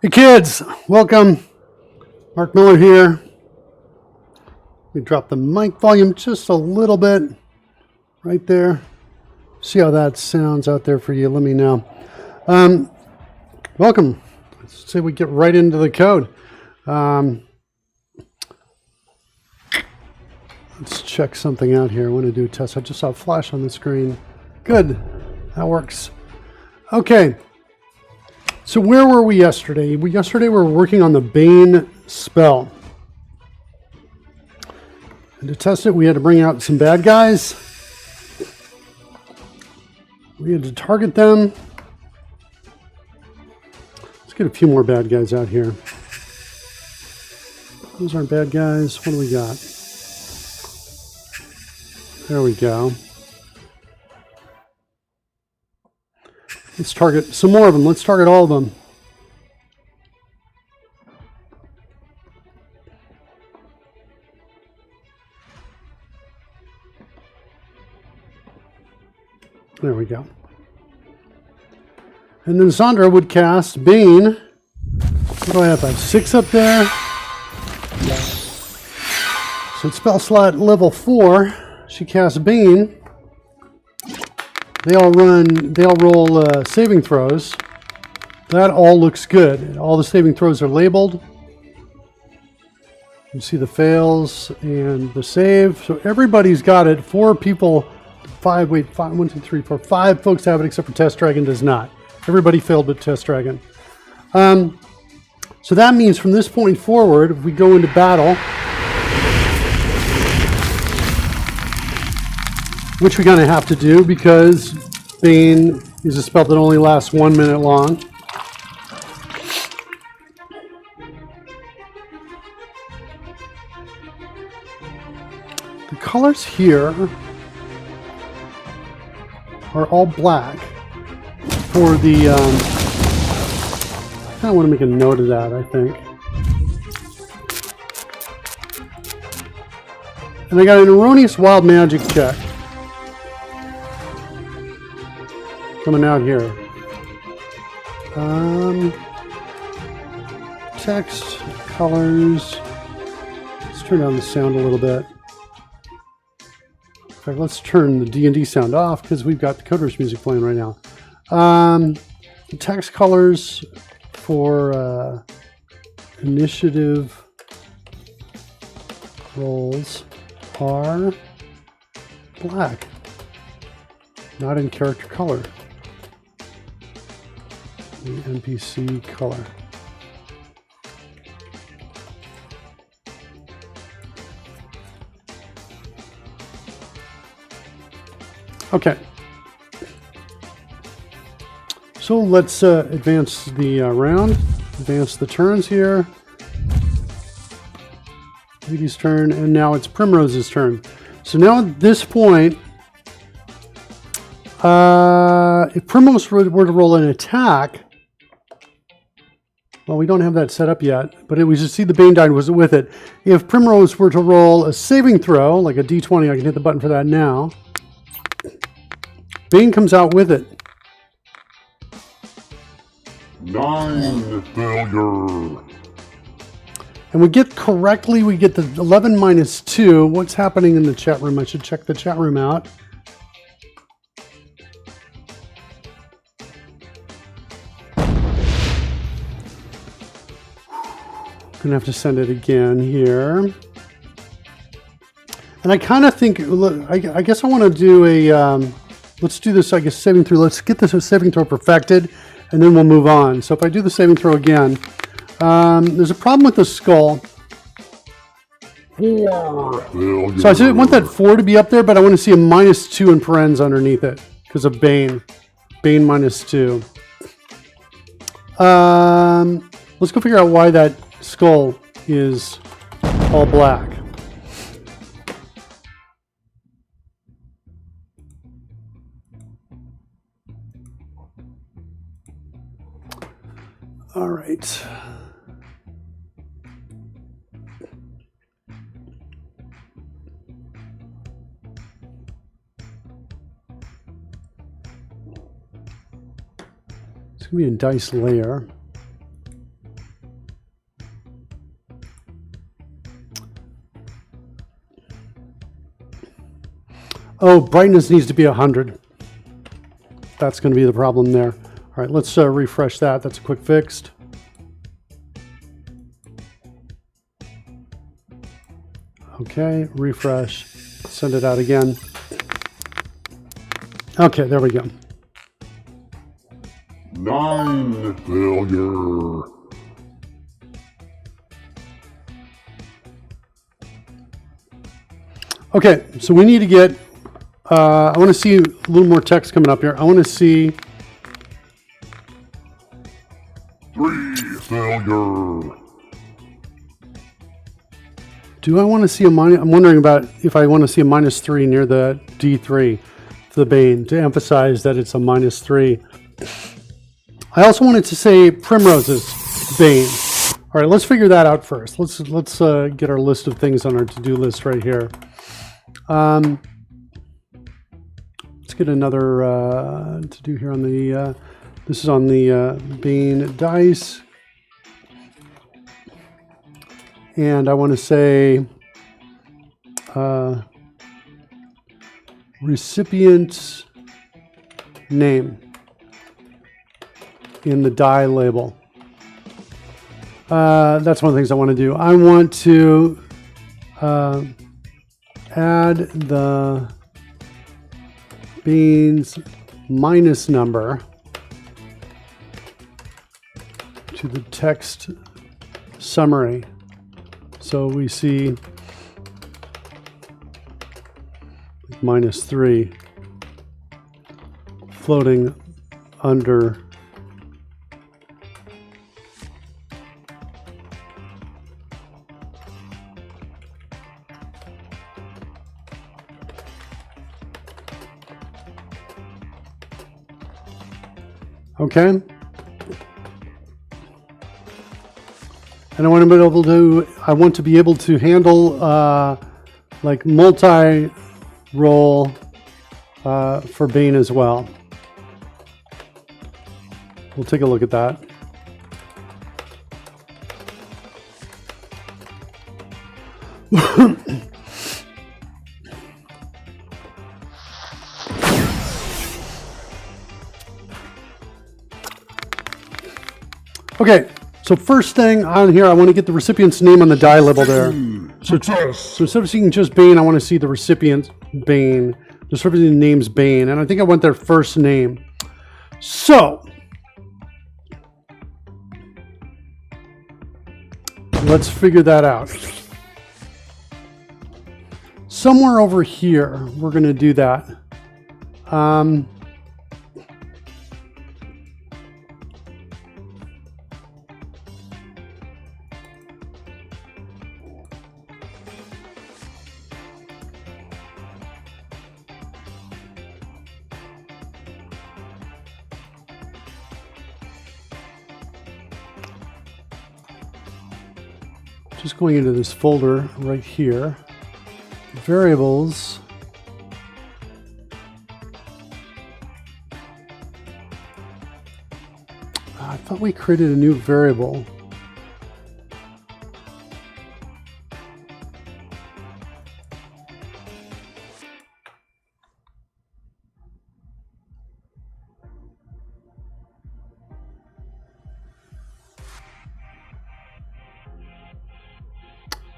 Hey kids, welcome. Mark Miller here. We drop the mic volume just a little bit right there. See how that sounds out there for you. Let me know. Welcome. Let's say we get right into the code. Let's check something out here. I want to do a test. I just saw a flash on the screen. Good. That works. Okay. So where were we yesterday? Yesterday we were working on the Bane spell. And to test it, we had to bring out some bad guys. We had to target them. Let's get a few more bad guys out here. Those aren't bad guys. What do we got? There we go. Let's target some more of them. Let's target all of them. There we go. And then Sandra would cast Bane. What do I have? I have 6 up there. So it's spell slot level 4. She casts Bane. They all roll saving throws. That all looks good. All the saving throws are labeled. You see the fails and the save. So everybody's got it. 4 people, 5, 1, 2, 3, 4, 5 folks have it except for Test Dragon does not. Everybody failed but Test Dragon. So that means from this point forward, if we go into battle, which we're going to have to do because Bane is a spell that only lasts 1 minute long. The colors here are all black for the, I kind of want to make a note of that, I think. And I got an erroneous wild magic check coming out here. Text, colors. Let's turn down the sound a little bit. In fact, let's turn the D&D sound off because we've got the Coders music playing right now. The text colors for initiative rolls are black, not in character color. The NPC color. Okay. So let's advance the round, advance the turns here. Lady's turn, and now it's Primrose's turn. So now at this point, if Primrose were to roll an attack, well, we don't have that set up yet, but we should see the Bane die was with it. If Primrose were to roll a saving throw, like a D20, I can hit the button for that now. Bane comes out with it. 9 failure. And we get correctly, we get the 11 minus 2. What's happening in the chat room? I should check the chat room out. Gonna have to send it again here. And I kind of think, I guess I want to do a, let's do this, I guess, saving throw. Let's get this saving throw perfected, and then we'll move on. So if I do the saving throw again, there's a problem with the skull. 4 failure. So I want that 4 to be up there, but I want to see a -2 in parens underneath it because of Bane. Bane -2. Let's go figure out why that skull is all black. All right. It's going to be a dice layer. Oh, brightness needs to be 100. That's going to be the problem there. All right, let's refresh that. That's a quick fix. Okay, refresh. Send it out again. Okay, there we go. 9 failure. Okay, so we need to get, I want to see a little more text coming up here. I want to see 3 failure. Do I want to see a minus? I'm wondering about if I want to see a -3 near the D3 for the Bane to emphasize that it's a -3. I also wanted to say Primrose's Bane. All right, let's figure that out first. Let's get our list of things on our to-do list right here. Let's get another to do here on the. This is on the Bane dice. And I want to say recipient's name in the die label. That's one of the things I want to do. I want to add the Bane's minus number to the text summary. So we see -3 floating under okay. And I want to be able to handle like multi-role for Bane as well. We'll take a look at that. Okay. So first thing on here, I want to get the recipient's name on the die label there. Success. So instead of seeing just Bane, I want to see the recipient Bane. The recipient name's Bane, and I think I want their first name. So let's figure that out. Somewhere over here, we're going to do that. Just going into this folder right here, variables. I thought we created a new variable.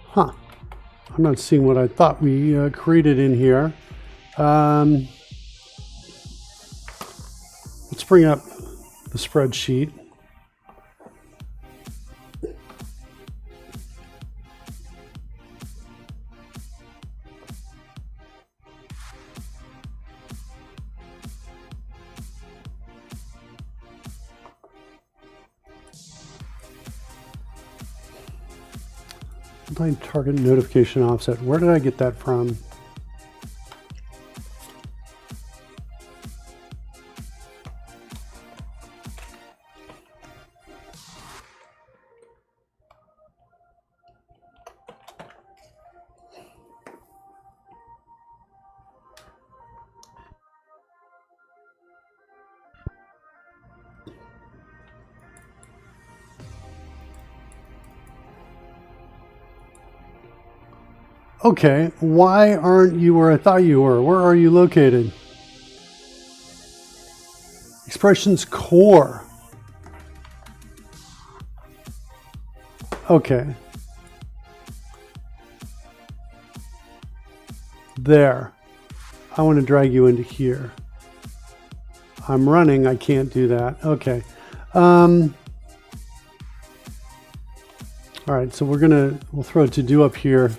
Huh. I'm not seeing what I thought we created in here. Let's bring up the spreadsheet. Multi-target notification offset. Where did I get that from? Okay, why aren't you where I thought you were? Where are you located? Expressions core. Okay. There. I want to drag you into here. I'm running, I can't do that. Okay. All right, so we'll throw a to-do up here.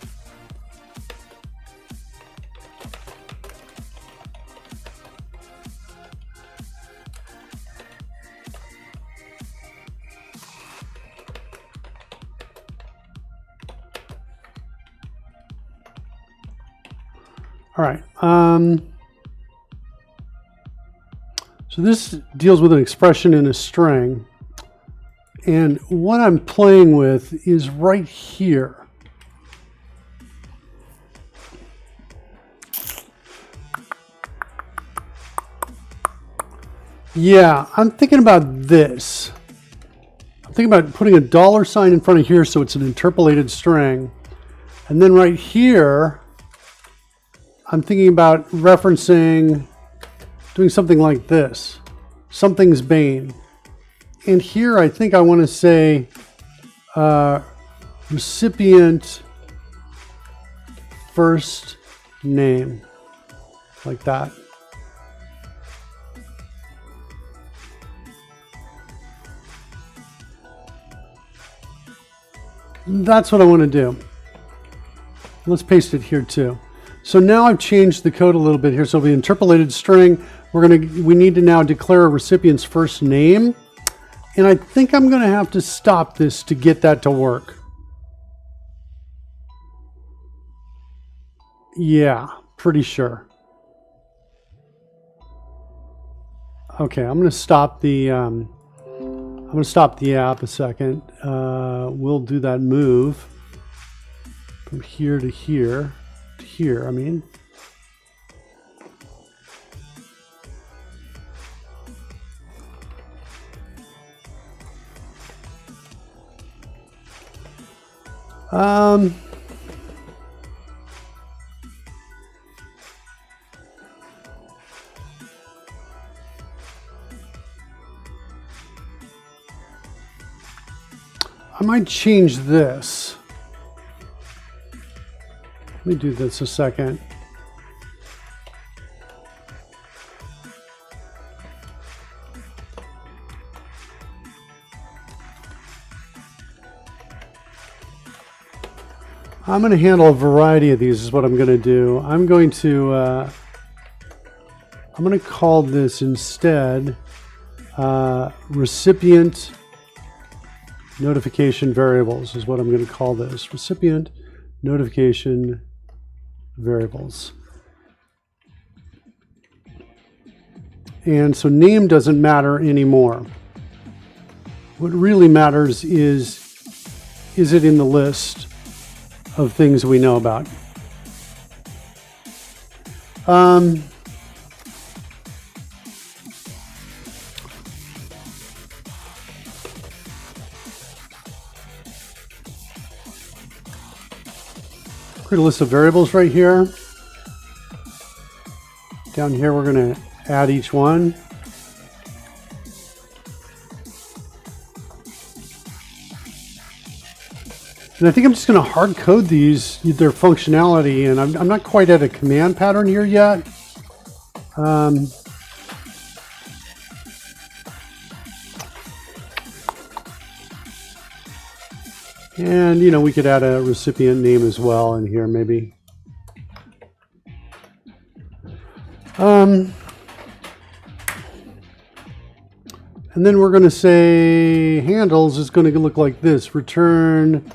All right. So this deals with an expression in a string. And what I'm playing with is right here. Yeah, I'm thinking about this. I'm thinking about putting a $sign in front of here so it's an interpolated string. And then right here, I'm thinking about referencing, doing something like this. Something's Bane. And here I think I want to say recipient first name, like that. That's what I want to do. Let's paste it here too. So now I've changed the code a little bit here. So the interpolated string, we need to now declare a recipient's first name. And I think I'm going to have to stop this to get that to work. Yeah, pretty sure. Okay, I'm going to stop the app a second. We'll do that move from here to here. Here, I mean. I might change this. Let me do this a second. I'm going to handle a variety of these is what I'm going to do. I'm going to call this instead recipient notification variables is what I'm going to call this. Recipient notification variables. And so name doesn't matter anymore. What really matters is it in the list of things we know about? Create a list of variables right here. Down here, we're going to add each one. And I think I'm just going to hard code their functionality, and I'm not quite at a command pattern here yet. And, you know, we could add a recipient name as well in here, maybe. And then we're going to say handles is going to look like this. Return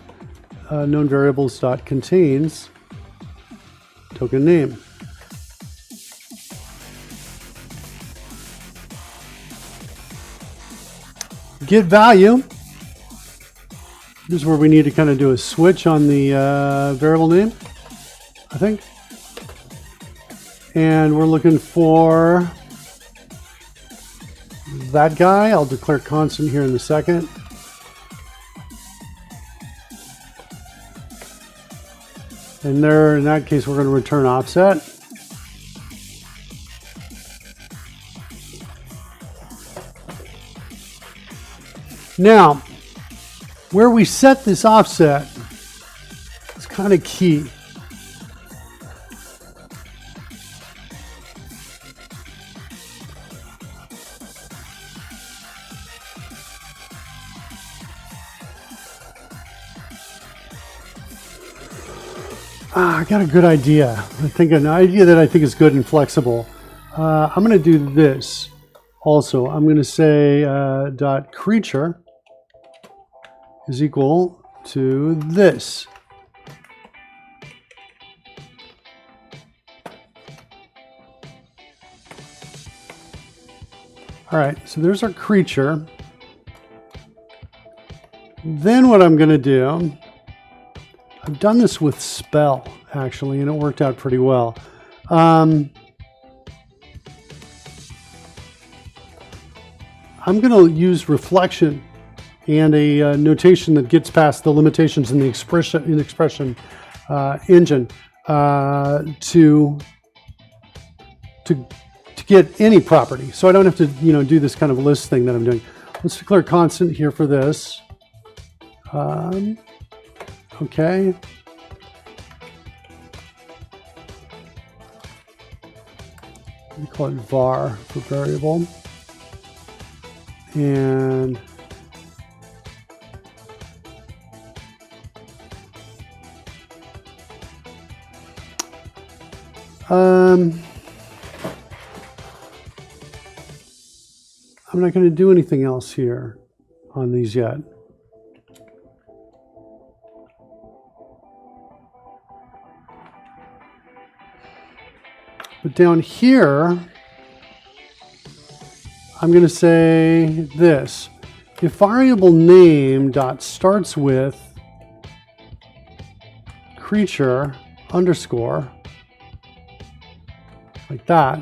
known variables dot contains token name. Get value. This is where we need to kind of do a switch on the variable name, I think. And we're looking for that guy. I'll declare constant here in a second. And there, in that case, we're going to return offset. Now, where we set this offset is kind of key. I got a good idea. I think an idea that I think is good and flexible. I'm going to do this also. I'm going to say dot creature is equal to this. All right, so there's our creature. Then what I'm going to do, I've done this with spell actually, and it worked out pretty well. I'm going to use reflection and a notation that gets past the limitations in the expression engine to get any property. So I don't have to do this kind of list thing that I'm doing. Let's declare constant here for this. Okay. We call it var for variable. And I'm not going to do anything else here on these yet. But down here, I'm going to say this. If variable name dot starts with creature underscore, like that,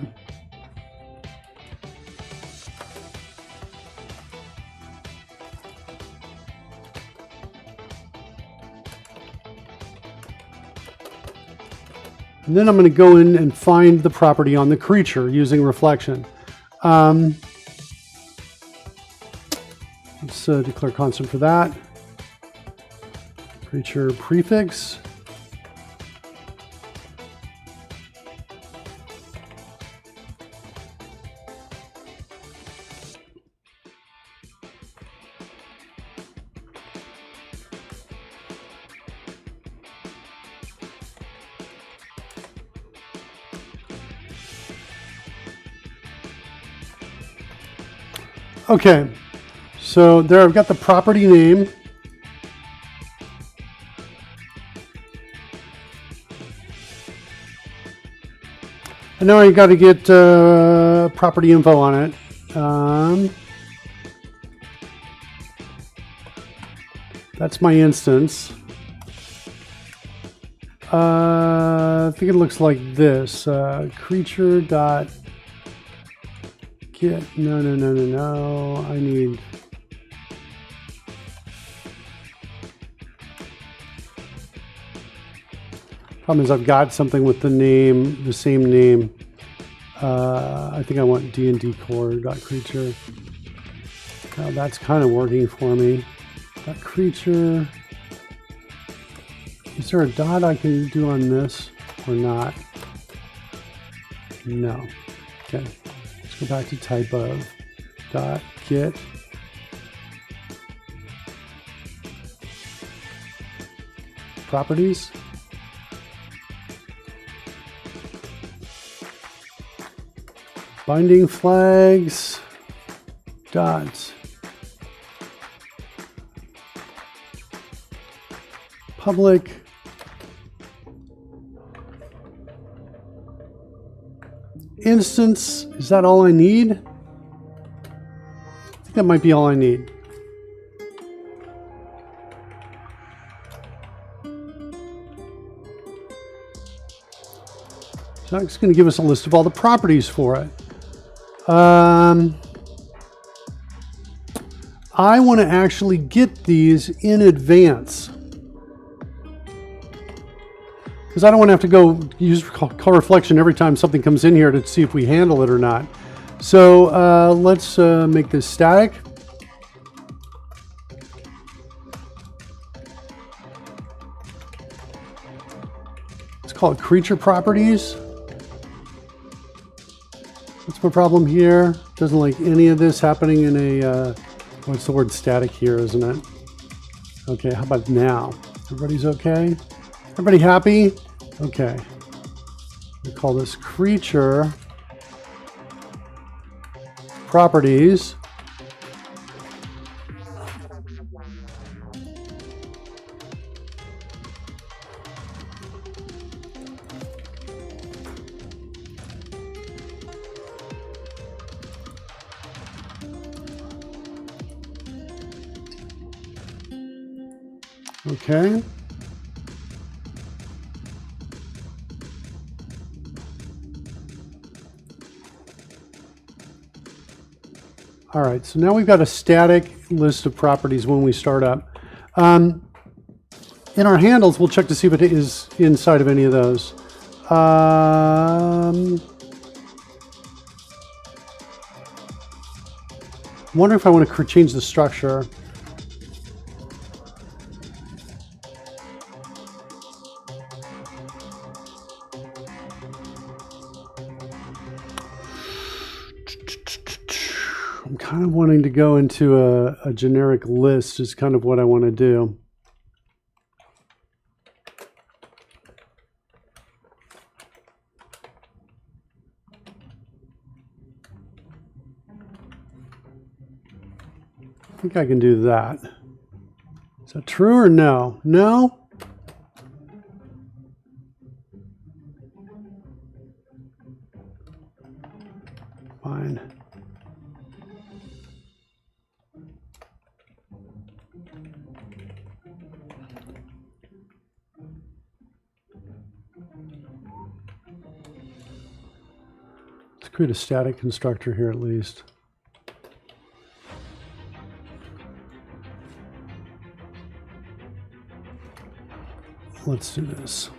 and then I'm going to go in and find the property on the creature using reflection. Let's declare constant for that. Creature prefix. Okay, so there I've got the property name. And now I got to get property info on it. That's my instance. I think it looks like this. Creature dot get, no. I need problem is I've got something with the name, the same name. I think I want D&D core dot creature. Now that's kind of working for me. Dot creature. Is there a dot I can do on this or not? No. Okay. Let's go back to type of dot get properties. Binding flags dot public instance. Is that all I need? I think that might be all I need. So it's going to give us a list of all the properties for it. I want to actually get these in advance because I don't want to have to go use color reflection every time something comes in here to see if we handle it or not. So let's make this static. Let's call it creature properties. What's my problem here? Doesn't like any of this happening in a, what's the word, static here, isn't it? Okay, how about now? Everybody's okay? Everybody happy? Okay. We call this creature properties. Okay. All right, so now we've got a static list of properties when we start up. In our handles, we'll check to see if it is inside of any of those. Wonder if I want to change the structure. I'm kind of wanting to go into a generic list is kind of what I want to do. I think I can do that. Is that true or no? No? Fine. Let's create a static constructor here at least. Let's do this.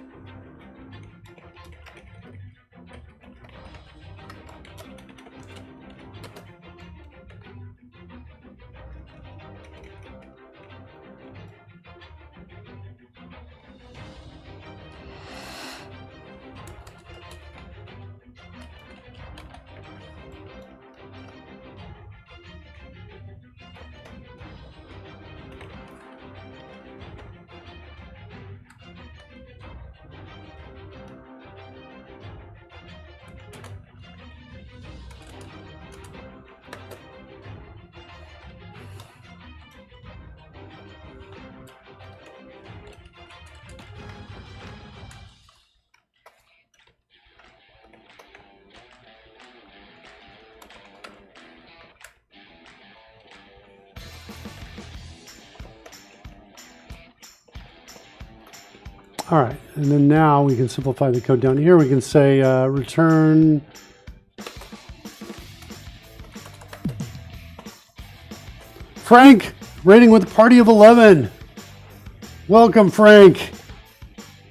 All right, and then now we can simplify the code down here. We can say return Frank, rating with a party of 11. Welcome, Frank.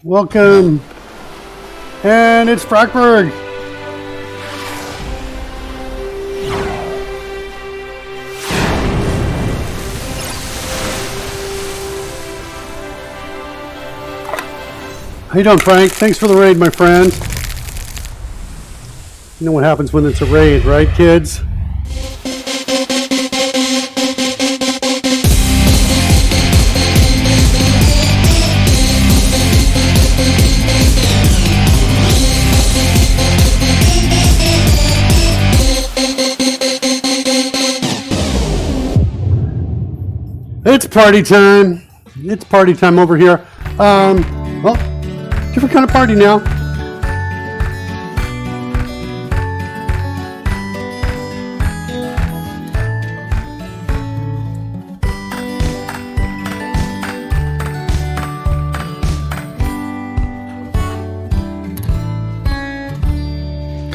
Welcome. And it's Frackberg. How you doing, Frank? Thanks for the raid, my friend. You know what happens when it's a raid, right, kids? It's party time. It's party time over here. Well, different kind of party now.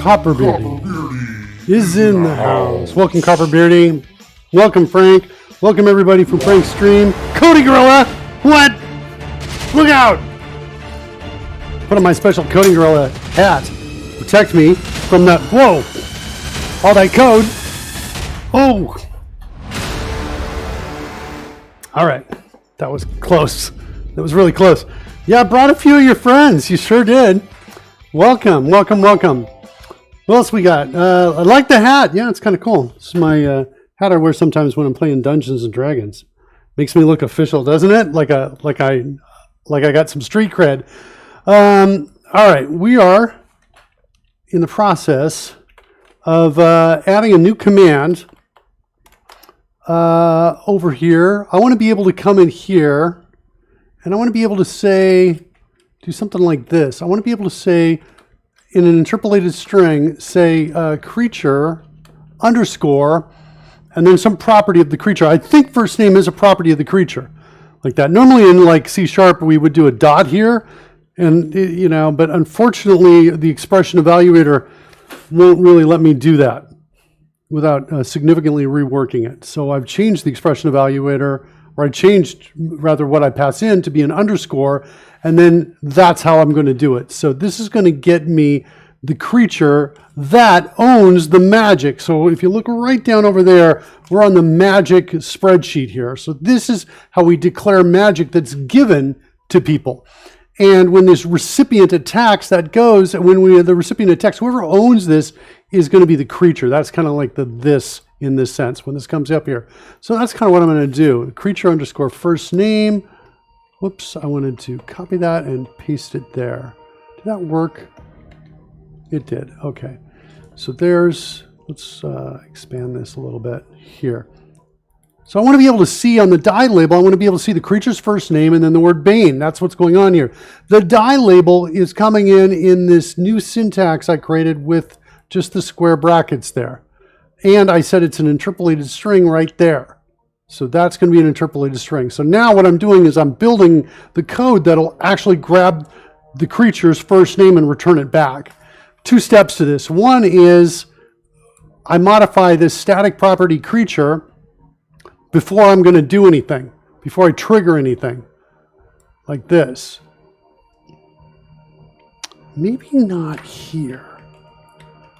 Copperbeardy is in the house. Welcome, Copperbeardy. Welcome, Frank. Welcome, everybody, from Frank's stream. Cody Gorilla! What? Look out! Put on my special Cody Gorilla hat. Protect me from that. Whoa! All that code. Oh! All right. That was close. That was really close. Yeah, I brought a few of your friends. You sure did. Welcome, welcome, welcome. What else we got? I like the hat. Yeah, it's kind of cool. This is my hat I wear sometimes when I'm playing Dungeons and Dragons. Makes me look official, doesn't it? Like I got some street cred. All right, we are in the process of adding a new command over here. I want to be able to come in here, and I want to be able to say, do something like this. I want to be able to say, in an interpolated string, say creature underscore, and then some property of the creature. I think first name is a property of the creature, like that. Normally in like C# we would do a dot here, and you know, but unfortunately the expression evaluator won't really let me do that without significantly reworking it. So I've changed the expression evaluator, or I changed rather what I pass in to be an underscore, and then that's how I'm going to do it. So this is going to get me the creature that owns the magic. So if you look right down over there, we're on the magic spreadsheet here. So this is how we declare magic that's given to people. And when this recipient attacks, that goes, when the recipient attacks, whoever owns this is going to be the creature. That's kind of like the this in this sense when this comes up here. So that's kind of what I'm going to do. Creature underscore first name. Whoops, I wanted to copy that and paste it there. Did that work? It did. Okay. So there's, let's expand this a little bit here. So I want to be able to see on the die label, I want to be able to see the creature's first name and then the word Bane. That's what's going on here. The die label is coming in this new syntax I created with just the square brackets there. And I said it's an interpolated string right there. So that's going to be an interpolated string. So now what I'm doing is I'm building the code that'll actually grab the creature's first name and return it back. Two steps to this. One is I modify this static property creature before I'm going to do anything, before I trigger anything, like this. Maybe not here.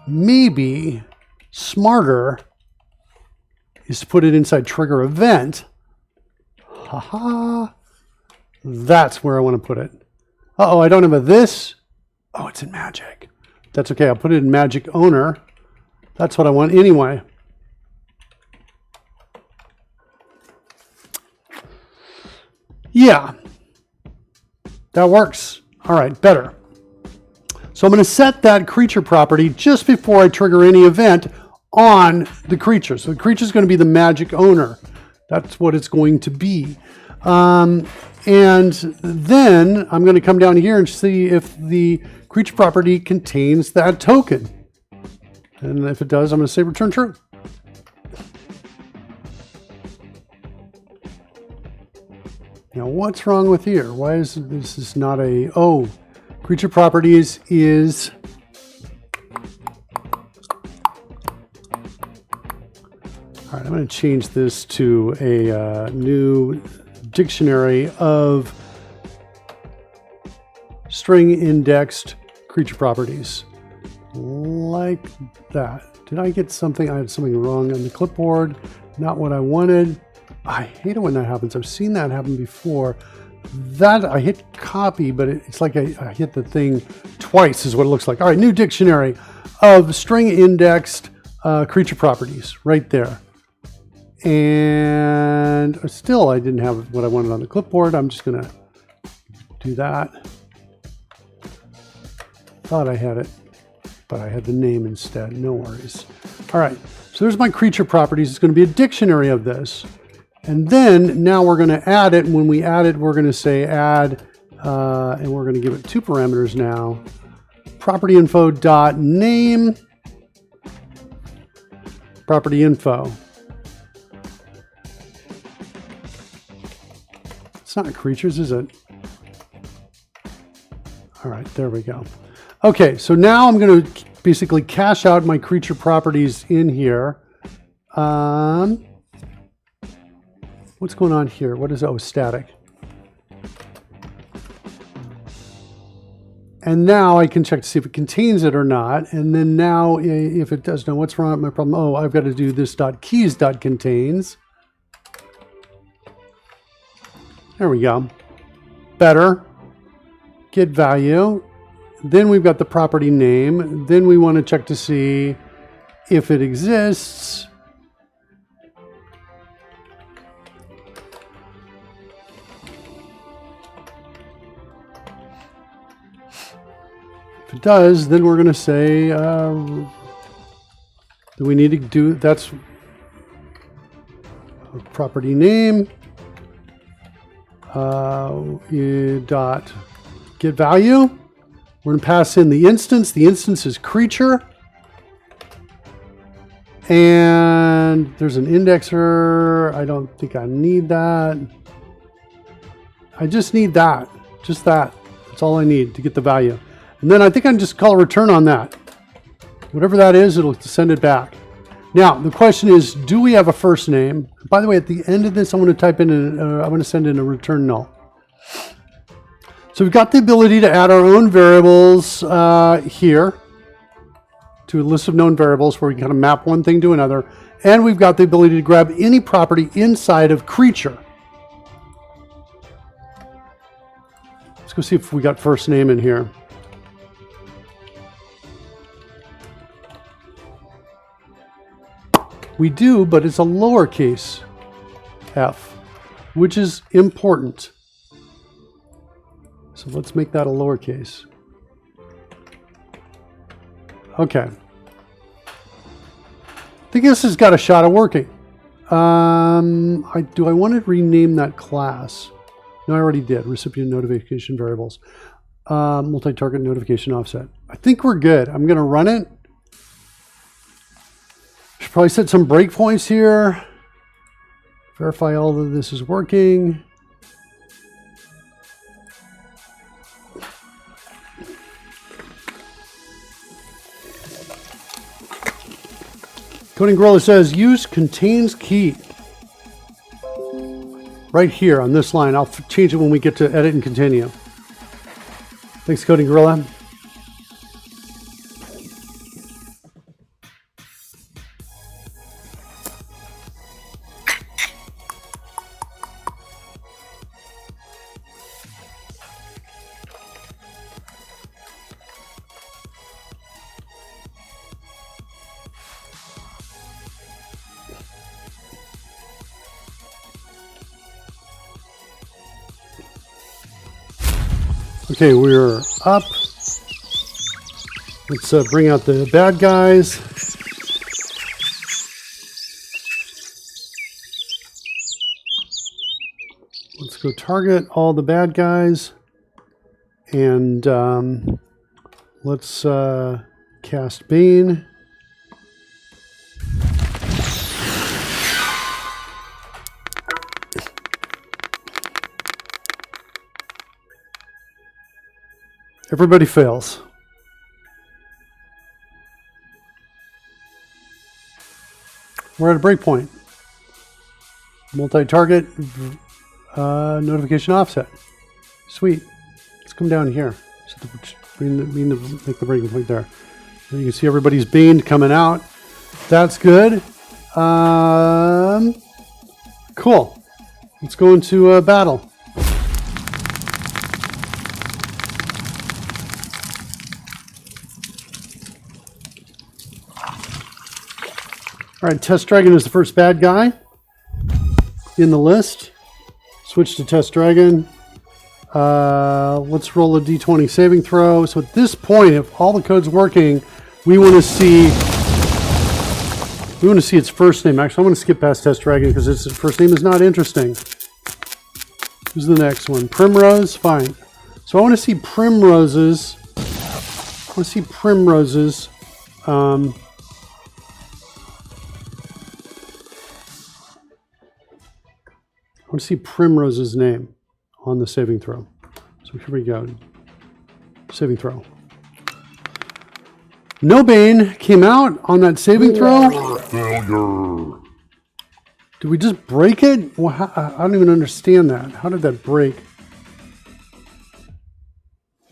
Maybe smarter is to put it inside trigger event. Haha. That's where I want to put it. Uh-oh, I don't have a this. Oh, it's in magic. That's okay. I'll put it in magic owner. That's what I want anyway. Yeah, that works. All right, better. So I'm going to set that creature property just before I trigger any event on the creature. So the creature is going to be the magic owner. That's what it's going to be. And then I'm going to come down here and see if the creature property contains that token. And if it does, I'm going to say return true. Now, what's wrong with here? Why is this not a, oh, creature properties is, all right, I'm going to change this to a new dictionary of string indexed creature properties, like that. Did I get something? I had something wrong on the clipboard, not what I wanted. I hate it when that happens. I've seen that happen before. That I hit copy, but it's like I hit the thing twice is what it looks like. All right, new dictionary of string indexed creature properties right there. And still I didn't have what I wanted on the clipboard. I'm just going to do that. Thought I had it, but I had the name instead. No worries. All right, so there's my creature properties. It's going to be a dictionary of this. And then now we're going to add it. And when we add it, we're going to say add And we're going to give it 2 parameters now. Property info dot name. Property info. It's not creatures, is it? All right, there we go. Okay, so now I'm going to basically cache out my creature properties in here. What's going on here? What is, oh, static. And now I can check to see if it contains it or not. And then now if it does, now what's wrong with my problem? Oh, I've got to do this .keys.contains. There we go. Better. Get value. Then we've got the property name. Then we want to check to see if it exists. If it does, then we're going to say, do we need to do, that's property name, dot get value. We're going to pass in the instance. The instance is creature. And there's an indexer. I don't think I need that. I just need that. Just that. That's all I need to get the value. And then I think I can just call return on that. Whatever that is, it'll send it back. Now, the question is, do we have a first name? By the way, at the end of this, I'm going to type in, I'm going to send in a return null. So we've got the ability to add our own variables here to a list of known variables where we can kind of map one thing to another. And we've got the ability to grab any property inside of creature. Let's go see if we got first name in here. We do, but it's a lowercase f, which is important. So let's make that a lowercase. Okay. I think this has got a shot of working. Do I want to rename that class? No, I already did. Recipient notification variables. Multi-target notification offset. I think we're good. I'm going to run it. Should probably set some breakpoints here. Verify all of this is working. Coding Gorilla says use contains key. Right here on this line. I'll change it when we get to edit and continue. Thanks, Coding Gorilla. Okay, we're up. Let's bring out the bad guys. Let's go target all the bad guys. And let's cast Bane. Everybody fails. We're at a breakpoint. Multi-target notification offset. Sweet. Let's come down here. Make the breaking point there. And you can see everybody's baned coming out. That's good. Cool. Let's go into battle. All right, Test Dragon is the first bad guy in the list. Switch to Test Dragon. Let's roll a d20 saving throw. So at this point, if all the code's working, we want to see its first name. Actually, I want to skip past Test Dragon because its first name is not interesting. Who's the next one? Primrose? Fine. So I want to see primroses. I want to see primroses. I want to see Primrose's name on the saving throw. So here we go. Saving throw. No Bane came out on that saving throw. Failure. Did we just break it? Well, I don't even understand that. How did that break?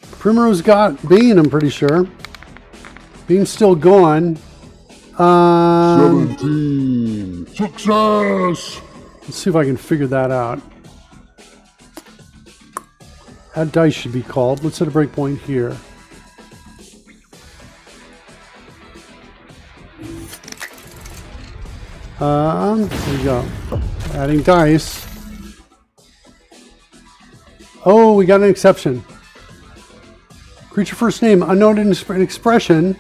Primrose got Bane, I'm pretty sure. Bane's still going. 17. Success. Let's see if I can figure that out. Add dice should be called. Let's set a breakpoint here. There we go. Adding dice. Oh, we got an exception. Creature first name, unknown in expression.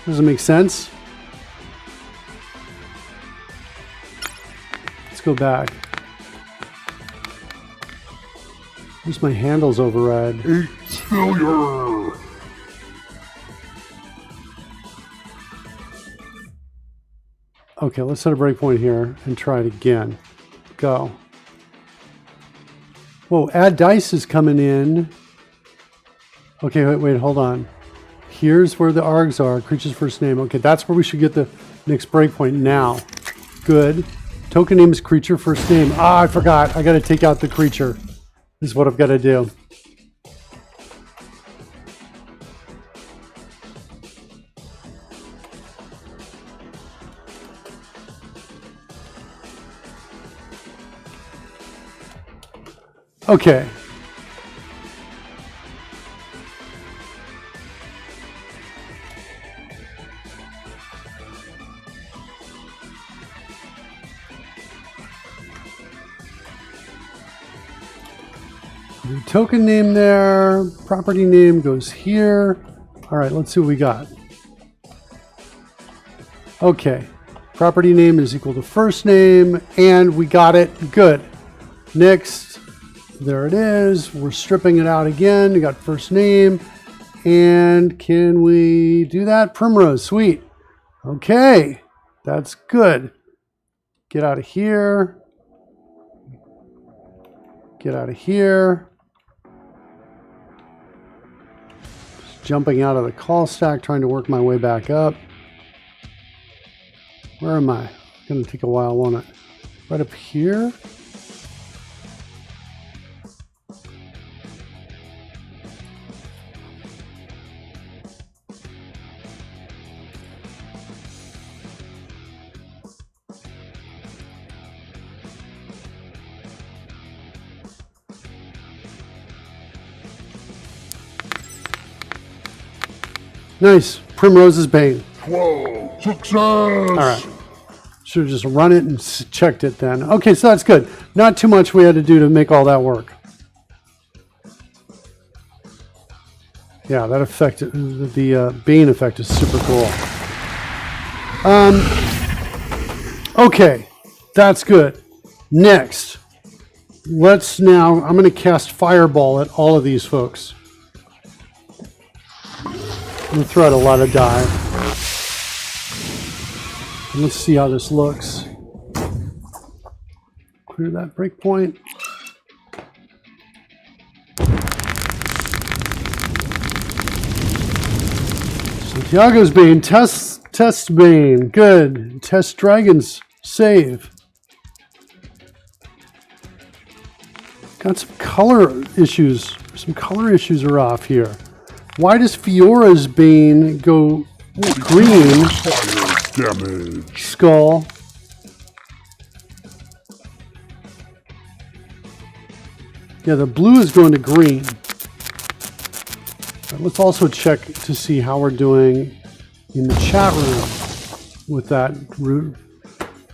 Doesn't make sense. Let's go back. Where's my handles override? 8 failure. Okay, let's set a breakpoint here and try it again. Go. Whoa, add dice is coming in. Okay, wait, hold on. Here's where the args are. Creature's first name. Okay, that's where we should get the next breakpoint now. Good. Token name is creature first name. Ah, I forgot. I got to take out the creature. This is what I've got to do. Okay. The token name there, property name goes here. All right, let's see what we got. Okay, property name is equal to first name, and we got it. Good. Next, there it is. We're stripping it out again. We got first name, and can we do that? Primrose, sweet. Okay, that's good. Get out of here. Get out of here. Jumping out of the call stack, trying to work my way back up. Where am I? Gonna take a while, won't it? Right up here? Nice. Primrose's Bane. 12. Success. All right. Should have just run it and checked it then. Okay, so that's good. Not too much we had to do to make all that work. Yeah, that effect, the Bane effect is super cool. Okay, that's good. Next, let's now, I'm going to cast Fireball at all of these folks. I'm going to throw out a lot of die. And let's see how this looks. Clear that breakpoint. Santiago's Bane, test Bane, good. Test Dragons, save. Got some color issues. Some color issues are off here. Why does Fiora's Bane go green? Fire damage. Skull. Yeah, the blue is going to green. Let's also check to see how we're doing in the chat room with that root.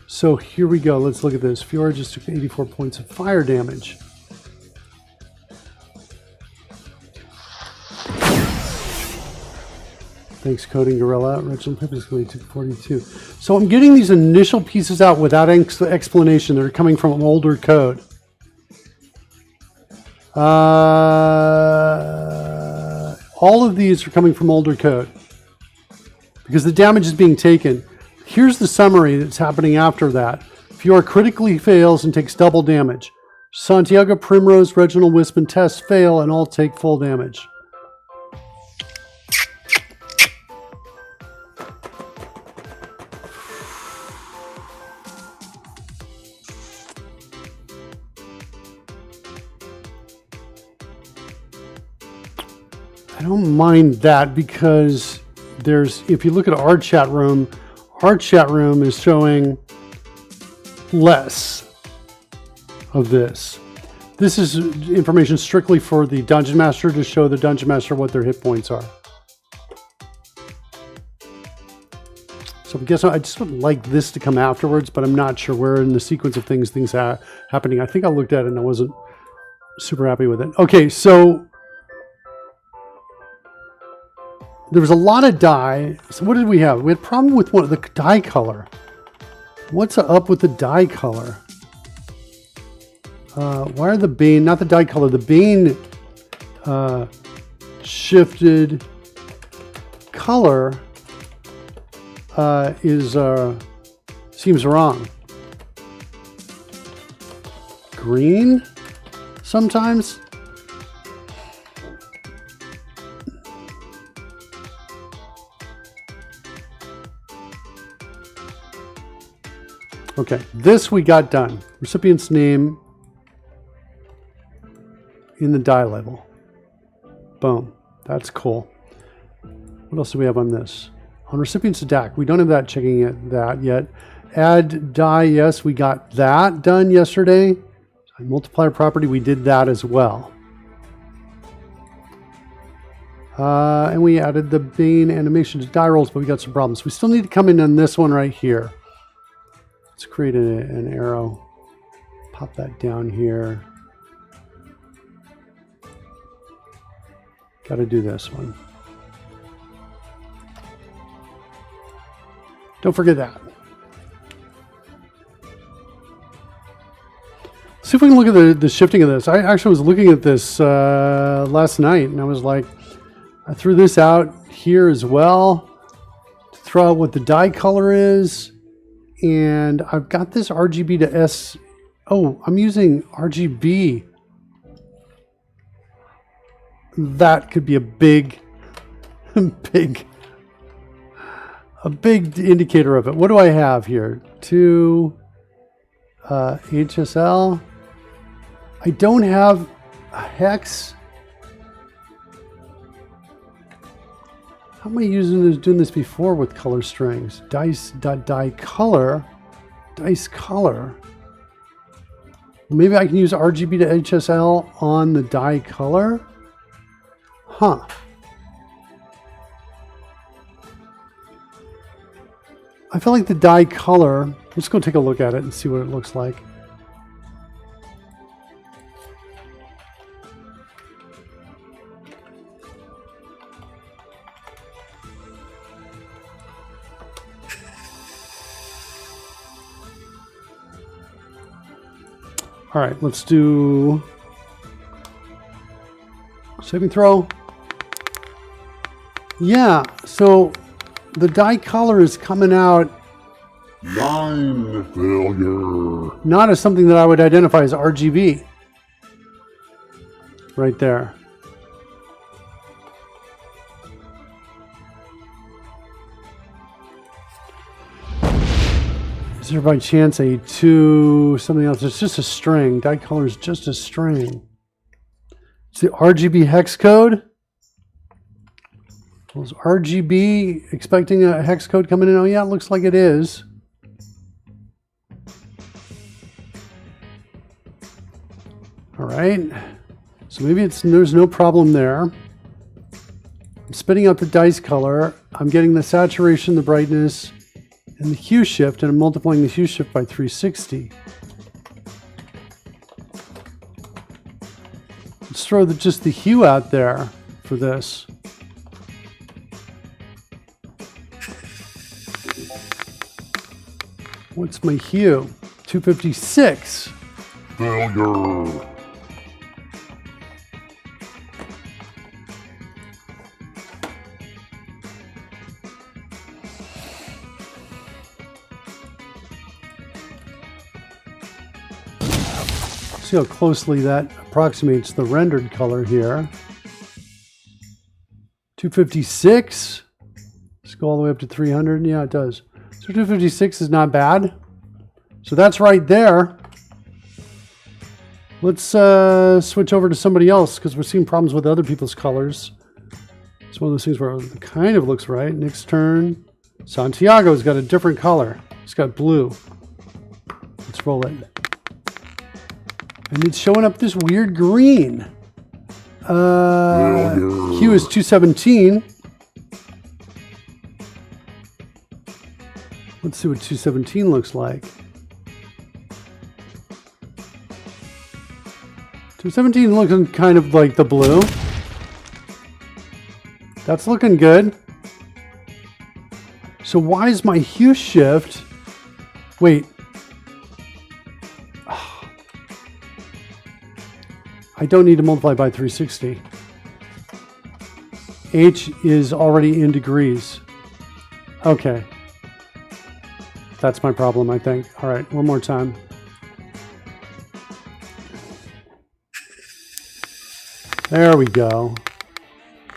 So here we go. Let's look at this. Fiora just took 84 points of fire damage. Thanks, Coding Gorilla. Original Purpose took 42. So I'm getting these initial pieces out without explanation. They're coming from older code. All of these are coming from older code because the damage is being taken. Here's the summary that's happening after that. If your critically fails and takes double damage, Santiago, Primrose, Reginald, Wisp, and Tess fail and all take full damage. I don't mind that because if you look at our chat room is showing less of this. This is information strictly for the Dungeon Master to show the Dungeon Master what their hit points are. So I guess I just would like this to come afterwards, but I'm not sure where in the sequence of things are happening. I think I looked at it and I wasn't super happy with it. Okay, so there was a lot of dye. So what did we have? We had a problem with the dye color. What's up with the dye color? Why are the Bane, not the dye color, the Bane shifted color seems wrong. Green sometimes? Okay, this we got done. Recipient's name in the dye label. Boom. That's cool. What else do we have on this? On recipient's DAC, we don't have that checking that yet. Add dye, yes, we got that done yesterday. Multiplier property, we did that as well. And we added the Bane animation to die rolls, but we got some problems. We still need to come in on this one right here. Let's create an arrow. Pop that down here. Got to do this one. Don't forget that. See if we can look at the shifting of this. I actually was looking at this last night, and I was like, I threw this out here as well to throw out what the dye color is. And I've got this RGB to S. Oh, I'm using RGB. That could be a big indicator of it. What do I have here? To HSL. I don't have a hex. How am I doing this before with color strings? Dice.dye color. Dice color. Well, maybe I can use RGB to HSL on the dye color. Huh. I feel like the dye color, let's go take a look at it and see what it looks like. All right, let's do saving throw. Yeah, so the dye color is coming out 9 failure. not as something that I would identify as RGB. Right there. Is there by chance a 2 something else? It's just a string. Dye color is just a string. It's the RGB hex code. Was RGB expecting a hex code coming in? Oh yeah, it looks like it is. All right. So maybe there's no problem there. I'm spitting out the dice color. I'm getting the saturation, the brightness, and the hue shift, and I'm multiplying the hue shift by 360. Let's throw just the hue out there for this. What's my hue? 256. Failure. see how closely that approximates the rendered color here. 256. Let's go all the way up to 300. Yeah, it does. So 256 is not bad. So that's right there. Let's switch over to somebody else because we're seeing problems with other people's colors. It's one of those things where it kind of looks right. Next turn. Santiago's got a different color. He's got blue. Let's roll it. And it's showing up this weird green. Hue is 217. Let's see what 217 looks like. 217 looking kind of like the blue. That's looking good. So why is my hue shift? Wait. I don't need to multiply by 360. H is already in degrees. Okay. That's my problem, I think. All right, one more time. There we go.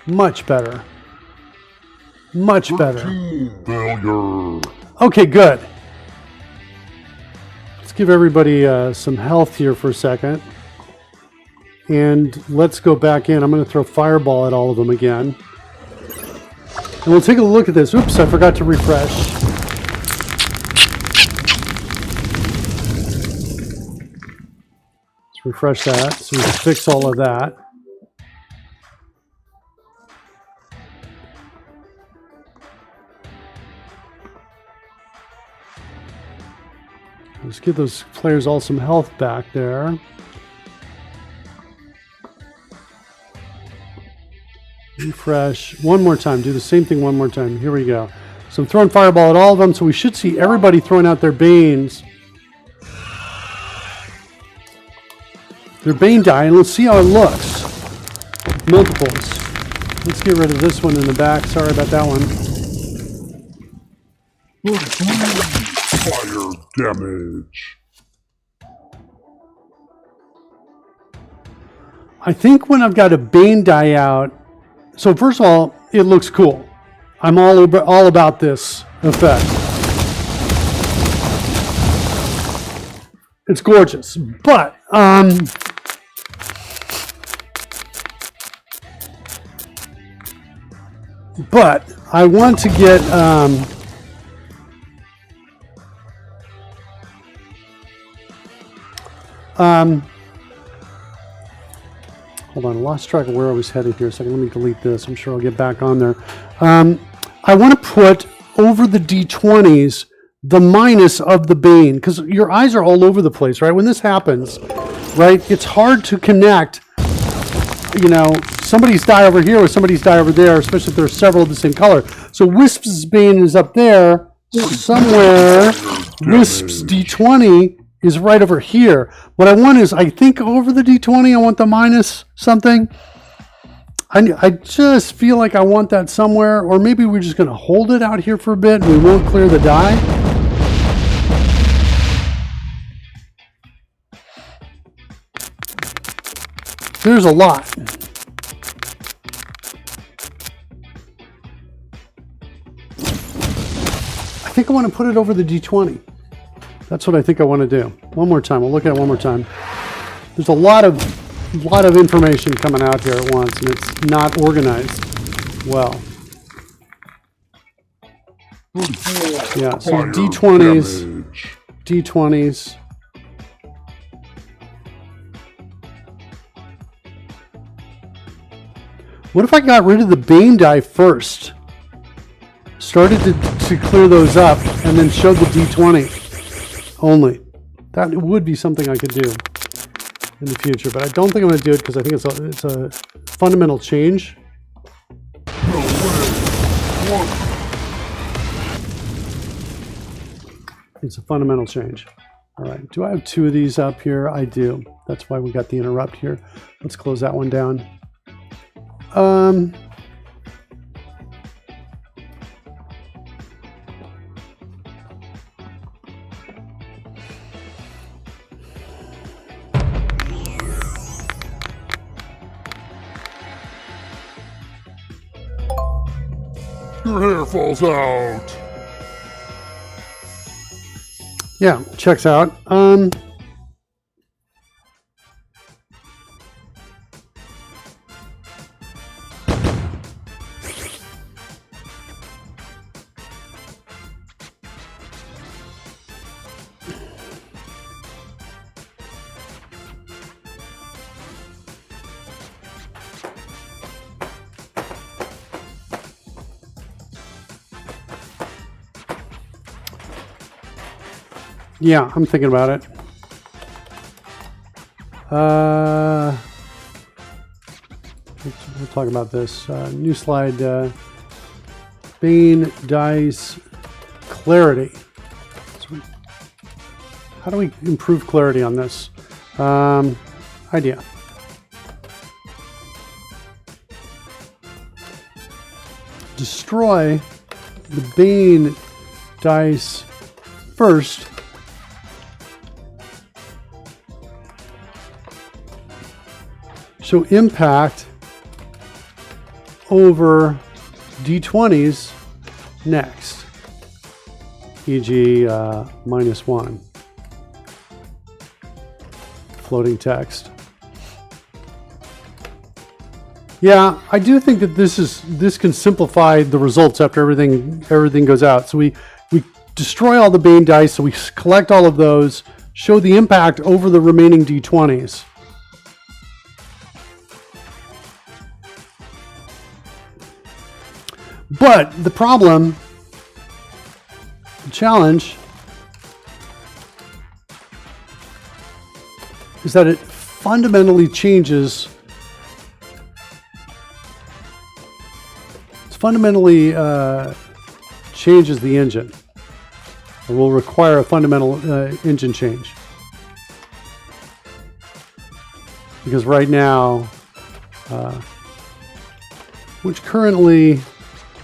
Much better. Much better. Failure. Okay, good. Let's give everybody some health here for a second. And let's go back in. I'm going to throw Fireball at all of them again. And we'll take a look at this. Oops, I forgot to refresh. Let's refresh that so we can fix all of that. Let's give those players all some health back there. Refresh. One more time. Do the same thing one more time. Here we go. So I'm throwing Fireball at all of them, so we should see everybody throwing out their Banes. Their Bane die, and let's see how it looks. Multiples. Let's get rid of this one in the back. Sorry about that one. Fire damage. I think when I've got a Bane die out, so first of all, it looks cool. I'm all about this effect. It's gorgeous, but I want to get hold on, I lost track of where I was headed here. So let me delete this. I'm sure I'll get back on there. I want to put over the D20s the minus of the Bane, because your eyes are all over the place, right? When this happens, right, it's hard to connect, you know, somebody's die over here with somebody's die over there, especially if there are several of the same color. So Wisp's Bane is up there somewhere. Wisp's D20 is right over here. What I want is, I think over the D20, I want the minus something. I just feel like I want that somewhere, or maybe we're just going to hold it out here for a bit and we won't clear the die. There's a lot. I think I want to put it over the D20. That's what I think I want to do. One more time. We'll look at it one more time. There's a lot of information coming out here at once, and it's not organized well. Yeah, so D20s, D20s. What if I got rid of the Bane die first? Started to clear those up, and then showed the D20 only. That would be something I could do in the future, but I don't think I'm going to do it because I think it's a fundamental change. It's a fundamental change. All right, do I have two of these up here? I do. That's why we got the interrupt here. Let's close that one down. Your hair falls out. Yeah, checks out. Yeah, I'm thinking about it. We'll talk about this. New slide. Bane dice clarity. How do we improve clarity on this? Idea. Destroy the Bane dice first. Show impact over d20s next, e.g. -1. Floating text. Yeah, I do think that this can simplify the results after everything goes out. So we destroy all the Bane dice, so we collect all of those, show the impact over the remaining d20s. But the problem, the challenge, is that it fundamentally changes. It fundamentally changes the engine. It will require a fundamental engine change. Because right now, which currently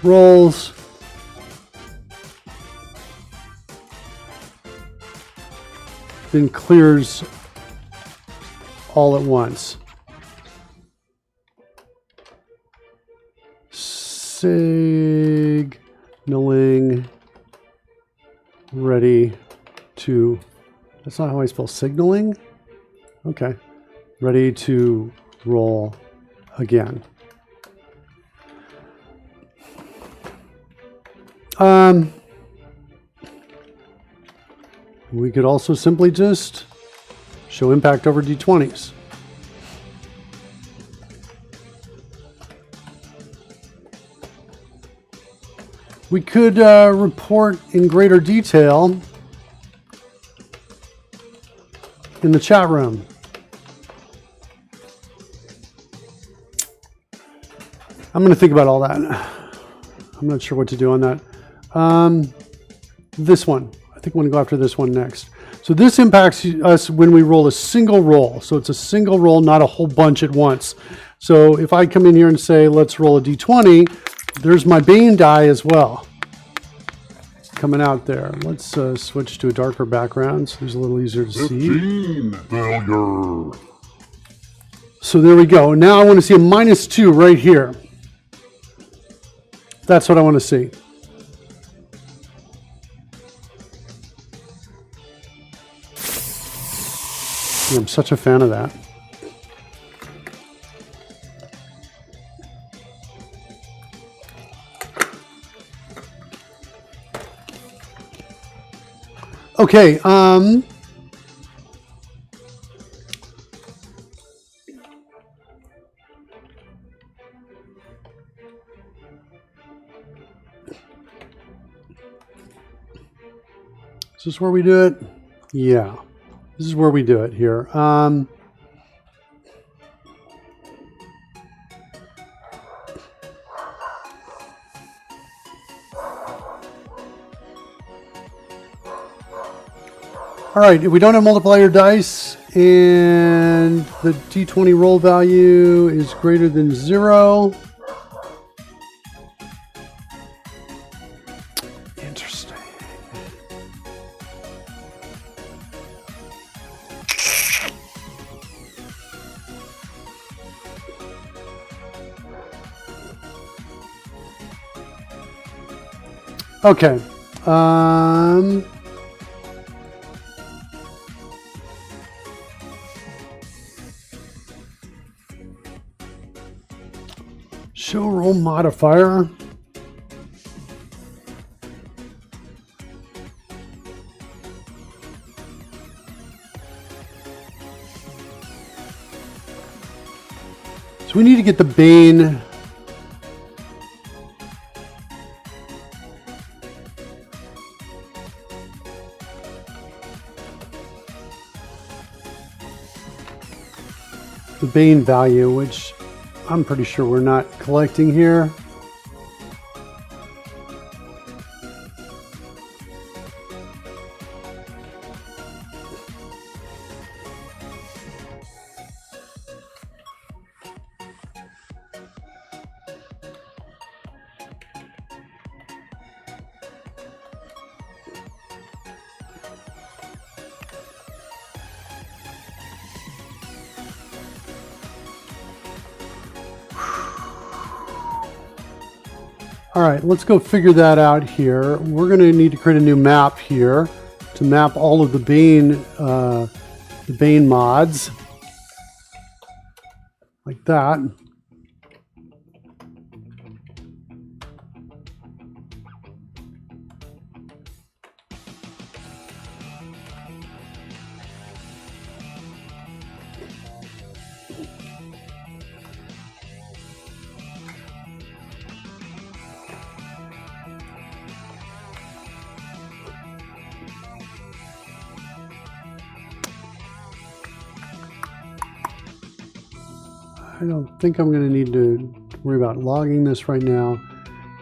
rolls then clears all at once. Signaling ready to, that's not how I spell signaling. Okay. Ready to roll again. We could also simply just show impact over d20s. We could report in greater detail in the chat room. I'm going to think about all that. I'm not sure what to do on that. This one. I think I'm going to go after this one next. So this impacts us when we roll a single roll. So it's a single roll, not a whole bunch at once. So if I come in here and say, let's roll a d20, there's my Bane die as well. It's coming out there. Let's switch to a darker background so it's a little easier to see. 15. Failure. So there we go. Now I want to see a -2 right here. That's what I want to see. I'm such a fan of that. Okay, is this where we do it? Yeah. This is where we do it here. All right, if we don't have multiplier dice and the d20 roll value is greater than 0. Interesting. Okay. Show roll modifier. So we need to get the Bane. The Bane value, which I'm pretty sure we're not collecting here. All right, let's go figure that out here. We're going to need to create a new map here to map all of the Bane mods like that. I don't think I'm going to need to worry about logging this right now.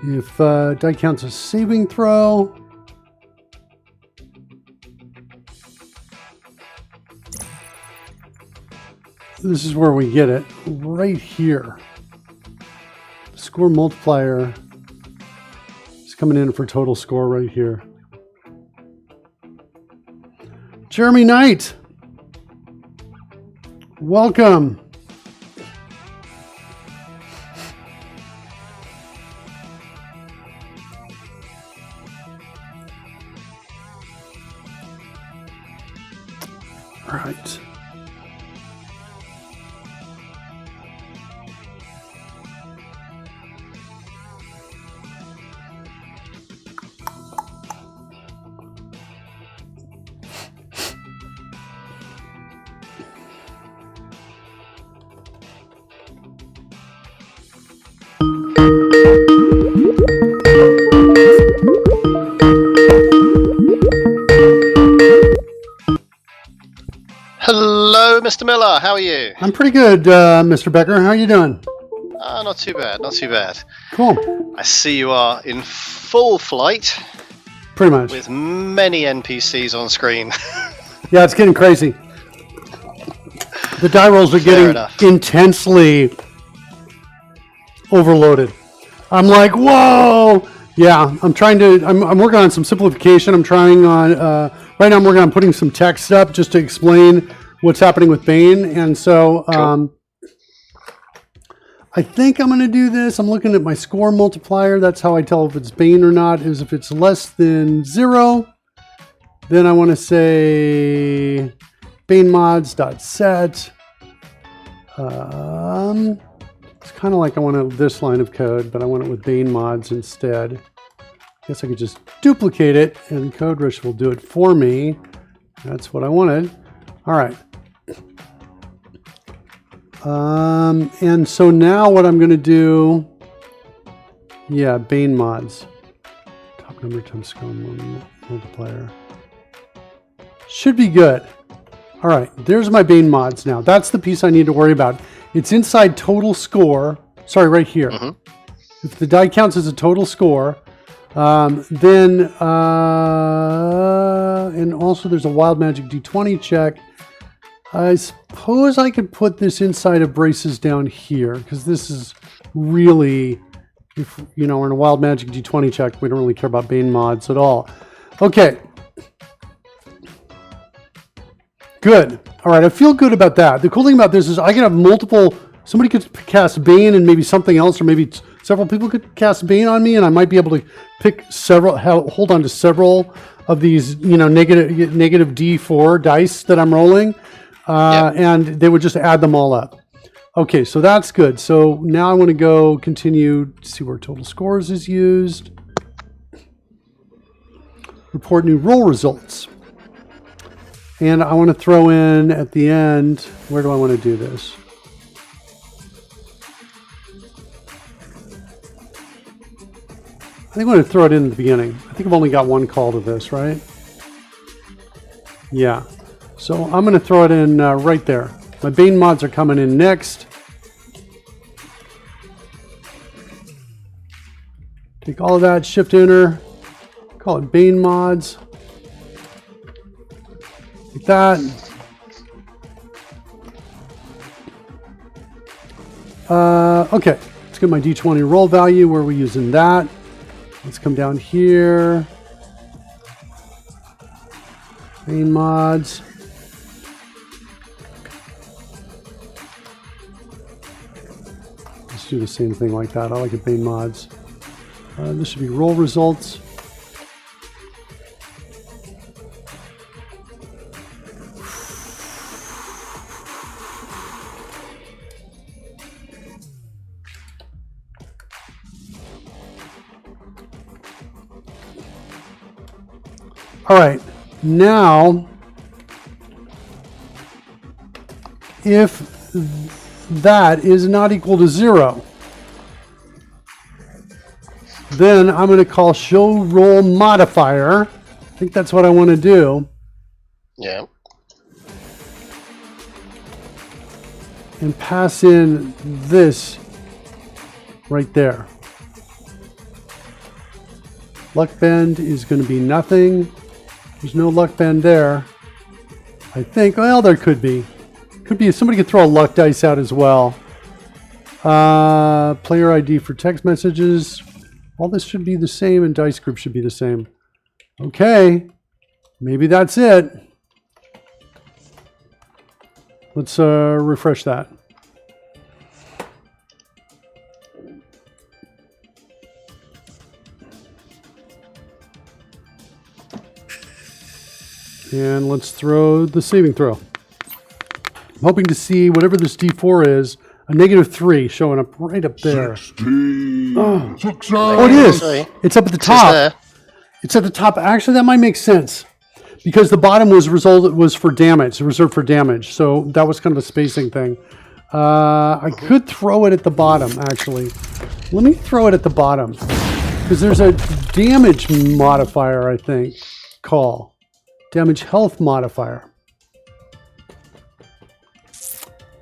If die count's a saving throw, this is where we get it, right here. Score multiplier is coming in for total score right here. Jeremy Knight, welcome. All right. Hello, Mr. Miller. How are you? I'm pretty good, Mr. Becker. How are you doing? Not too bad. Not too bad. Cool. I see you are in full flight Pretty much. with many NPCs on screen. Yeah, it's getting crazy. The die rolls are Fair getting enough. intensely overloaded. I'm like, whoa! Yeah, I'm working on some simplification. I'm trying on, right now I'm working on putting some text up just to explain what's happening with Bane. And so Cool. I think I'm going to do this. I'm looking at my score multiplier. That's how I tell if it's Bane or not, is if it's less than 0, then I want to say banemods.set. It's kind of like I want this line of code, but I want it with Bane mods instead. I guess I could just duplicate it and CodeRush will do it for me. That's what I wanted. All right. And so now what I'm going to do, yeah, Bane mods. Top number times score multiplier. Should be good. All right, there's my Bane mods now. That's the piece I need to worry about. It's inside total score. Sorry, right here. Mm-hmm. If the die counts as a total score, then, and also there's a Wild Magic D20 check. I suppose I could put this inside of braces down here, because this is really, if you know, we're in a Wild Magic D20 check, we don't really care about Bane mods at all. Okay. Good. All right, I feel good about that. The cool thing about this is I can have multiple, somebody could cast Bane and maybe something else, or maybe several people could cast Bane on me, and I might be able to pick several, hold on to several of these, you know, negative D4 dice that I'm rolling, and they would just add them all up. Okay, so that's good. So now I want to go continue to see where total scores is used. Report new roll results. And I want to throw in at the end, where do I want to do this? I think I'm going to throw it in at the beginning. I think I've only got one call to this, right? Yeah. So I'm going to throw it in right there. My Bane mods are coming in next. Take all of that, Shift Enter, call it Bane mods. Like that. Okay, let's get my D20 roll value. Where are we using that? Let's come down here. Bane mods. Let's do the same thing like that. I like it, Bane mods. This should be roll results. All right, now, if that is not equal to 0, then I'm going to call show roll modifier. I think that's what I want to do. Yeah. And pass in this right there. Luck bend is going to be nothing. There's no luck bend there. I think, well, there could be. Could be, somebody could throw a luck dice out as well. Player ID for text messages. All this should be the same, and dice group should be the same. Okay, maybe that's it. Let's refresh that. And let's throw the saving throw. I'm hoping to see whatever this D4 is, a -3 showing up right up there. 16. Oh. Success. Oh, it is. It's up at the top. There. It's at the top. Actually, that might make sense because the bottom was for damage, reserved for damage. So that was kind of a spacing thing. I could throw it at the bottom, actually. Let me throw it at the bottom because there's a damage modifier, I think, call. Damage health modifier.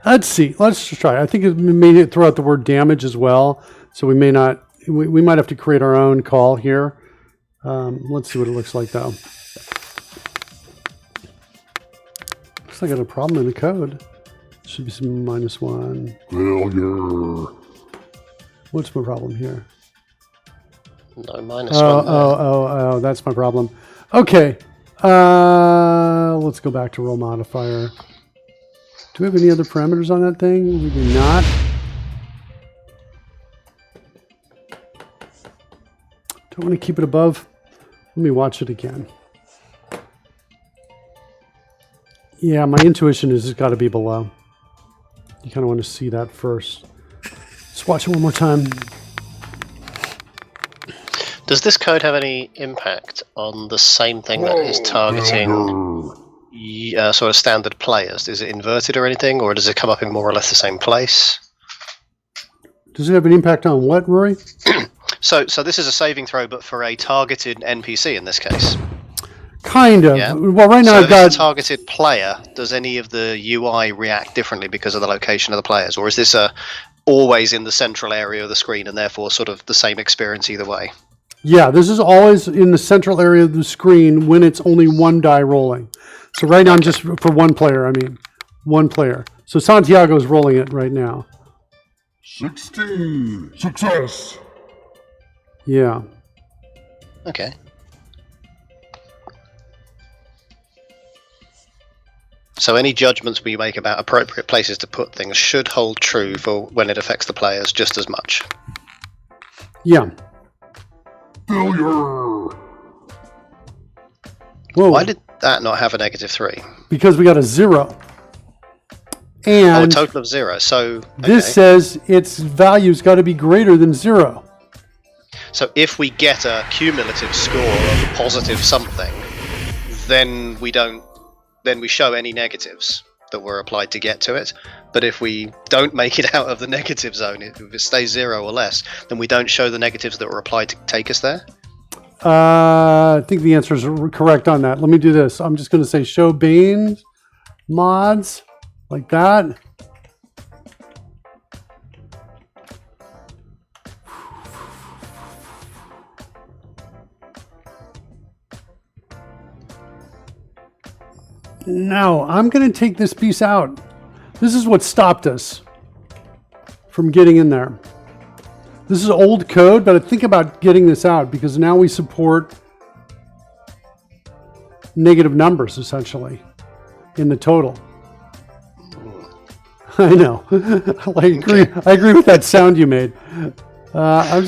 Let's see. Let's just try. I think it may throw out the word damage as well. So we may not. We might have to create our own call here. Let's see what it looks like though. Looks like I got a problem in the code. Should be some -1. Failure. What's my problem here? No, -1 there. Oh, that's my problem. Okay. Let's go back to roll modifier. Do we have any other parameters on that thing? We do not. Do I want to keep it above? Let me watch it again. Yeah, my intuition is it's got to be below. You kind of want to see that first. Let's watch it one more time. Does this code have any impact on the same thing that is targeting sort of standard players? Is it inverted or anything, or does it come up in more or less the same place? Does it have an impact on what, Rory? So this is a saving throw, but for a targeted NPC in this case. Kind of. Yeah. Well, right now So I've if got it's a targeted player, does any of the UI react differently because of the location of the players, or is this always in the central area of the screen and therefore sort of the same experience either way? Yeah, this is always in the central area of the screen when it's only one die rolling. So right now I'm just for one player, one player. So Santiago's rolling it right now. 16. Success. Yeah. Okay. So any judgments we make about appropriate places to put things should hold true for when it affects the players just as much. Yeah. Failure. Whoa. Why did that not have a -3? Because we got a 0. Oh, a And total of 0. So this okay. says its value's got to be greater than 0. So if we get a cumulative score of positive something, then we show any negatives that were applied to get to it. But if we don't make it out of the negative zone, if it stays 0 or less, then we don't show the negatives that were applied to take us there. I think the answer is correct on that. Let me do this. I'm just going to say show Bane mods like that. Now I'm going to take this piece out. This is what stopped us from getting in there. This is old code, but I think about getting this out because now we support negative numbers essentially in the total. I know. I agree with that sound you made. I'm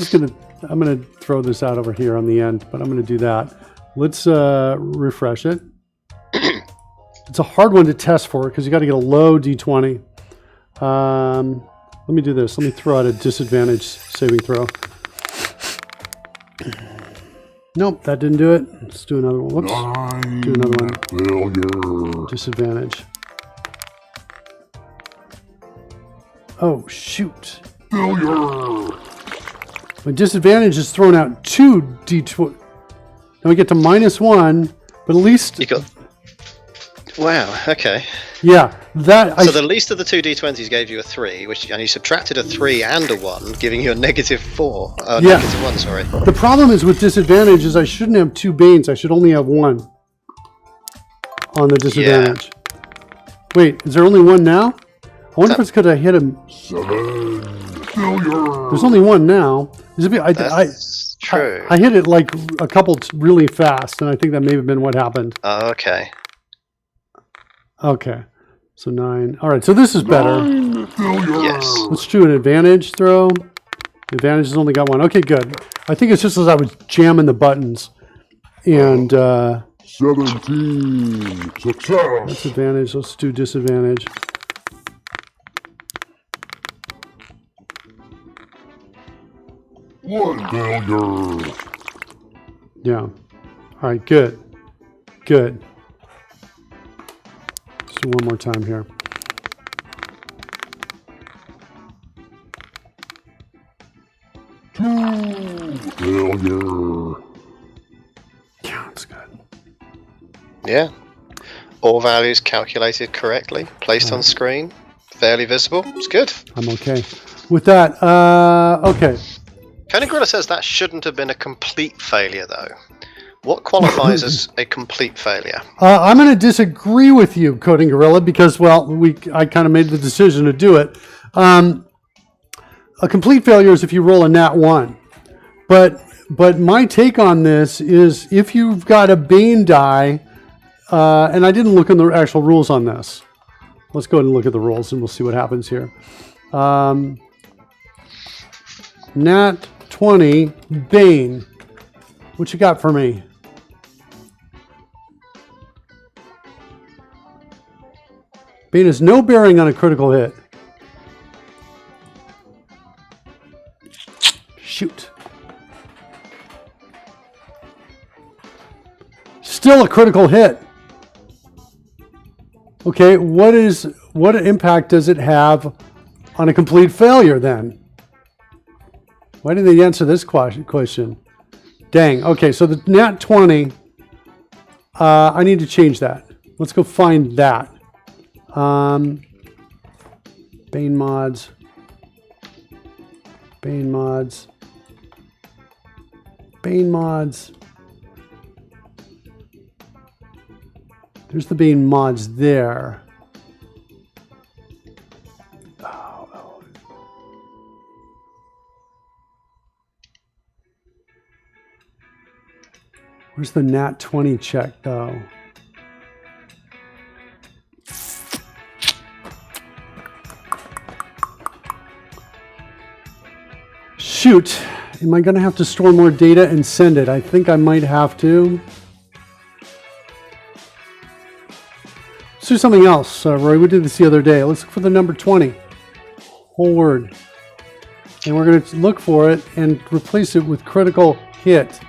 gonna throw this out over here on the end, but I'm gonna do that. Let's refresh it. It's a hard one to test for because you got to get a low D20. Let me do this. Let me throw out a disadvantage saving throw. Nope, that didn't do it. Let's do another one. Whoops. 9. Do another one. Failure. Disadvantage. Oh, shoot. Failure. My disadvantage is thrown out 2 D20. Now we get to -1, but at least... You got. Wow. Okay. Yeah, that... So the least of the 2 D20s gave you a 3, and you subtracted a 3 and a 1, giving you a -4. Yeah. -1, sorry. The problem is with disadvantage is I shouldn't have 2 Banes. I should only have 1 on the disadvantage. Wait, is there only 1 now? I wonder if it's because I hit him. 7. Failure. There's only 1 now. That's true. I hit it like a couple really fast, and I think that may have been what happened. Oh, okay. Okay, so 9. All right, so this is better. 9. Failure. Yes. Let's do an advantage throw. The advantage has only got 1. Okay, good. I think it's just as I was jamming the buttons. And 17. Success. that's advantage. Let's do disadvantage. One failure. Yeah. All right, good. Good. Let's do one more time here. Two. Failure. Yeah, that's good. Yeah. All values calculated correctly, placed on screen, fairly visible. It's good. I'm okay. With that, okay. Coding Gorilla says that shouldn't have been a complete failure, though. What qualifies as a complete failure? I'm going to disagree with you, Coding Gorilla, because, well, I kind of made the decision to do it. A complete failure is if you roll a nat 1. But my take on this is if you've got a Bane die, and I didn't look in the actual rules on this. Let's go ahead and look at the rules, and we'll see what happens here. Nat 20, Bane. What you got for me? Bane has no bearing on a critical hit. Shoot. Still a critical hit. Okay, what impact does it have on a complete failure then? Why didn't they answer this question? Dang. Okay, so the nat 20, I need to change that. Let's go find that. Bane mods. Bane mods. Bane mods. There's the Bane mods there. Oh. Where's the nat 20 check though? Shoot. Am I going to have to store more data and send it? I think I might have to. Let's do something else, Roy. We did this the other day. Let's look for the number 20. Whole word. And we're going to look for it and replace it with critical hit.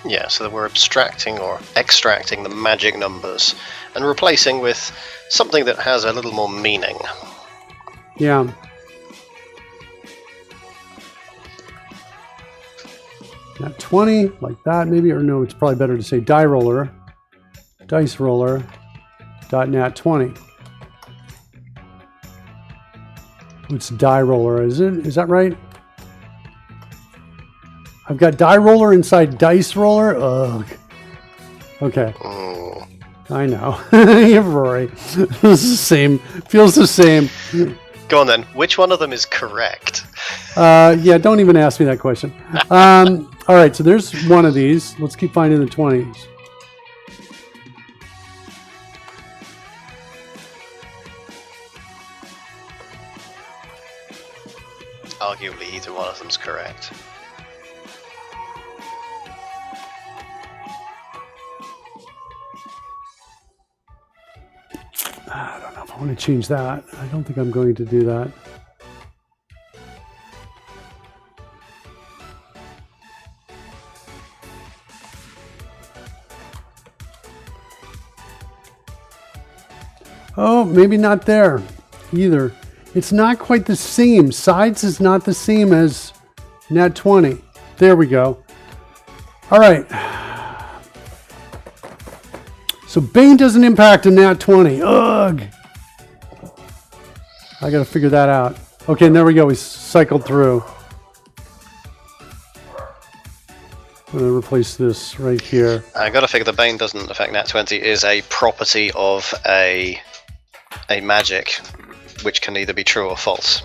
Yeah, so we're abstracting or extracting the magic numbers and replacing with something that has a little more meaning. Yeah. Nat 20, like that maybe, or no, it's probably better to say die roller, dice roller, dot nat 20. It's die roller, is it? Is that right? I've got die roller inside dice roller. Ugh. Okay. Mm. I know. You're Rory. It's the same. Feels the same. Go on then. Which one of them is correct? Yeah, don't even ask me that question. All right, so there's one of these. Let's keep finding the 20s. Arguably, either one of them's correct. I don't know if I want to change that. I don't think I'm going to do that. Oh, maybe not there either. It's not quite the same. Sides is not the same as nat 20. There we go. All right. So Bane doesn't impact a nat 20. Ugh. I got to figure that out. Okay, and there we go. We cycled through. I'm going to replace this right here. I got to figure the Bane doesn't affect nat 20 is a property of a magic, which can either be true or false.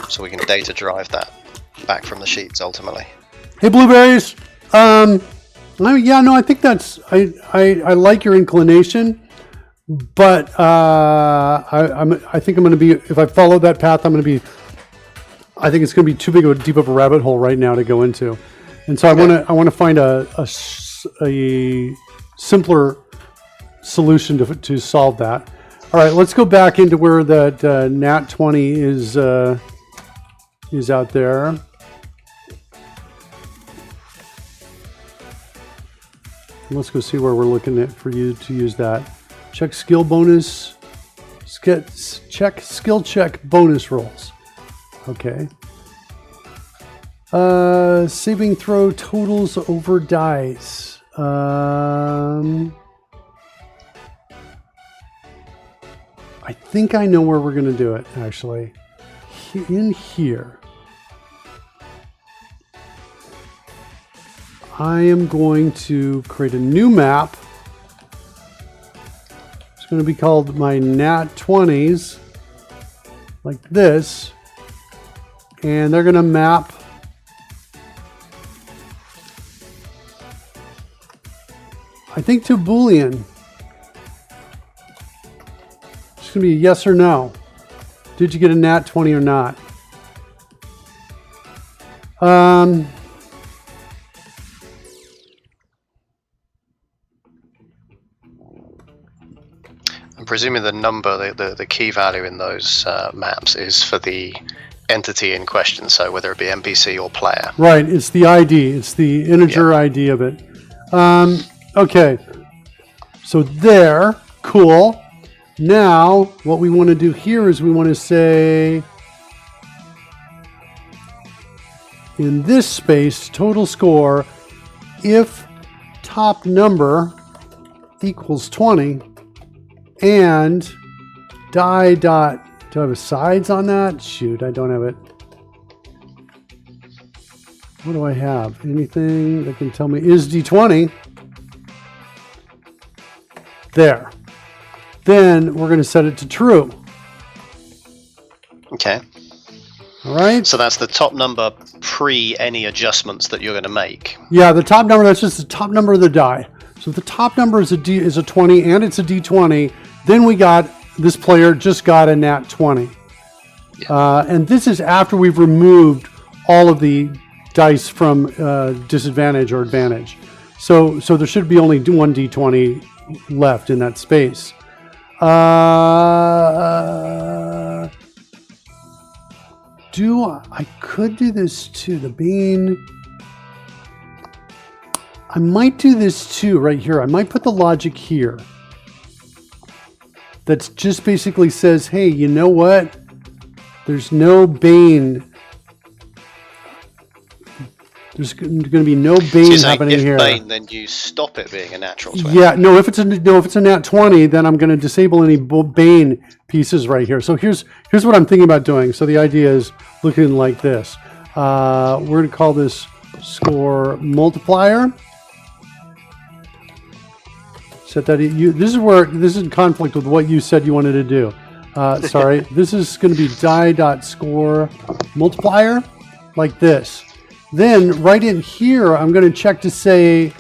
So we can data drive that back from the sheets ultimately. Hey, blueberries. Yeah, no, I think that's I like your inclination, but I think I'm going to be, if I follow that path, I think it's going to be too big of a deep of a rabbit hole right now to go into, and so I want to find a simpler solution to solve that. All right, let's go back into where that nat 20 is out there. Let's go see where we're looking at for you to use that. Check skill bonus. Check skill check bonus rolls. Okay. Saving throw totals over dice. I think I know where we're going to do it, actually. In here. I am going to create a new map. It's going to be called my nat 20s, like this. And they're going to map I think to Boolean. It's going to be a yes or no. Did you get a nat 20 or not? I'm presuming the number, the key value in those maps is for the entity in question, so whether it be NPC or player. Right, it's the ID. It's the integer ID of it. Okay, so there, cool. Now, what we want to do here is we want to say, in this space, total score, if top number equals 20, and die dot, do I have a sides on that? Shoot, I don't have it. What do I have? Anything that can tell me is D20? There. Then we're going to set it to true. Okay. All right. So that's the top number pre any adjustments that you're going to make. Yeah, the top number, that's just the top number of the die. So if the top number is a 20 and it's a D20, then we got, this player just got a nat 20. And this is after we've removed all of the dice from disadvantage or advantage. So there should be only one d20 left in that space. I could do this too. The Bane. I might do this too right here. I might put the logic here. That's just basically says, hey, you know what? There's no Bane. There's going to be no Bane happening here. If Bane, then you stop it being a natural 20. Yeah, no. If it's a nat 20, then I'm going to disable any Bane pieces right here. So here's what I'm thinking about doing. So the idea is looking like this. We're going to call this score multiplier. Set that this is in conflict with what you said you wanted to do. Sorry, this is going to be die.score multiplier like this. Then right in here, I'm going to check to see,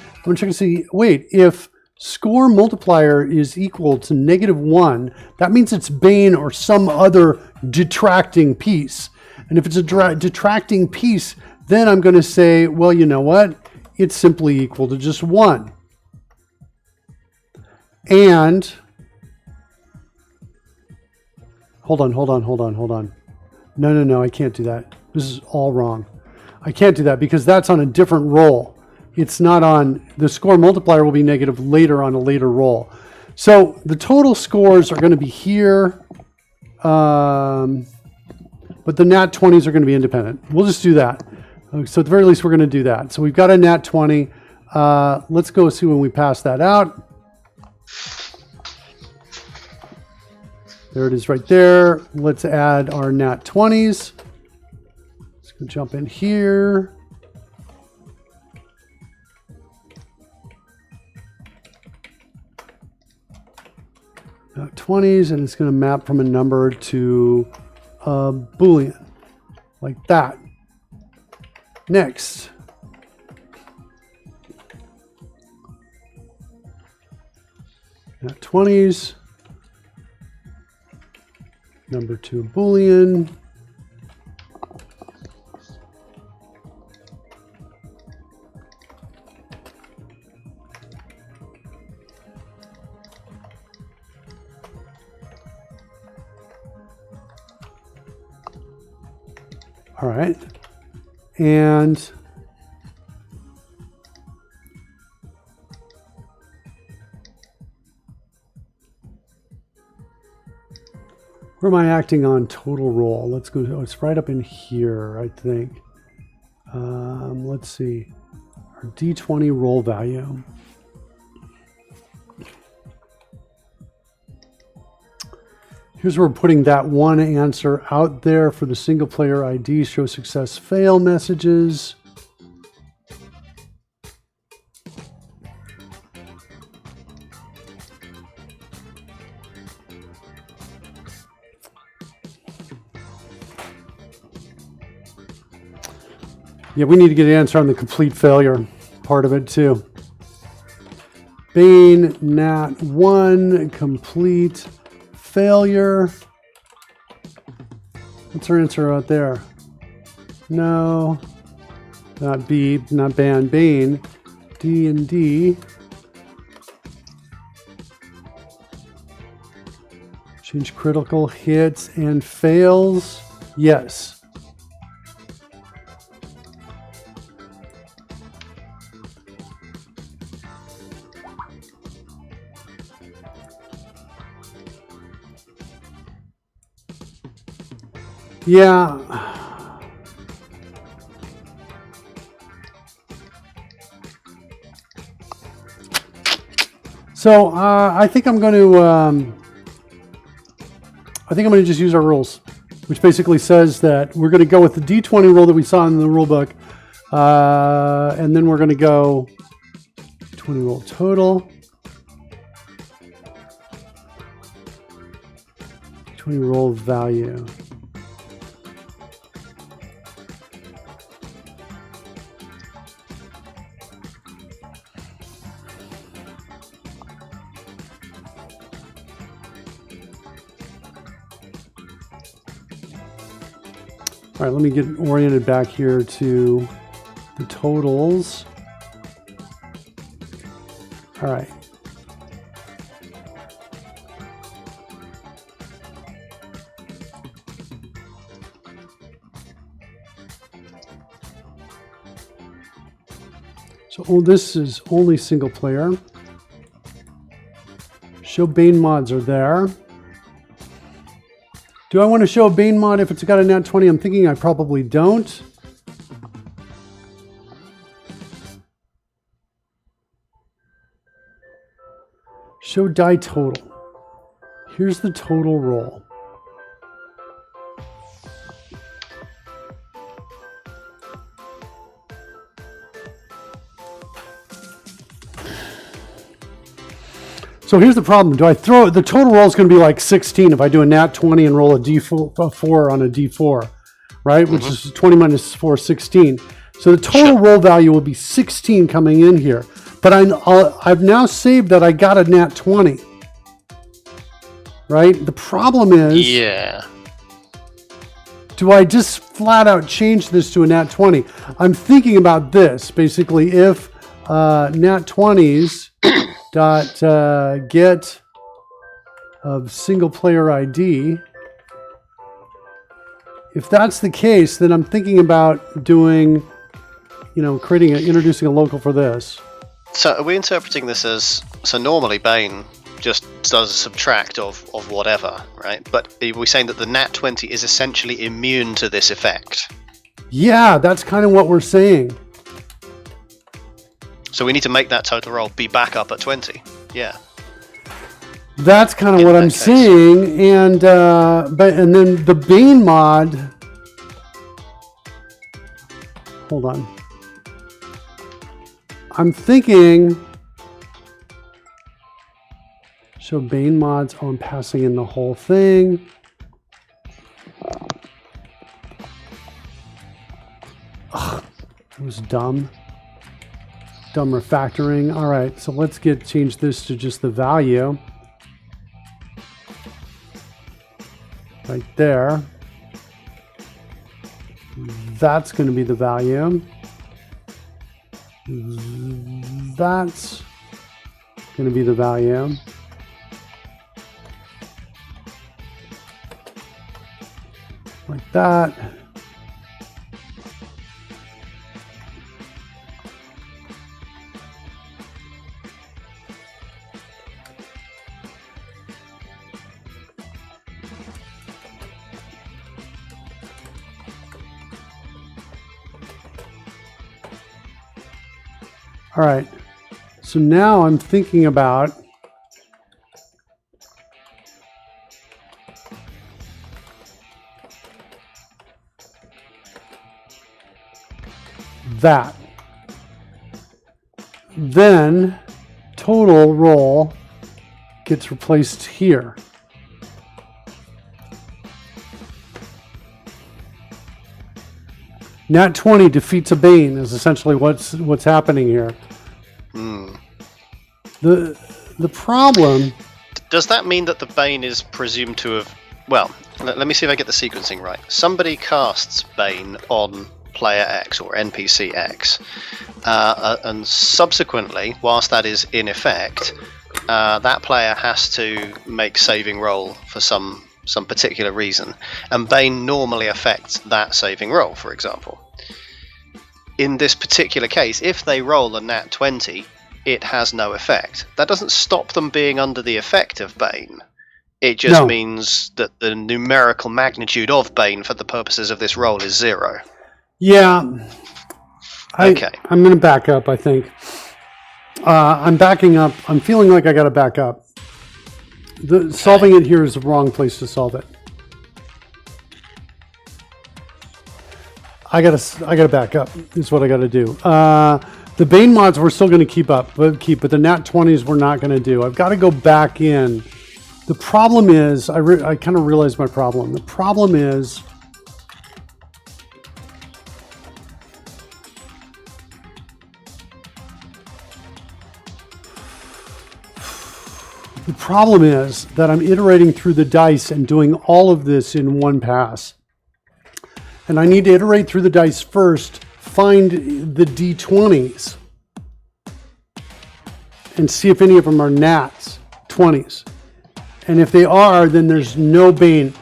wait, if score multiplier is equal to -1, that means it's Bane or some other detracting piece. And if it's a detracting piece, then I'm going to say, well, you know what? It's simply equal to just 1. And hold on. No, I can't do that. This is all wrong. I can't do that because that's on a different roll. It's not on, the score multiplier will be negative later on a later roll. So the total scores are going to be here, but the nat 20s are going to be independent. We'll just do that. So at the very least, we're going to do that. So we've got a nat 20. Let's go see when we pass that out. There it is right there. Let's add our nat 20s. Let's go jump in here. Nat 20s, and it's going to map from a number to a Boolean, like that. Next. Nat 20s. Number to Boolean. All right. And where am I acting on total roll? Let's go. Oh, it's right up in here, I think. Let's see. Our D20 roll value. Here's where we're putting that one answer out there for the single player ID show success fail messages. Yeah, we need to get an answer on the complete failure part of it too. Bane, nat 1, complete failure. What's our answer out there? No, not B, not ban, Bane. D and D. Change critical hits and fails. Yes. Yeah. So I think I'm going to. I think I'm going to just use our rules, which basically says that we're going to go with the D20 roll that we saw in the rule book, and then we're going to go 20 roll total. 20 roll value. All right, let me get oriented back here to the totals. All right. So this is only single player. Show Bane mods are there. Do I want to show a Bane mod if it's got a nat 20? I'm thinking I probably don't. Show die total. Here's the total roll. So here's the problem. Do I throw the total roll is going to be like 16 if I do a nat 20 and roll a d4 on a d4, right? Which is 20 minus 4, 16. So the total roll value will be 16 coming in here. But I've now saved that I got a nat 20, right? The problem is, do I just flat out change this to a nat 20? I'm thinking about this. Basically, if nat 20s dot get of single player ID. If that's the case, then I'm thinking about doing, introducing a local for this. So are we interpreting this as, so normally Bane just does a subtract of whatever, right? But are we saying that the nat 20 is essentially immune to this effect? Yeah, that's kind of what we're saying. So we need to make that total roll be back up at 20. Yeah. That's kind of what I'm saying. And then the Bane mod. Hold on. I'm thinking. Show Bane mods. Oh, I'm passing in the whole thing. Ugh, it was dumb. Dumb refactoring. All right, so let's change this to just the value. Right there. That's going to be the value. That's going to be the value. Like that. All right, so now I'm thinking about that. Then total roll gets replaced here. Nat 20 defeats a Bane is essentially what's happening here. The problem... Does that mean that the Bane is presumed to have... Well, let me see if I get the sequencing right. Somebody casts Bane on player X or NPC X, and subsequently, whilst that is in effect, that player has to make saving roll for some particular reason, and Bane normally affects that saving roll, for example. In this particular case, if they roll a nat 20, it has no effect. That doesn't stop them being under the effect of Bane. It just means that the numerical magnitude of Bane for the purposes of this roll is 0. Yeah. Okay. I'm going to back up, I think. I'm backing up. I'm feeling like I got to back up. Solving it here is the wrong place to solve it. I gotta back up. Is what I gotta do. The Bane mods we're still gonna keep, but the nat 20s we're not gonna do. I've got to go back in. The problem is, I kind of realized my problem. The problem is, that I'm iterating through the dice and doing all of this in one pass. and I need to iterate through the dice first, find the D20s, and see if any of them are nats 20s. And if they are, then there's no Bane,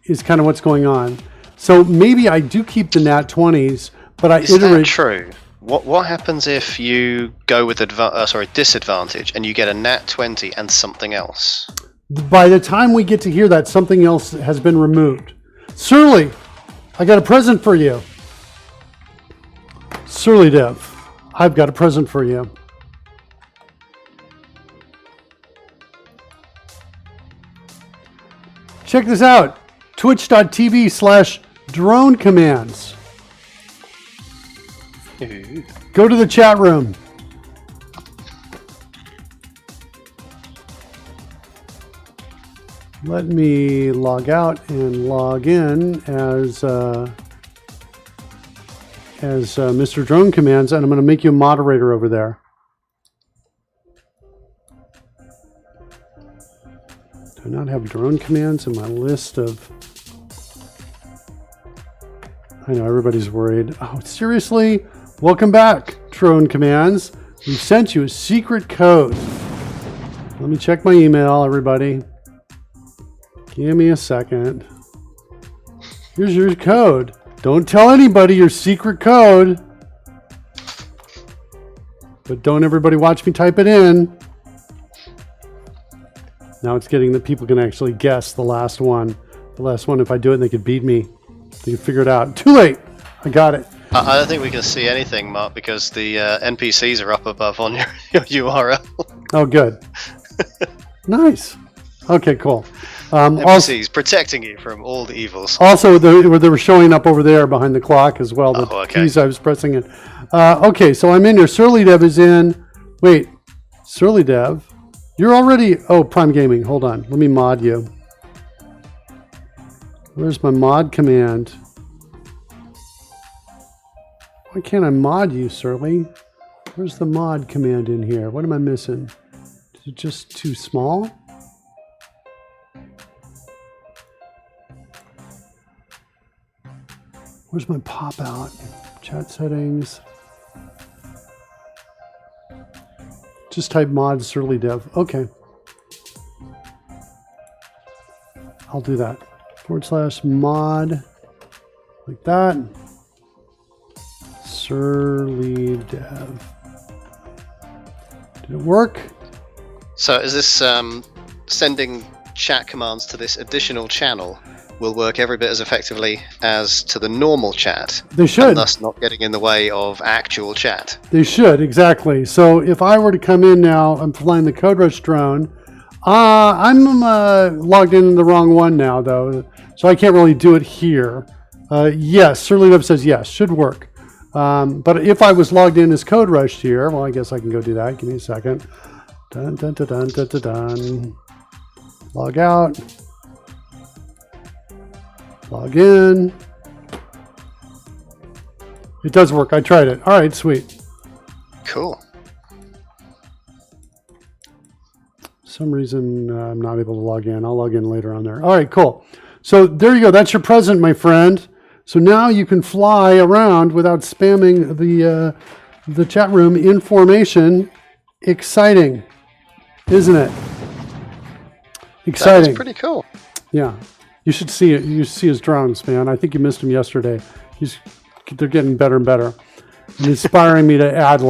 is kind of what's going on. So maybe I do keep the nat 20s, but I Is iterate. that true? What happens if you go with disadvantage and you get a nat 20 and something else? By the time we get to here, that something else has been removed. Surly, I got a present for you. Surly Dev, I've got a present for you. Check this out. Twitch.tv/drone commands. Go to the chat room. Let me log out and log in as Mr. Drone Commands, and I'm going to make you a moderator over there. Do I not have drone commands in my list of... I know everybody's worried. Oh, seriously? Welcome back, Drone Commands. We sent you a secret code. Let me check my email, everybody. Give me a second. Here's your code. Don't tell anybody your secret code. But don't everybody watch me type it in. Now it's getting that people can actually guess the last one. The last one, if I do it, they could beat me. They can figure it out. Too late. I got it. I don't think we can see anything, Mark, because the NPCs are up above on your URL. Oh, good. Nice. Okay, cool. NPCs protecting you from all the evils. Also, they were showing up over there behind the clock as well. The keys I was pressing in. Okay, so I'm in here. Surly Dev is in. Wait, Surly Dev, you're already. Oh, Prime Gaming. Hold on. Let me mod you. Where's my mod command? Why can't I mod you, Surly? Where's the mod command in here? What am I missing? Is it just too small? Where's my pop out? Chat settings. Just type mod Surly Dev. Okay. I'll do that. /mod. Like that. Surly Dev. Did it work? So is this sending chat commands to this additional channel will work every bit as effectively as to the normal chat? They should. And thus not getting in the way of actual chat. They should, exactly. So if I were to come in now, I'm flying the Code Rush drone. I'm logged in the wrong one now, though, so I can't really do it here. Yes, Surly Dev says yes, should work. But if I was logged in as Code Rush here, well, I guess I can go do that. Give me a second. Dun, dun, dun, dun, dun, dun, dun. Log out. Log in. It does work. I tried it. All right, sweet. Cool. Some reason I'm not able to log in. I'll log in later on there. All right, cool. So there you go. That's your present, my friend. So now you can fly around without spamming the chat room in formation. Exciting, isn't it? Exciting. That's pretty cool. Yeah, you should see it. You see his drones, man. I think you missed him yesterday. They're getting better and better, and inspiring me to add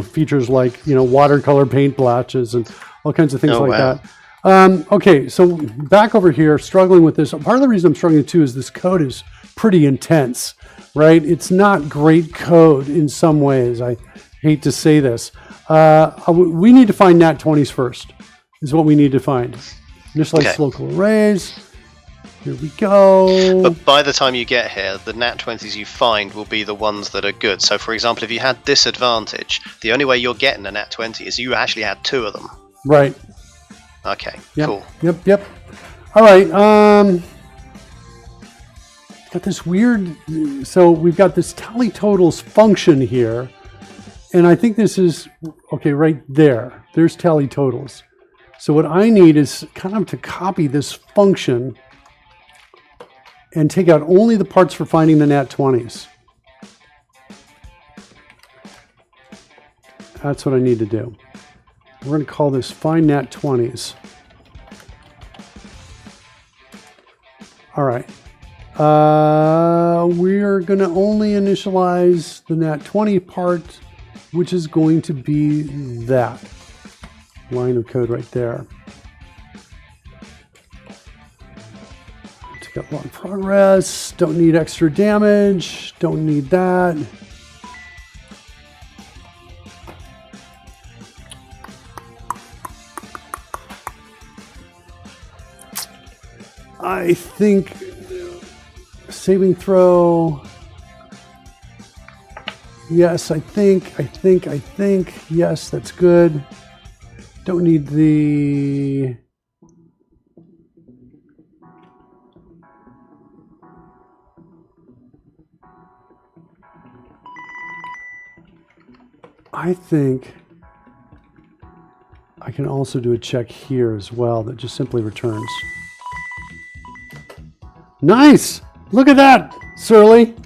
features like watercolor paint blotches and all kinds of things that. Okay, so back over here, struggling with this. Part of the reason I'm struggling too is this code is pretty intense, right? It's not great code in some ways. I hate to say this. We need to find nat 20s first, is what we need to find. Initialize local arrays. Here we go. But by the time you get here, the nat 20s you find will be the ones that are good. So for example, if you had disadvantage, the only way you're getting a nat 20 is you actually had 2 of them. Right. Okay, yep. cool. Yep. All right. Got this weird, so we've got this tally totals function here. And I think this is, okay, right there. There's tally totals. So what I need is kind of to copy this function and take out only the parts for finding the nat 20s. That's what I need to do. We're going to call this find nat 20s. All right. We're going to only initialize the nat 20 part, which is going to be that line of code right there. Take out log progress. Don't need extra damage. Don't need that. I think saving throw. Yes, I think. Yes, that's good. Don't need the... I think I can also do a check here as well that just simply returns. Nice! Look at that, Surly.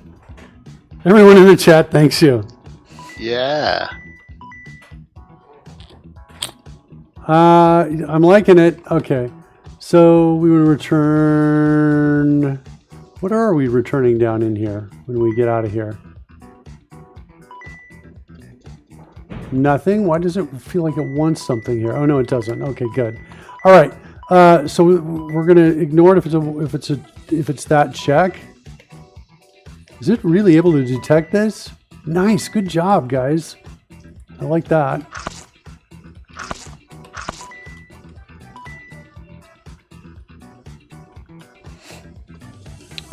Everyone in the chat thanks you. Yeah. I'm liking it. Okay. So we would return... What are we returning down in here when we get out of here? Nothing? Why does it feel like it wants something here? Oh, no, it doesn't. Okay, good. All right. So we're going to ignore it if it's that check. Is it really able to detect this? Nice. Good job, guys. I like that.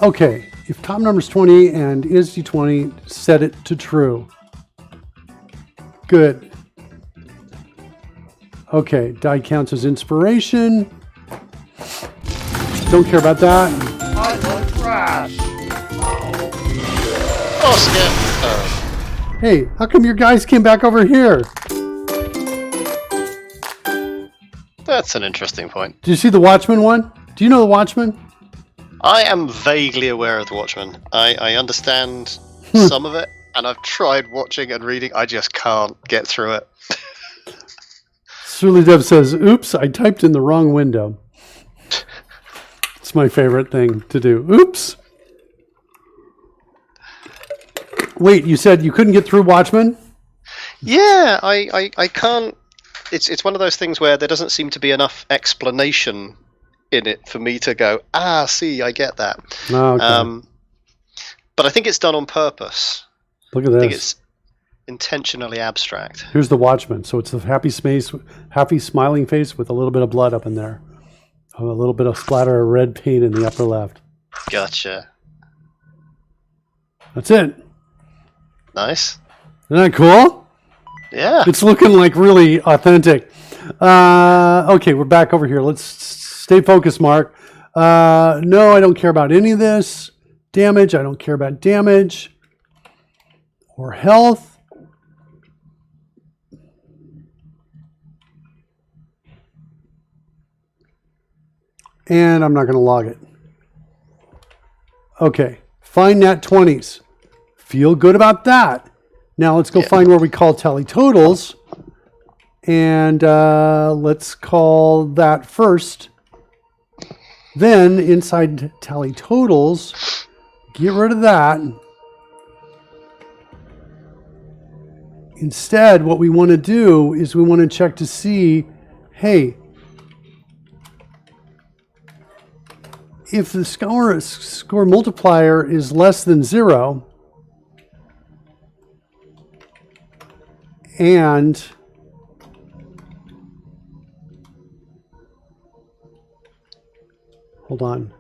Okay. If top number is 20 and is d20, set it to true. Good. Okay. Die counts as inspiration. Don't care about that. I like trash. Oh, skip. Hey, how come your guys came back over here? That's an interesting point. Did you see the Watchmen one? Do you know the Watchmen? I am vaguely aware of the Watchmen. I understand some of it, and I've tried watching and reading. I just can't get through it. Surly Dev says, oops, I typed in the wrong window. It's my favorite thing to do. Oops. Wait, you said you couldn't get through Watchmen? Yeah, I can't. It's one of those things where there doesn't seem to be enough explanation in it for me to go, see, I get that. Oh, okay. But I think it's done on purpose. Look at I think this. it's intentionally abstract. Here's the Watchman. So it's the happy smiling face with a little bit of blood up in there. A little bit of splatter of red paint in the upper left. Gotcha. That's it. Nice. Isn't that cool? Yeah. It's looking like really authentic. Okay, we're back over here. Let's stay focused, Mark. No, I don't care about any of this. Damage, I don't care about damage. Or health. And I'm not going to log it. Okay, find nat 20s. Feel good about that. Now let's go find where we call tally totals. And let's call that first. Then inside tally totals, get rid of that. Instead, what we want to do is we want to check to see, hey, if the score multiplier is less than 0, and hold on,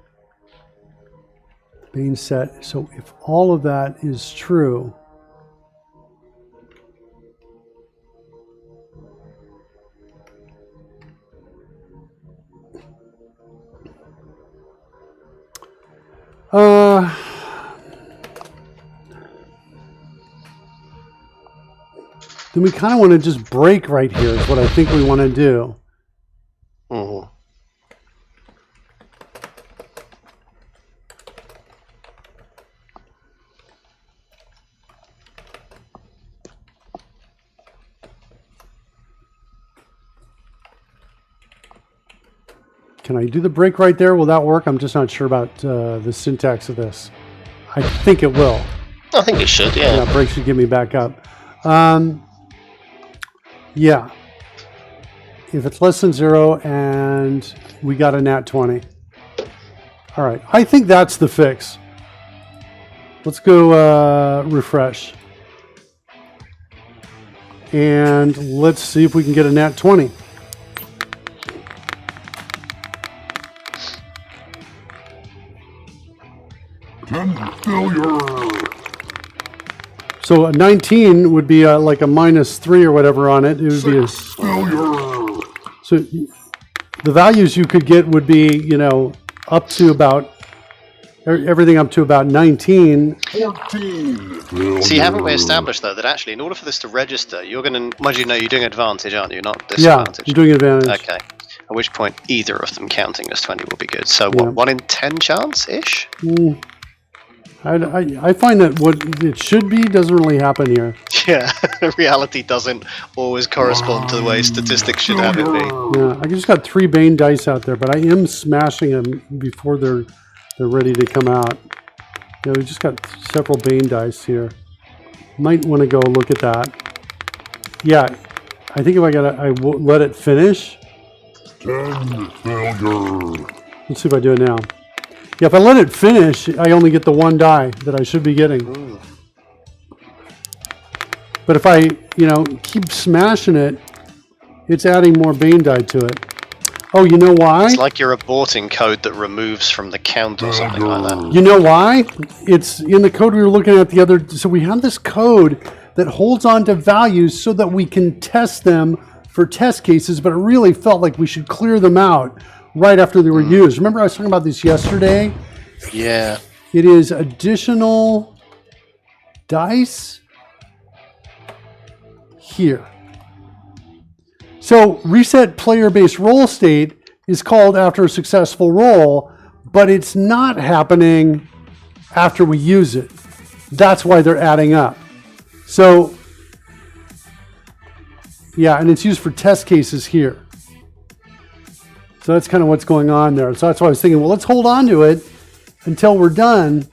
Bane set. So if all of that is true, then we kind of want to just break right here is what I think we want to do. Mm-hmm. Can I do the break right there? Will that work? I'm just not sure about the syntax of this. I think it will. I think it should, yeah. Yeah, break should get me back up. Yeah. If it's less than 0 and we got a nat 20. All right. I think that's the fix. Let's go refresh. And let's see if we can get a nat 20. Failure. So a 19 would be like a -3 or whatever on it. It would be a, Failure. so the values you could get would be, you know, up to about everything up to about 19. 14. See, haven't we established though that actually, in order for this to register, you're going to, mind you know, you're doing advantage, aren't you? Not Yeah, disadvantage. I'm doing advantage. Okay. At which point, either of them counting as 20 will be good. So Yeah. what, 1 in 10 chance ish? I find that what it should be doesn't really happen here. Yeah, reality doesn't always correspond to the way statistics should have it be. Yeah, I just got 3 Bane dice out there, but I am smashing them before they're ready to come out. You know, we just got several Bane dice here. Might want to go look at that. Yeah, I think if I will let it finish. 10. Failure. Let's see if I do it now. Yeah, if I let it finish, I only get the 1 die that I should be getting. Ooh. But if I, you know, keep smashing it, it's adding more Bane die to it. Oh, you know why? It's like you're aborting code that removes from the count or something like that. You know why? It's in the code we were looking at the other. So we have this code that holds on to values so that we can test them for test cases, but it really felt like we should clear them out right after they were used. Remember I was talking about this yesterday? Yeah. It is additional dice here. So reset player-based roll state is called after a successful roll, but it's not happening after we use it. That's why they're adding up. So, yeah, and it's used for test cases here. So that's kind of what's going on there. So that's why I was thinking, well, let's hold on to it until we're done.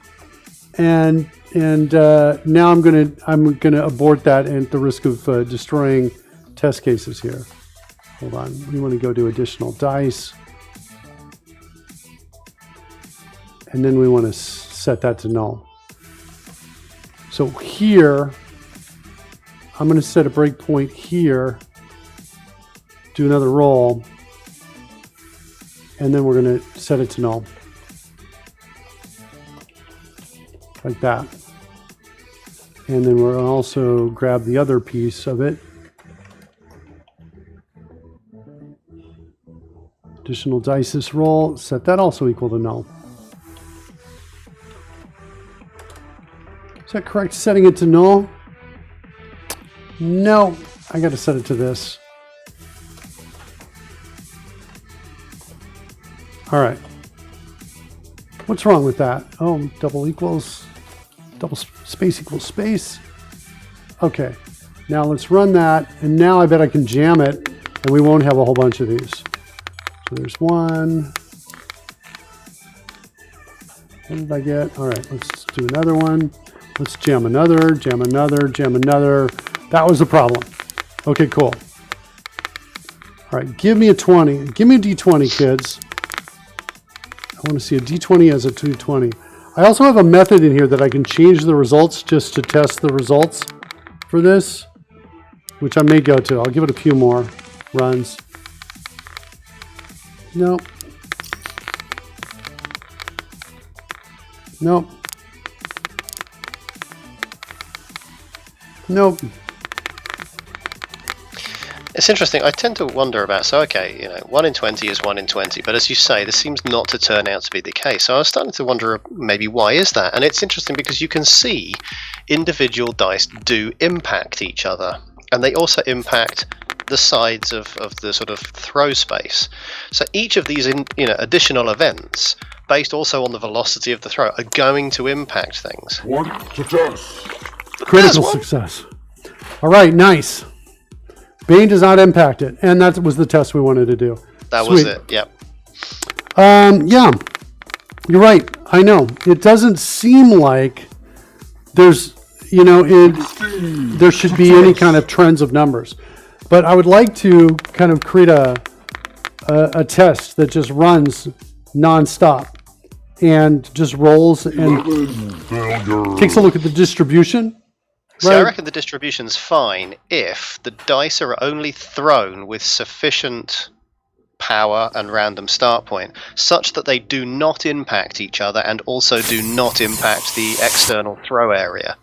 And now I'm gonna abort that at the risk of destroying test cases here. Hold on. We want to go to additional dice. And then we want to set that to null. So here, I'm going to set a breakpoint here, do another roll, and then we're going to set it to null. Like that. And then we'll also grab the other piece of it. Additional dice this roll, set that also equal to null. Is that correct, setting it to null? No, I got to set it to this. All right. What's wrong with that? Oh, double space equals space. Okay, now let's run that, and now I bet I can jam it, and we won't have a whole bunch of these. So there's one. What did I get? All right, let's do another one. Let's jam another, jam another, jam another. That was the problem. Okay, cool. All right, give me a 20. Give me a D20, kids. I want to see a D20 as a 220. I also have a method in here that I can change the results just to test the results for this, which I may go to. I'll give it a few more runs. Nope. Nope. Nope. It's interesting. I tend to wonder about, so okay, you know, 1 in 20 is 1 in 20, but as you say, this seems not to turn out to be the case. So I was starting to wonder maybe why is that? And it's interesting because you can see individual dice do impact each other, and they also impact the sides of the sort of throw space. So each of these additional events, based also on the velocity of the throw, are going to impact things. One success. Critical success. All right, nice. Bane does not impact it, and that was the test we wanted to do. That Sweet. was it, yep. Yeah, you're right. I know. It doesn't seem like there's, there should be any kind of trends of numbers. But I would like to kind of create a test that just runs nonstop and just rolls and takes a look at the distribution. See, I reckon the distribution's fine if the dice are only thrown with sufficient power and random start point, such that they do not impact each other and also do not impact the external throw area.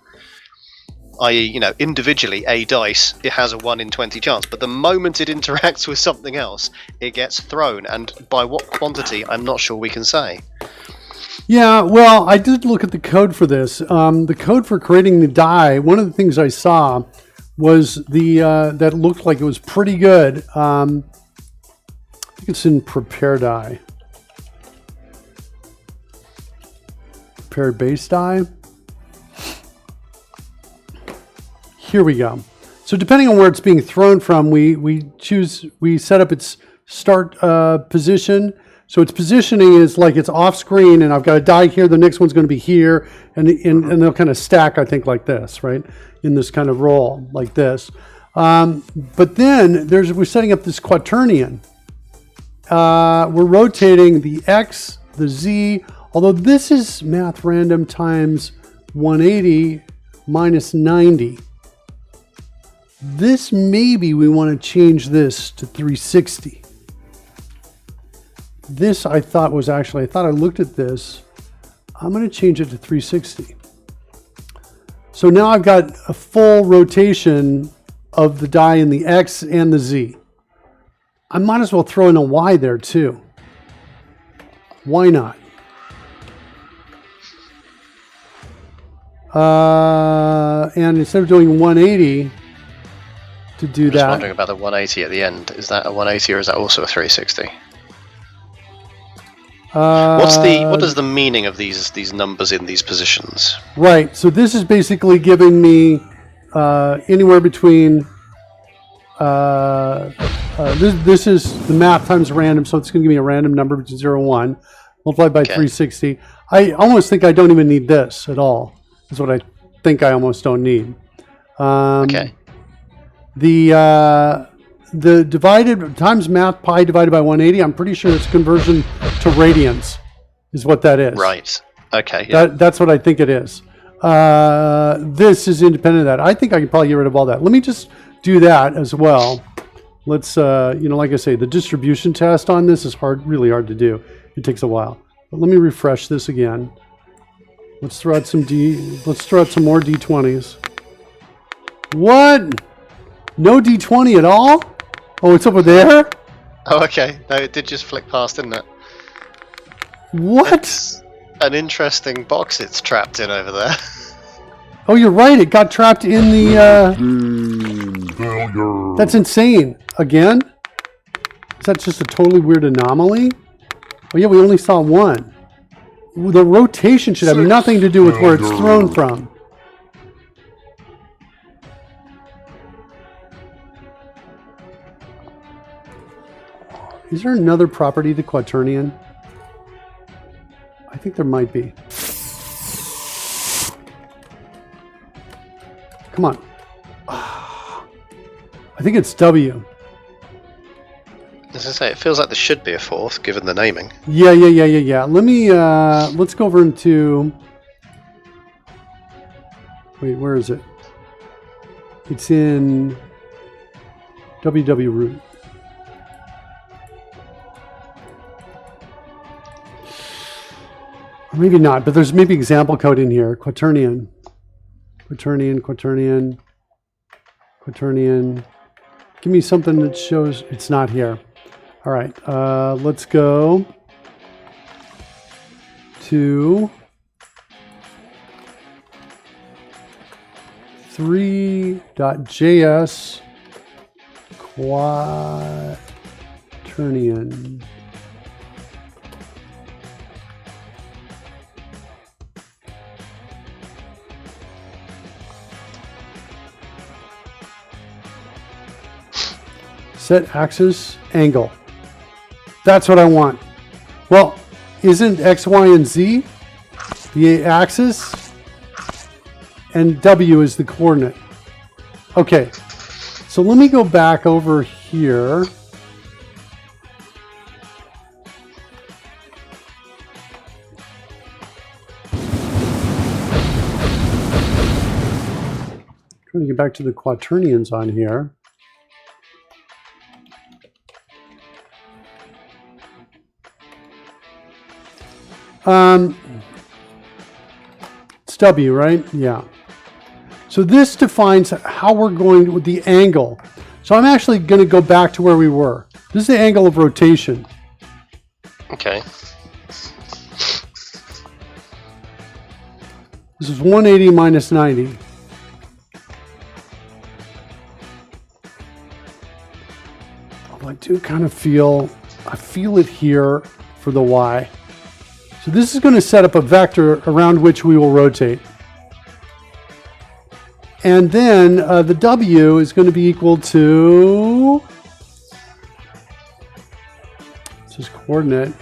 I.e., individually, a dice, it has a 1 in 20 chance, but the moment it interacts with something else, it gets thrown, and by what quantity, I'm not sure we can say. Yeah, well, I did look at the code for this. The code for creating the die, one of the things I saw was that looked like it was pretty good. I think it's in prepare die. Prepared base die. Here we go. So depending on where it's being thrown from, we set up its start position. So its positioning is like it's off screen, and I've got a die here. The next one's going to be here, and they'll kind of stack, I think, like this, right? In this kind of roll, like this. But then we're setting up this quaternion. We're rotating the X, the Z, although this is math random times 180 minus 90. This maybe we want to change this to 360. This I thought I looked at this. I'm going to change it to 360. So now I've got a full rotation of the die in the X and the Z. I might as well throw in a Y there too. Why not? And instead of doing 180 to do I'm just that. wondering about the 180 at the end. Is that a 180 or is that also a 360? What is the meaning of these numbers in these positions? Right. So this is basically giving me anywhere between. This is the math times random, so it's going to give me a random number between 0 and 1, multiplied by 360. I almost think I don't even need this at all. Is what I think I almost don't need. Okay. The divided times math pi divided by 180. I'm pretty sure it's conversion to radians, is what that is. Right. Okay. Yeah. That's what I think it is. This is independent of that. I think I can probably get rid of all that. Let me just do that as well. Let's, like I say, the distribution test on this is really hard to do. It takes a while. But let me refresh this again. Let's throw out some more D20s. What? No D20 at all? Oh, it's over there? Oh, okay. No, it did just flick past, didn't it? What? It's an interesting box it's trapped in over there. Oh, you're right. It got trapped in the... Failure. That's insane. Again? Is that just a totally weird anomaly? Oh, yeah, we only saw one. The rotation should have nothing to do with where it's thrown from. Is there another property to quaternion? I think there might be. Come on. I think it's W. As I say, it feels like there should be a fourth, given the naming. Yeah. Let me, let's go over into... Wait, where is it? It's in WW root. Or maybe not, but there's maybe example code in here. Quaternion. Quaternion. Give me something that shows it's not here. All right, let's go to 3.js quaternion. Set axis angle. That's what I want. Well, isn't X, Y, and Z the axis? And W is the coordinate. Okay, so let me go back over here. Trying to get back to the quaternions on here. It's W, right? Yeah. So this defines how we're going with the angle. So I'm actually going to go back to where we were. This is the angle of rotation. Okay. This is 180 minus 90. I do kind of feel, I feel it here for the Y. So this is going to set up a vector around which we will rotate. And then the W is going to be equal to, this is coordinate.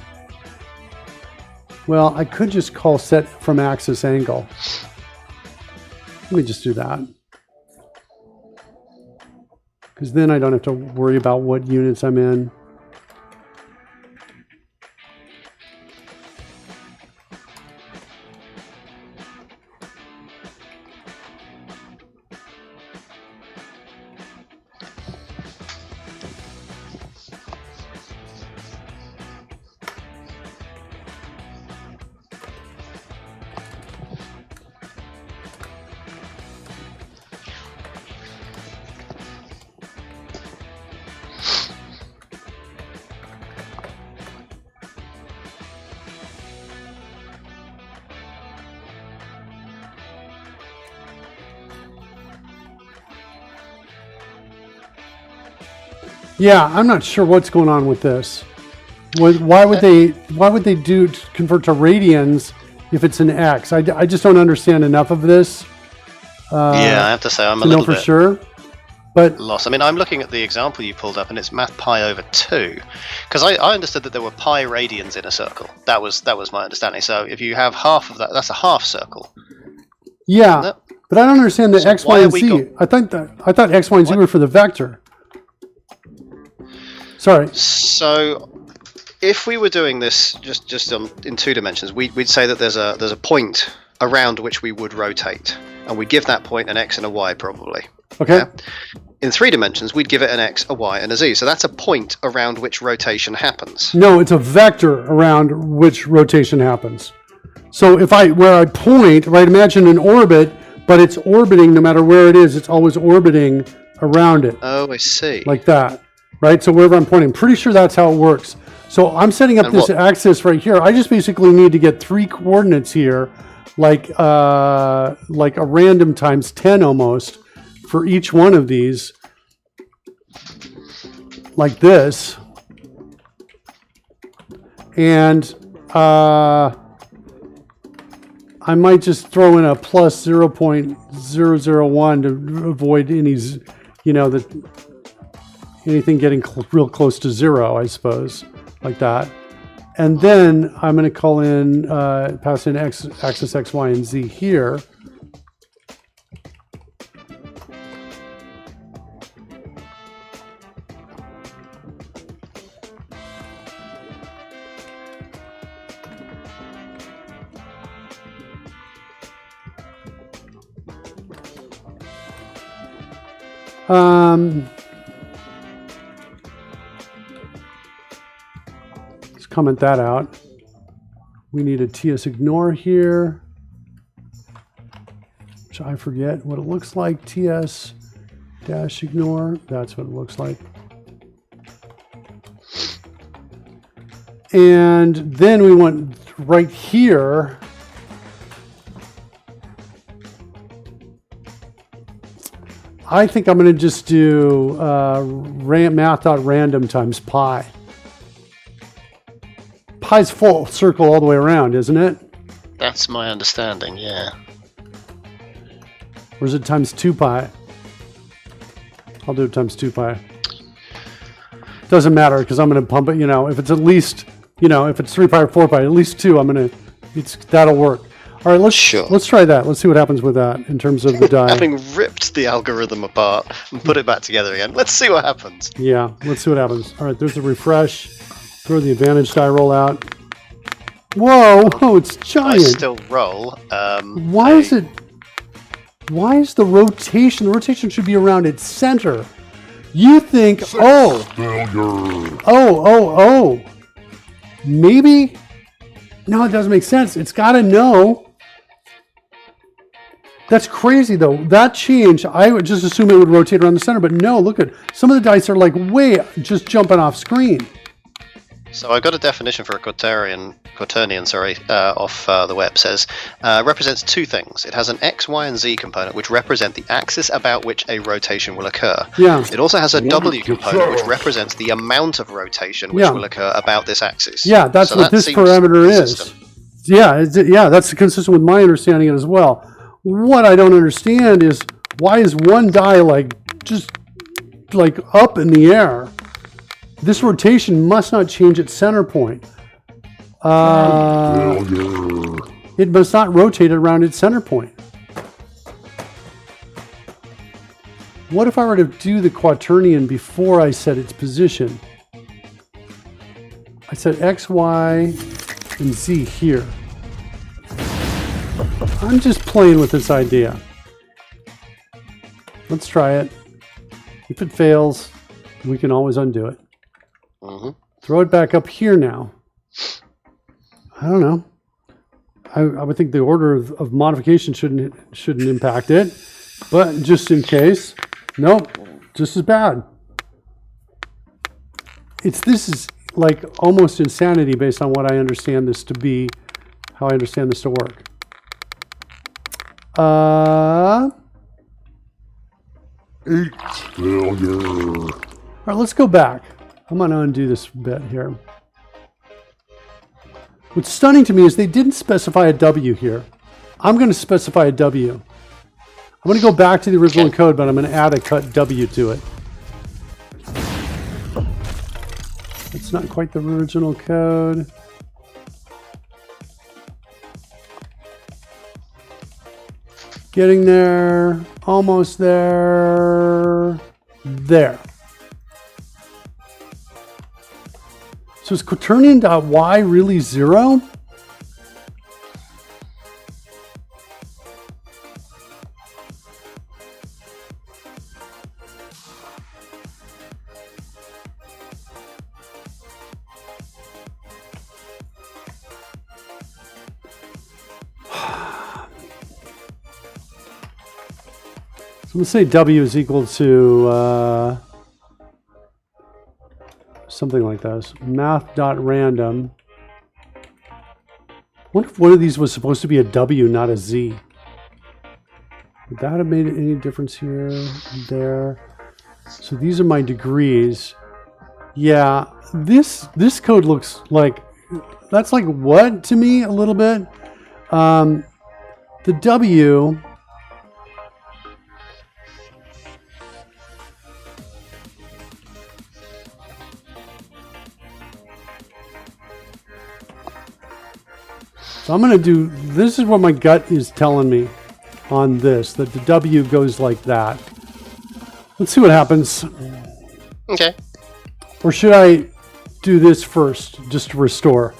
Well, I could just call set from axis angle. Let me just do that. Because then I don't have to worry about what units I'm in. Yeah, I'm not sure what's going on with this. Why would they convert to radians if it's an X? I just don't understand enough of this. Yeah, I have to say I'm a little for bit sure. But lost. I mean, I'm looking at the example you pulled up, and it's math pi over 2. Because I understood that there were pi radians in a circle. That was my understanding. So if you have half of that, that's a half circle. Yeah, but I don't understand the So X, Y, and Z. I thought X, Y, and Z were for the vector. Sorry. So, if we were doing this just in 2 dimensions, we'd say that there's a point around which we would rotate, and we'd give that point an X and a Y probably. Okay. Yeah? In 3 dimensions, we'd give it an X, a Y, and a Z. So that's a point around which rotation happens. No, it's a vector around which rotation happens. So where I point, right? Imagine an orbit, but it's orbiting no matter where it is. It's always orbiting around it. Oh, I see. Like that. Right, so wherever I'm pointing, I'm pretty sure that's how it works. So I'm setting up this axis right here. I just basically need to get 3 coordinates here, like a random times 10 almost, for each one of these, like this. And I might just throw in a plus 0.001 to avoid any, anything getting real close to 0, I suppose, like that. And then I'm going to call in, pass in axis X, Y, and Z here. Let's comment that out. We need a TS ignore here, which I forget what it looks like. TS dash ignore. That's what it looks like. And then we want right here. I think I'm going to just do math.random times pi. Pi's full circle all the way around, isn't it? That's my understanding, yeah. Or is it times 2 pi? I'll do it times 2 pi. Doesn't matter because I'm going to pump it, if it's at least you know, if it's 3 pi or 4 pi, at least 2, that'll work. All right, let's try that. Let's see what happens with that in terms of the die. Having ripped the algorithm apart and put it back together again, let's see what happens. Yeah, let's see what happens. All right, there's the refresh. Throw the advantage die roll out. Whoa, it's giant. I still roll. Why is the rotation? The rotation should be around its center. You think, Failure. maybe? No, it doesn't make sense. It's got to know. That's crazy, though. That change, I would just assume it would rotate around the center, but no, look at some of the dice are like way just jumping off screen. So I got a definition for a quaternion, off the web. Says represents two things. It has an X, Y, and Z component, which represent the axis about which a rotation will occur. Yeah. It also has a W component, which represents the amount of rotation which will occur about this axis. Yeah, that's so what this parameter is. Yeah, that's consistent with my understanding as well. What I don't understand is why is one die just up in the air? This rotation must not change its center point. It must not rotate around its center point. What if I were to do the quaternion before I set its position? I set X, Y, and Z here. I'm just playing with this idea. Let's try it. If it fails, we can always undo it. Mm-hmm. Throw it back up here now. I don't know. I would think the order of modification shouldn't impact it, but just in case, nope, just as bad. This is like almost insanity based on what I understand this to be, how I understand this to work. Failure. All right, let's go back. I'm going to undo this bit here. What's stunning to me is they didn't specify a W here. I'm going to specify a W. I'm going to go back to the original code, but I'm going to add a cut W to it. It's not quite the original code. Getting there, almost there, there. So is quaternion.y really 0? So let's say W is equal to something like this. Math.random. What if one of these was supposed to be a W, not a Z? Would that have made any difference here? There. So these are my degrees. Yeah, this code looks like, that's like what to me a little bit. The W, so I'm going to do, this is what my gut is telling me on this, that the W goes like that. Let's see what happens. Okay. Or should I do this first, just to restore?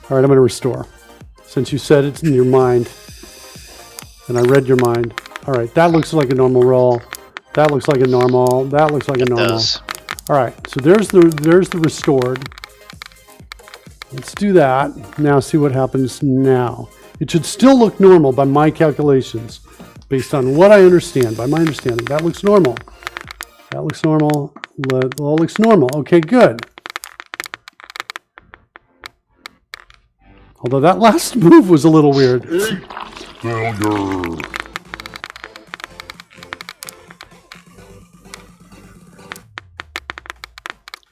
All right, I'm going to restore. Since you said it's in your mind, and I read your mind. All right, that looks like a normal roll. That looks like a normal. That looks like a normal. Does. All right, so there's the restored. Let's do that. Now see what happens now. It should still look normal by my calculations, based on what I understand, by my understanding. That looks normal. That looks normal. That all looks normal. Okay, good. Although that last move was a little weird. Failure.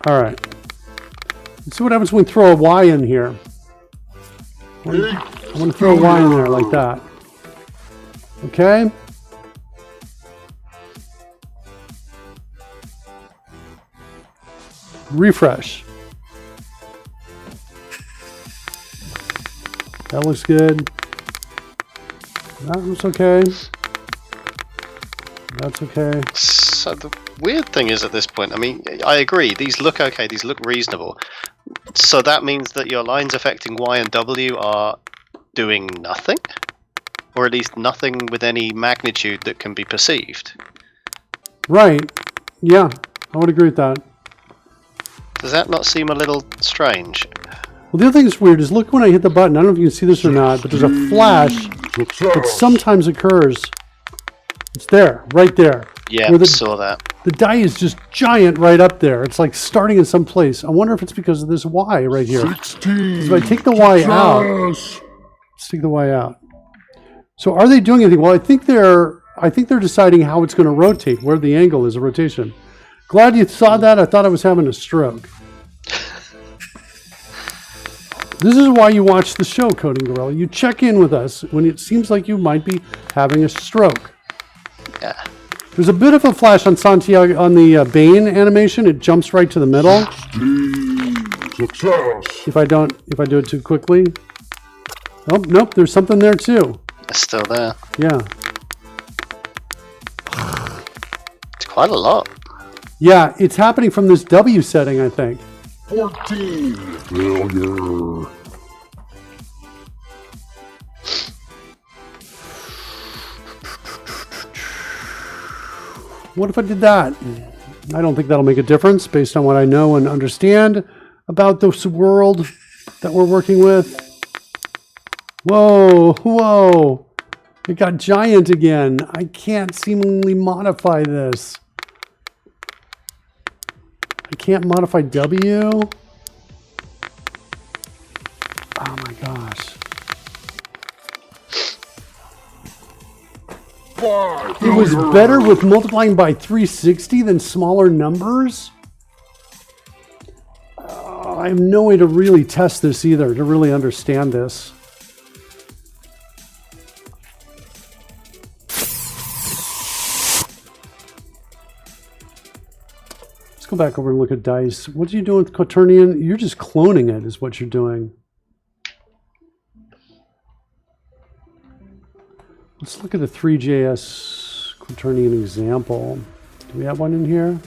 All right. Let's see what happens when we throw a Y in here. I'm going to throw a Y in there like that. Okay. Refresh. That looks good. That looks okay. That's okay. So the weird thing is at this point, I mean, I agree, these look okay, these look reasonable. So that means that your lines affecting Y and W are doing nothing? Or at least nothing with any magnitude that can be perceived. Right. Yeah, I would agree with that. Does that not seem a little strange? Well, the other thing that's weird is look when I hit the button. I don't know if you can see this or not, but there's a flash that sometimes occurs. It's there, right there. Yeah, where saw that. The die is just giant right up there. It's like starting in some place. I wonder if it's because of this Y right here. 16. If I take the Y out, let's take the Y out. So are they doing anything? Well, I think they're deciding how it's going to rotate, where the angle is of rotation. Glad you saw that. I thought I was having a stroke. This is why you watch the show, Coding Gorilla. You check in with us when it seems like you might be having a stroke. Yeah. There's a bit of a flash on Santiago on the Bane animation. It jumps right to the middle. Success. If I do it too quickly. Oh, nope, there's something there too. It's still there. Yeah. It's quite a lot. Yeah, it's happening from this W setting, I think. 14. Failure. What if I did that? I don't think that'll make a difference based on what I know and understand about this world that we're working with. Whoa, whoa. It got giant again. I can't seemingly modify this. I can't modify W. Oh my gosh. It was better with multiplying by 360 than smaller numbers? I have no way to really test this either, to really understand this. Let's go back over and look at dice. What are you doing with Quaternion? You're just cloning it is what you're doing. Let's look at a 3JS Quaternion example. Do we have one in here?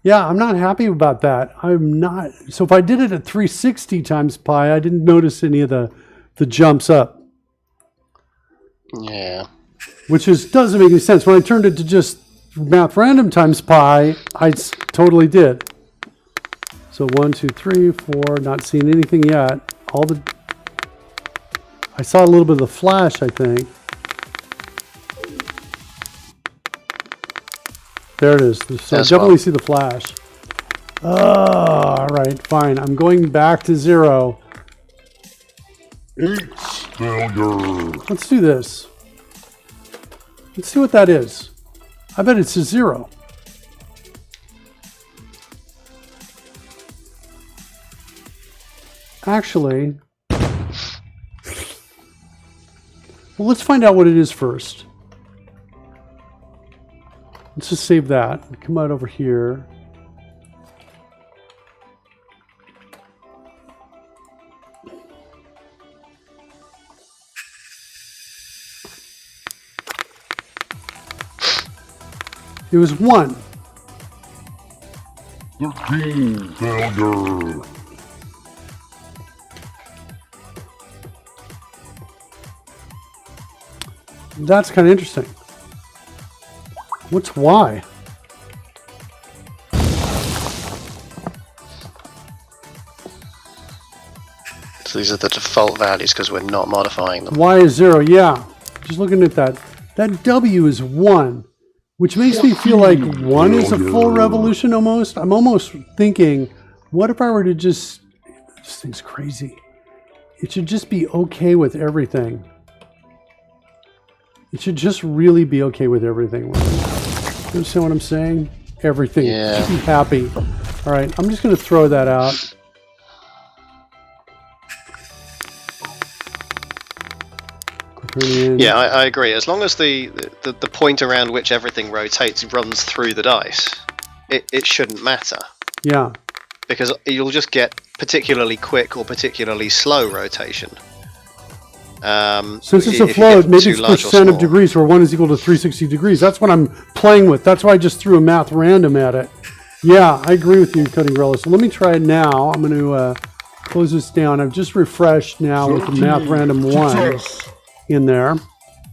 Yeah, I'm not happy about that. I'm not. So if I did it at 360 times pi, I didn't notice any of the jumps up. Yeah. Which doesn't make any sense. When I turned it to just math random times pi, I totally did. So 1, 2, 3, 4, not seeing anything yet. I saw a little bit of the flash, I think. There it is. So I definitely see the flash. All right, fine. I'm going back to 0. 8. Failure. Let's do this. Let's see what that is. I bet it's a 0. Actually, well, let's find out what it is first. Let's just save that. Come out over here. It was 1. 13. Failure. That's kind of interesting. What's Y? So these are the default values because we're not modifying them. Y is 0, yeah. Just looking at that. That W is 1, which makes me feel like 1 is a full revolution almost. I'm almost thinking What if I were to just, this thing's crazy. It should just be okay with everything. It should just really be okay with everything. You understand what I'm saying? Everything. Yeah. Just be happy. All right, I'm just going to throw that out. Yeah, I agree. As long as the point around which everything rotates runs through the dice, it shouldn't matter. Yeah. Because you'll just get particularly quick or particularly slow rotation. Since it's a float, maybe it's percent of degrees where 1 is equal to 360 degrees. That's what I'm playing with. That's why I just threw a math random at it. Yeah, I agree with you, Cutting Gorilla. So let me try it now. I'm going to close this down. I've just refreshed now with the math random 1 in there.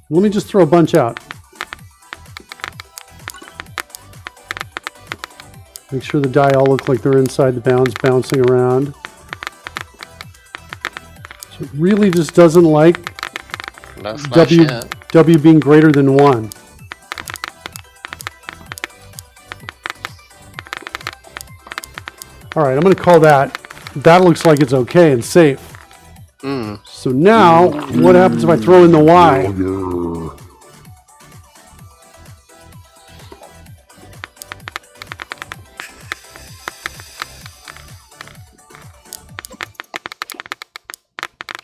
Let me just throw a bunch out. Make sure the die all look like they're inside the bounds, bouncing around. So it really just doesn't like W being greater than 1. All right, I'm going to call that. That looks like it's okay and safe. So now, what happens if I throw in the Y?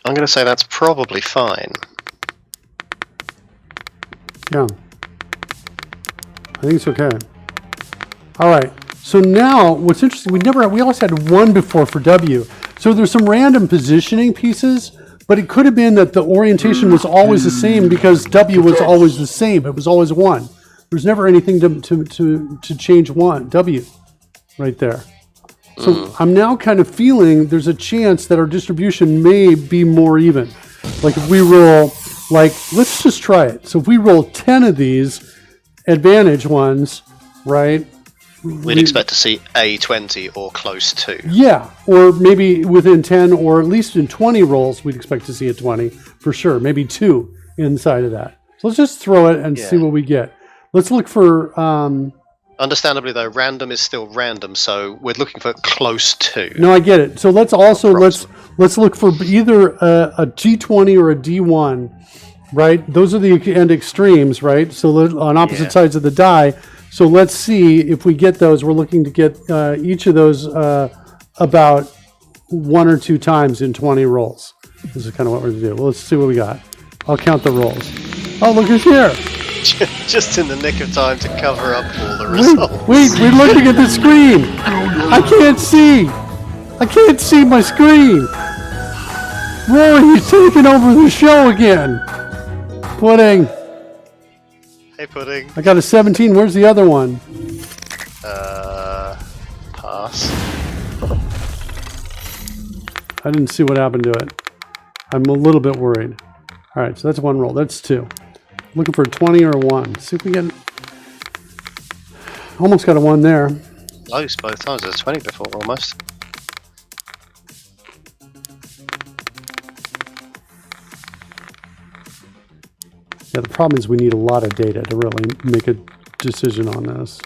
I'm going to say that's probably fine. Yeah. I think it's okay. All right. So now, what's interesting, we always had 1 before for W. So there's some random positioning pieces, but it could have been that the orientation was always the same because W was always the same. It was always 1. There's never anything to change 1, W, right there. So I'm now kind of feeling there's a chance that our distribution may be more even. Like if we roll, let's just try it. So if we roll 10 of these advantage ones, right? We'd expect to see a 20 or close to. Yeah, or maybe within 10 or at least in 20 rolls, we'd expect to see a 20 for sure. Maybe 2 inside of that. So let's just throw it and see what we get. Let's look for... Understandably, though, random is still random, so we're looking for close to. No, I get it. So let's also let's look for either a G20 or a D1, right? Those are the end extremes, right? So on opposite sides of the die. So let's see if we get those. We're looking to get each of those about 1 or 2 times in 20 rolls. This is kind of what we're going to do. Well, let's see what we got. I'll count the rolls. Oh, look who's here. Just in the nick of time to cover up all the results. Wait, we're looking at the screen. I can't see. I can't see my screen. Rory, he's taking over the show again. Pudding. Hey, Pudding. I got a 17. Where's the other one? Pass. I didn't see what happened to it. I'm a little bit worried. All right, so that's 1 roll. That's 2. Looking for a 20 or a 1. See if we get... Almost got a 1 there. Close both times. There's 20 before, almost. Yeah, the problem is we need a lot of data to really make a decision on this.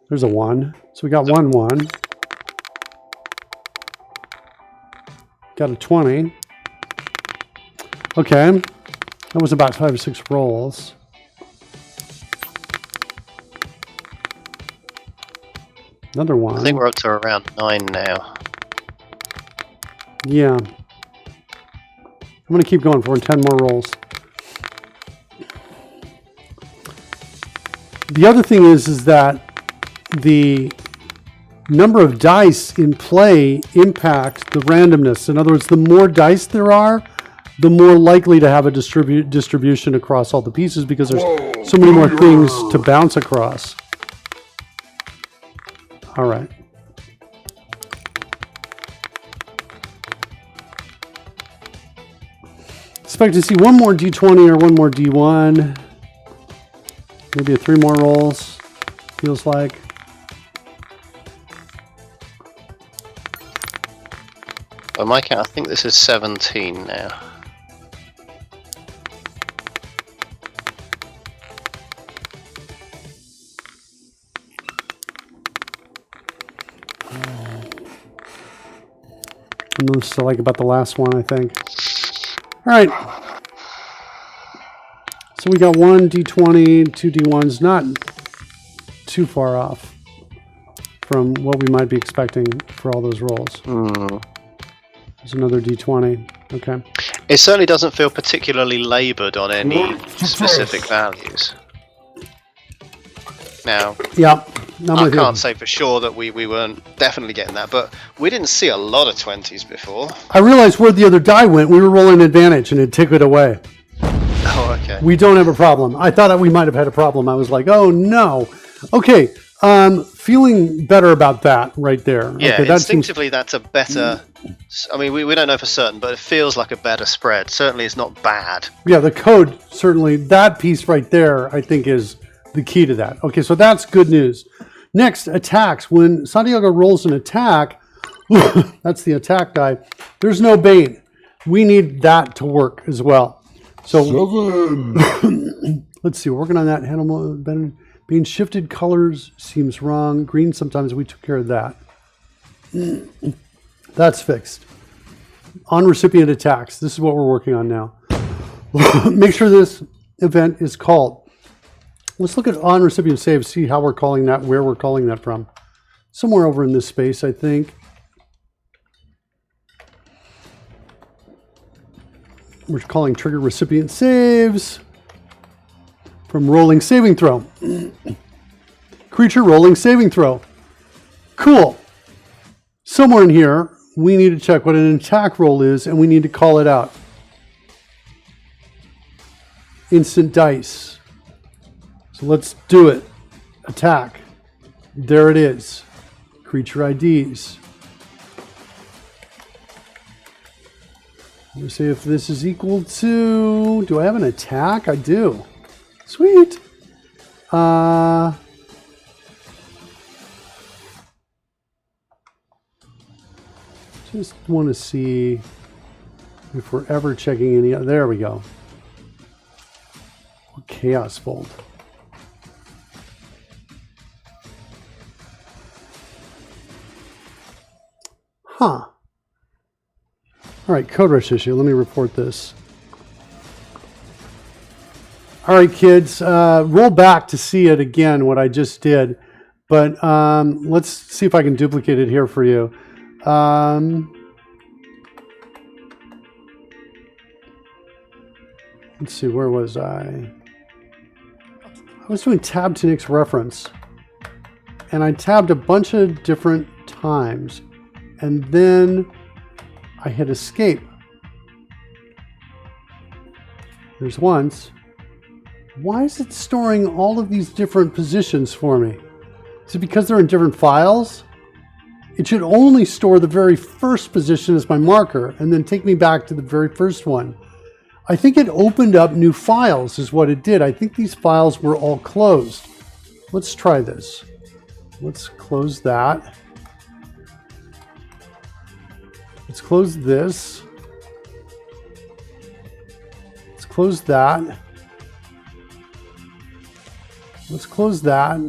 There's a 1. So we got 1, 1. Got a 20. Okay. That was about 5 or 6 rolls. Another 1. I think we're up to around 9 now. Yeah. I'm going to keep going for 10 more rolls. The other thing is that the number of dice in play impact the randomness. In other words, the more dice there are, the more likely to have a distribution across all the pieces because there's so many more things to bounce across. All right. Expect to see 1 more D20 or 1 more D1. Maybe 3 more rolls, feels like. By my count, I think this is 17 now. most I like about the last one, I think. All right. So we got one D20, two D1s, not too far off from what we might be expecting for all those rolls. There's another D20. Okay. It certainly doesn't feel particularly laboured on any specific values. Now, Yeah. I can't say for sure that we weren't definitely getting that, but we didn't see a lot of 20s before. I realized where the other die went. We were rolling advantage and it took it away. Oh, okay. We don't have a problem. I thought we might have had a problem. I was like, oh no. Okay. Feeling better about that right there. Yeah, okay, instinctively that's a better... I mean, we don't know for certain, but it feels like a better spread. Certainly it's not bad. Yeah, the code, certainly, that piece right there, I think is the key to that. Okay, so that's good news. Next, attacks. When Santiago rolls an attack, that's the attack die, there's no Bane. We need that to work as well. So 7. let's see, we're working on that. Handle being shifted colors seems wrong. Green, sometimes we took care of that. That's fixed. On recipient attacks, this is what we're working on now. Make sure this event is called. Let's look at on recipient save, see how we're calling that, where we're calling that from. Somewhere over in this space, I think. We're calling trigger recipient saves from rolling saving throw. Creature rolling saving throw. Cool. Somewhere in here, we need to check what an attack roll is, and we need to call it out. Instant dice. So let's do it. Attack. There it is. Creature IDs. Let me see if this is equal to... Do I have an attack? I do. Sweet. Just want to see if we're ever checking any... There we go. Chaos Fold. Huh. All right, code rush issue. Let me report this. All right, kids, roll back to see it again, what I just did. But let's see if I can duplicate it here for you. Let's see, where was I? I was doing tab to Nick's reference. And I tabbed a bunch of different times. And then I hit escape. There's once. Why is it storing all of these different positions for me? Is it because they're in different files? It should only store the very first position as my marker and then take me back to the very first one. I think it opened up new files is what it did. I think these files were all closed. Let's try this. Let's close that. Let's close this. Let's close that. Let's close that.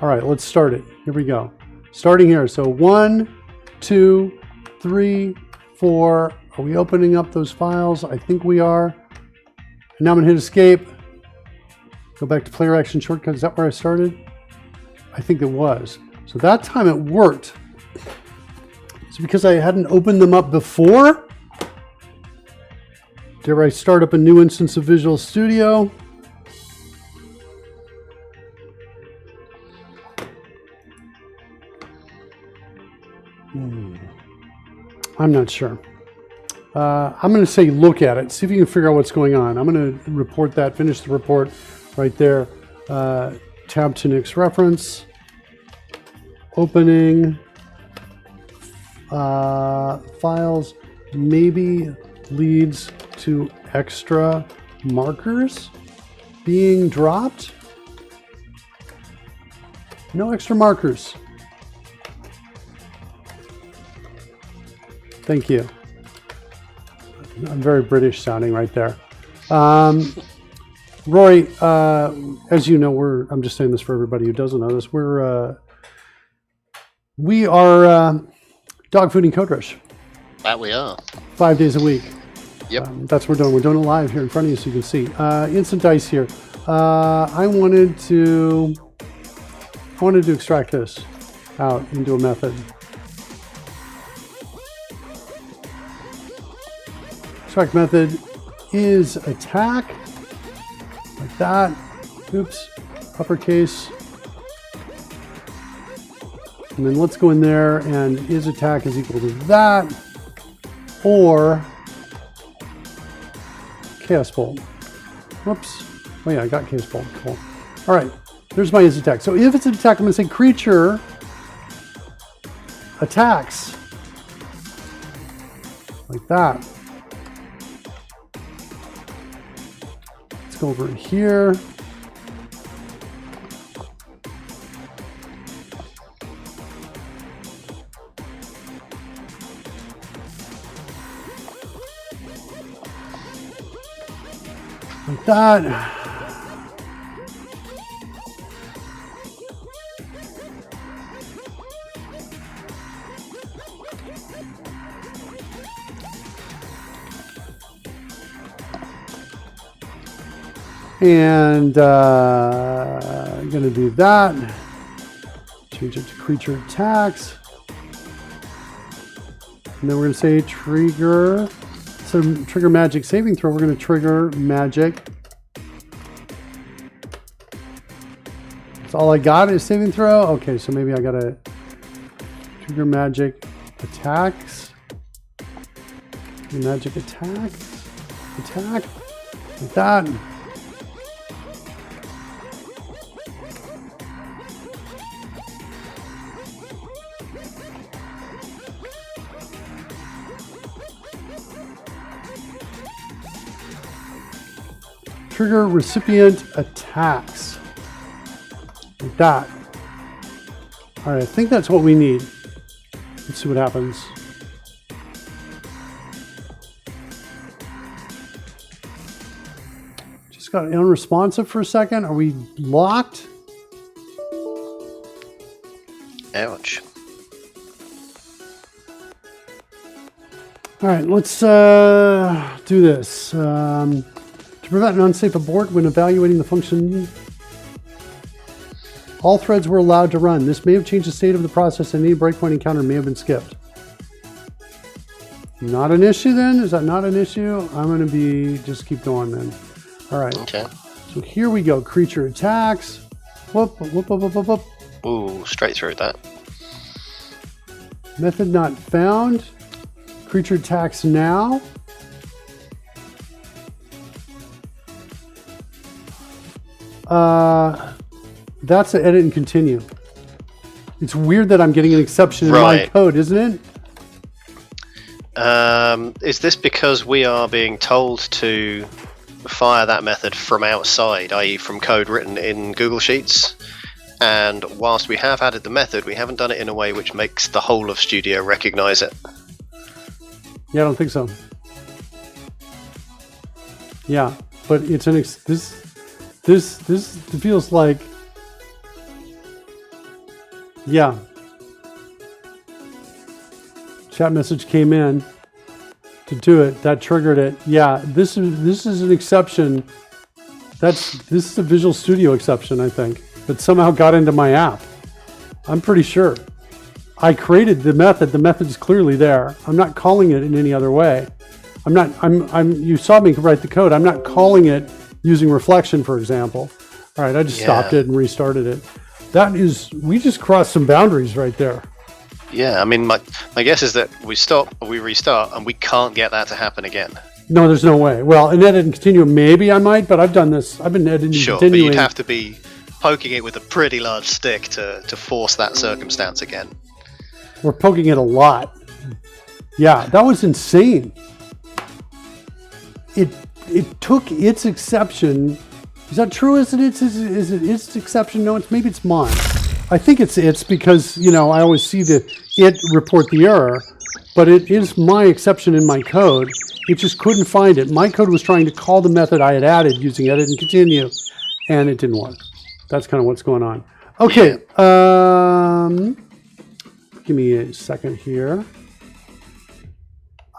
All right, let's start it. Here we go. Starting here. So 1, 2, 3, 4. Are we opening up those files? I think we are. And now I'm going to hit escape. Go back to player action shortcut. Is that where I started? I think it was. So that time it worked. It's because I hadn't opened them up before. Dare I start up a new instance of Visual Studio? I'm not sure. I'm going to say look at it. See if you can figure out what's going on. I'm going to report that, finish the report right there. Tab to Nick's reference. Opening. Files. Maybe leads to extra markers being dropped. No extra markers. Thank you. I'm very British sounding right there. Roy, as you know, I'm just saying this for everybody who doesn't know this, we are Dogfooding Code Rush. That we are. 5 days a week. Yep. That's what we're doing. We're doing it live here in front of you so you can see. Instant dice here. I wanted to extract this out into a method. Extract method is attack, like that. Oops, uppercase. And then let's go in there and is attack is equal to that, or chaos bolt. Whoops. Oh yeah, I got chaos bolt. Cool. All right, there's my is attack. So if it's an attack, I'm going to say creature attacks like that. Let's go over here. Like that. And I'm going to do that. Change it to creature attacks. And then we're going to say trigger. So trigger magic saving throw. We're going to trigger magic. That's all I got is saving throw. Okay, so maybe I got to trigger magic attacks. Magic attack. Attack. Like that. Trigger recipient attacks. Like that. All right, I think that's what we need. Let's see what happens. Just got unresponsive for a second. Are we locked? Ouch. All right, let's do this. To prevent an unsafe abort when evaluating the function, all threads were allowed to run. This may have changed the state of the process and any breakpoint encounter may have been skipped. Not an issue then? Is that not an issue? I'm going to just keep going then. All right. Okay. So here we go. Creature attacks. Whoop, whoop, whoop, whoop, whoop, whoop. Ooh, straight through that. Method not found. Creature attacks now. That's an edit and continue. It's weird that I'm getting an exception in my code, isn't it? Is this because we are being told to fire that method from outside, i.e. from code written in Google Sheets? And whilst we have added the method, we haven't done it in a way which makes the whole of Studio recognize it. Yeah, I don't think so. Yeah, but it's this feels like, yeah. Chat message came in to do it. That triggered it. Yeah, this is an exception. This is a Visual Studio exception, I think, that somehow got into my app. I'm pretty sure. I created the method. The method is clearly there. I'm not calling it in any other way. You saw me write the code. I'm not calling it using reflection, for example. All right, I just stopped it and restarted it. We just crossed some boundaries right there. Yeah, I mean, my guess is that we stop, we restart, and we can't get that to happen again. No, there's no way. Well, in edit and continue, maybe I might, but I've done this. I've been editing and continuing. Sure, but you'd have to be poking it with a pretty large stick to force that circumstance again. We're poking it a lot. Yeah, that was insane. It took its exception. Is that true? Is it its exception? No, maybe it's mine. I think it's because, I always see it report the error, but it is my exception in my code. It just couldn't find it. My code was trying to call the method I had added using edit and continue, and it didn't work. That's kind of what's going on. Okay. Give me a second here.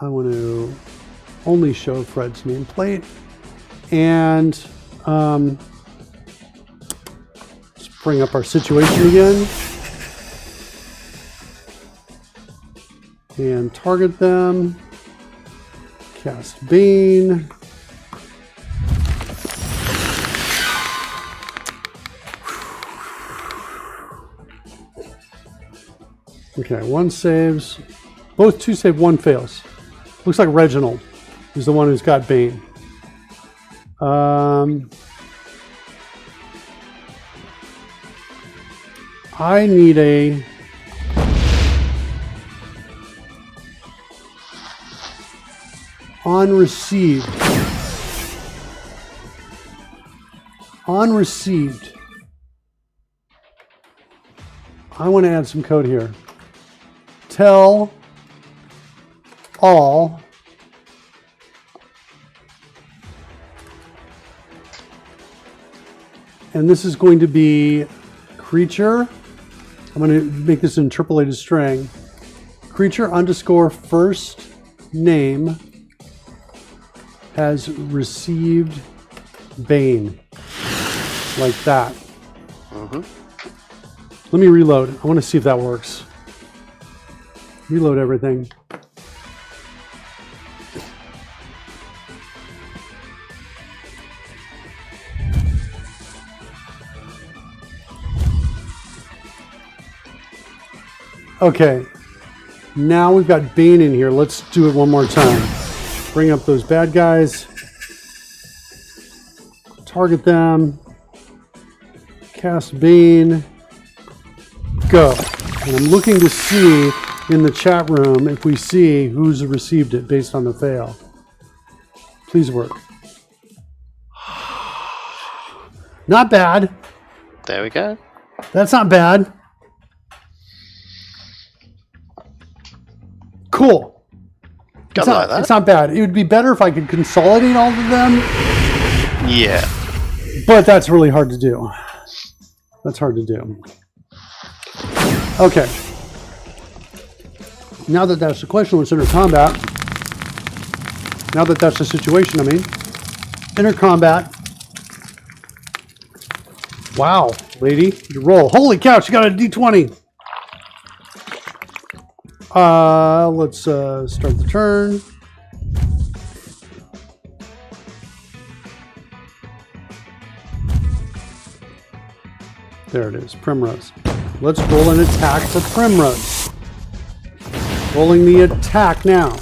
I want to only show Fred's nameplate. And let's bring up our situation again. And target them. Cast Bane. Okay, one saves. Both two save, one fails. Looks like Reginald is the one who's got Bane. I need a on received. On received. I want to add some code here. Tell all and this is going to be creature. I'm going to make this an interpolated string. Creature underscore first name has received Bane. Like that. Let me reload. I want to see if that works. Reload everything. Okay. Now we've got Bane in here. Let's do it one more time. Bring up those bad guys. Target them. Cast Bane. Go. And I'm looking to see in the chat room if we see who's received it based on the fail. Please work. Not bad. There we go. That's not bad. Cool. It's not, Like that. it's not bad. It would be better if I could consolidate all of them. Yeah. But that's really hard to do. That's hard to do. Okay. Now that that's the question, let's enter combat. Now that that's the situation, I mean. Enter combat. Wow, lady. You roll. Holy cow, she got a D20. Let's start the turn. There it is, Primrose. Let's roll an attack for Primrose. Rolling the attack now.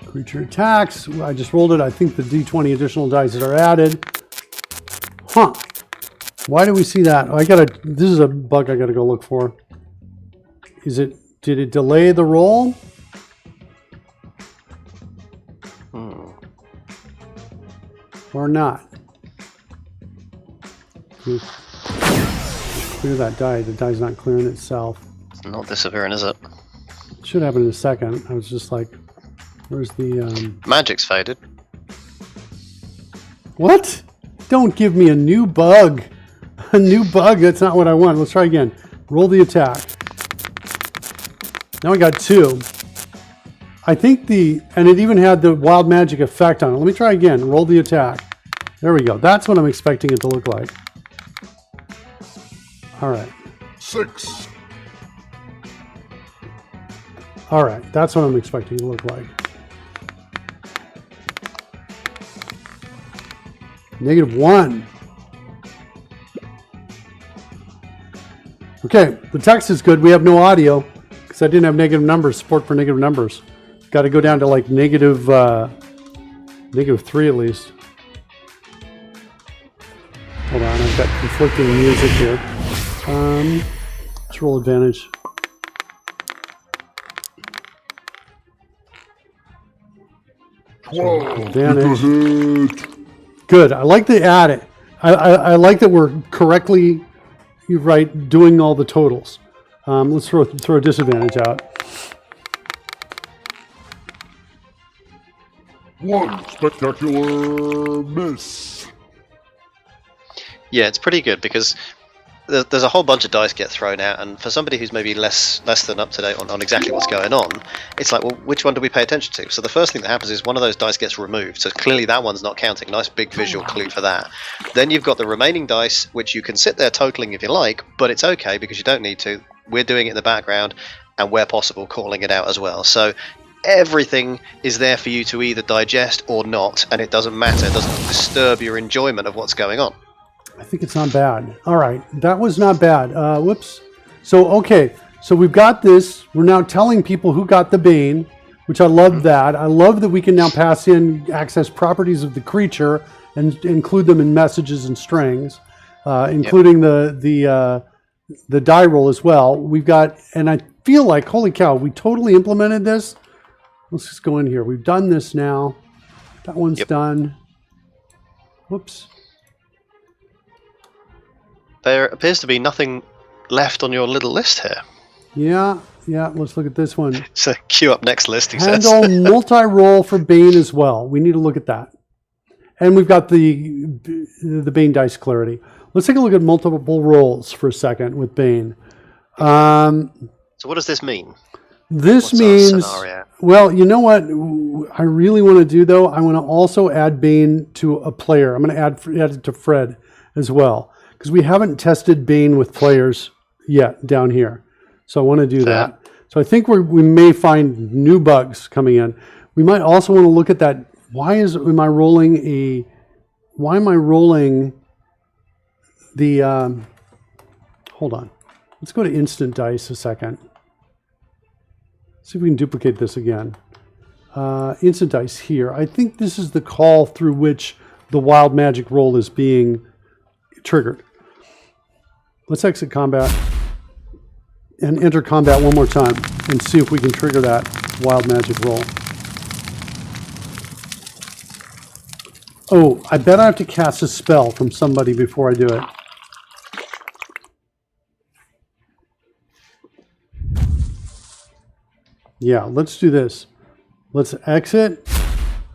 Creature attacks. I just rolled it. I think the D20 additional dice that are added. Huh. Why do we see that? This is a bug I gotta go look for. Did it delay the roll? Or not? Clear that die. The die's not clearing itself. It's not disappearing, is it? Should happen in a second. I was just like, where's the... Magic's faded. What? Don't give me a new bug. A new bug? That's not what I want. Let's try again. Roll the attack. Now I got 2. I think and it even had the wild magic effect on it. Let me try again. Roll the attack. There we go. That's what I'm expecting it to look like. All right. 6. All right. That's what I'm expecting it to look like. -1. Okay. The text is good. We have no audio because I didn't have negative numbers, support for negative numbers. Got to go down to like -3 at least. Hold on, I've got conflicting music here. Let's roll advantage. Advantage. Good. I like to add it. I like that we're correctly, doing all the totals. Let's throw a disadvantage out. 1 spectacular miss. Yeah, it's pretty good because there's a whole bunch of dice get thrown out, and for somebody who's maybe less than up to date on exactly what's going on, it's like, well, which one do we pay attention to? So the first thing that happens is one of those dice gets removed, so clearly that one's not counting. Nice big visual clue for that. Then you've got the remaining dice, which you can sit there totaling if you like, but it's okay because you don't need to. We're doing it in the background, and where possible calling it out as well. So everything is there for you to either digest or not, and it doesn't matter. It doesn't disturb your enjoyment of what's going on. I think it's not bad. All right, that was not bad. Whoops. So, okay, so we've got this. We're now telling people who got the Bane, which I love that. I love that we can now pass in, access properties of the creature and include them in messages and strings, including the die roll as well. We've got, and I feel like, holy cow, we totally implemented this. Let's just go in here. We've done this now. That one's done. Whoops. There appears to be nothing left on your little list here. Yeah. Let's look at this one. So queue up next list, he says. Handle multi-roll for Bane as well. We need to look at that. And we've got the Bane dice clarity. Let's take a look at multiple rolls for a second with Bane. So what does this mean? This means, well, you know what I really want to do, though? I want to also add Bane to a player. I'm going to add it to Fred as well, because we haven't tested Bane with players yet down here. So I want to do that. So I think we may find new bugs coming in. We might also want to look at that. Why am I rolling the, hold on. Let's go to instant dice a second. See if we can duplicate this again. Instant dice here. I think this is the call through which the wild magic roll is being triggered. Let's exit combat and enter combat one more time and see if we can trigger that wild magic roll. Oh, I bet I have to cast a spell from somebody before I do it. Yeah, let's do this. Let's exit.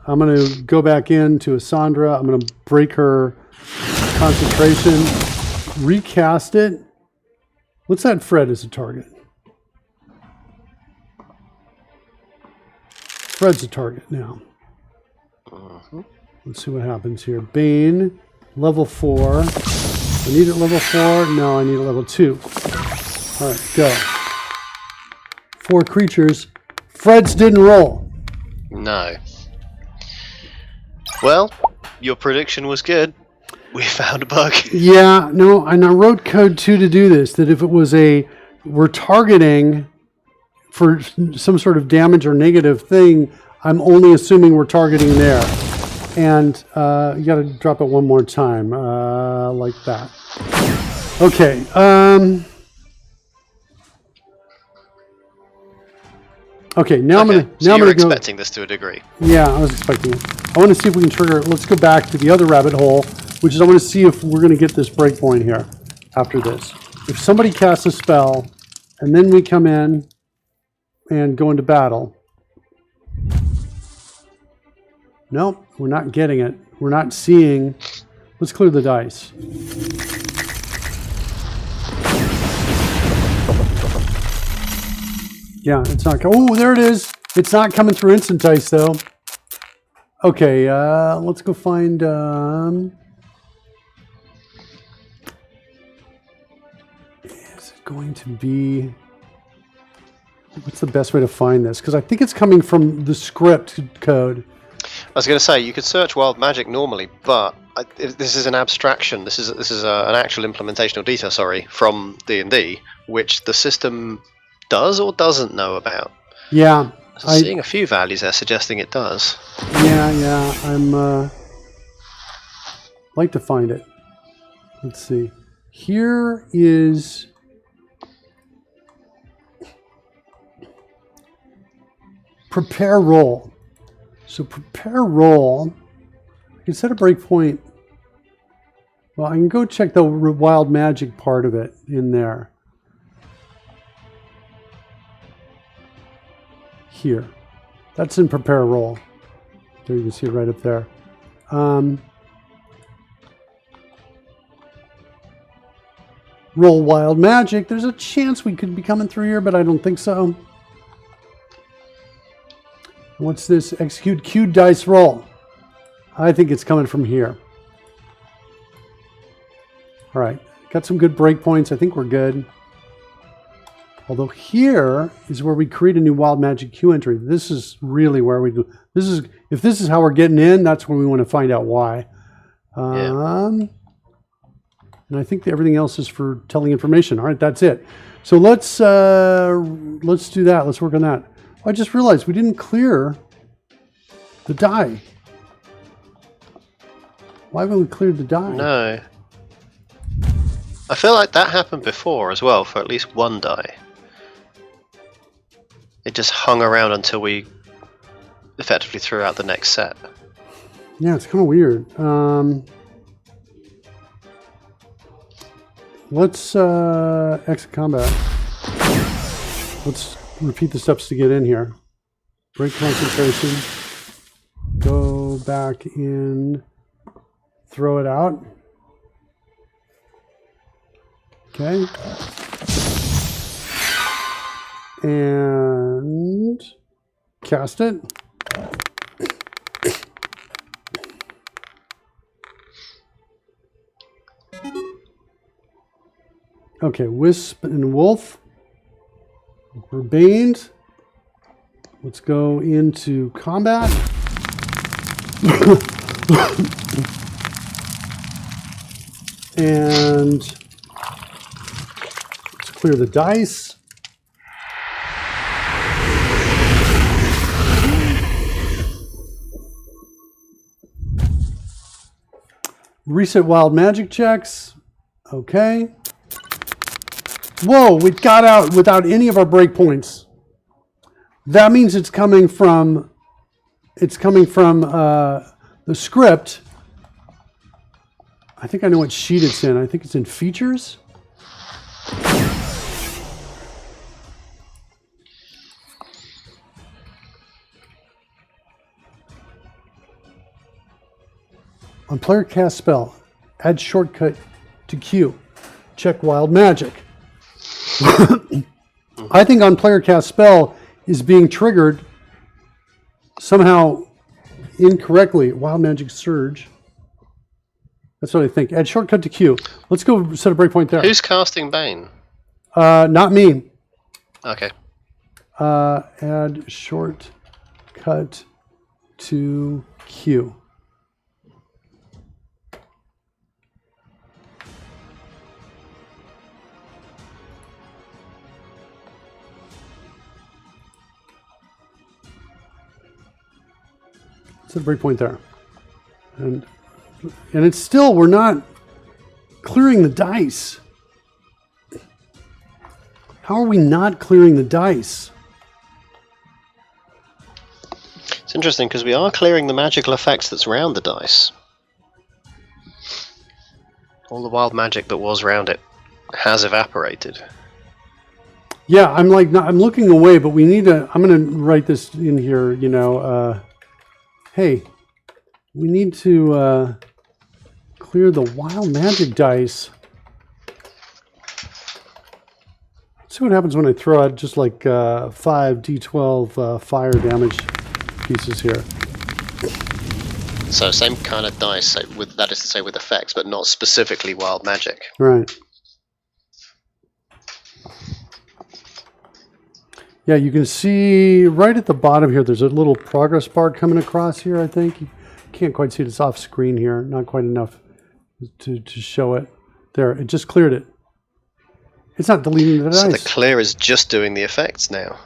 I'm going to go back into Asandra. I'm going to break her concentration, recast it. Let's add Fred as a target. Fred's a target now. Let's see what happens here. Bane, level 4. I need it level 4. No, I need it level 2. All right, go. 4 creatures. Fred's didn't roll. No. Well, your prediction was good. We found a bug. Yeah, no, and I wrote code 2 to do this, that if it was we're targeting for some sort of damage or negative thing, I'm only assuming we're targeting there. And you got to drop it one more time, like that. Okay. Okay, now I'm gonna. So you're expecting this to a degree. Yeah, I was expecting it. I want to see if we can trigger. Let's go back to the other rabbit hole, which is I want to see if we're going to get this breakpoint here after this. If somebody casts a spell, and then we come in and go into battle. Nope, we're not getting it. We're not seeing. Let's clear the dice. Yeah, it's not. Oh, there it is. It's not coming through instant dice though. Okay, let's go find. Is it going to be? What's the best way to find this? Because I think it's coming from the script code. I was going to say you could search wild magic normally, but this is an abstraction. This is an actual implementational detail. Sorry, from D&D, which the system does or doesn't know about. Yeah, so seeing a few values there suggesting it does. Yeah, I'm like to find it. Let's see. Here is prepare roll. So prepare roll. I can set a breakpoint. Well, I can go check the wild magic part of it in there. Here. That's in prepare roll. There you can see it right up there. roll wild magic. There's a chance we could be coming through here, but I don't think so. What's this? Execute Q dice roll. I think it's coming from here. All right. Got some good breakpoints. I think we're good. Although here is where we create a new wild magic Q entry. This is really where we do. This is, if this is how we're getting in, that's where we want to find out why. And I think that everything else is for telling information. All right, that's it. So let's do that. Let's work on that. I just realized we didn't clear the die. Why haven't we cleared the die? No. I feel like that happened before as well, for at least one die. It just hung around until we effectively threw out the next set. Yeah, it's kind of weird. Let's exit combat. Let's repeat the steps to get in here. Break concentration. Go back in. Throw it out. Okay. And cast it. Okay, Wisp and Wolf. We're baned. Let's go into combat. And let's clear the dice. Reset wild magic checks. Okay. Whoa, we got out without any of our breakpoints. That means it's coming from the script. I think I know what sheet it's in. I think it's in features. On player cast spell, add shortcut to Q. Check wild magic. I think on player cast spell is being triggered somehow incorrectly. Wild magic surge. That's what I think. Add shortcut to Q. Let's go set a breakpoint there. Who's casting Bane? Not me. Okay. Add shortcut to Q. Set a breakpoint there. And it's still, we're not clearing the dice. How are we not clearing the dice? It's interesting because we are clearing the magical effects that's around the dice. All the wild magic that was around it has evaporated. Yeah, I'm looking away, but we need to, I'm going to write this in here, you know, hey, we need to clear the wild magic dice. Let's see what happens when I throw out just like 5 D12 fire damage pieces here. So same kind of dice, with, that is to say with effects, but not specifically wild magic. Right. Yeah, you can see right at the bottom here, there's a little progress bar coming across here, I think. You can't quite see it. It's off screen here. Not quite enough to show it. There, it just cleared it. It's not deleting the dice. So the clear is just doing the effects now.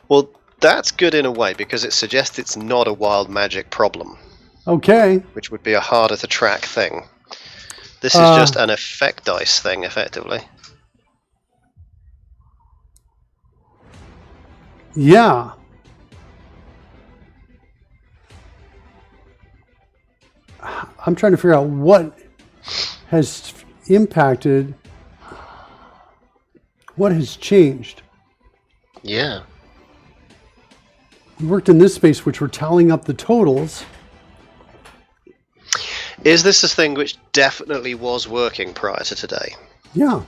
Well, that's good in a way, because it suggests it's not a wild magic problem. Okay. Which would be a harder to track thing. This is just an effect dice thing, effectively. Yeah. I'm trying to figure out what has impacted, what has changed. Yeah. We worked in this space, which we're tallying up the totals. Is this a thing which definitely was working prior to today? Yeah,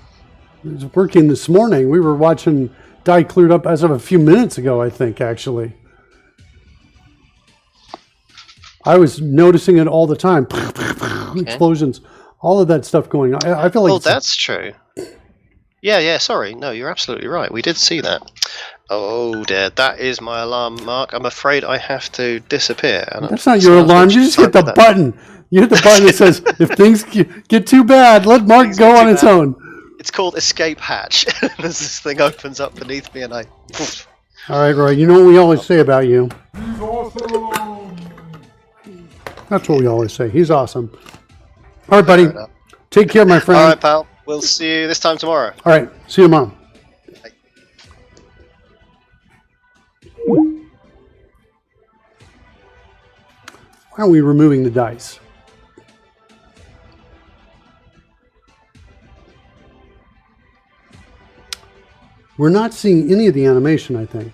it was working this morning. We were watching die cleared up as of a few minutes ago, I think, actually. I was noticing it all the time. Explosions, all of that stuff going on. I feel like... Oh, that's true. Yeah, sorry. No, you're absolutely right. We did see that. Oh dear, that is my alarm, Mark. I'm afraid I have to disappear. And that's not your alarm. You just hit the button. You hit the button that says, if things get too bad, let Mark go on its own. It's called Escape Hatch. As this thing opens up beneath me and I... All right, Roy, you know what we always say about you. He's awesome. That's what we always say. He's awesome. All right, buddy. Take care, my friend. All right, pal. We'll see you this time tomorrow. All right. See you tomorrow. Bye. Why are we removing the dice? We're not seeing any of the animation, I think.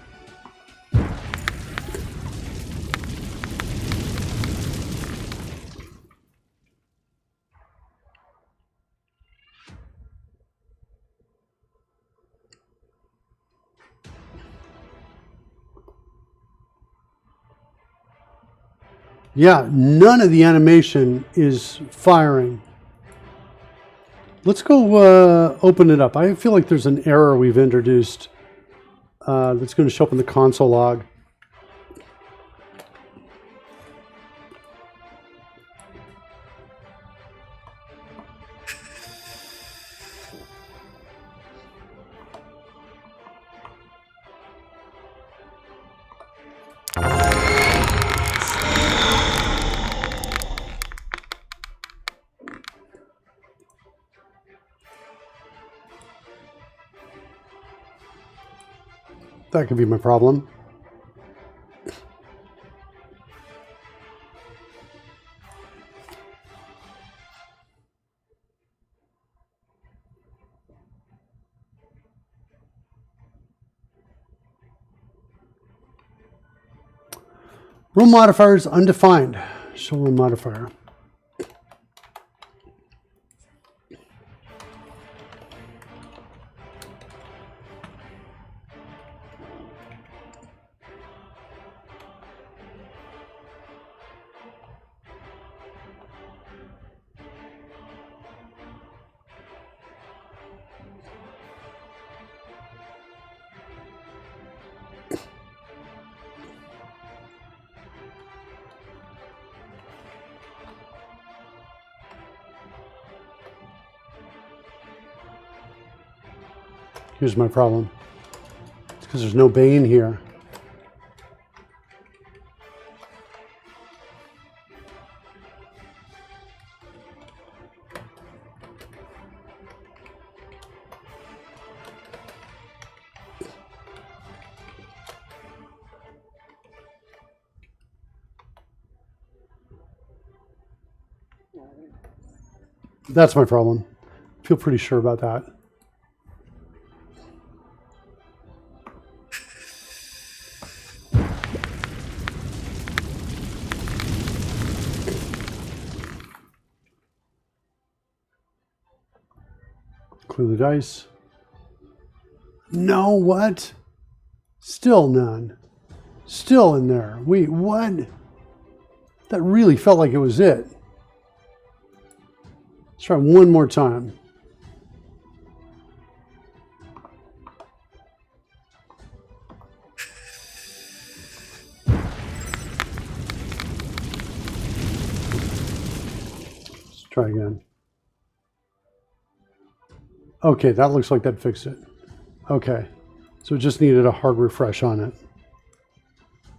Yeah, none of the animation is firing. Let's go open it up. I feel like there's an error we've introduced that's going to show up in the console log. That could be my problem. Roll modifier is undefined. Show roll modifier. Here's my problem. It's because there's no Bane here. That's my problem. I feel pretty sure about that. Clear the dice. No, what? Still none. Still in there. Wait, what? That really felt like it was it. Let's try one more time. Let's try again. Okay, that looks like that fixed it. Okay, so it just needed a hard refresh on it.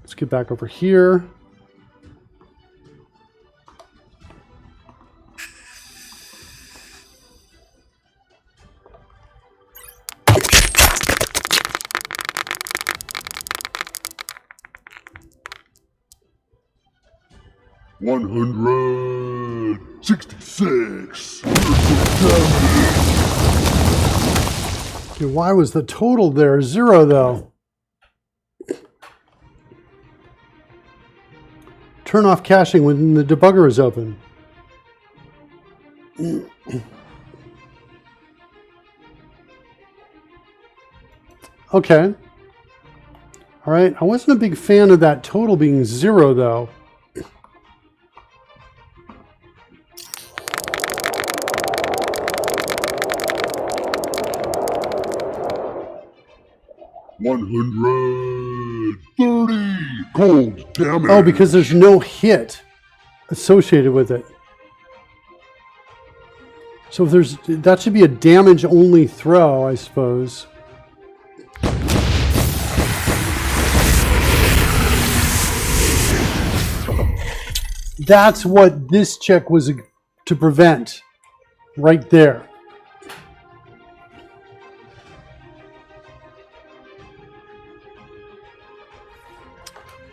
Let's get back over here. $166. Okay, why was the total there 0 though? Turn off caching when the debugger is open. Okay. All right. I wasn't a big fan of that total being 0, though. $130 cold damage. Oh, because there's no hit associated with it. So if there's, that should be a damage only throw, I suppose. That's what this check was to prevent, right there.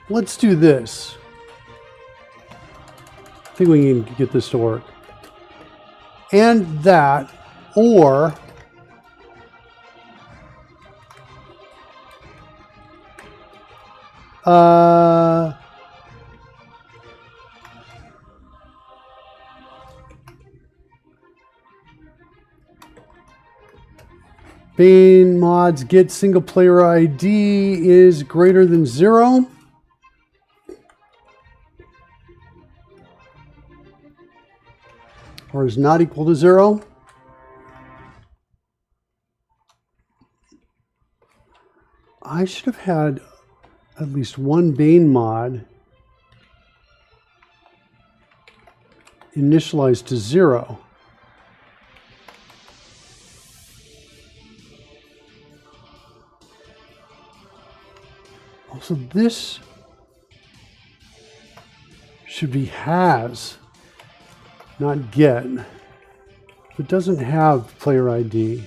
Let's do this. I think we can get this to work. And that, or Bane mods get single player ID is greater than 0. Or is not equal to 0. I should have had at least one Bane mod initialized to 0. Also, this should be has, not get. It doesn't have player ID.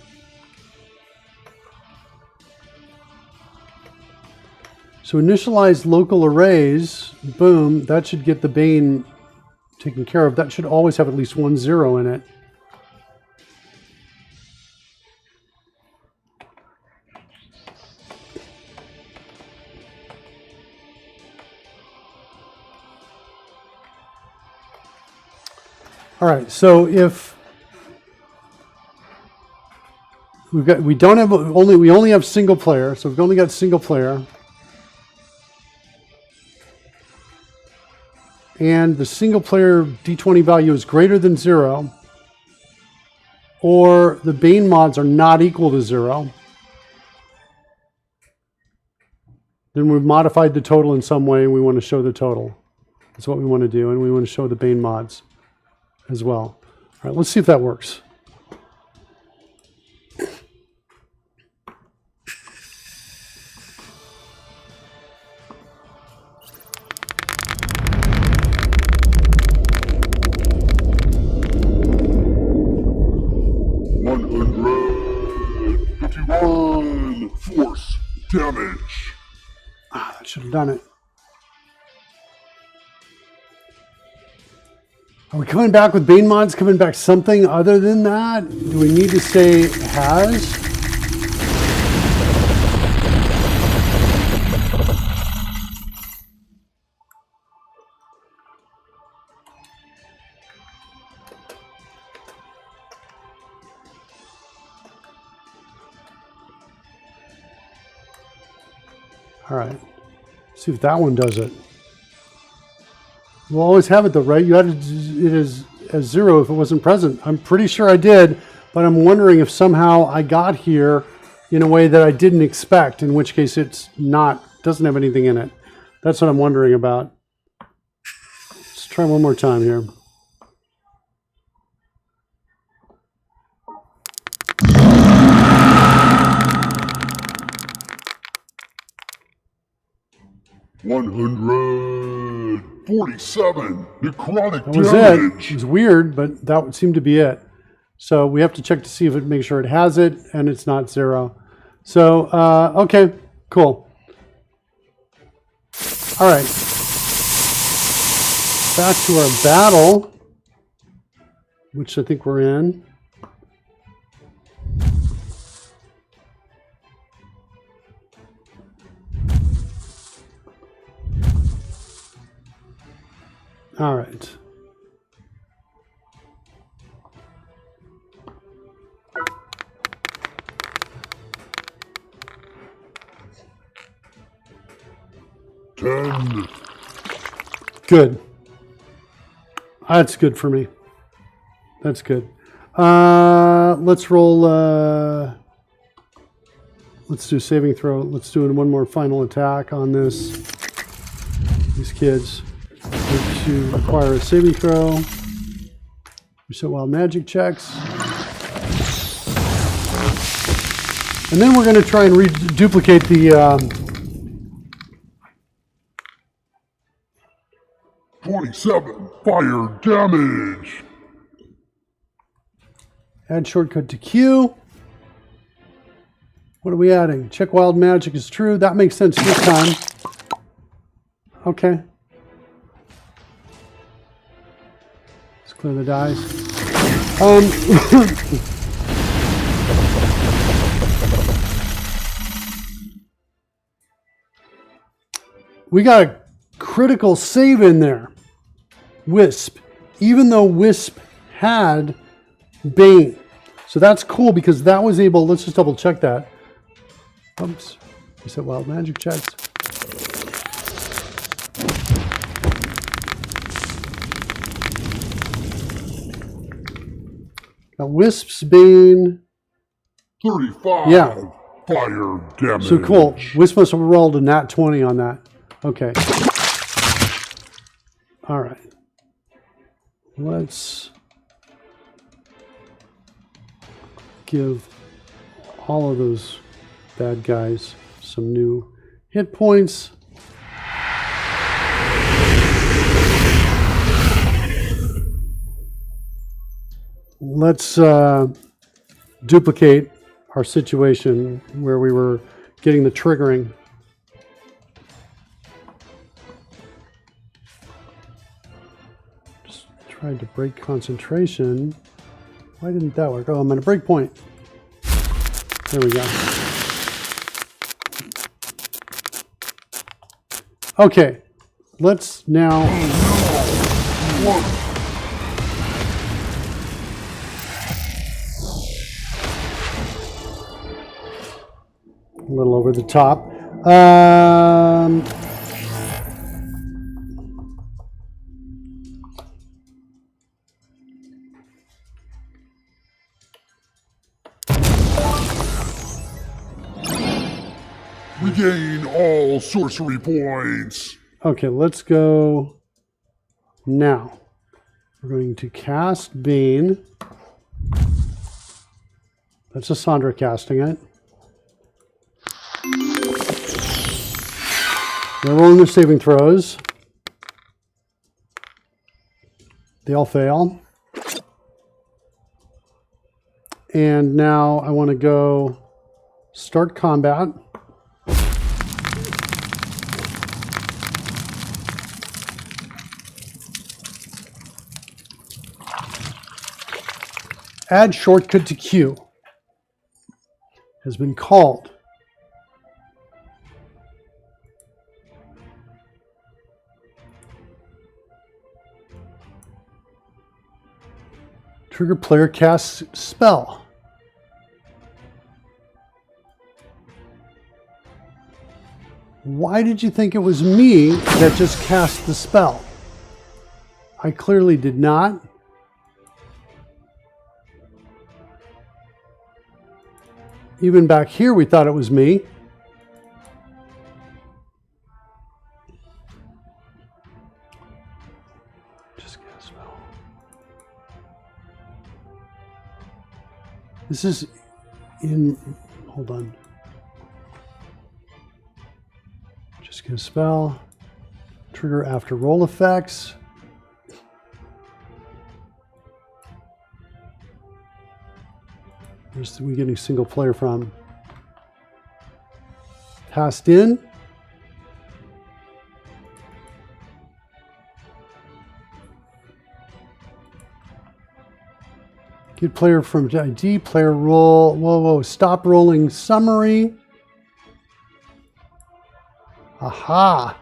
So initialize local arrays, boom, that should get the Bane taken care of. That should always have at least 1 0 in it. All right, so if we only have single player, so we've only got single player. And the single player D20 value is greater than 0, or the Bane mods are not equal to 0, then we've modified the total in some way and we want to show the total. That's what we want to do, and we want to show the Bane mods as well. All right, let's see if that works. Force damage. Ah, that should have done it. Are we coming back with Bane mods? Coming back something other than that? Do we need to say has? All right, see if that one does it. We'll always have it though, right? You added it as 0 if it wasn't present. I'm pretty sure I did, but I'm wondering if somehow I got here in a way that I didn't expect, in which case it's not, doesn't have anything in it. That's what I'm wondering about. Let's try one more time here. $147 necrotic That was damage. it. It was weird, but that would seem to be it. So we have to check to see if it makes sure it has it and it's not 0. So, okay, cool. All right. Back to our battle, which I think we're in. All right. 10. Good. That's good for me. That's good. Let's roll. Let's do saving throw. Let's do one more final attack on these kids. To acquire a saving throw. Reset wild magic checks. And then we're going to try and duplicate the 27 fire damage. add shortcut to Q. What are we adding? Check wild magic is true. That makes sense this time. Okay. Let's clear the dice. We got a critical save in there. Wisp. Even though Wisp had Bane. So that's cool because that was able, let's just double check that. Oops. Reset wild magic checks. Got Wisp's Bane. 35 Yeah. fire damage. So cool. Wisp must have rolled a nat 20 on that. Okay. All right. Let's give all of those bad guys some new hit points. Let's duplicate our situation where we were getting the triggering. Just tried to break concentration. Why didn't that work? Oh, I'm at a break point. There we go. Okay, let's now... A little over the top. Regain all sorcery points. Okay, let's go now. We're going to cast Bane. That's a Sandra casting it. They're rolling their saving throws. They all fail. And now I want to go start combat. Add shortcut to Q has been called. Trigger player casts spell. Why did you think it was me that just cast the spell? I clearly did not. Even back here, we thought it was me. Just cast spell. This is in, hold on. Just get a spell. Trigger after roll effects. Where's we getting single player from? Passed in. Get player from ID, player roll. Whoa, stop rolling summary. Aha.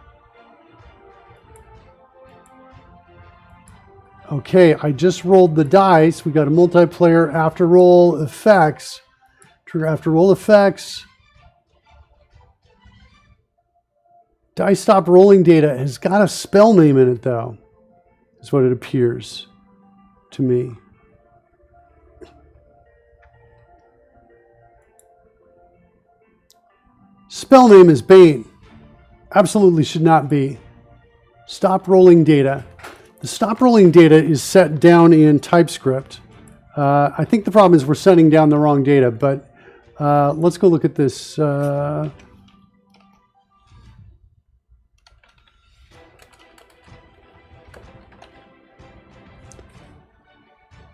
Okay, I just rolled the dice. We got a multiplayer after roll effects. Trigger after roll effects. dice stop rolling data has got a spell name in it, though. Is what it appears to me. Spell name is Bane. Absolutely should not be. Stop rolling data. The stop rolling data is set down in TypeScript. I think the problem is we're setting down the wrong data, but let's go look at this.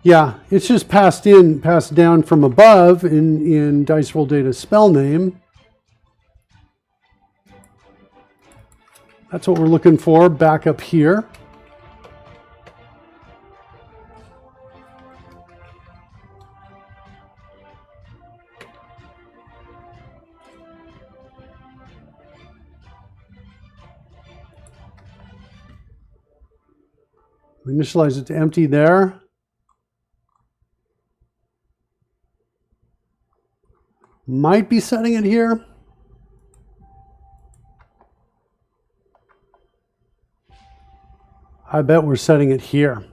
Yeah, it's just passed down from above in dice roll data spell name. That's what we're looking for back up here. We initialize it to empty there. Might be setting it here. I bet we're setting it here.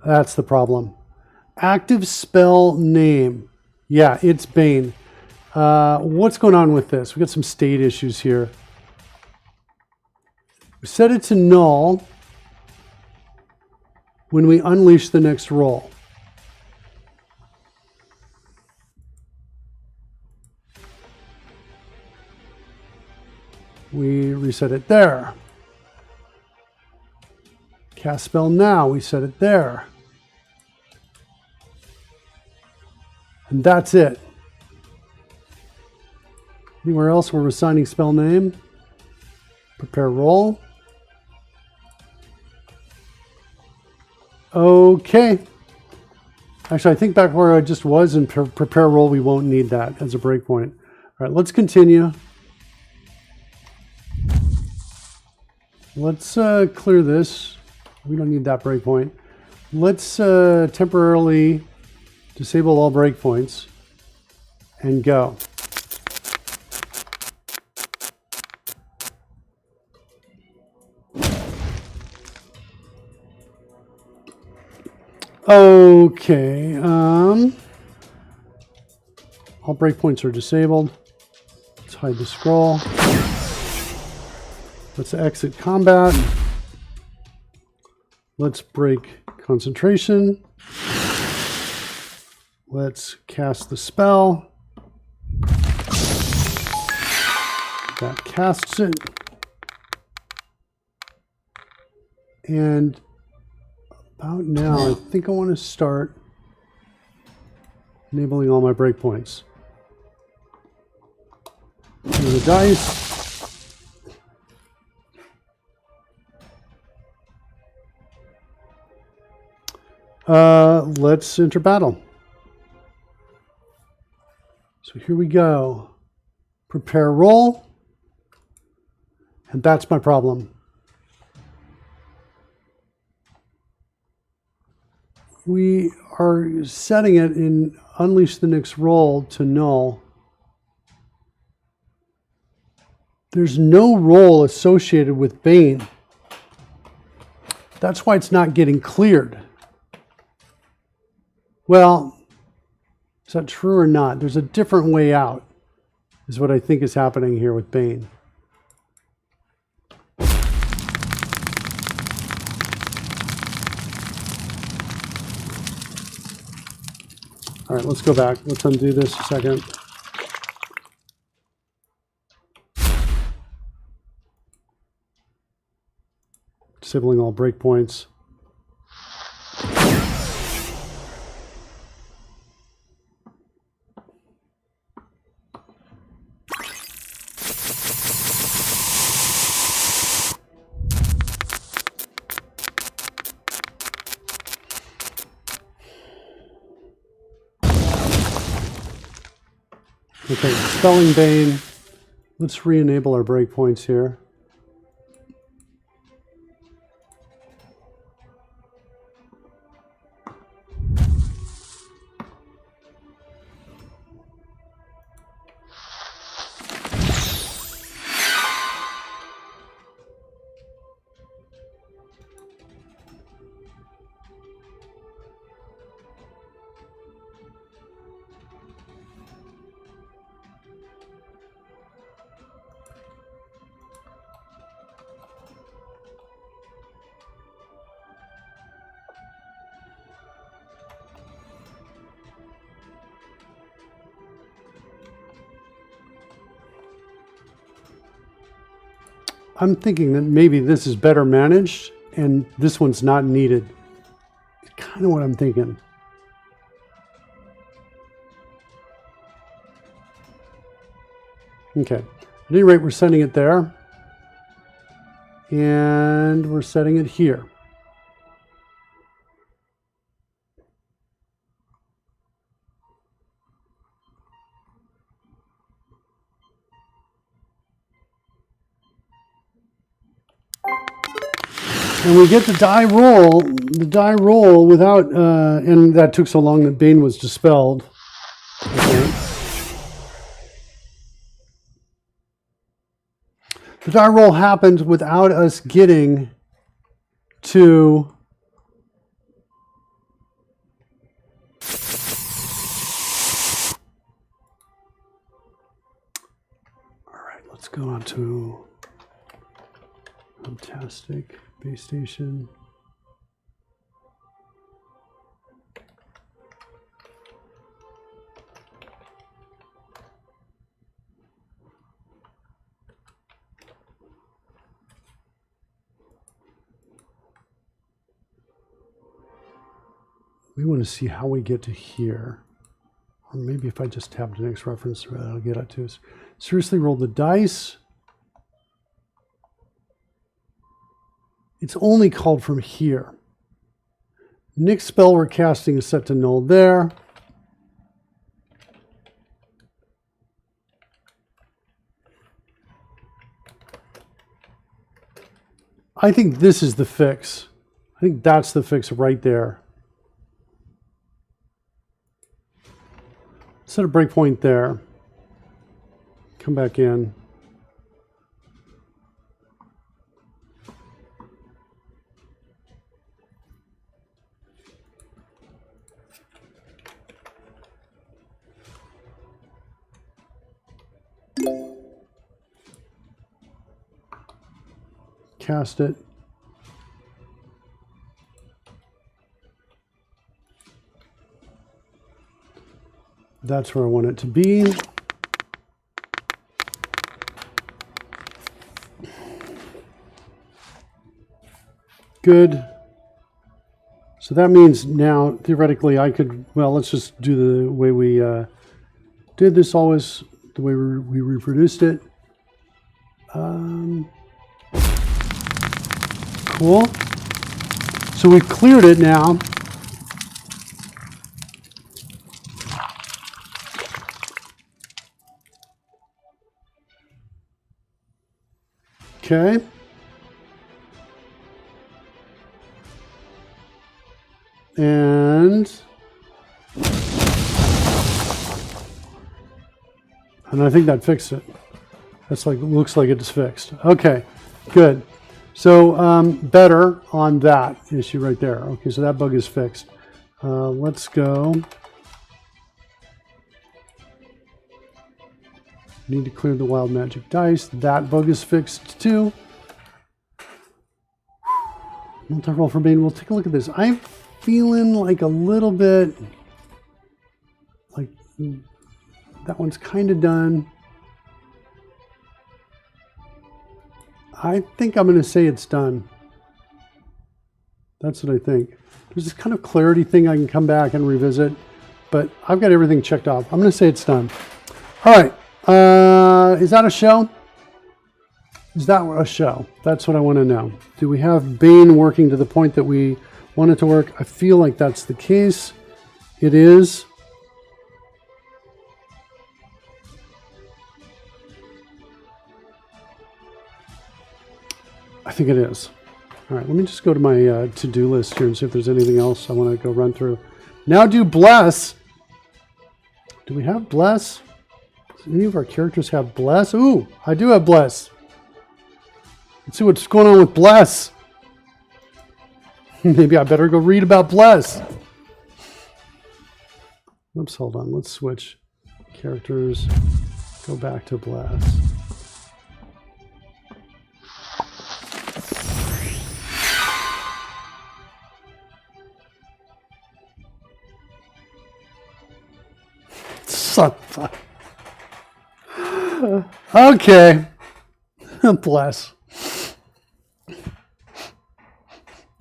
That's the problem. Active spell name. Yeah, it's Bane. What's going on with this? We got some state issues here. We set it to null when we unleash the next roll. We reset it there. Cast spell now, we set it there. And that's it. Anywhere else we're assigning spell name? Prepare roll. Okay. Actually, I think back where I just was in prepare roll, we won't need that as a breakpoint. All right, let's continue. Let's clear this. We don't need that breakpoint. Let's temporarily disable all breakpoints and go. Okay. All breakpoints are disabled. Let's hide the scroll. Let's exit combat. Let's break concentration. Let's cast the spell. That casts it. And about now, I think I want to start enabling all my breakpoints. Here's the dice. Let's enter battle. So here we go. Prepare roll. And that's my problem. We are setting it in unleash the next roll to null. There's no roll associated with Bane. That's why it's not getting cleared. Well, is that true or not? There's a different way out, is what I think is happening here with Bane. All right, let's go back. Let's undo this a second. Disabling all breakpoints. Okay, spelling Bane. Let's re-enable our breakpoints here. I'm thinking that maybe this is better managed and this one's not needed. It's kind of what I'm thinking. Okay. At any rate, we're setting it there. And we're setting it here. And we get the die roll without, and that took so long that Bane was dispelled. Okay. The die roll happened without us getting to all right, let's go on to fantastic base station. We want to see how we get to here. Or maybe if I just tab the next reference, I'll get it to us. Seriously, roll the dice. It's only called from here. Nick's spell we're casting is set to null there. I think this is the fix. I think that's the fix right there. Set a breakpoint there. Come back in. Cast it. That's where I want it to be. Good. So that means now, theoretically, I could, well, let's just do the way we did this always, the way we reproduced it. Cool. So we've cleared it now. Okay. And I think that fixed it. That's like, looks like it's fixed. Okay, good. So better on that issue right there. Okay, so that bug is fixed. Let's go. Need to clear the wild magic dice. That bug is fixed too. Multi-roll for Bane. We'll take a look at this. I'm feeling like a little bit like that one's kind of done. I think I'm going to say it's done. That's what I think. There's this kind of clarity thing I can come back and revisit, but I've got everything checked off. I'm going to say it's done. All right. Is that a show? Is that a show? That's what I want to know. Do we have Bane working to the point that we want it to work? I feel like that's the case. It is. I think it is. All right, let me just go to my to-do list here and see if there's anything else I want to go run through. Now do bless. Do we have bless? Does any of our characters have bless? Ooh, I do have bless. Let's see what's going on with bless. Maybe I better go read about bless. Oops, hold on. Let's switch characters. Go back to bless. Okay. Bless.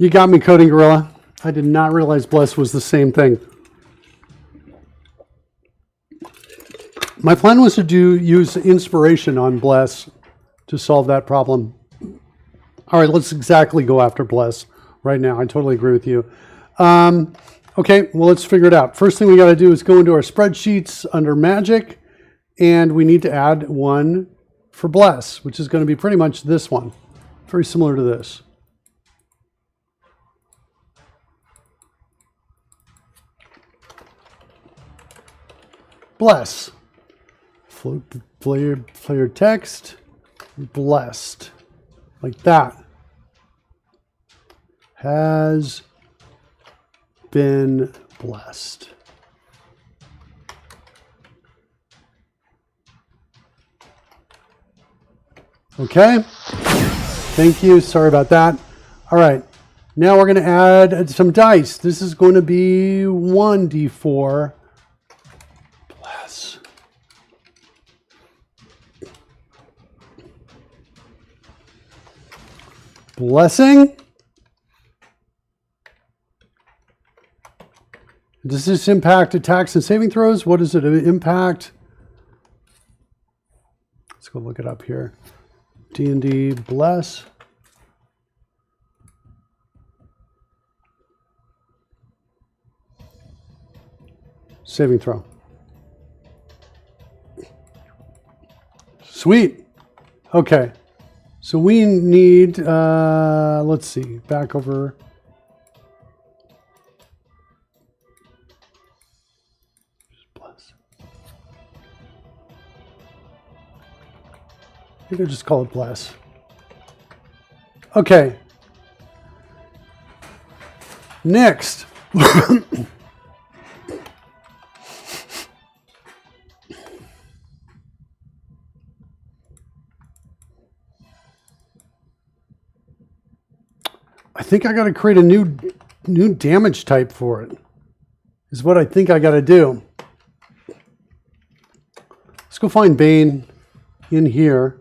You got me, Coding Gorilla. I did not realize bless was the same thing. My plan was to use inspiration on bless to solve that problem. All right, let's exactly go after bless right now. I totally agree with you. Okay, well, let's figure it out. First thing we got to do is go into our spreadsheets under magic, and we need to add one for bless, which is going to be pretty much this one. Very similar to this. Bless. Float player text. Blessed. Like that. Has been blessed. Okay. Thank you. Sorry about that. All right. Now we're going to add some dice. This is going to be 1d4. Bless. Blessing. Does this impact attacks and saving throws? What does it impact? Let's go look it up here. D&D bless. Saving throw. Sweet. Okay. So we need, let's see, back over. Bless. I think I'll just call it bless. Okay. Next. I think I got to create a new damage type for it. Is what I think I got to do. Let's go find Bane in here.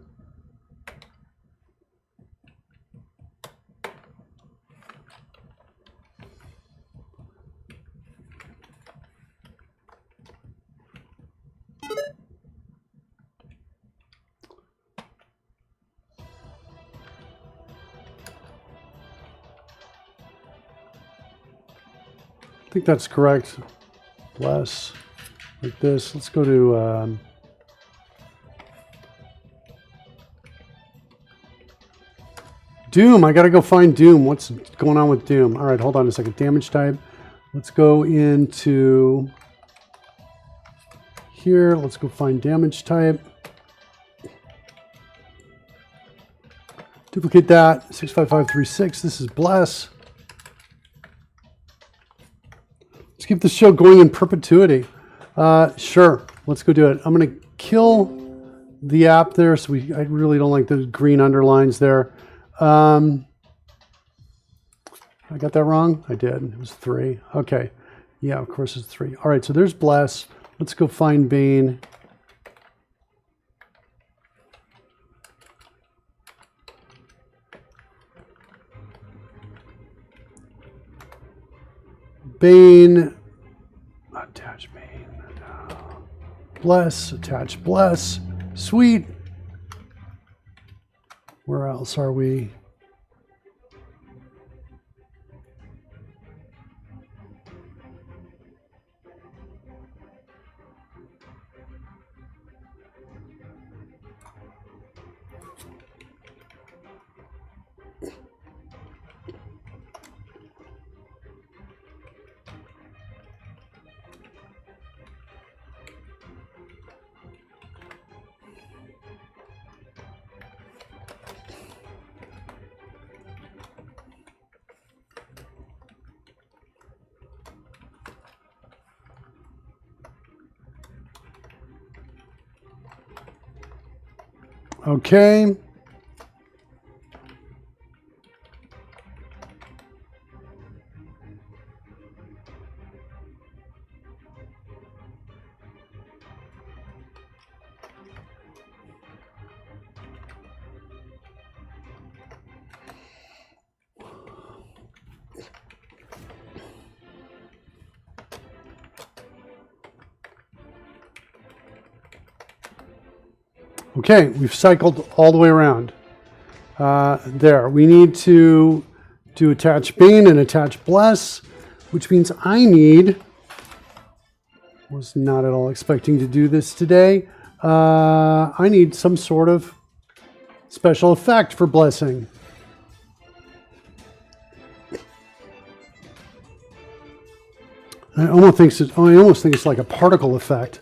I think that's correct. Bless. Like this. Let's go to... Doom. I got to go find Doom. What's going on with Doom? All right, hold on a second. Damage type. Let's go into here. Let's go find damage type. Duplicate that. 65536. This is bless. Let's keep the show going in perpetuity. Sure. Let's go do it. I'm going to kill the app there. So I really don't like those green underlines there. I got that wrong? I did. It was 3. Okay. Yeah, of course it's 3. All right, so there's bless. Let's go find Bane. Bane. Attach Bane. Bless. Attach bless. Sweet. Where else are we? Okay. Okay, we've cycled all the way around. There, we need to do attach Bane and attach Bless, which means I was not at all expecting to do this today. I need some sort of special effect for blessing. I almost think it's like a particle effect.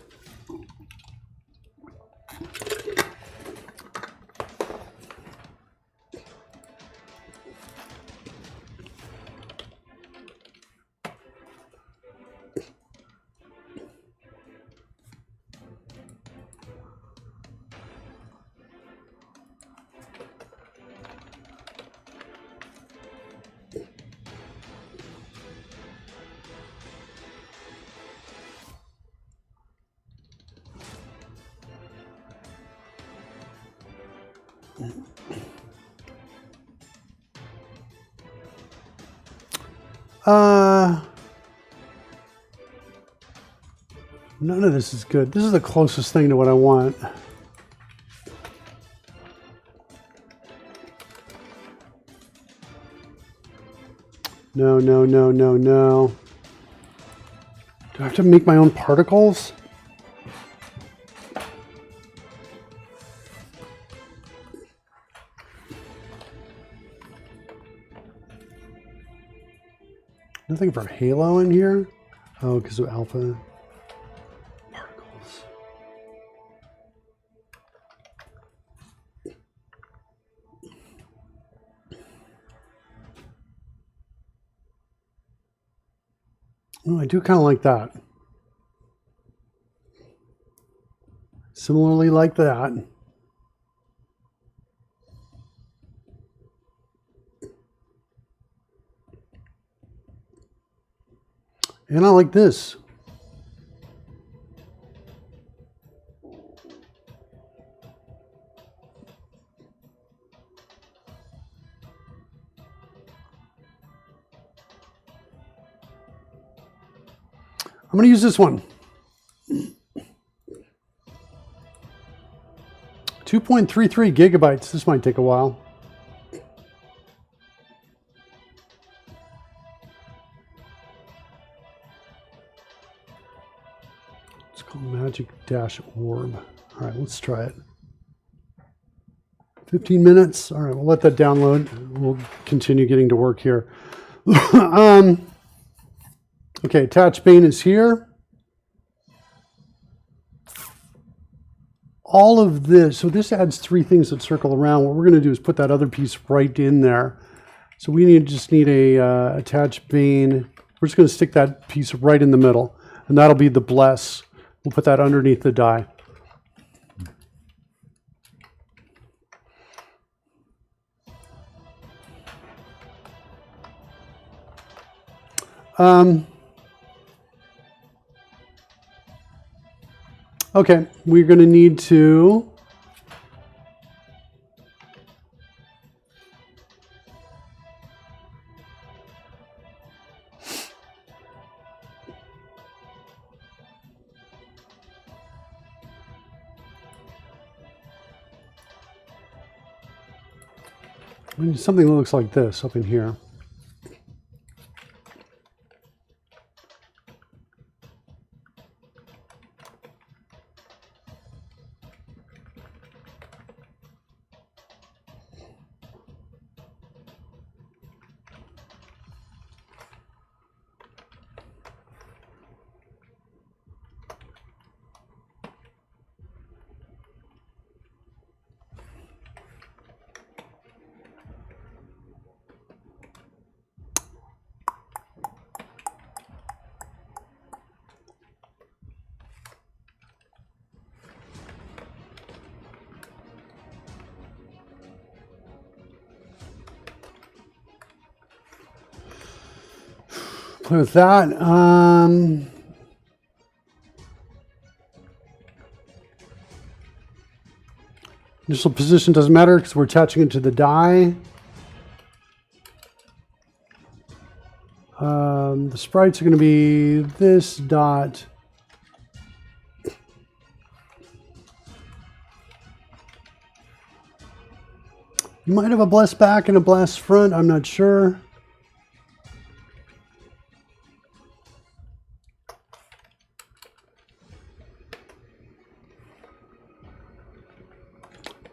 None of this is good. This is the closest thing to what I want. No, no, no, no, no. Do I have to make my own particles? Nothing for Halo in here? Oh, because of alpha particles. Oh, I do kind of like that. Similarly like that. And I like this. I'm going to use this one. 2.33 gigabytes. This might take a while. It's called Magic Dash Orb. All right, let's try it. 15 minutes. All right, we'll let that download. We'll continue getting to work here. Okay, attach Bane is here. All of this, so this adds 3 things that circle around. What we're going to do is put that other piece right in there. So we just need a attach Bane. We're just going to stick that piece right in the middle, and that'll be the bless. We'll put that underneath the die. Okay, we're going to need to something that looks like this up in here. Play with that. Initial position doesn't matter because we're attaching it to the die. The sprites are going to be this dot You might have a bless back and a bless front. I'm not sure.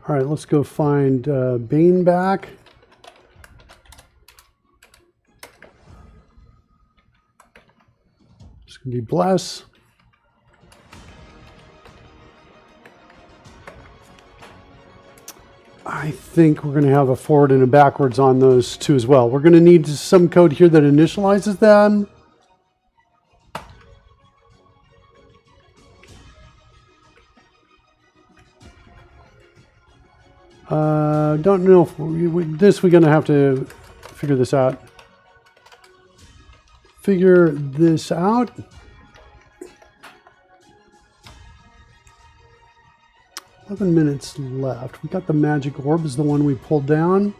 All right, let's go find Bane back. It's going to be bless. I think we're going to have a forward and a backwards on those two as well. We're going to need some code here that initializes them. Don't know if we're going to have to figure this out. Figure this out. $11 minutes left. We got the magic orb is the one we pulled down.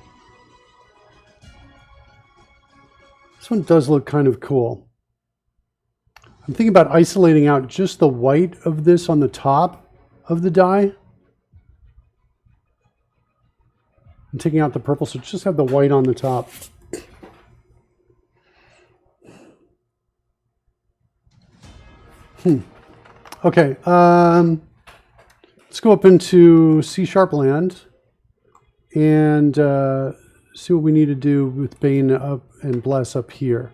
This one does look kind of cool. I'm thinking about isolating out just the white of this on the top of the die. And taking out the purple, so just have the white on the top. Okay, let's go up into C# land and see what we need to do with Bane up and bless up here.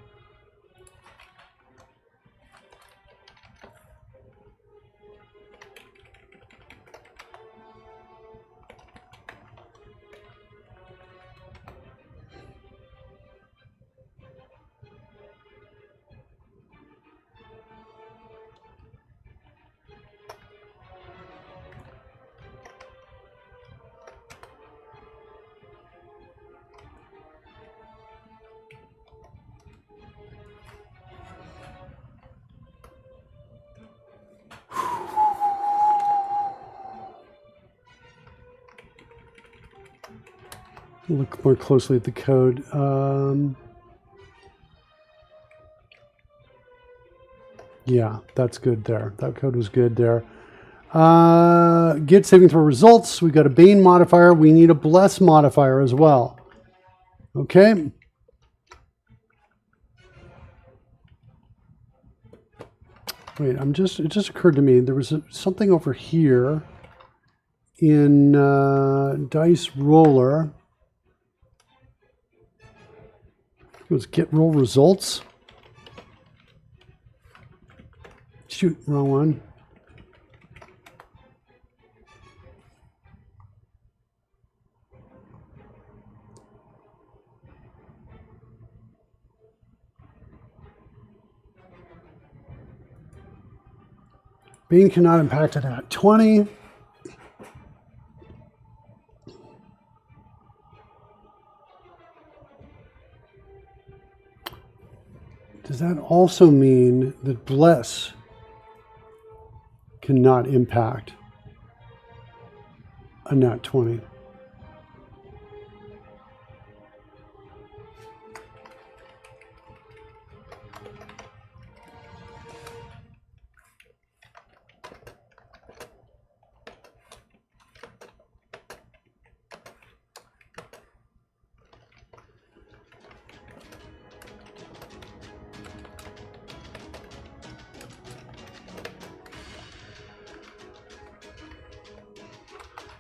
Look more closely at the code. Yeah, that's good there. That code was good there. Get saving throw results. We've got a Bane modifier. We need a bless modifier as well. Okay. Wait, it just occurred to me there was something over here in dice roller. It was get roll results. Shoot, wrong one. Bane cannot impact it at 20. Does that also mean that bless cannot impact a nat 20?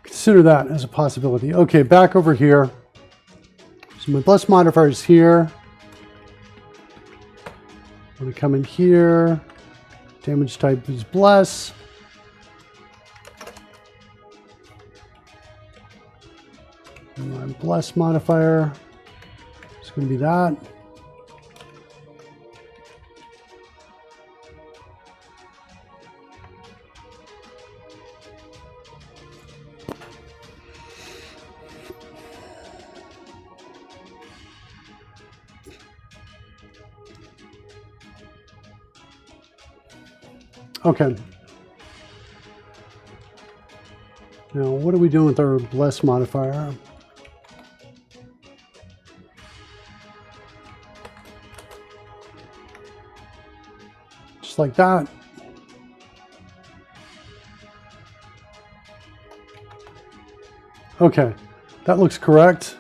Consider that as a possibility. Okay, back over here. So my bless modifier is here. I'm going to come in here. Damage type is bless. And my bless modifier is going to be that. Okay. Now, what are we doing with our bless modifier? Just like that. Okay. That looks correct.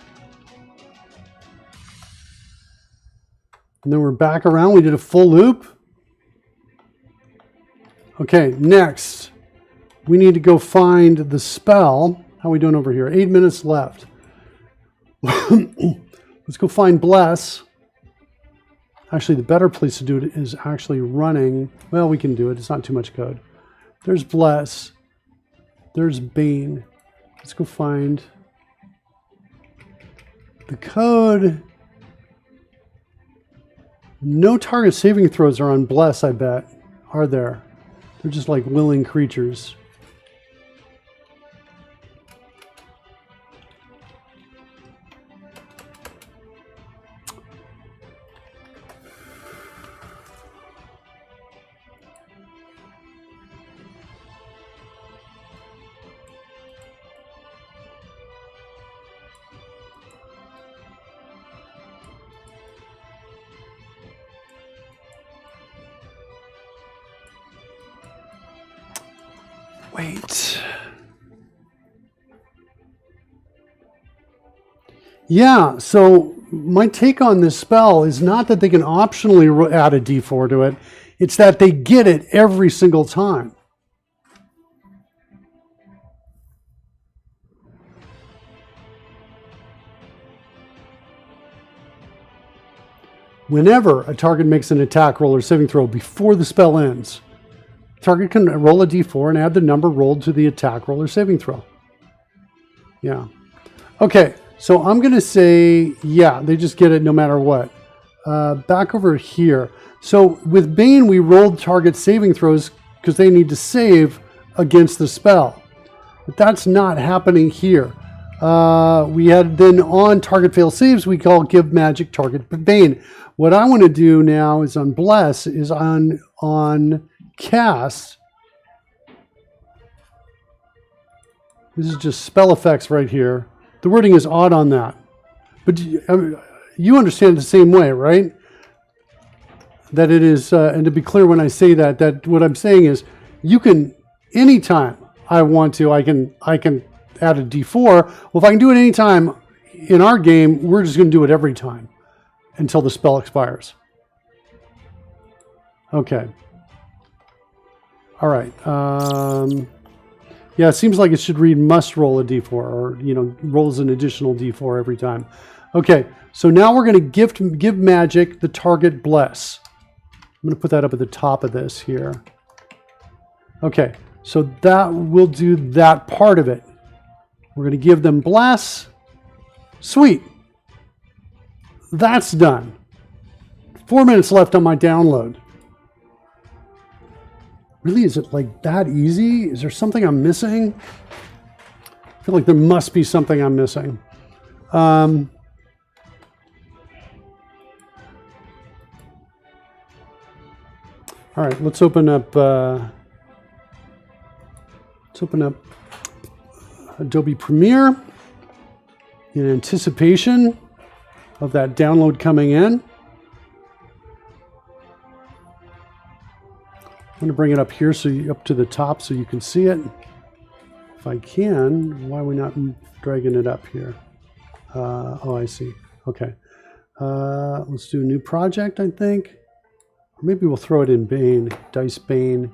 And then we're back around. We did a full loop. Okay, next. We need to go find the spell. How are we doing over here? 8 minutes left. Let's go find Bless. Actually, the better place to do it is actually running. Well, we can do it. It's not too much code. There's Bless. There's Bane. Let's go find the code. No target saving throws are on Bless, I bet. Are there? They're just like willing creatures. Wait. Yeah, so my take on this spell is not that they can optionally add a D4 to it. It's that they get it every single time. Whenever a target makes an attack roll or saving throw before the spell ends, target can roll a d4 and add the number rolled to the attack roll or saving throw. Yeah. Okay, so I'm going to say, yeah, they just get it no matter what. Back over here. So with Bane, we rolled target saving throws because they need to save against the spell. But that's not happening here. We had then on target fail saves, we call give magic target Bane. What I want to do now is on Bless, is on cast. This is just spell effects right here. The wording is odd on that. But you understand it the same way, right? That it is, and to be clear when I say that, that what I'm saying is you can, anytime I want to, I can add a D4. Well, if I can do it anytime in our game, we're just going to do it every time until the spell expires. Okay. All right. Yeah, it seems like it should read must roll a d4 or, rolls an additional d4 every time. Okay, so now we're going to give magic the target Bless. I'm going to put that up at the top of this here. Okay, so that will do that part of it. We're going to give them Bless. Sweet. That's done. 4 minutes left on my download. Really, is it like that easy? Is there something I'm missing? I feel like there must be something I'm missing. All right, let's open up Adobe Premiere in anticipation of that download coming in. I'm going to bring it up here, up to the top so you can see it. If I can, why are we not dragging it up here? Oh, I see. Okay. Let's do a new project, I think. Or maybe we'll throw it in Bane, Dice Bane.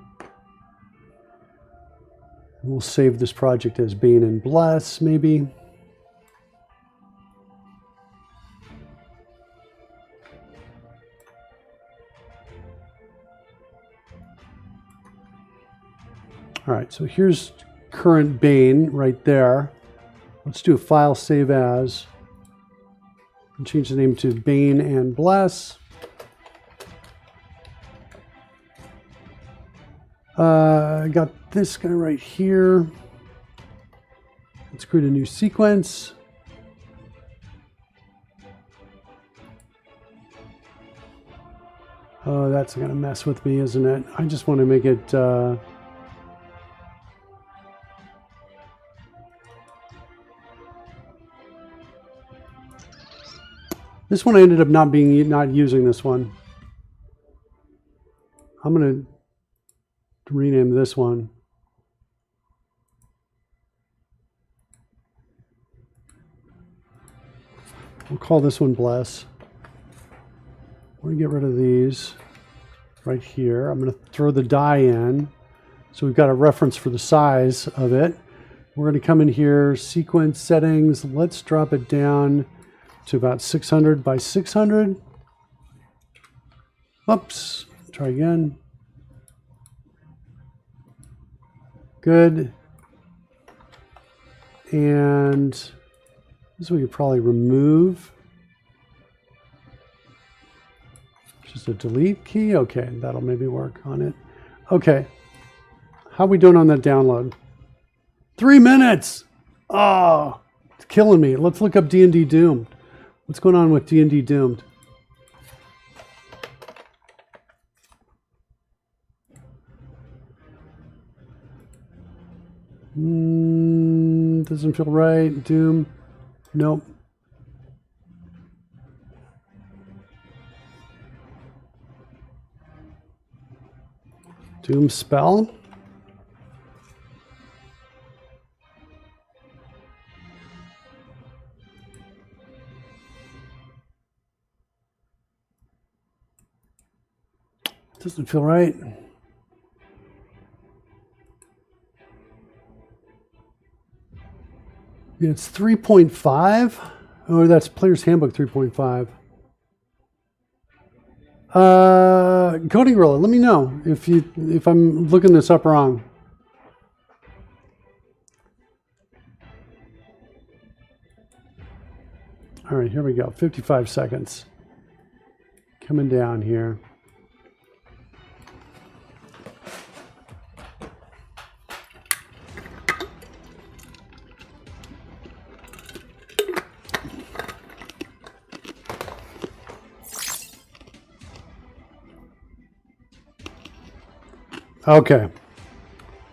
And we'll save this project as Bane and Bless, maybe. All right, so here's current Bane right there. Let's do a file save as. And change the name to Bane and Bless. I got this guy right here. Let's create a new sequence. Oh, that's going to mess with me, isn't it? I just want to make it... This one I ended up not using this one. I'm going to rename this one. We'll call this one bless. We're going to get rid of these right here. I'm going to throw the die in. So we've got a reference for the size of it. We're going to come in here, sequence settings. Let's drop it down to about 600 by 600. Oops, try again. Good. And this we could probably remove. Just a delete key. Okay, that'll maybe work on it. Okay. How are we doing on that download? 3 minutes! Oh, it's killing me. Let's look up D&D Doomed. What's going on with D&D Doomed? Doesn't feel right. Doom. Nope. Doom spell. Doesn't feel right. Yeah, it's 3.5. Oh, that's Player's Handbook 3.5. Coding Gorilla, let me know if I'm looking this up wrong. All right, here we go. 55 seconds. Coming down here. Okay,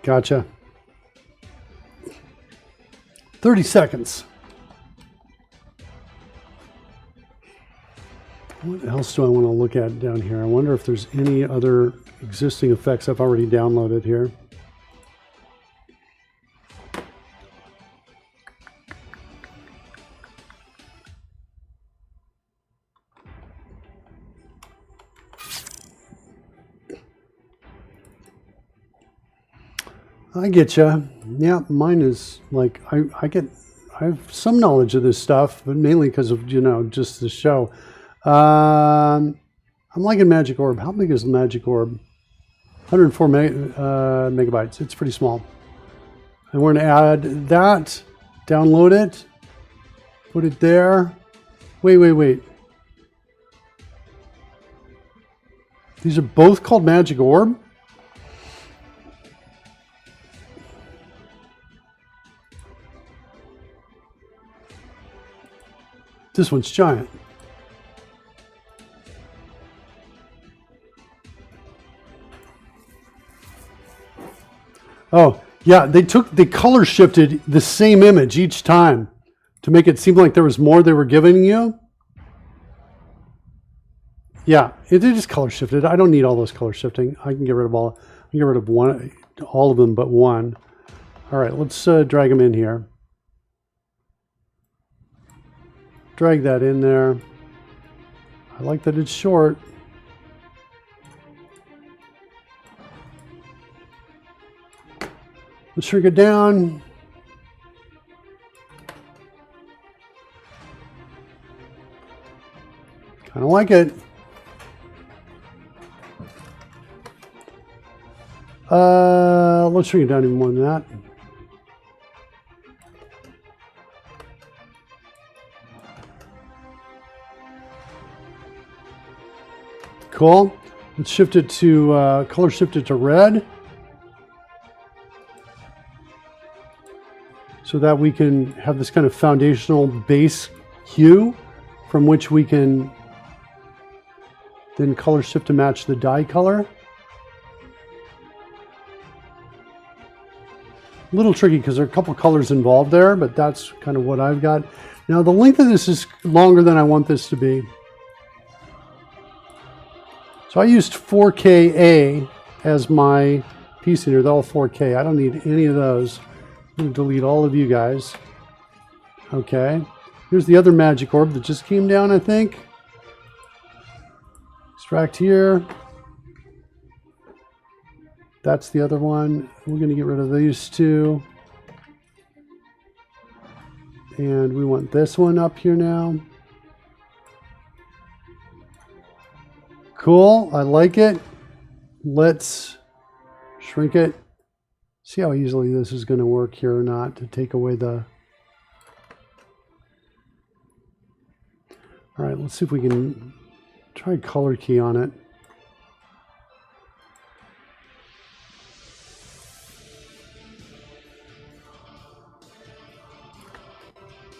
gotcha. 30 seconds. What else do I want to look at down here? I wonder if there's any other existing effects I've already downloaded here. I get you. Yeah, mine is like I have some knowledge of this stuff, but mainly because of just the show. I'm liking Magic Orb. How big is the Magic Orb? 104 megabytes. It's pretty small. And we're going to add that, download it, put it there. Wait. These are both called Magic Orb? This one's giant. Oh, yeah, they color shifted the same image each time to make it seem like there was more they were giving you. Yeah, they just color shifted. I don't need all those color shifting. I can get rid of all of them but one. All right, let's drag them in here. Drag that in there. I like that it's short. Let's shrink it down. Kind of like it. Let's shrink it down even more than that. Cool. Let's shift it to color shift it to red, so that we can have this kind of foundational base hue from which we can then color shift to match the dye color. A little tricky because there are a couple colors involved there, but that's kind of what I've got. Now the length of this is longer than I want this to be. So I used 4Ka as my piece here. They're all 4K. I don't need any of those. I'm going to delete all of you guys. Okay. Here's the other magic orb that just came down, I think. Extract here. That's the other one. We're going to get rid of these two. And we want this one up here now. Cool. I like it. Let's shrink it. See how easily this is going to work here or not to take away the... All right, let's see if we can try color key on it.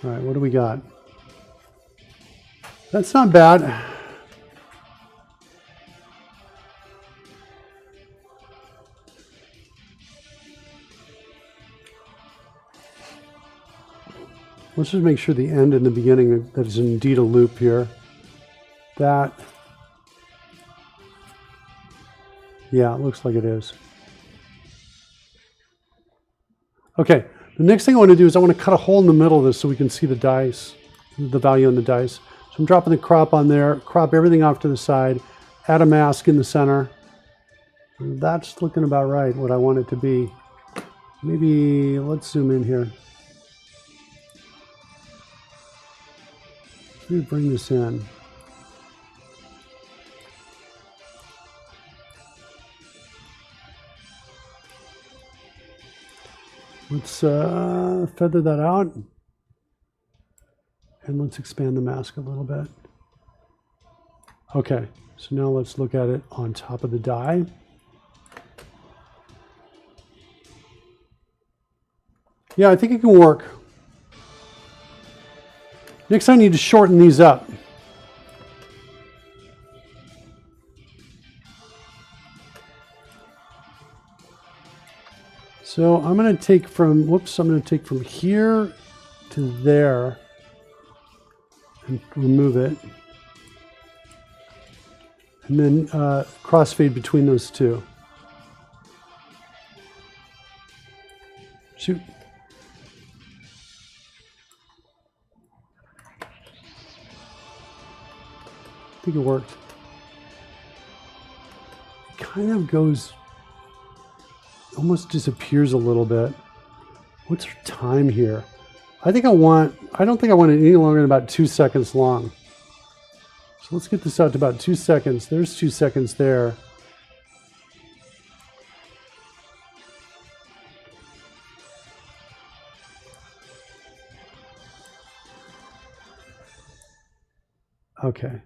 All right, what do we got? That's not bad. Let's just make sure the end and the beginning that is indeed a loop here. That, yeah, it looks like it is. Okay, the next thing I want to do is I want to cut a hole in the middle of this so we can see the dice, the value on the dice. So I'm dropping the crop on there, crop everything off to the side, add a mask in the center. And that's looking about right, what I want it to be. Maybe let's zoom in here. Let me bring this in. Let's feather that out. And let's expand the mask a little bit. Okay, so now let's look at it on top of the die. Yeah, I think it can work. Next, I need to shorten these up. So I'm going to take from, whoops, I'm going to take from here to there and remove it. And then crossfade between those two. Shoot. I think it worked. It kind of goes, almost disappears a little bit. What's our time here? I don't think I want it any longer than about 2 seconds long. So let's get this out to about 2 seconds. There's 2 seconds there. Okay.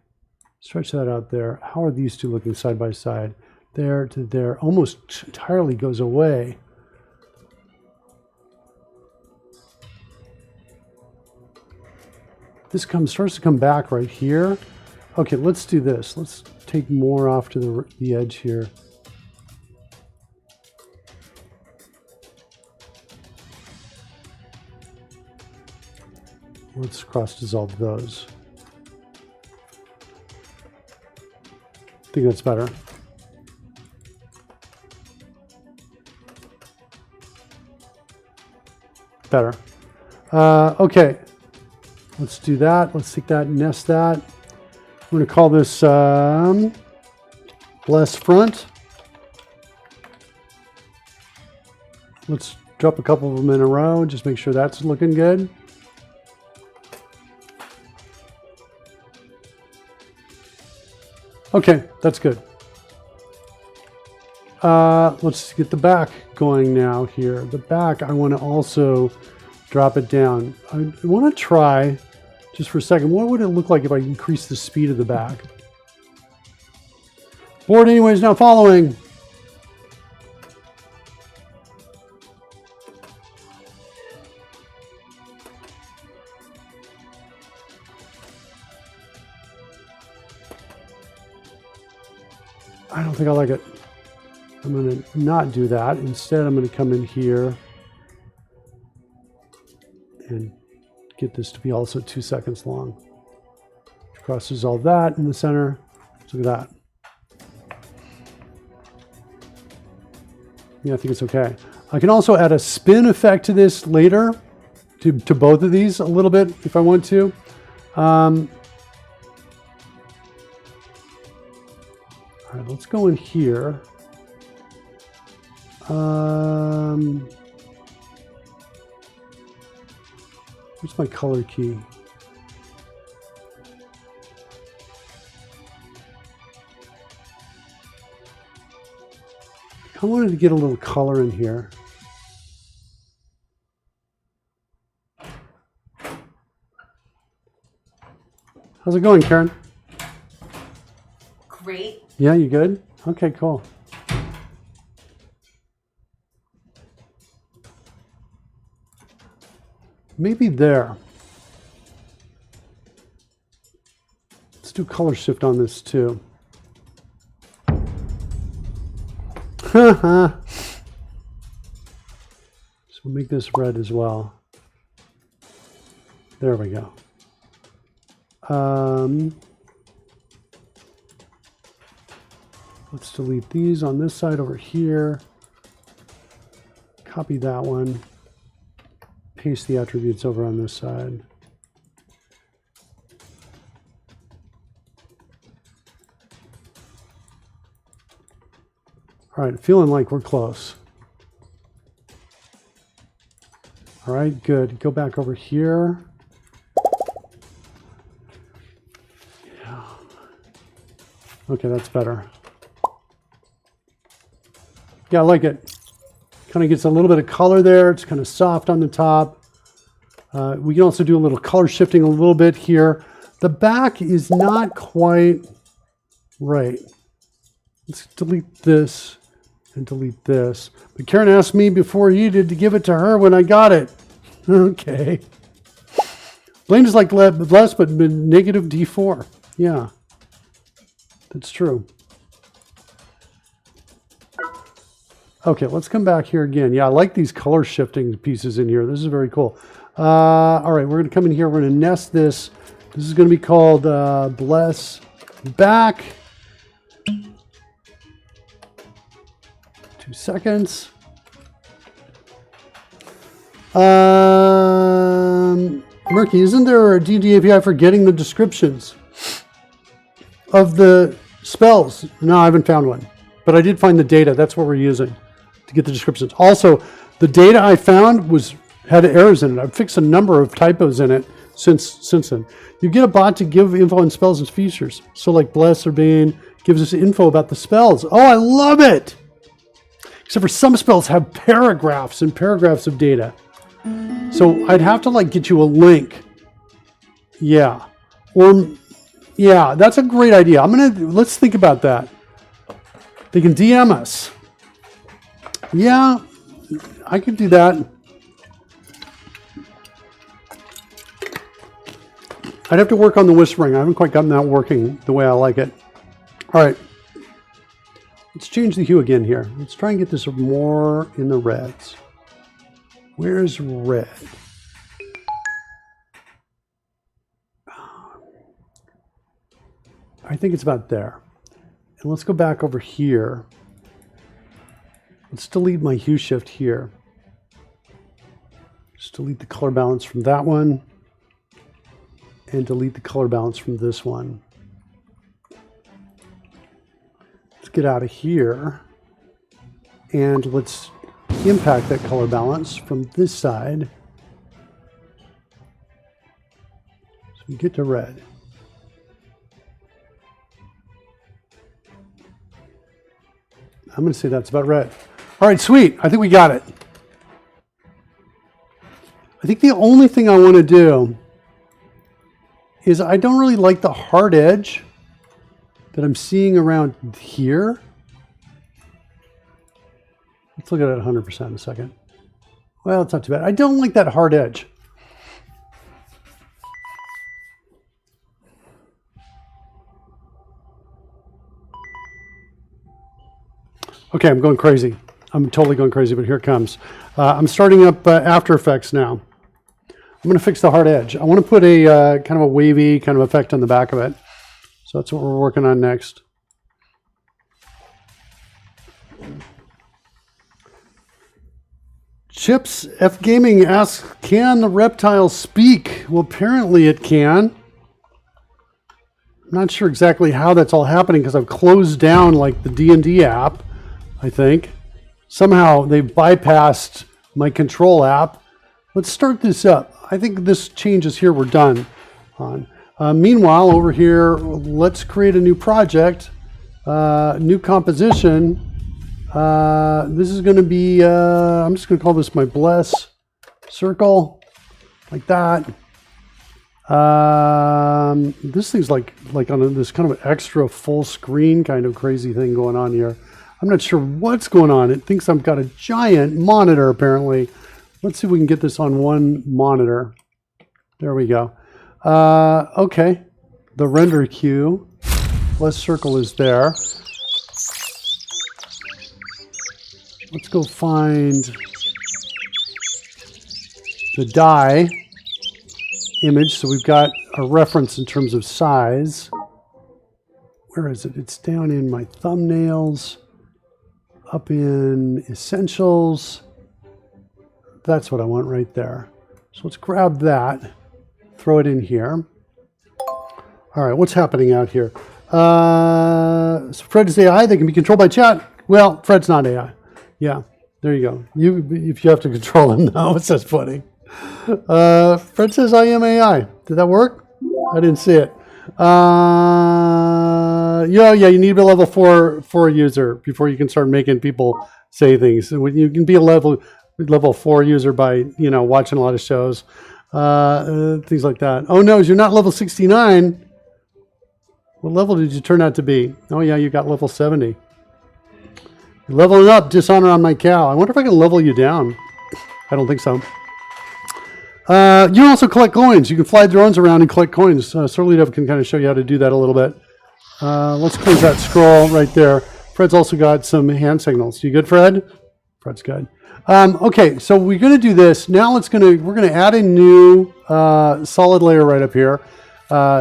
Stretch that out there. How are these two looking side by side? There to there. Almost entirely goes away. This starts to come back right here. Okay, let's do this. Let's take more off to the edge here. Let's cross dissolve those. I think that's better. Better. Okay. Let's do that. Let's take that and nest that. I'm going to call this Bless Front. Let's drop a couple of them in a row. Just make sure that's looking good. Okay, that's good. Let's get the back going now here. The back, I want to also drop it down. I want to try, just for a second, what would it look like if I increase the speed of the back? Board anyways, now following. I don't think I like it. I'm going to not do that. Instead, I'm going to come in here and get this to be also 2 seconds long. Cross dissolve that in the center. Look at that. Yeah, I think it's okay. I can also add a spin effect to this later. to both of these a little bit if I want to. All right, let's go in here. Where's my color key? I wanted to get a little color in here. How's it going, Karen? Great. Yeah, you good? Okay, cool. Maybe there. Let's do color shift on this too. So we'll make this red as well. There we go. Let's delete these on this side over here. Copy that one. Paste the attributes over on this side. All right, feeling like we're close. All right, good. Go back over here. Yeah. Okay, that's better. Yeah, I like it. Kind of gets a little bit of color there. It's kind of soft on the top. We can also do a little color shifting a little bit here. The back is not quite right. Let's delete this and delete this. But Karen asked me before you did to give it to her when I got it. Okay. Bane is like less, but negative D4. Yeah, that's true. Okay, let's come back here again. Yeah, I like these color shifting pieces in here. This is very cool. All right, we're going to come in here. We're going to nest this. This is going to be called Bless Back. 2 seconds. Murky, isn't there a DD API for getting the descriptions of the spells? No, I haven't found one, but I did find the data. That's what we're using to get the descriptions. Also, the data I found had errors in it. I've fixed a number of typos in it since then. You get a bot to give info on spells and features. So like Bless or Bane gives us info about the spells. Oh, I love it! Except for some spells have paragraphs and paragraphs of data. So I'd have to like get you a link. Yeah. Or, yeah, that's a great idea. Let's think about that. They can DM us. Yeah, I could do that. I'd have to work on the whispering. I haven't quite gotten that working the way I like it. All right. Let's change the hue again here. Let's try and get this more in the reds. Where's red? I think it's about there. And let's go back over here. Let's delete my hue shift here. Just delete the color balance from that one. And delete the color balance from this one. Let's get out of here. And let's impact that color balance from this side. So we get to red. I'm going to say that's about red. All right, sweet. I think we got it. I think the only thing I want to do is I don't really like the hard edge that I'm seeing around here. Let's look at it 100% in a second. Well, it's not too bad. I don't like that hard edge. Okay, I'm going crazy. I'm totally going crazy, but here it comes. I'm starting up After Effects now. I'm going to fix the hard edge. I want to put a kind of a wavy kind of effect on the back of it. So that's what we're working on next. Chips F Gaming asks, can the reptile speak? Well, apparently it can. I'm not sure exactly how that's all happening because I've closed down like the D&D app, I think. Somehow they've bypassed my control app. Let's start this up. I think this changes here we're done on. Meanwhile, over here, let's create a new project, new composition. This is going to be, I'm just going to call this my bless circle, like that. This thing's like on this kind of extra full screen kind of crazy thing going on here. I'm not sure what's going on. It thinks I've got a giant monitor apparently. Let's see if we can get this on one monitor. There we go. Okay. The render queue. Bless circle is there. Let's go find the die image. So we've got a reference in terms of size. Where is it? It's down in my thumbnails, up in essentials. That's what I want right there. So let's grab that, throw it in here. All right, what's happening out here? So Fred is AI. They can be controlled by chat. Well, Fred's not AI. Yeah, there you go. If you have to control him now, it's just funny. Fred says I am AI. Did that work? I didn't see it. Yeah, you need to be a level 4 user before you can start making people say things. You can be a level 4 user by watching a lot of shows, things like that. Oh no, you're not level 69. What level did you turn out to be? Oh yeah, you got level 70. You're leveling up, dishonor on my cow. I wonder if I can level you down. I don't think so. You can also collect coins. You can fly drones around and collect coins. Surlydev can kind of show you how to do that a little bit. Let's close that scroll right there. Fred's also got some hand signals. You good, Fred? Fred's good. Okay, so we're going to do this. Now we're going to add a new solid layer right up here.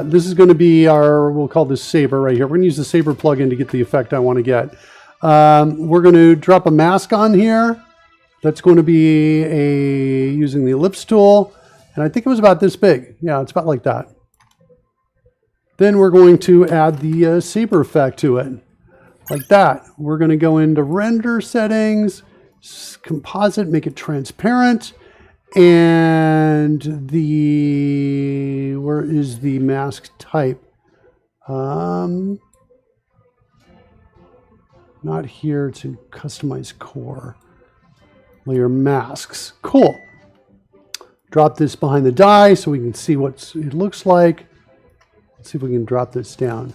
This is going to be we'll call this Saber right here. We're going to use the Saber plugin to get the effect I want to get. We're going to drop a mask on here. That's going to be using the ellipse tool. And I think it was about this big. Yeah, it's about like that. Then we're going to add the Saber effect to it. Like that. We're going to go into render settings, composite, make it transparent. And where is the mask type? Not here to customize core. Layer masks. Cool. Drop this behind the die so we can see what it looks like. Let's see if we can drop this down.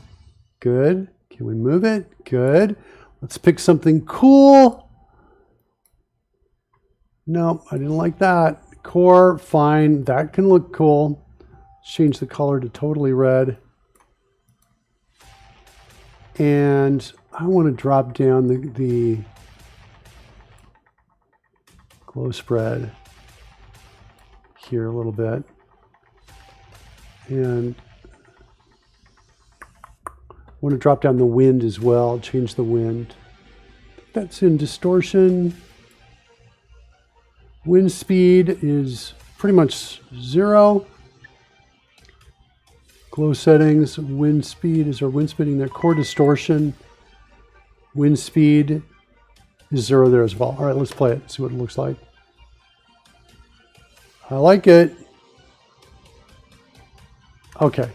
Good. Can we move it? Good. Let's pick something cool. No, I didn't like that. Core, fine. That can look cool. Change the color to totally red. And I want to drop down the glow spread here a little bit. And I want to drop down the wind as well, change the wind. That's in distortion. Wind speed is pretty much 0. Glow settings, wind speed, is our wind speeding there? Core distortion, wind speed is 0 there as well. All right, let's play it, see what it looks like. I like it. Okay.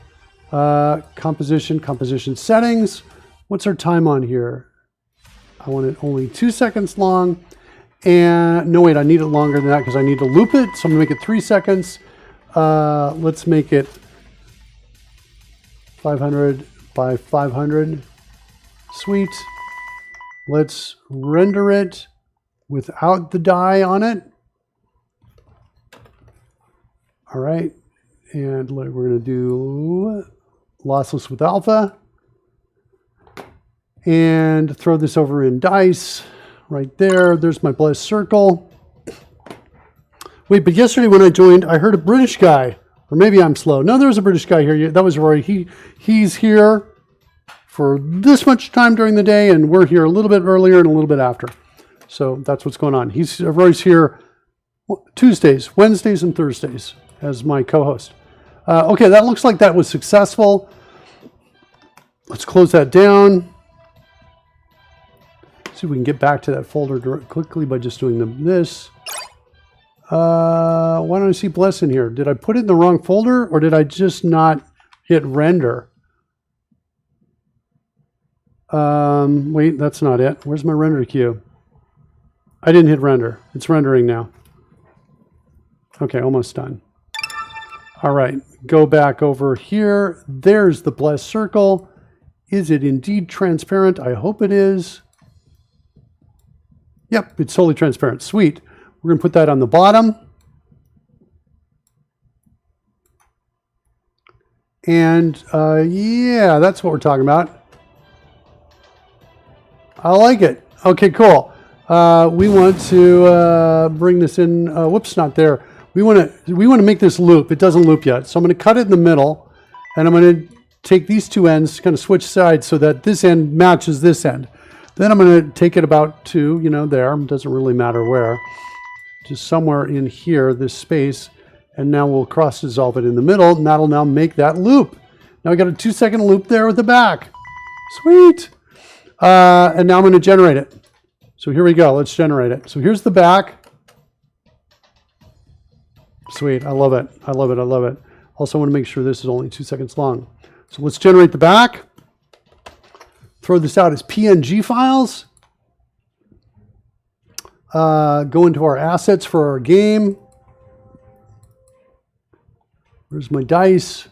Composition settings. What's our time on here? I want it only 2 seconds long. And no, wait, I need it longer than that because I need to loop it. So I'm going to make it 3 seconds. Let's make it 500 by 500. Sweet. Let's render it without the die on it. All right. And we're going to do lossless with alpha. And throw this over in dice. Right there. There's my blessed circle. Wait, but yesterday when I joined, I heard a British guy. Or maybe I'm slow. No, there was a British guy here. That was Roy. He's here for this much time during the day, and we're here a little bit earlier and a little bit after. So that's what's going on. Roy's here Tuesdays, Wednesdays, and Thursdays as my co-host. Okay, that looks like that was successful. Let's close that down. See if we can get back to that folder quickly by just doing this. Why don't I see Bless in here? Did I put it in the wrong folder, or did I just not hit render? Wait, that's not it. Where's my render queue? I didn't hit render. It's rendering now. Okay, almost done. All right, go back over here. There's the Bless circle. Is it indeed transparent? I hope it is. Yep, it's totally transparent. Sweet. We're going to put that on the bottom. And yeah, that's what we're talking about. I like it. Okay, cool. We want to bring this in. Whoops, not there. We want to make this loop. It doesn't loop yet. So I'm going to cut it in the middle, and I'm going to take these two ends, kind of switch sides so that this end matches this end. Then I'm going to take it about to, there. It doesn't really matter where. Just somewhere in here, this space. And now we'll cross dissolve it in the middle, and that'll now make that loop. Now I got a 2-second loop there with the back. Sweet. And now I'm going to generate it. So here we go. Let's generate it. So here's the back. Sweet. I love it. I love it. I love it. Also, I want to make sure this is only 2 seconds long. So let's generate the back. Throw this out as PNG files. Go into our assets for our game. Where's my dice?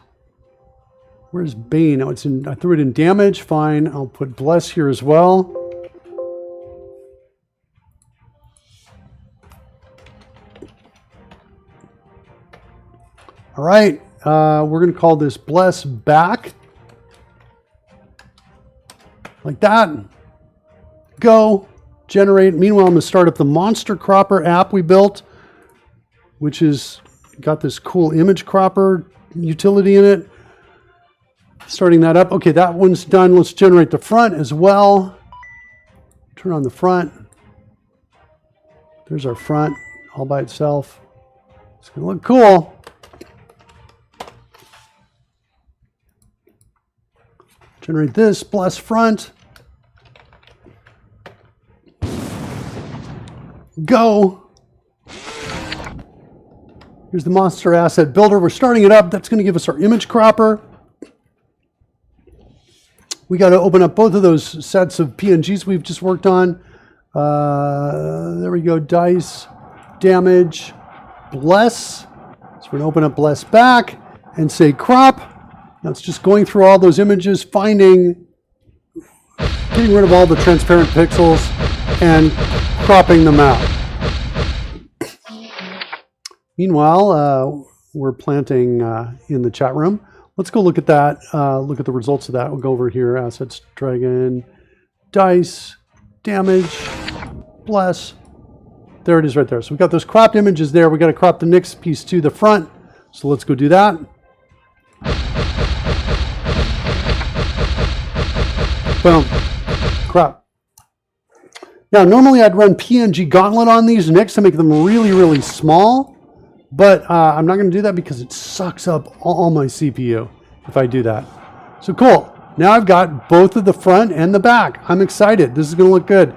Where's Bane? Oh, I threw it in damage. Fine. I'll put Bless here as well. All right. We're going to call this Bless Back. Like that. Go. Generate. Meanwhile, I'm going to start up the Monster Cropper app we built, which is got this cool image cropper utility in it. Starting that up. Okay, that one's done. Let's generate the front as well. Turn on the front. There's our front all by itself. It's going to look cool. Generate this, Bless front. Go. Here's the monster asset builder. We're starting it up. That's going to give us our image cropper. We got to open up both of those sets of PNGs we've just worked on. There we go. Dice, damage, Bless. So we're going to open up Bless back and say crop. Now it's just going through all those images, getting rid of all the transparent pixels and cropping them out. Meanwhile, we're planting in the chat room. Let's go look at that, look at the results of that. We'll go over here, assets, dragon, dice, damage, Bless. There it is right there. So we've got those cropped images there. We've got to crop the next piece to the front. So let's go do that. Boom. Crop. Now, normally I'd run PNG Gauntlet on these next to make them really, really small. But I'm not going to do that because it sucks up all my CPU if I do that. So cool. Now I've got both of the front and the back. I'm excited. This is going to look good.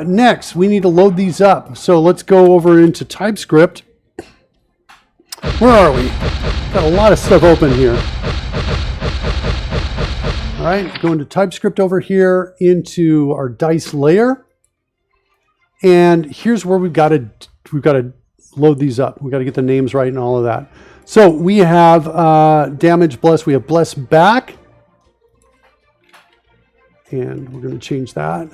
Next, we need to load these up. So let's go over into TypeScript. Where are we? Got a lot of stuff open here. All right, go into TypeScript over here into our dice layer. And here's where we've got to load these up. We've got to get the names right and all of that. So we have damage Bless. We have Bless back. And we're going to change that.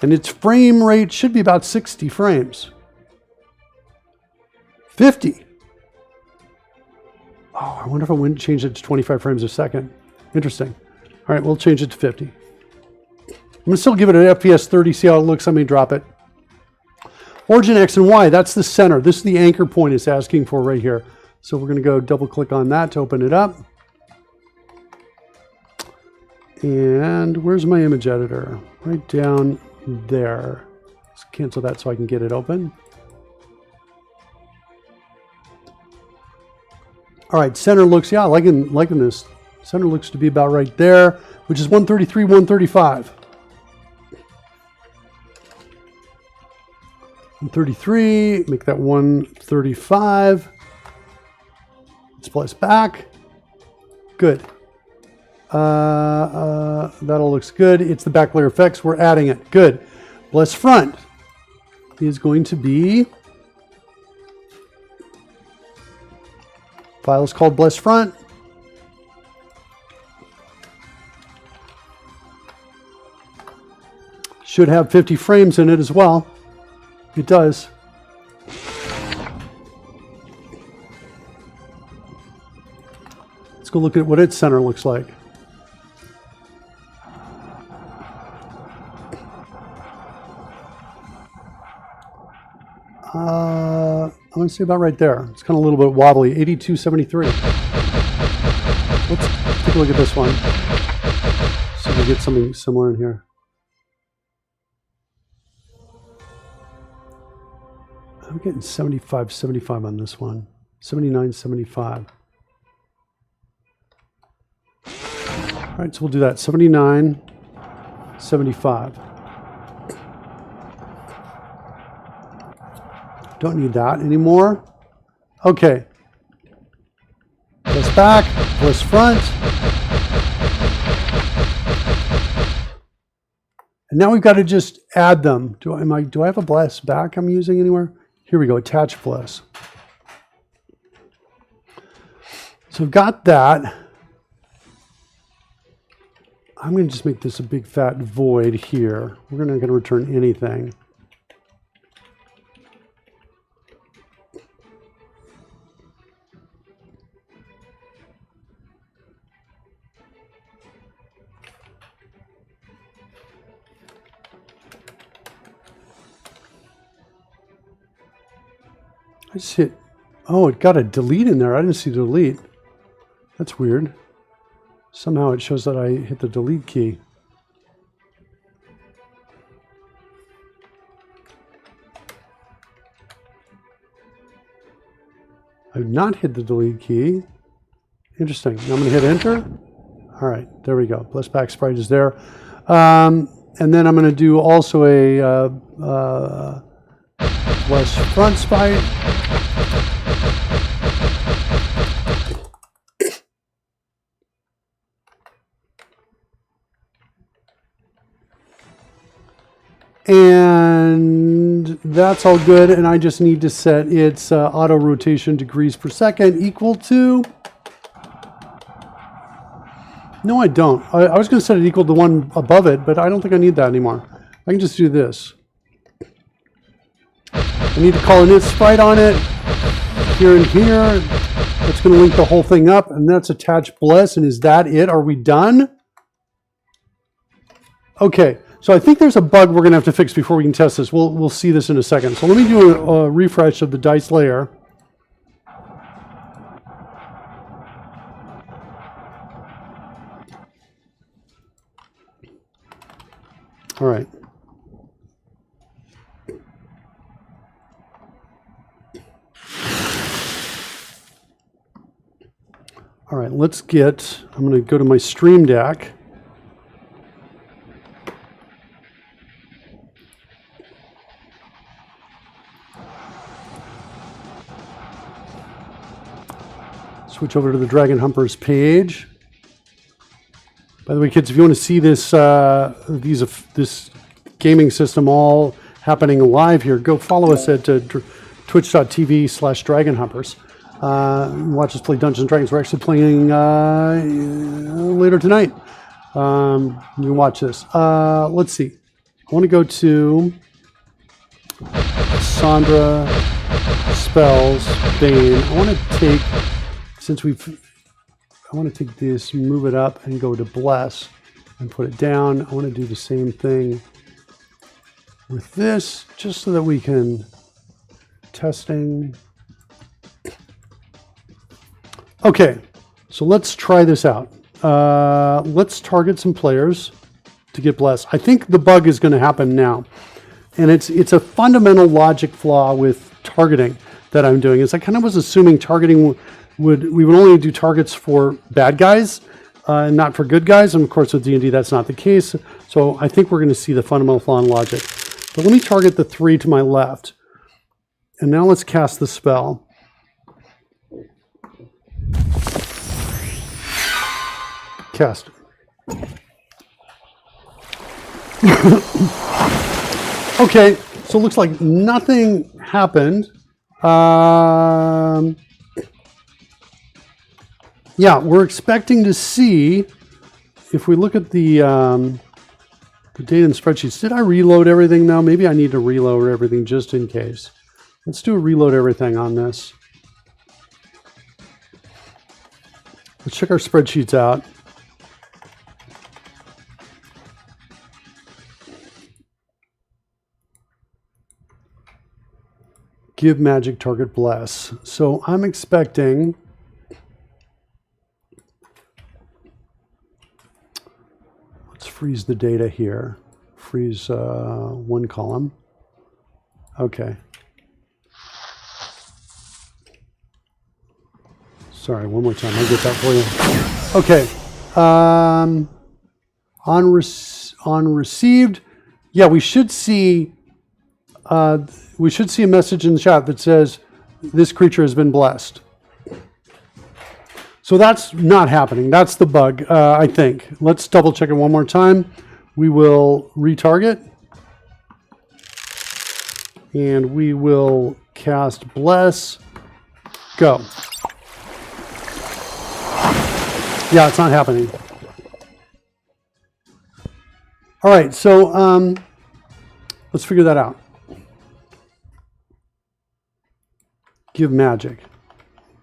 And its frame rate should be about 60 frames. 50. Oh, I wonder if I wouldn't change it to 25 frames a second. Interesting. All right, we'll change it to 50. I'm going to still give it an FPS 30, see how it looks. I may drop it. Origin X and Y, that's the center. This is the anchor point it's asking for right here. So we're going to go double click on that to open it up. And where's my image editor? Right down there. Let's cancel that so I can get it open. All right, center looks, yeah, liking this. Center looks to be about right there, which is 133, 135. 133, make that 135. Splice back. Good. That all looks good. It's the back layer effects. We're adding it. Good. Bless front is going to be, file is called Bless front. Should have 50 frames in it as well. It does. Let's go look at what its center looks like. I want to say about right there. It's kind of a little bit wobbly. 8273. Let's take a look at this one. See if we get something similar in here. I'm getting 75, 75 on this one. 79, 75. All right, so we'll do that. 79, 75. Don't need that anymore. Okay. Bliss back, bliss front. And now we've got to just add them. Do I have a bliss back I'm using anywhere? Here we go, attach bliss. So I've got that. I'm going to just make this a big fat void here. We're not going to return anything. I just hit, oh, it got a delete in there. I didn't see delete. That's weird. Somehow it shows that I hit the delete key. I've not hit the delete key. Interesting. Now I'm going to hit enter. All right, there we go. Bless back sprite is there. And then I'm going to do also a bless front sprite. And that's all good. And I just need to set its auto rotation degrees per second equal to, no, I don't. I was going to set it equal to one above it, but I don't think I need that anymore. I can just do this. I need to call an init sprite on it here and here. That's going to link the whole thing up, and that's attach bless. And is that it? Are we done? Okay. So I think there's a bug we're going to have to fix before we can test this. We'll see this in a second. So let me do a refresh of the dice layer. All right. All right, let's get, I'm going to go to my Stream Deck. Switch over to the Dragon Humpers page. By the way, kids, if you want to see this this gaming system all happening live here, go follow us at twitch.tv/dragonhumpers. Watch us play Dungeons & Dragons. We're actually playing later tonight. You can watch this. Let's see. I want to go to Sandra Spells Bane. I want to take, I want to take this, move it up, and go to bless, and put it down. I want to do the same thing with this, just so that we can testing. Okay, so let's try this out. Let's target some players to get blessed. I think the bug is going to happen now. And it's a fundamental logic flaw with targeting that I'm doing. Is I kind of was assuming targeting we would only do targets for bad guys, and not for good guys. And of course, with D&D, that's not the case. So I think we're going to see the fundamental flaw in logic. But let me target the 3 to my left. And now let's cast the spell. Cast. Okay, so it looks like nothing happened. Yeah, we're expecting to see, if we look at the data and spreadsheets, did I reload everything now? Maybe I need to reload everything just in case. Let's do a reload everything on this. Let's check our spreadsheets out. Give magic, target, bless. So I'm expecting, let's freeze the data here. Freeze one column. Okay. Sorry, one more time. I'll get that for you. Okay. On received, yeah, we should see a message in the chat that says this creature has been blessed. So that's not happening. That's the bug, I think. Let's double check it one more time. We will retarget. And we will cast bless. Go. Yeah, it's not happening. All right, so let's figure that out. Give magic.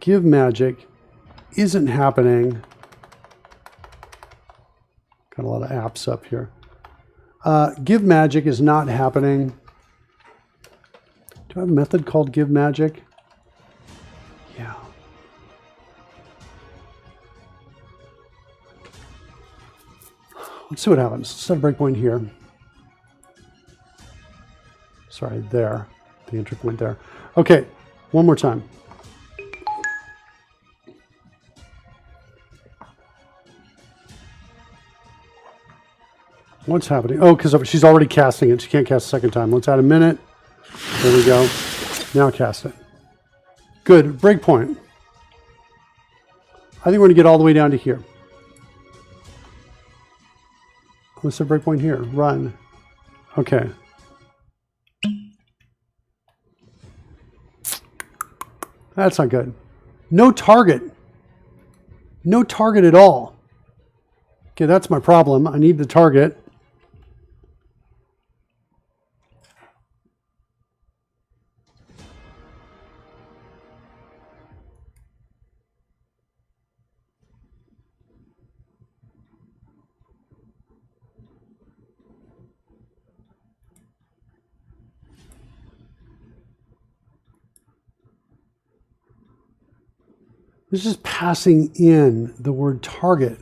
Give magic isn't happening. Got a lot of apps up here. Give magic is not happening. Do I have a method called give magic? Yeah. Let's see what happens. Set a breakpoint here. Sorry, there. The entry point there. Okay, one more time. What's happening? Oh, because she's already casting it. She can't cast a second time. Let's add a minute. There we go. Now cast it. Good. Breakpoint. I think we're going to get all the way down to here. What's the breakpoint here? Run. Okay. That's not good. No target. No target at all. Okay, that's my problem. I need the target. This is passing in the word target.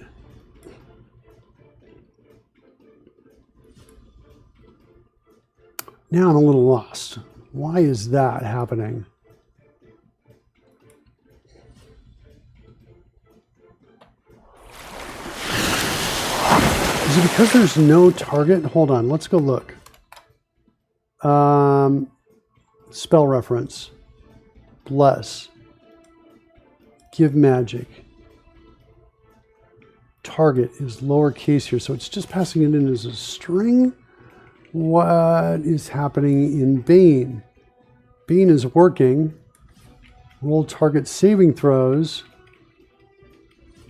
Now I'm a little lost. Why is that happening? Is it because there's no target? Hold on, let's go look. Spell reference. Bless. Give magic. Target is lowercase here, so it's just passing it in as a string. What is happening in Bane? Bane is working. Roll target saving throws.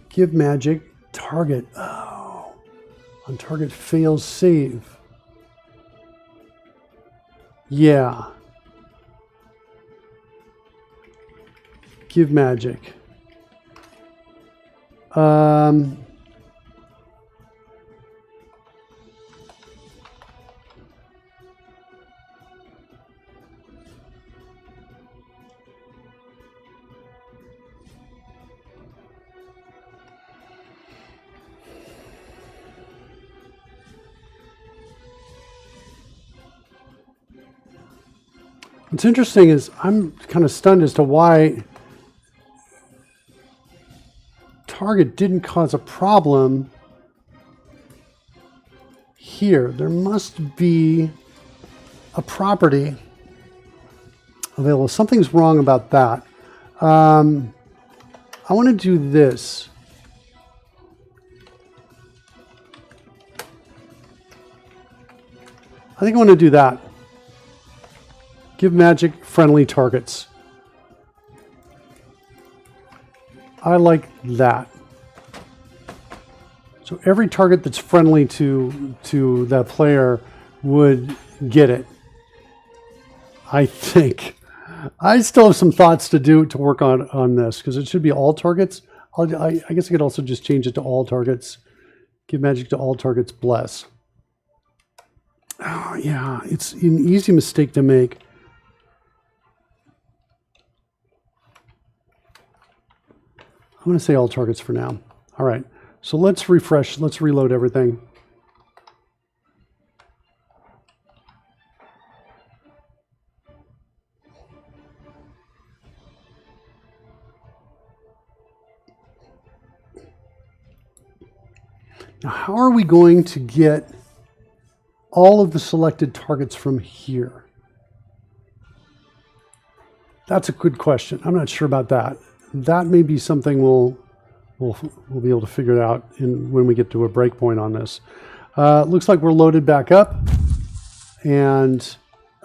Give magic. Target. Oh. On target fails save. Yeah. Give magic. What's interesting is I'm kind of stunned as to why target didn't cause a problem here. There must be a property available. Something's wrong about that. I want to do this. I think I want to do that. Give magic friendly targets. I like that. So every target that's friendly to that player would get it. I think. I still have some thoughts to work on this, because it should be all targets. I guess I could also just change it to all targets. Give magic to all targets, bless. Oh, yeah, it's an easy mistake to make. I'm going to say all targets for now. All right, so let's refresh. Let's reload everything. Now, how are we going to get all of the selected targets from here? That's a good question. I'm not sure about that. That may be something we'll be able to figure out when we get to a breakpoint on this. Looks like we're loaded back up, and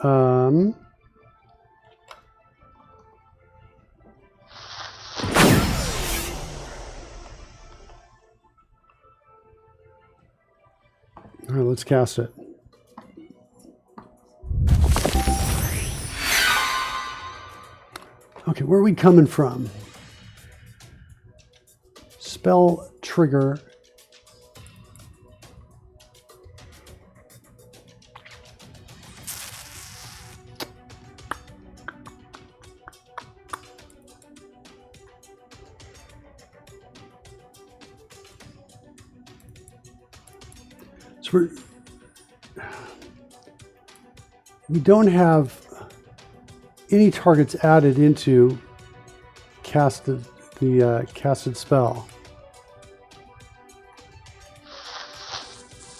all right, let's cast it. Okay, where are we coming from? Spell trigger. So we don't have any targets added into casted spell.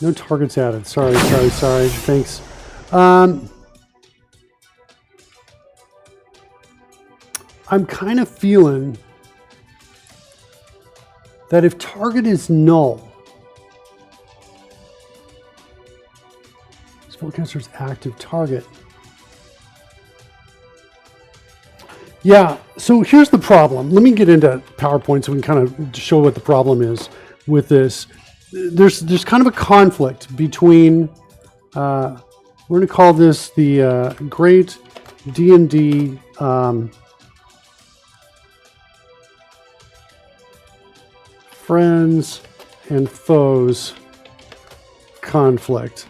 No targets added. Sorry. Thanks. I'm kind of feeling that if target is null, spellcaster's active target. Yeah, so here's the problem. Let me get into PowerPoint so we can kind of show what the problem is with this. There's kind of a conflict between, we're going to call this the Great D&D Friends and Foes conflict.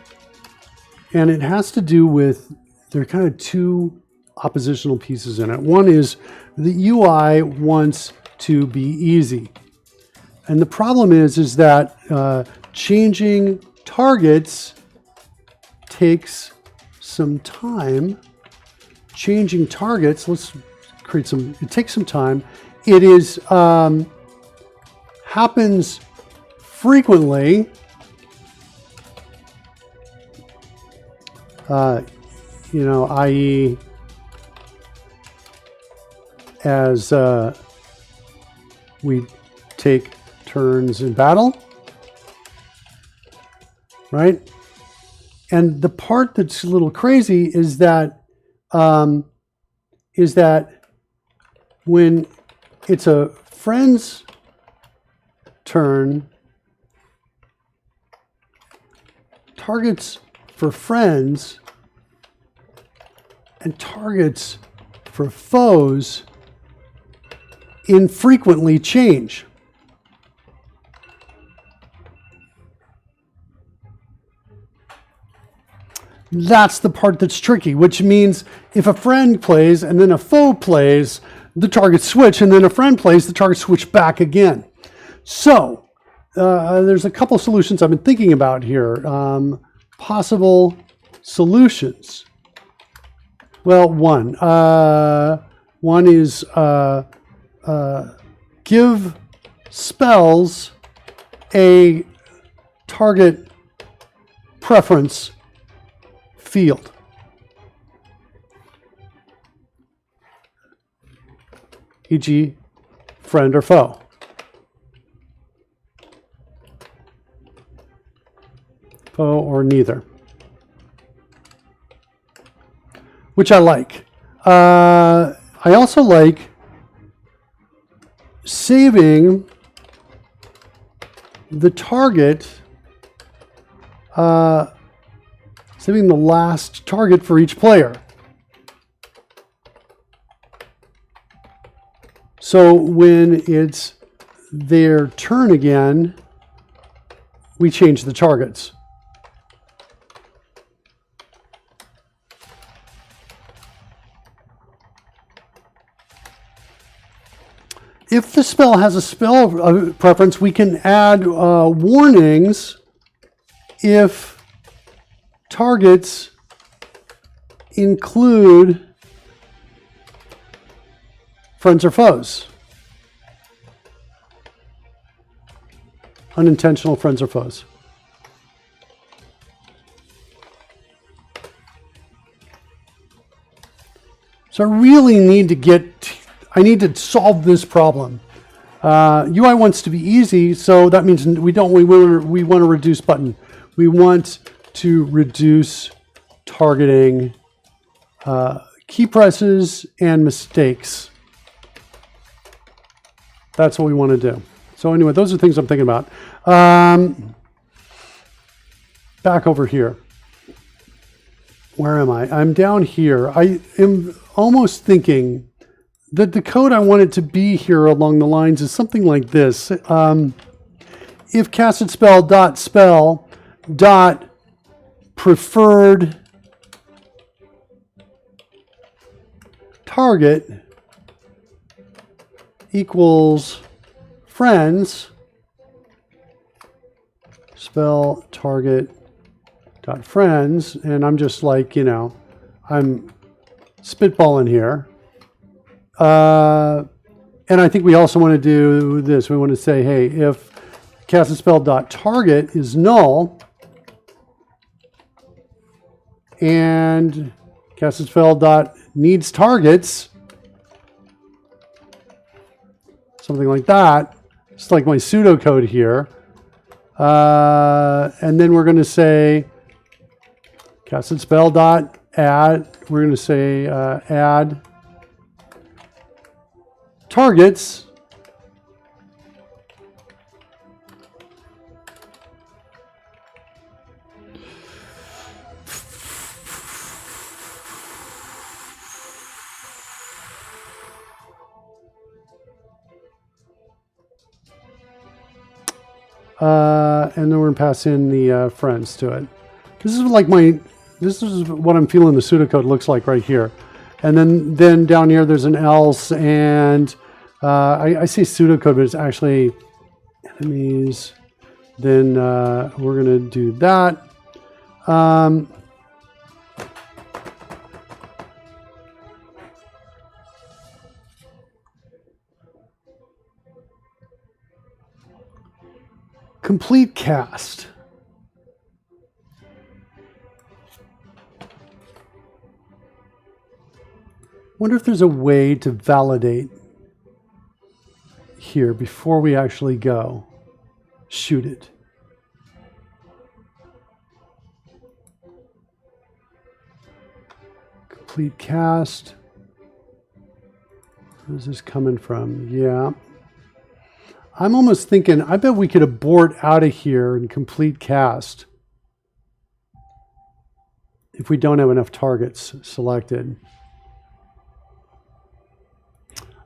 And it has to do with, there are kind of two oppositional pieces in it. One is the UI wants to be easy. And the problem is that changing targets takes some time. Changing targets, let's create some, it takes some time. It is, happens frequently. I.e. as we take turns in battle, right? And the part that's a little crazy is that when it's a friend's turn, targets for friends and targets for foes infrequently change. That's the part that's tricky, which means if a friend plays and then a foe plays, the targets switch, and then a friend plays, the targets switch back again. So there's a couple solutions I've been thinking about here. Possible solutions. Well, one. One is give spells a target preference field. E.g., friend or foe. Foe or neither. Which I like. I also like saving the target, saving the last target for each player. So when it's their turn again, we change the targets. If the spell has a spell preference, we can add warnings if targets include friends or foes. Unintentional friends or foes. So I really need to solve this problem. UI wants to be easy, so that means we want to reduce button. We want to reduce targeting key presses and mistakes. That's what we want to do. So anyway, those are things I'm thinking about. Back over here. Where am I? I'm down here. I am almost thinking that the code I want it to be here along the lines is something like this. If castedspell dot preferred target equals friends, spell target dot friends, and I'm just like, I'm spitballing here. And I think we also want to do this. We want to say, hey, if castedspell.target is null and castedspell.needs targets, something like that. It's like my pseudocode here. And then we're going to say castedspell.add. We're going to say add targets and then we're going to pass in the friends to it. This is what I'm feeling the pseudocode looks like right here. And then down here there's an else, and I say pseudocode, but it's actually enemies. Then we're going to do that. Complete cast. Wonder if there's a way to validate here before we actually go shoot it. Complete cast. Where's this coming from? Yeah. I'm almost thinking, I bet we could abort out of here and complete cast if we don't have enough targets selected.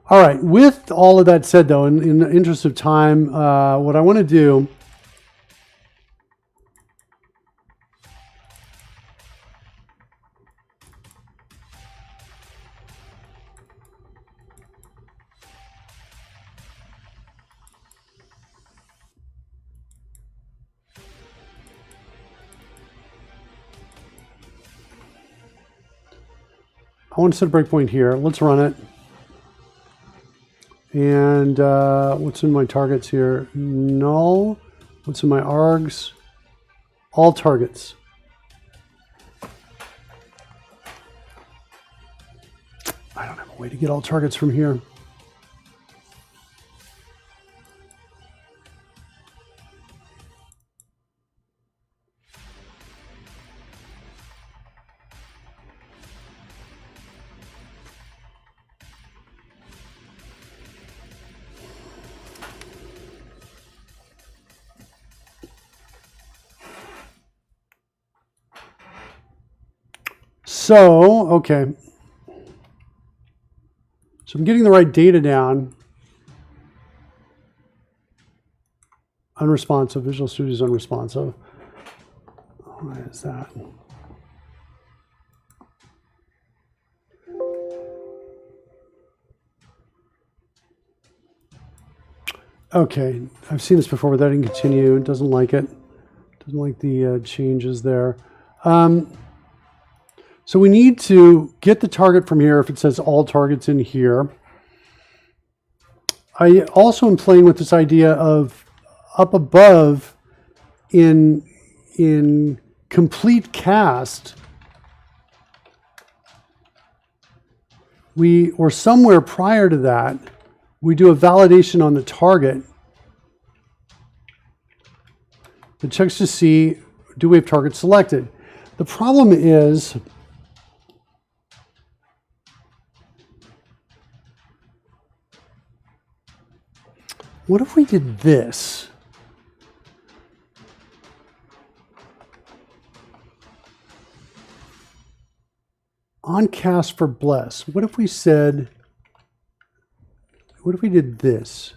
All right, with all of that said, though, in the interest of time, what I want to do I want to set a breakpoint here. Let's run it. And what's in my targets here? Null. What's in my args? All targets. I don't have a way to get all targets from here. So, okay. So I'm getting the right data down. Unresponsive, Visual Studio is unresponsive. Why is that? Okay, I've seen this before, but that didn't continue. It doesn't like it. Doesn't like the changes there. So we need to get the target from here if it says all targets in here. I also am playing with this idea of up above in complete cast, or somewhere prior to that, we do a validation on the target that checks to see, do we have target selected? The problem is, what if we did this? On cast for bless, what if we said, what if we did this?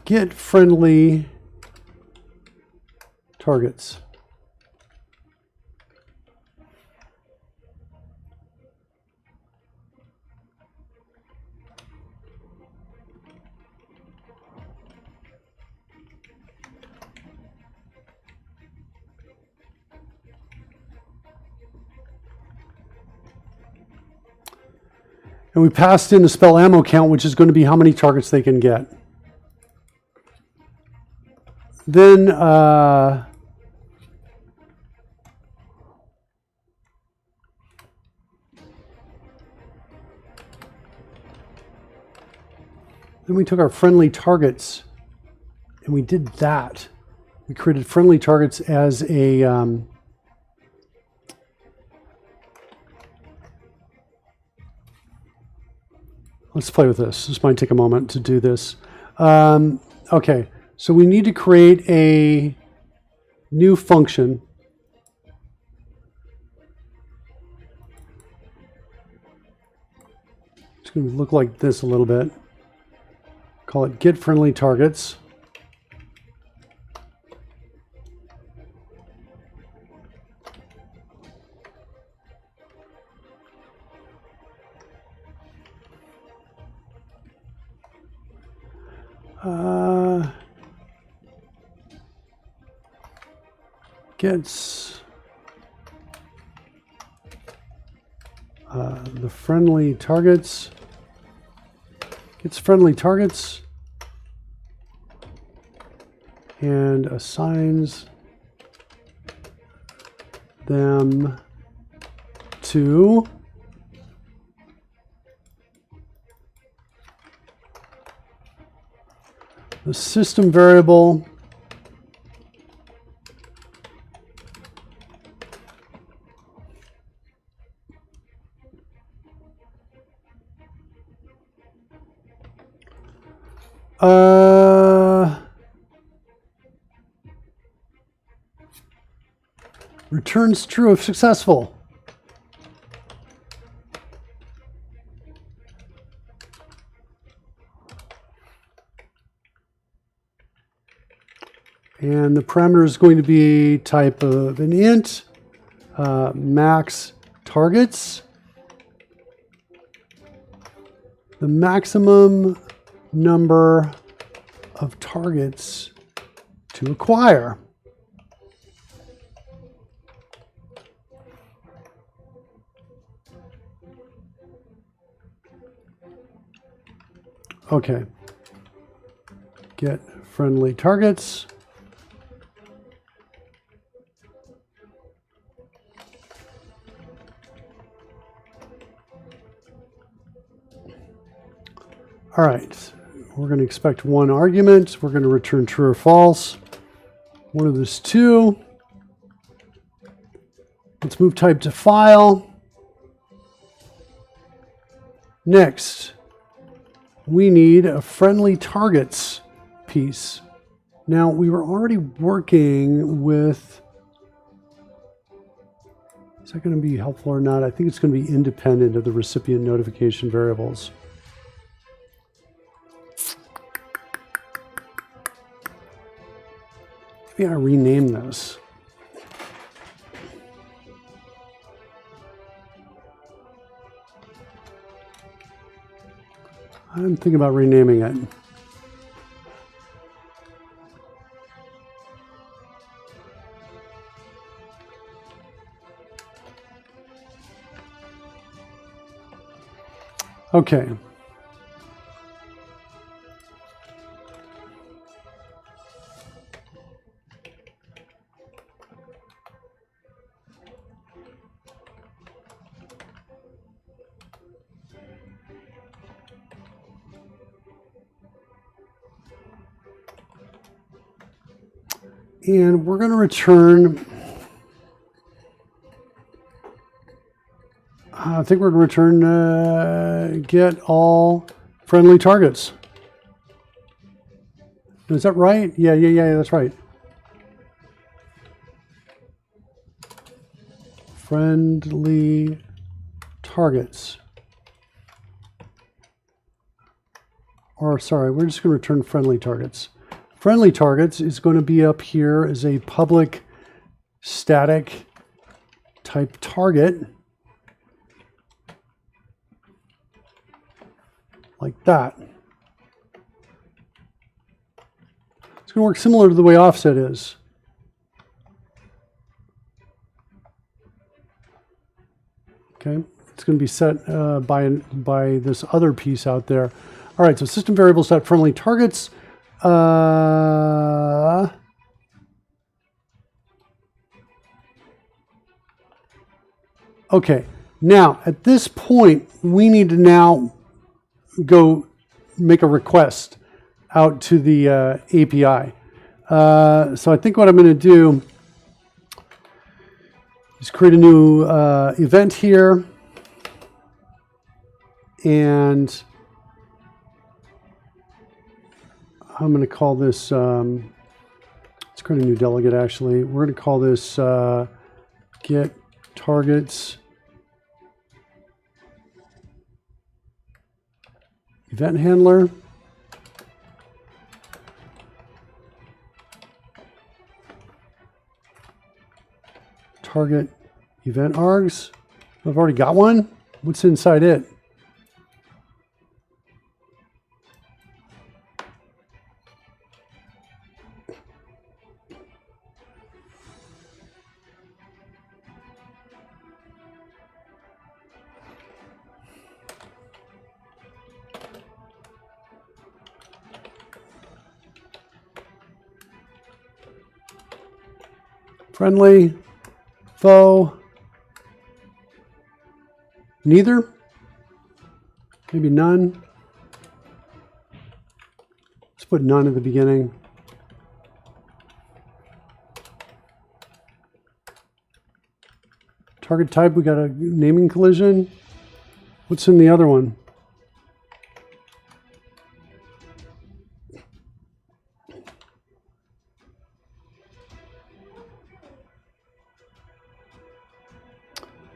Get friendly targets. And we passed in the spell ammo count, which is going to be how many targets they can get. Then we took our friendly targets and we did that. We created friendly targets as a let's play with this. This might take a moment to do this. Okay, so we need to create a new function. It's going to look like this a little bit. Call it get friendly targets. Gets the friendly targets. Gets friendly targets and assigns them to the system variable returns true if successful. And the parameter is going to be type of an int, max targets. The maximum number of targets to acquire. Okay. Get friendly targets. All right. We're going to expect one argument. We're going to return true or false. One of those two. Let's move type to file. Next, we need a friendly targets piece. Now, we were already working with, is that going to be helpful or not? I think it's going to be independent of the recipient notification variables. Maybe I rename this. I'm thinking about renaming it. Okay. And we're going to return, I think we're going to return get all friendly targets. Is that right? Yeah, that's right. Friendly targets. Or sorry, we're just going to return friendly targets. Friendly targets is going to be up here as a public static type target. Like that. It's going to work similar to the way offset is. Okay, it's going to be set by this other piece out there. All right, so system variables set friendly targets. Okay, now at this point, we need to now go make a request out to the API. So I think what I'm going to do is create a new event here, and I'm going to call this, let's create a new delegate actually. We're going to call this get targets event handler. Target event args. I've already got one. What's inside it? Friendly, faux, neither, maybe none. Let's put none at the beginning. Target type, we got a naming collision. What's in the other one?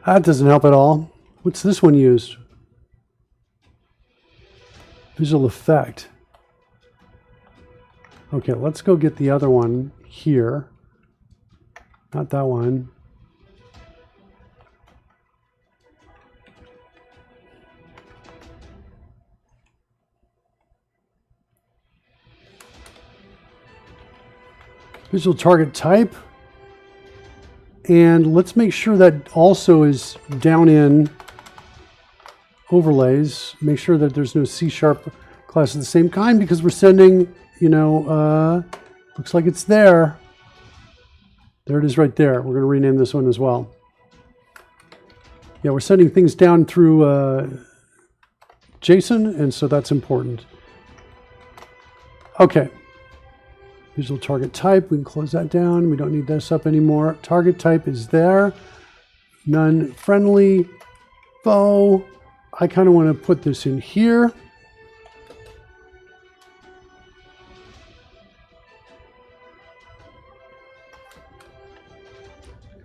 That doesn't help at all. What's this one used? Visual effect. Okay, let's go get the other one here. Not that one. Visual target type. And let's make sure that also is down in overlays. Make sure that there's no C# class of the same kind because we're sending, you know, looks like it's there. There it is right there. We're going to rename this one as well. Yeah, we're sending things down through JSON, and so that's important. Okay. Visual target type, we can close that down. We don't need this up anymore. Target type is there. None friendly. Foe. I kind of want to put this in here.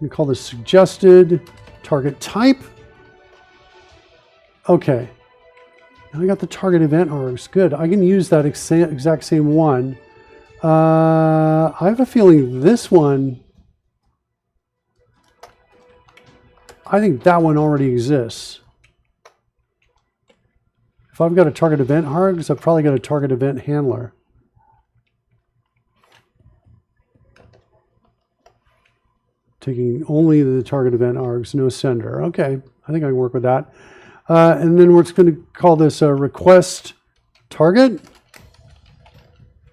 We call this suggested target type. Okay. Now I got the target event args. Good. I can use that exact same one. I have a feeling this one, I think that one already exists. If I've got a target event args, I've probably got a target event handler. Taking only the target event args, no sender. Okay, I think I can work with that. And then we're just going to call this a request target,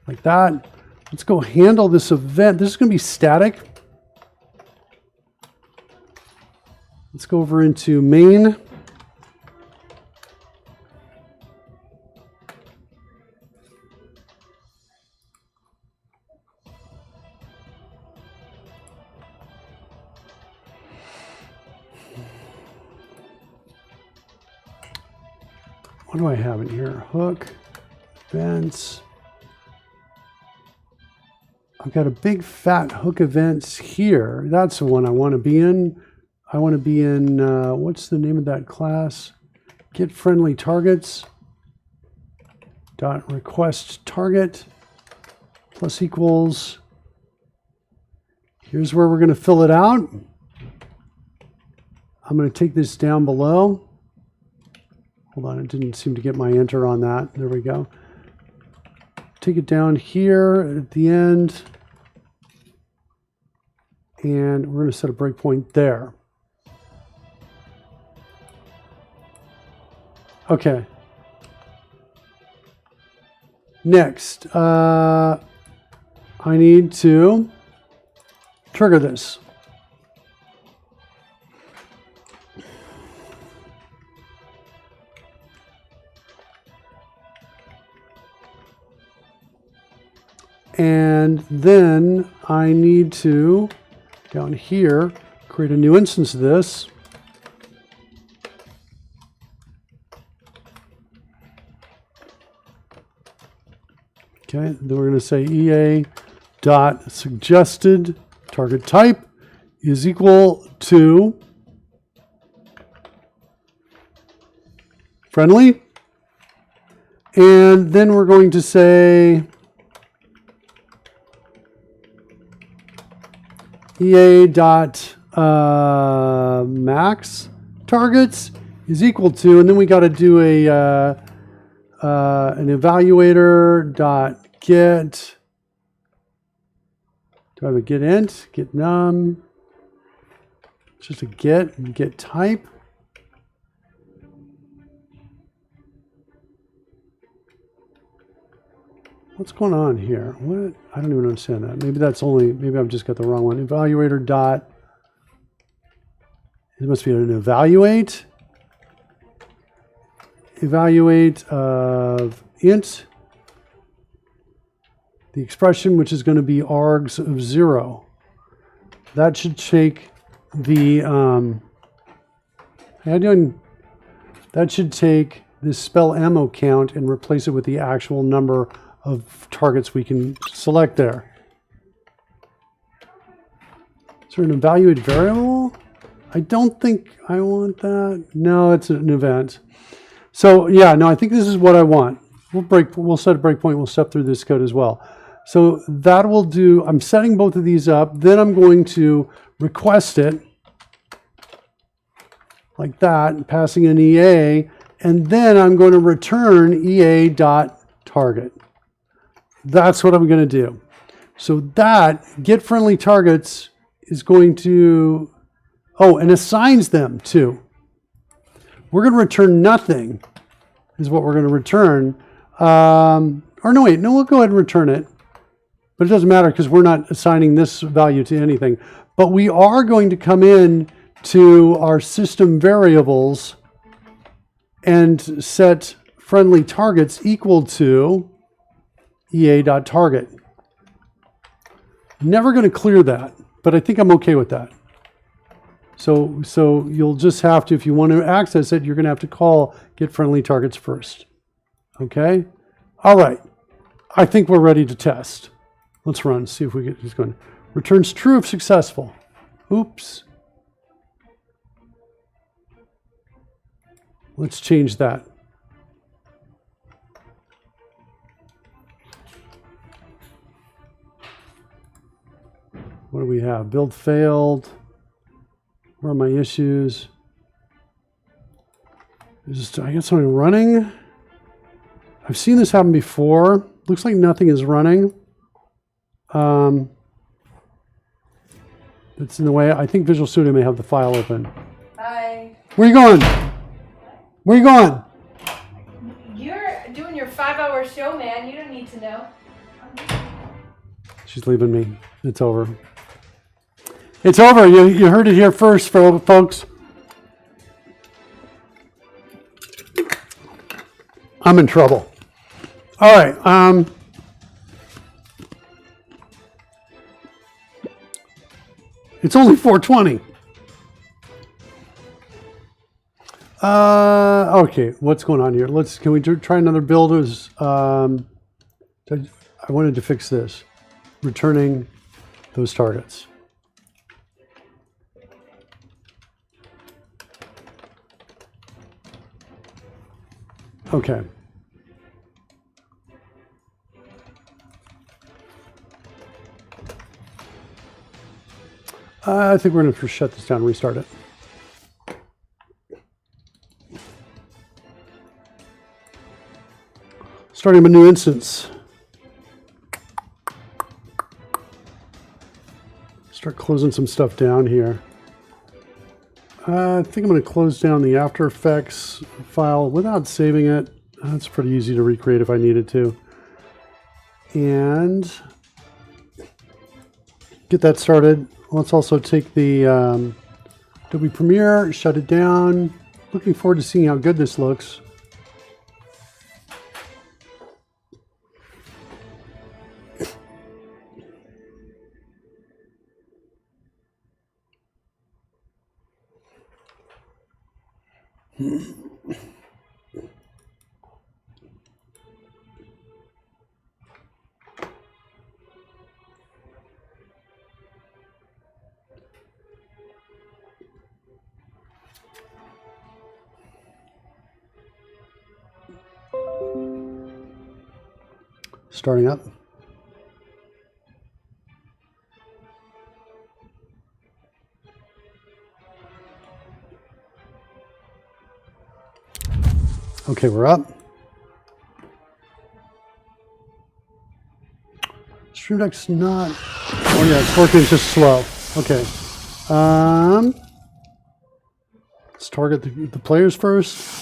like that. Let's go handle this event. This is going to be static. Let's go over into main. What do I have in here? Hook, events. I've got a big fat hook events here. That's the one I want to be in. I want to be in, what's the name of that class? Get friendly targets. Dot request target plus equals. Here's where we're going to fill it out. I'm going to take this down below. Hold on, it didn't seem to get my enter on that. There we go. Take it down here at the end. And we're going to set a breakpoint there. Okay. Next, I need to trigger this. And then I need to, down here, create a new instance of this. Okay, then we're going to say EA dot suggested target type is equal to friendly. And then we're going to say EA dot max targets is equal to, and then we got to do a an evaluator dot get. Do I have a get int, get num? It's just a get and get type. What's going on here? What? I don't even understand that. Maybe that's only, maybe I've just got the wrong one. Evaluator dot, it must be an evaluate. Evaluate of int, the expression, which is going to be args of 0. That should take the, that should take this spell ammo count and replace it with the actual number of targets we can select there. Is there an evaluate variable? I don't think I want that. No, it's an event. So yeah, no, I think this is what I want. We'll set a breakpoint. We'll step through this code as well. So that will do, I'm setting both of these up. Then I'm going to request it like that, passing an EA, and then I'm going to return EA.target. That's what I'm going to do. So that get friendly targets is going to, oh, and assigns them to. We're going to return nothing is what we're going to return Or no, wait, no, we'll go ahead and return it. But it doesn't matter because we're not assigning this value to anything. But we are going to come in to our system variables and set friendly targets equal to ea.target. Never going to clear that, but I think I'm okay with that. So you'll just have to, if you want to access it, you're going to have to call get friendly targets first. Okay? All right. I think we're ready to test. Let's run, see if we get this going. Returns true if successful. Oops. Let's change that. What do we have? Build failed. Where are my issues? I got something running. I've seen this happen before. Looks like nothing is running. That's in the way. I think Visual Studio may have the file open. Hi. Where are you going? Where are you going? You're doing your 5-hour show, man. You don't need to know. She's leaving me. It's over. It's over. You heard it here first, folks. I'm in trouble. All right. It's only 4:20. Okay, what's going on here? Can we try another build? I wanted to fix this. Returning those targets. Okay. I think we're going to shut this down and restart it. Starting a new instance. Start closing some stuff down here. I think I'm going to close down the After Effects file without saving it. That's pretty easy to recreate if I needed to. And get that started. Let's also take the Adobe Premiere, shut it down. Looking forward to seeing how good this looks. Starting up. Okay, we're up. Stream Deck's not. Oh yeah, it's working. It's just slow. Okay. Let's target the players first.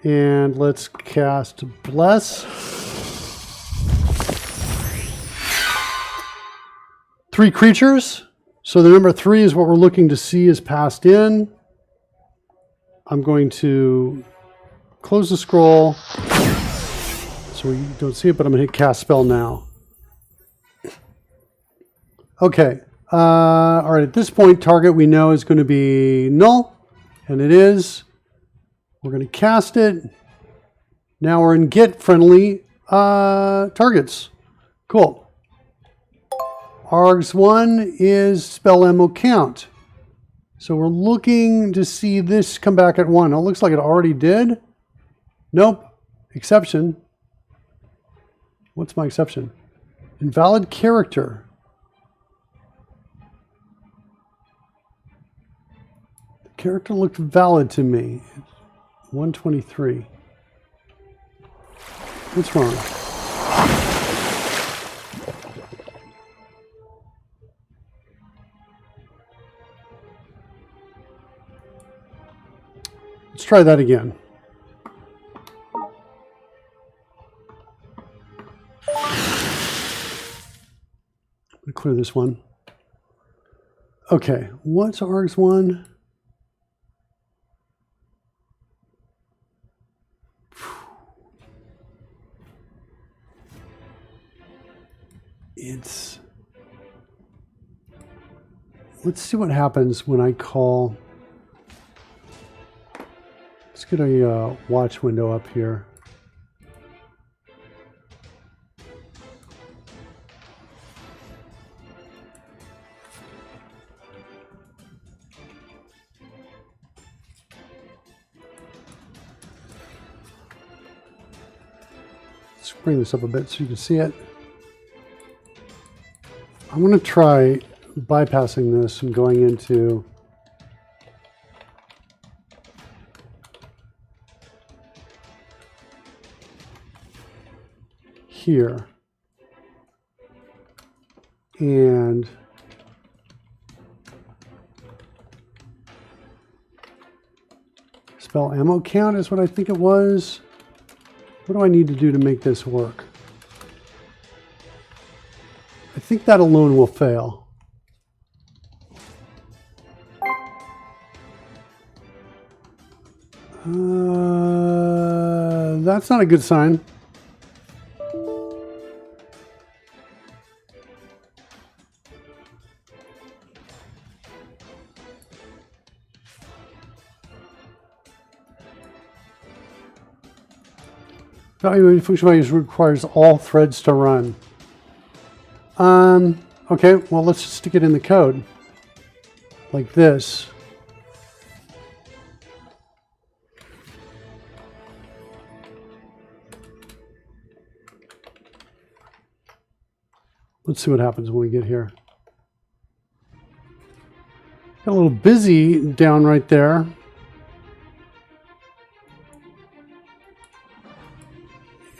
And let's cast Bless. 3 creatures. So the number 3 is what we're looking to see is passed in. I'm going to close the scroll so we don't see it, but I'm going to hit cast spell now. Okay. All right. At this point, target we know is going to be null, and it is. We're going to cast it. Now we're in get friendly targets. Cool. args1 is spell ammo count. So we're looking to see this come back at 1. Oh, it looks like it already did. Nope. Exception. What's my exception? Invalid character. The character looked valid to me. 123. What's wrong? Let's try that again. clear this one. Okay, what's args1? Let's see what happens when I call. Let's get a watch window up here. Let's bring this up a bit so you can see it. I'm going to try bypassing this and going into here. And spell ammo count is what I think it was. What do I need to do to make this work? I think that alone will fail. That's not a good sign. Evaluating function values requires all threads to run. Okay, well, let's just stick it in the code like this. Let's see what happens when we get here. Got a little busy down right there.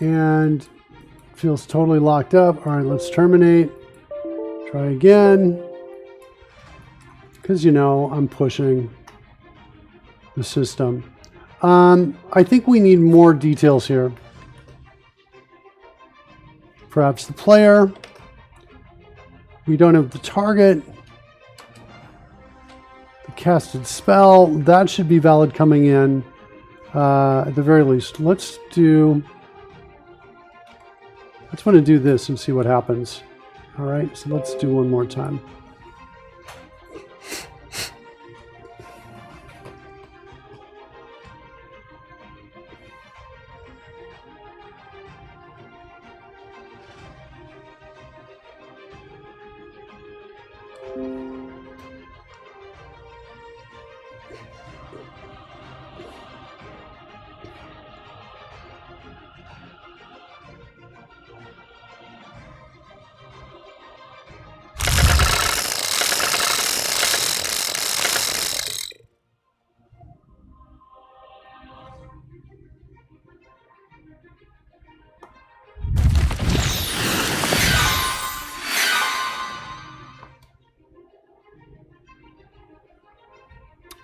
And feels totally locked up. All right, let's terminate. Try again. Because, you know, I'm pushing the system. I think we need more details here. Perhaps the player. We don't have the target. The casted spell. That should be valid coming in at the very least. Let's want to do this and see what happens. All right, so let's do one more time.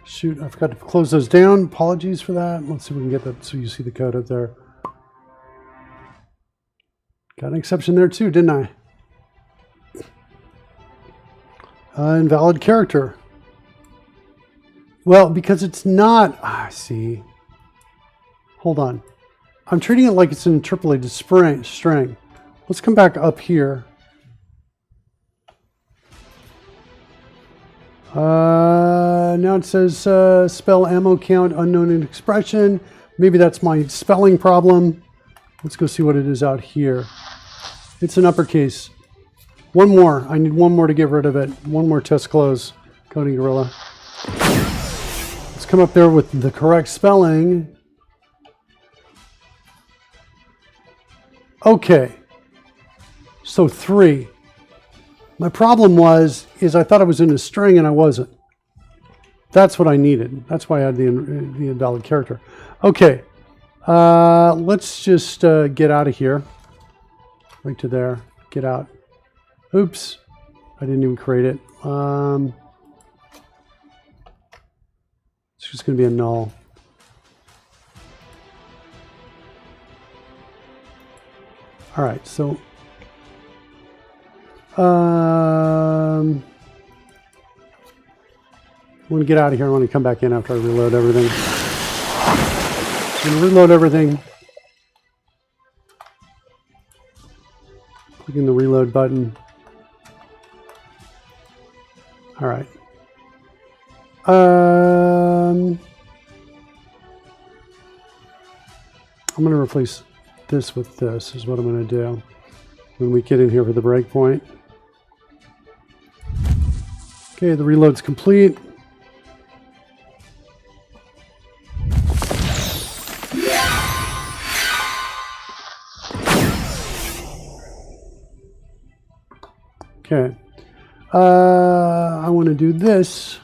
Shoot, I forgot to close those down. Apologies for that. Let's see if we can get that so you see the code up there. Got an exception there too, didn't I? Invalid character. Well, because it's not... I see. Hold on. I'm treating it like it's an interpolated string. Let's come back up here. Now it says spell ammo count unknown in expression. Maybe that's my spelling problem. Let's go see what it is out here. It's an uppercase. One more. I need one more to get rid of it. One more test close. Coding Gorilla. Let's come up there with the correct spelling. Okay. So 3. My problem is I thought I was in a string and I wasn't. That's what I needed. That's why I had the invalid character. Okay. Let's just get out of here. Right to there. Get out. Oops. I didn't even create it. It's just going to be a null. All right. So... want to get out of here. I want to come back in after I reload everything. I'm going to reload everything. Clicking the reload button. All right. I'm going to replace this with this is what I'm going to do when we get in here for the breakpoint. Okay, the reload's complete. Okay. I want to do this.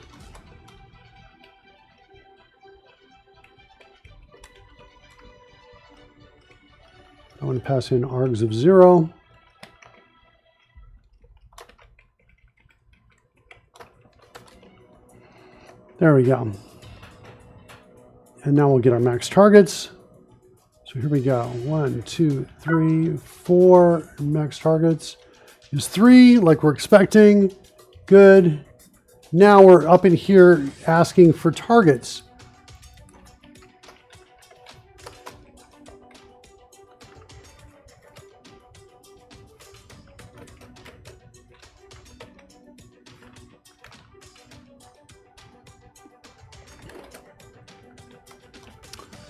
I want to pass in args of 0. There we go. And now we'll get our max targets. So here we go. 1, 2, 3, 4 max targets. Is 3 like we're expecting. Good. Now we're up in here asking for targets.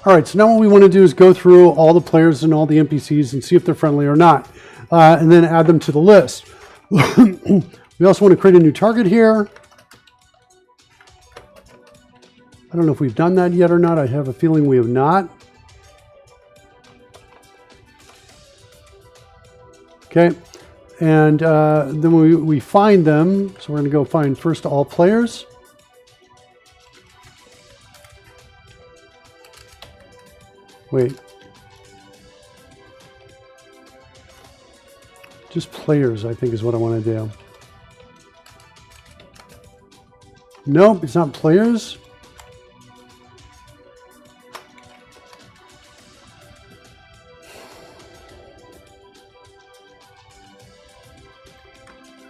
All right, so now what we want to do is go through all the players and all the NPCs and see if they're friendly or not, and then add them to the list. We also want to create a new target here. I don't know if we've done that yet or not. I have a feeling we have not. Okay, and then we find them. So we're going to go find first all players. Wait. Just players, I think, is what I want to do. Nope, it's not players.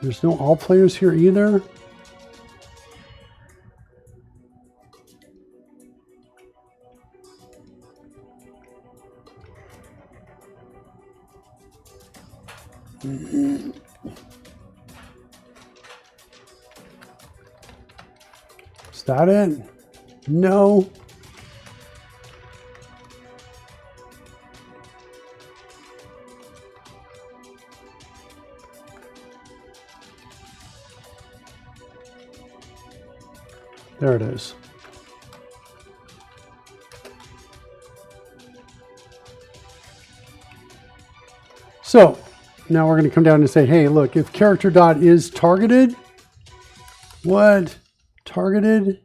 There's no all players here either. Is that it? No. There it is. So now we're going to come down and say, hey, look, if character dot is targeted, what? Targeted?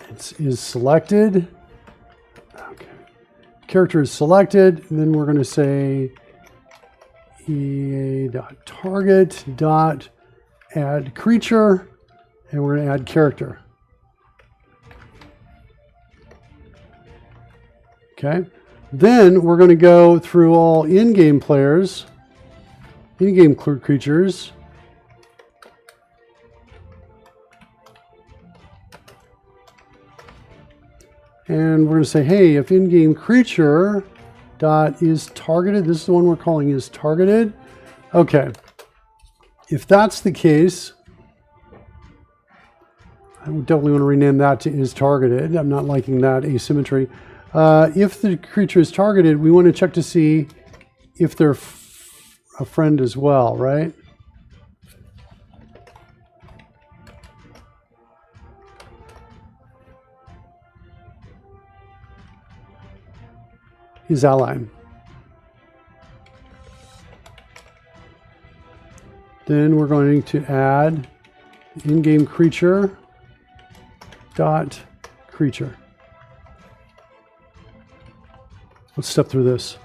It is selected. Okay. Character is selected. And then we're going to say ea.target.add creature. And we're going to add character. Okay. Then we're going to go through all in-game players, in-game creatures. And we're going to say, hey, if in-game creature dot is targeted, this is the one we're calling is targeted. Okay. If that's the case, I would definitely want to rename that to is targeted. I'm not liking that asymmetry. If the creature is targeted, we want to check to see if they're a friend as well, right? Is ally. Then we're going to add in-game creature dot creature. Let's step through this.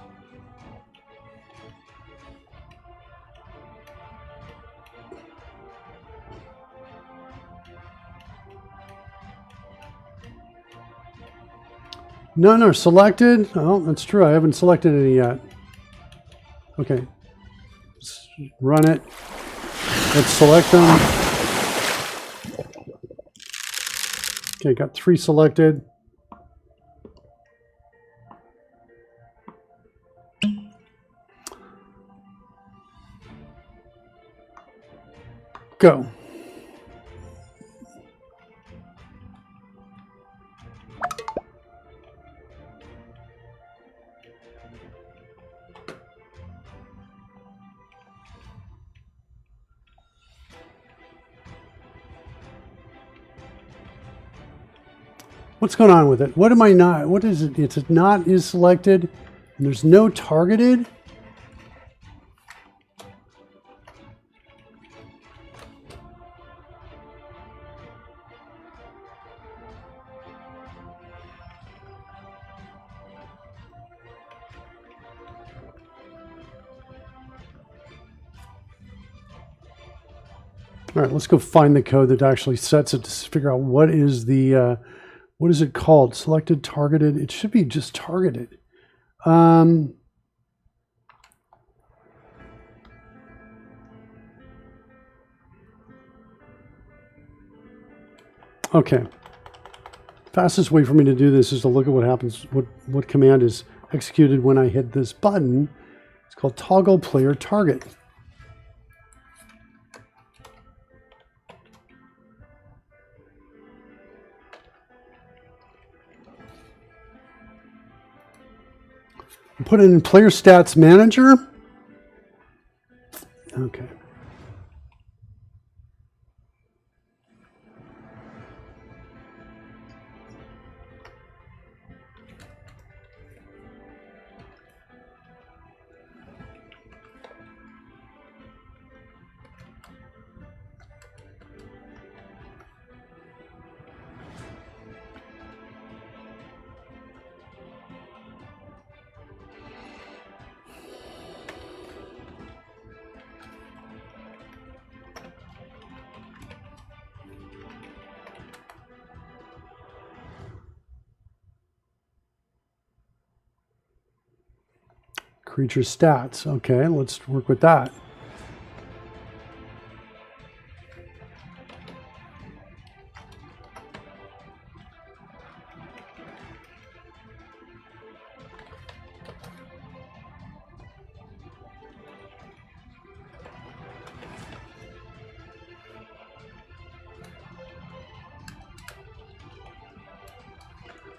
None are selected. Oh, that's true. I haven't selected any yet. Okay. Let's run it. Let's select them. Okay, got 3 selected. Go. What's going on with it? What am I not? What is it? It's not is selected, and there's no targeted. All right, let's go find the code that actually sets it to figure out what is the what is it called? Selected, targeted. It should be just targeted. Okay. Fastest way for me to do this is to look at what happens, what command is executed when I hit this button. It's called toggle player target. Put it in player stats manager. Okay. Creature stats. Okay, let's work with that.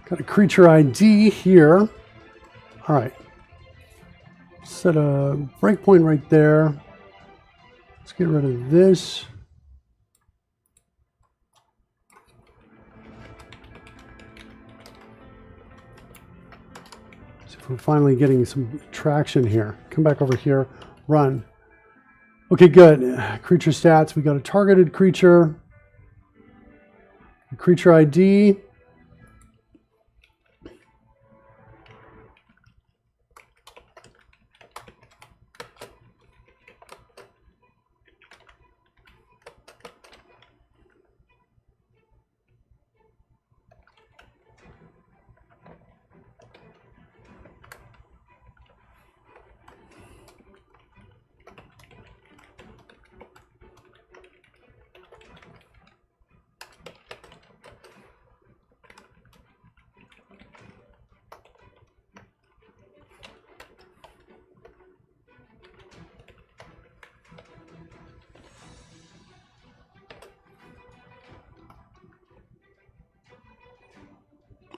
Got a creature ID here. All right. Set a breakpoint right there. Let's get rid of this. See if we're finally getting some traction here. Come back over here, run. Okay, good. Creature stats, we got a targeted creature. A creature ID.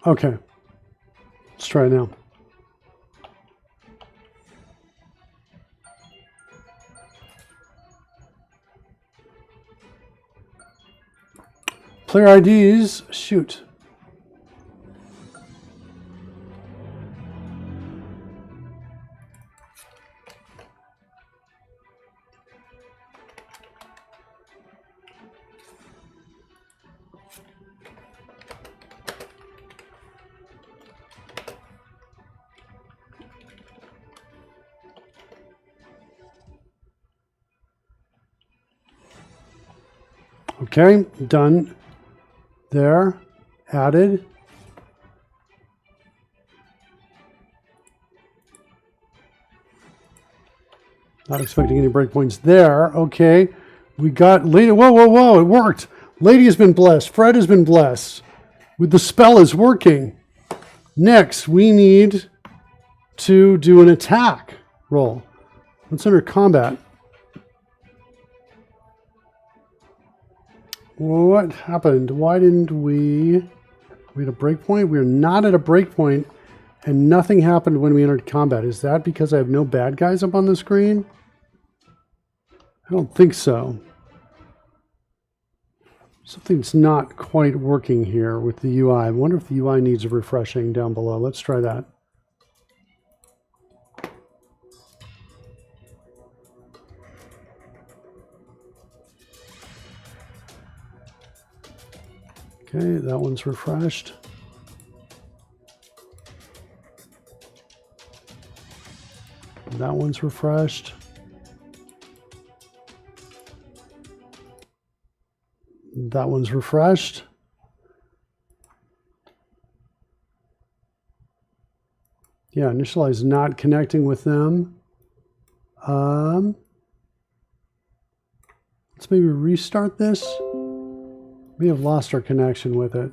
Okay, let's try it now. Player IDs, shoot. Okay, done. There, added. Not expecting any breakpoints there. Okay. We got Lady. Whoa, whoa, whoa. It worked. Lady has been blessed. Fred has been blessed. With the spell is working. Next, we need to do an attack roll. What's under combat? What happened? Why didn't we at a breakpoint? We're not at a breakpoint, and nothing happened when we entered combat. Is that because I have no bad guys up on the screen? I don't think so. Something's not quite working here with the UI. I wonder if the UI needs a refreshing down below. Let's try that. Okay, that one's refreshed. That one's refreshed. That one's refreshed. Yeah, initialize not connecting with them. Let's maybe restart this. We have lost our connection with it.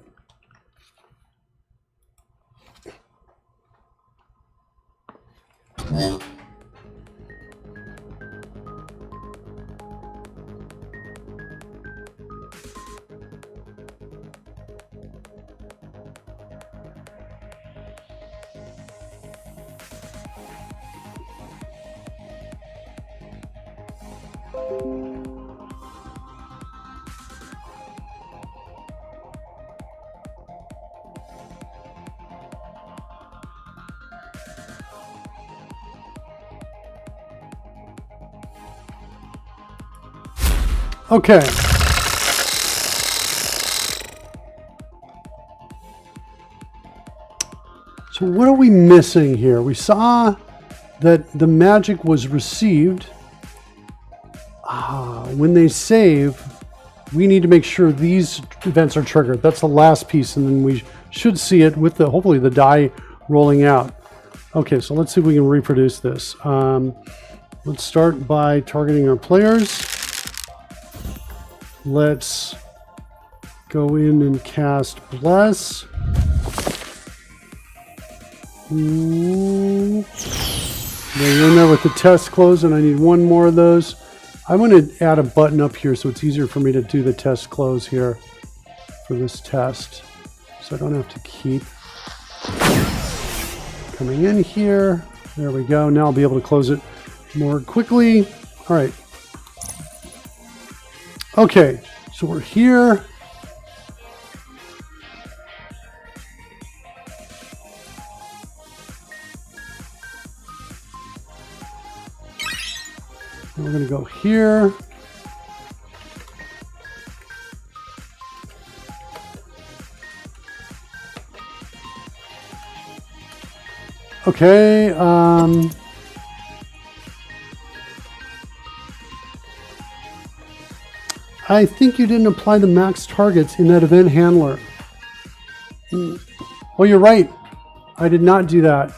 Okay. So what are we missing here? We saw that the magic was received. When they save, we need to make sure these events are triggered. That's the last piece, and then we should see it with the hopefully the die rolling out. Okay, so let's see if we can reproduce this. Let's start by targeting our players. Let's go in and cast Bless. They're in there with the test close, and I need one more of those. I'm going to add a button up here so it's easier for me to do the test close here for this test. So I don't have to keep coming in here. There we go. Now I'll be able to close it more quickly. All right. Okay, so we're here. And we're going to go here. Okay, I think you didn't apply the max targets in that event handler. Oh, you're right. I did not do that.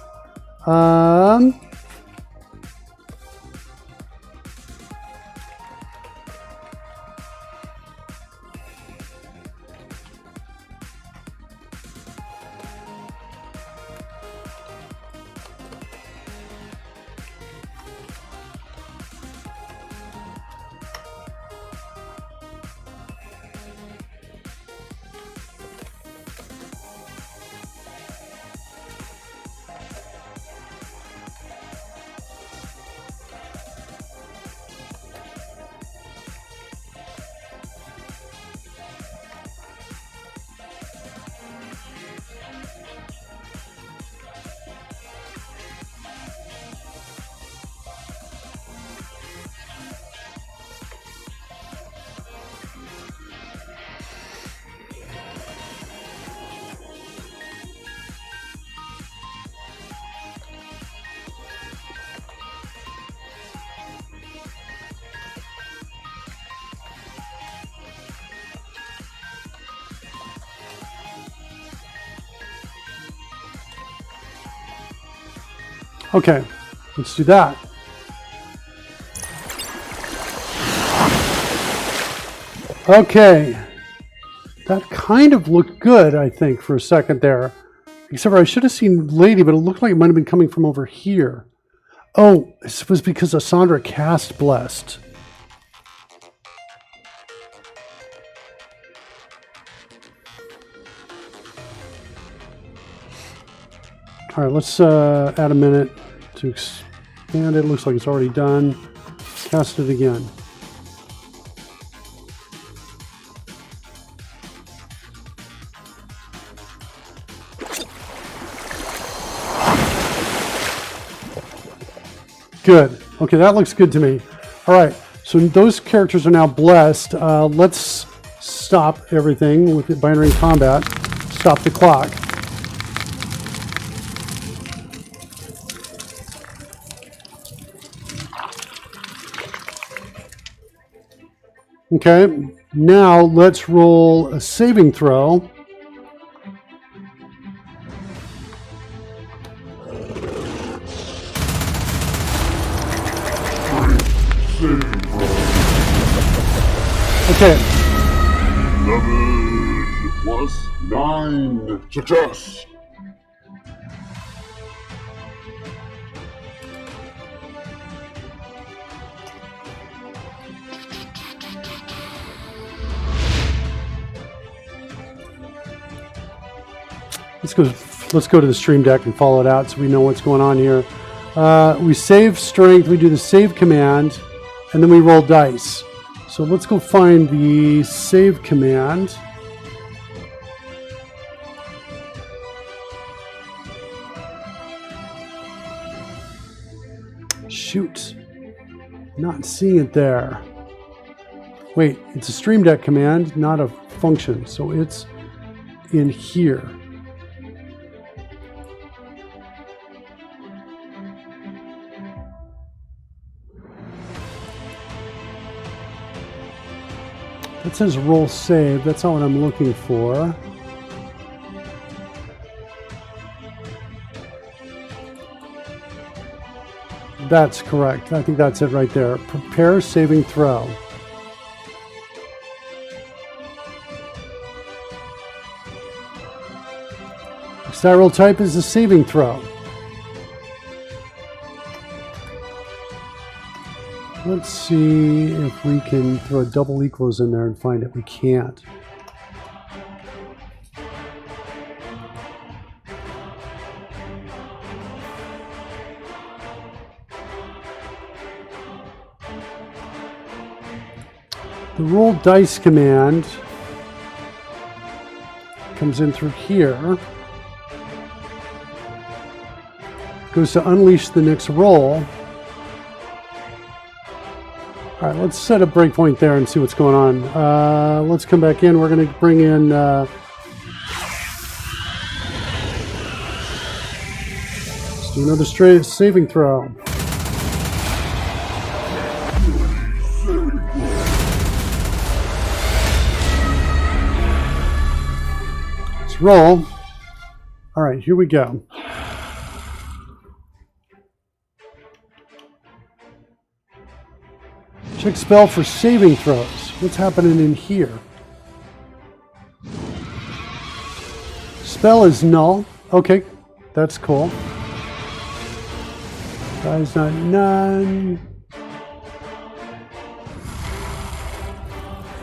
Okay, let's do that. Okay. That kind of looked good, I think, for a second there. Except for I should have seen Lady, but it looked like it might have been coming from over here. Oh, this was because Asandra cast Blessed. All right, let's add a minute to expand it. Looks like it's already done. Cast it again. Good. Okay, that looks good to me. All right, so those characters are now blessed. Let's stop everything with the binary combat. Stop the clock. Okay, now let's roll a saving throw. Okay. 11 plus 9. Success. Let's go to the stream deck and follow it out so we know what's going on here. We save strength, we do the save command, and then we roll dice. So let's go find the save command. Shoot. Not seeing it there. Wait, it's a stream deck command, not a function. So it's in here. It says roll save. That's not what I'm looking for. That's correct. I think that's it right there. Prepare saving throw. Style type is a saving throw. Let's see if we can throw a double equals in there and find it. We can't. The roll dice command comes in through here. Goes to unleash the next roll. All right, let's set a breakpoint there and see what's going on. Let's come back in. We're going to bring in let's do another straight saving throw. Let's roll. All right, here we go. Check spell for saving throws. What's happening in here? Spell is null. Okay, that's cool. Guy's not none.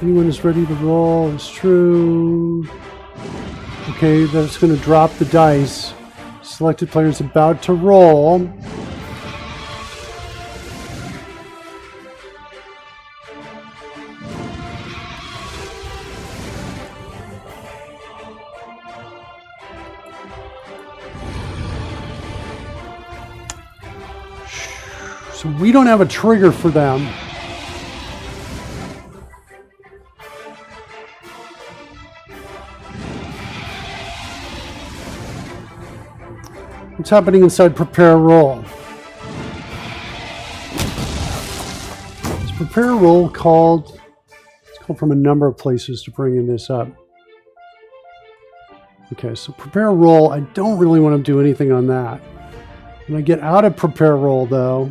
Anyone is ready to roll is true. Okay, that's going to drop the dice. Selected player is about to roll. So we don't have a trigger for them. What's happening inside prepare roll? Is prepare roll called? It's called from a number of places to bring in this up. Okay, so prepare roll, I don't really want to do anything on that. When I get out of prepare roll though,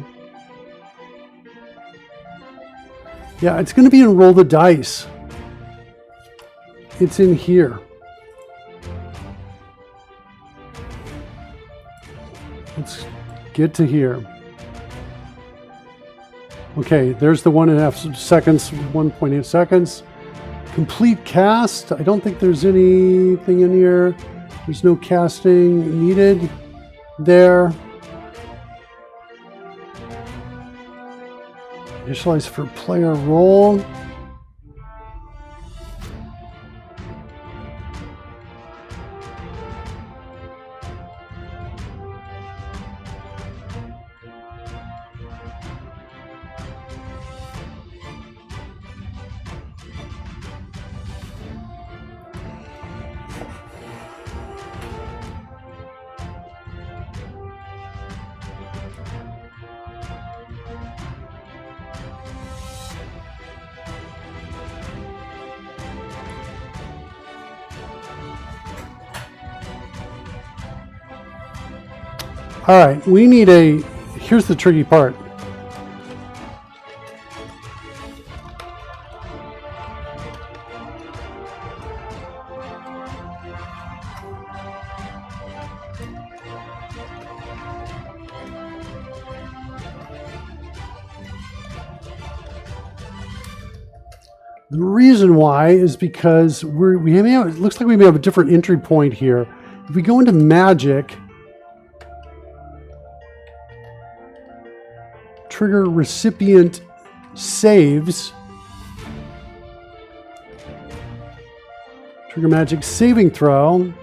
yeah, it's going to be in roll the dice. It's in here. Let's get to here. Okay, there's the 1.5 seconds, 1.8 seconds. Complete cast. I don't think there's anything in here. There's no casting needed there. Initialize for player role. All right, we need a, here's the tricky part. The reason why is because we may have, it looks like we may have a different entry point here. If we go into Magic, trigger recipient saves, trigger magic saving throw,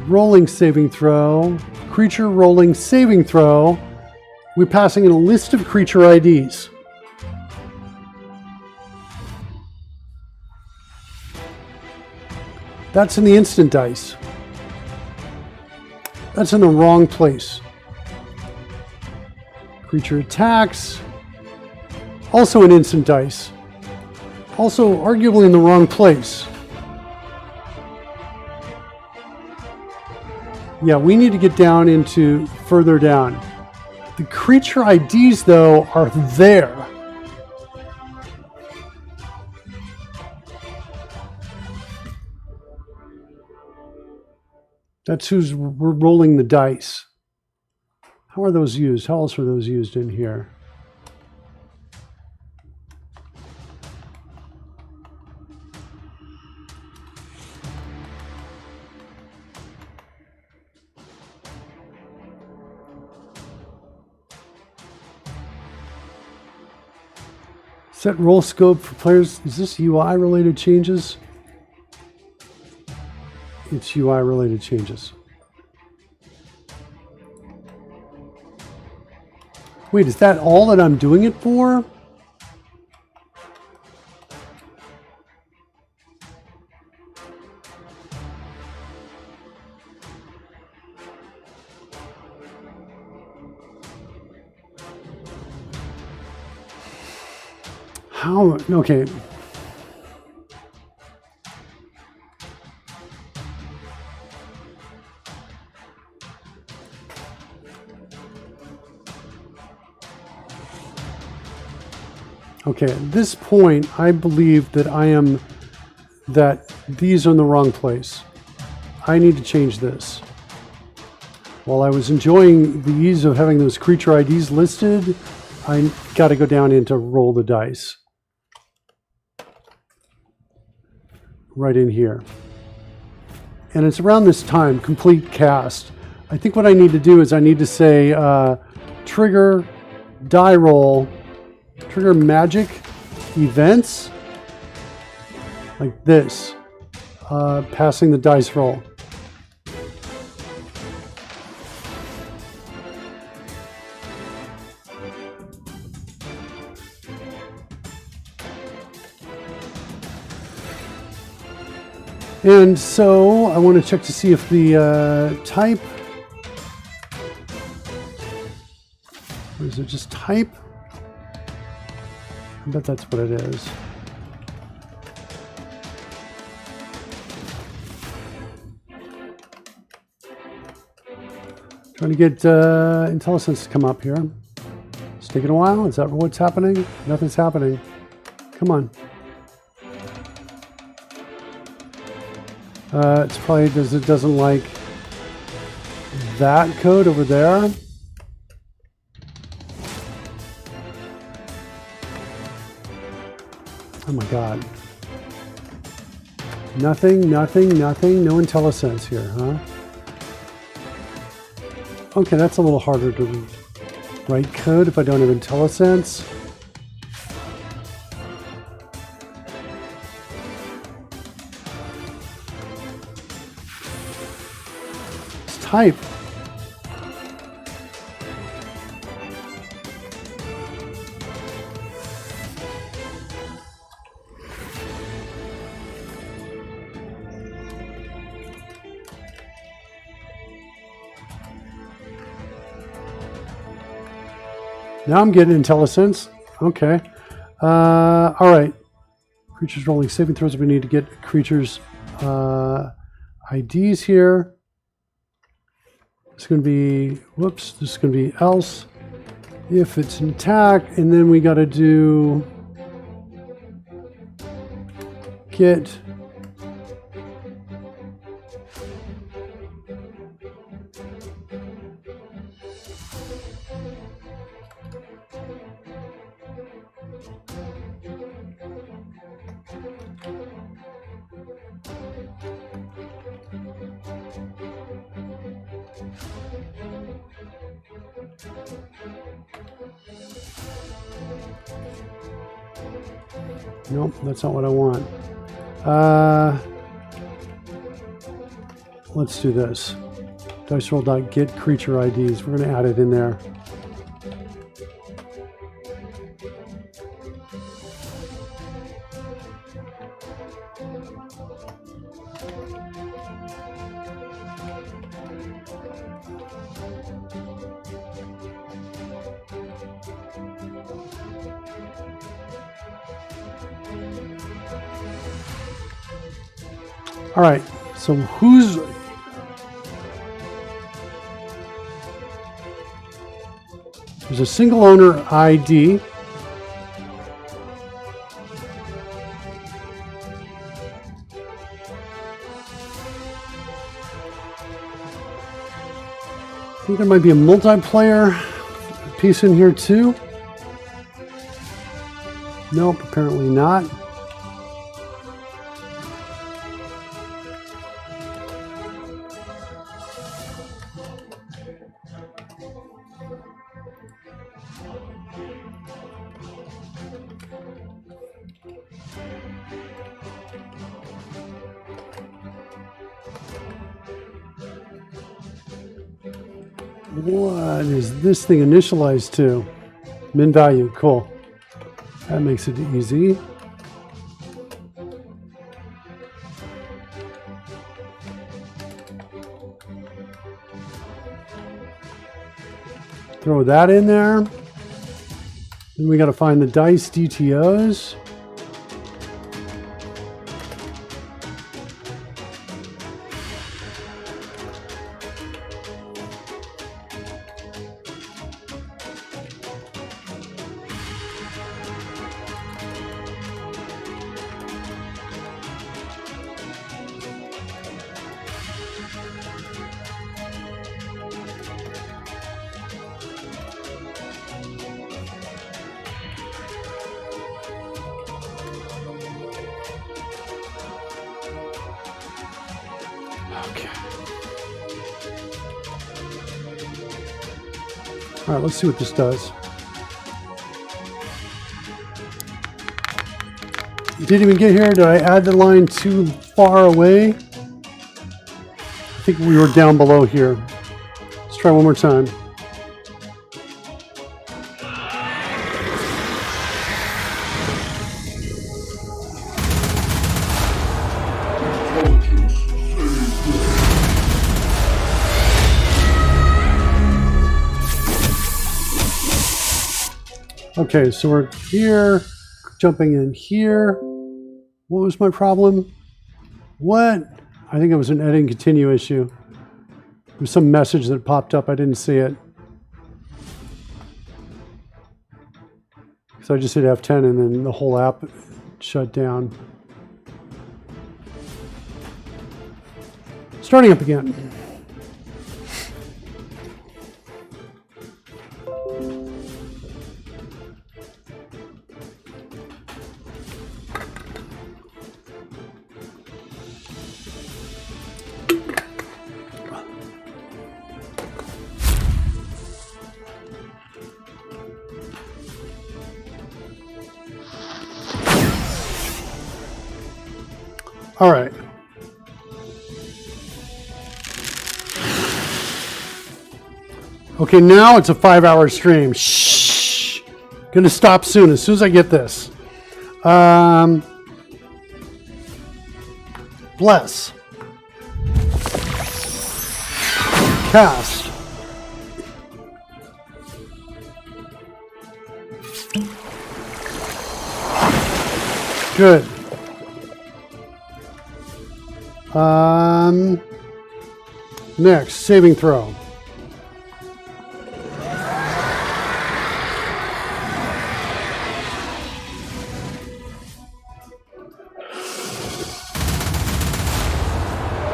rolling saving throw, creature rolling saving throw, we're passing in a list of creature IDs. That's in the instant dice. That's in the wrong place. Creature attacks, also an instant dice, also arguably in the wrong place. Yeah, we need to get down into further down. The creature IDs, though, are there. That's who's we're rolling the dice. How are those used? How else are those used in here? Set roll scope for players. Is this UI related changes? It's UI related changes. Wait, is that all that I'm doing it for? How? Okay. Okay, at this point, I believe that that these are in the wrong place. I need to change this. While I was enjoying the ease of having those creature IDs listed, I got to go down into roll the dice. Right in here. And it's around this time, complete cast. I think what I need to do is I need to say trigger die roll, trigger magic events, like this, passing the dice roll. And so I want to check to see if the type, or is it just type? I bet that's what it is. Trying to get IntelliSense to come up here. It's taking a while. Is that what's happening? Nothing's happening. Come on. It's probably because it doesn't like that code over there. Oh my god. Nothing, nothing, nothing. No IntelliSense here, huh? Okay, that's a little harder to write code if I don't have IntelliSense. Let's type. Now I'm getting IntelliSense. Okay. All right. Creatures rolling saving throws. We need to get creatures' IDs here. It's going to be, whoops, this is going to be else. If it's an attack, and then we got to do get nope, that's not what I want. Let's do this. Dice roll.get creature IDs. We're going to add it in there. All right, so who's... There's a single owner ID. I think there might be a multiplayer piece in here too. Nope, apparently not. What is this thing initialized to? Min value, cool. That makes it easy. Throw that in there. Then we got to find the dice DTOs. All right, let's see what this does. Didn't even get here. Did I add the line too far away? I think we were down below here. Let's try one more time. Okay, so we're here, jumping in here. What was my problem? What? I think it was an edit and continue issue. There was some message that popped up. I didn't see it. So I just hit F10 and then the whole app shut down. Starting up again. All right. Okay, now it's a 5-hour stream. Shh. Gonna stop soon as I get this. Bless. Cast. Good. Next, saving throw.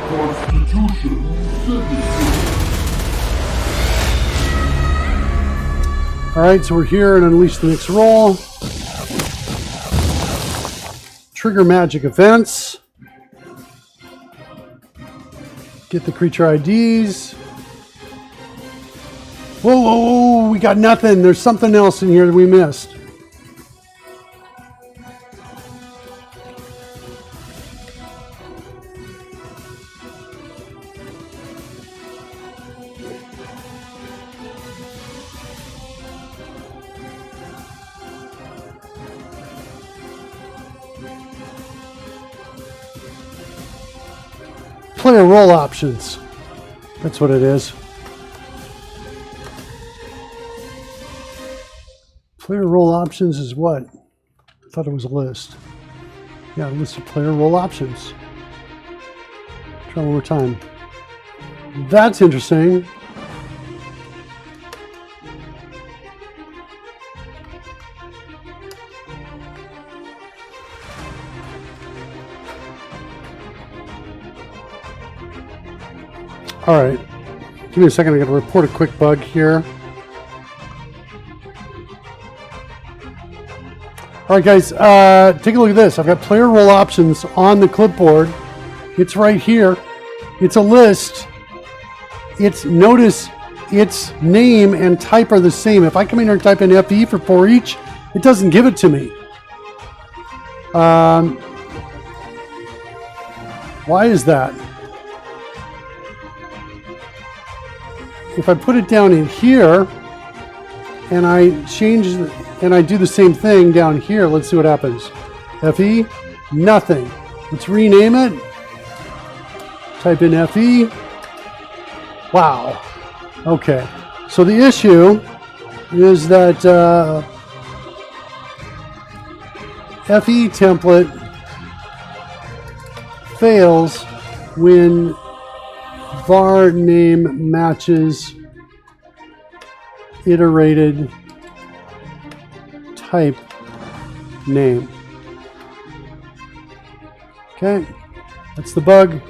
Constitution saving. All right, so we're here and unleash the next roll. Trigger magic events. Get the creature IDs. Whoa, whoa, whoa, we got nothing. There's something else in here that we missed. Player role options. That's what it is. Player role options is what? I thought it was a list. Yeah, a list of player role options. Try one more time. That's interesting. All right, give me a second. I got to report a quick bug here. All right, guys, take a look at this. I've got player role options on the clipboard. It's right here. It's a list. Notice its name and type are the same. If I come in here and type in FE for each, it doesn't give it to me. Why is that? If I put it down in here and I do the same thing down here, let's see what happens. FE, nothing. Let's rename it. Type in FE. Wow. Okay. So the issue is that FE template fails when var name matches iterated type name. Okay, that's the bug.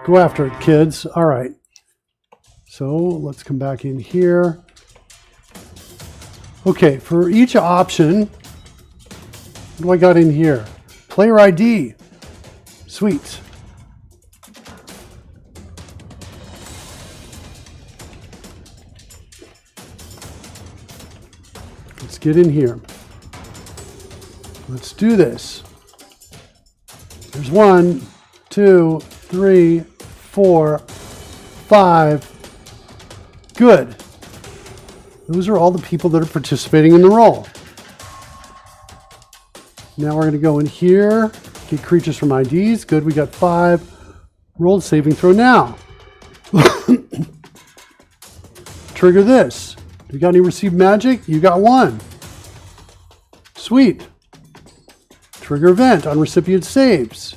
Go after it, kids. All right. So let's come back in here. Okay, for each option, what do I got in here? Player ID. Sweet. Let's get in here. Let's do this. There's 1, 2, 3, 4, 5. Good. Those are all the people that are participating in the roll. Now we're going to go in here, get creatures from IDs. Good, we got 5. Rolled saving throw now. Trigger this. You got any received magic? You got 1. Sweet. Trigger event on recipient saves.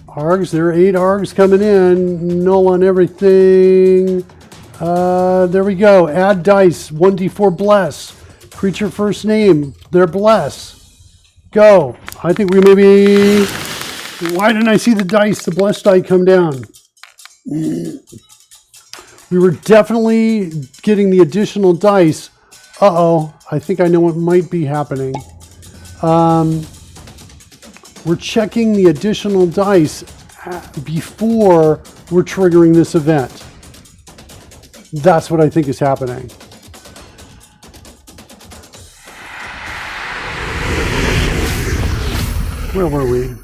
ARGs, there are 8 ARGs coming in. Null on everything. There we go. Add dice, 1d4 bless. Creature first name. They're bless. Go. I think we maybe... Why didn't I see the dice, the bless die come down? We were definitely getting the additional dice. Uh-oh. I think I know what might be happening. We're checking the additional dice before we're triggering this event. That's what I think is happening. Where were we?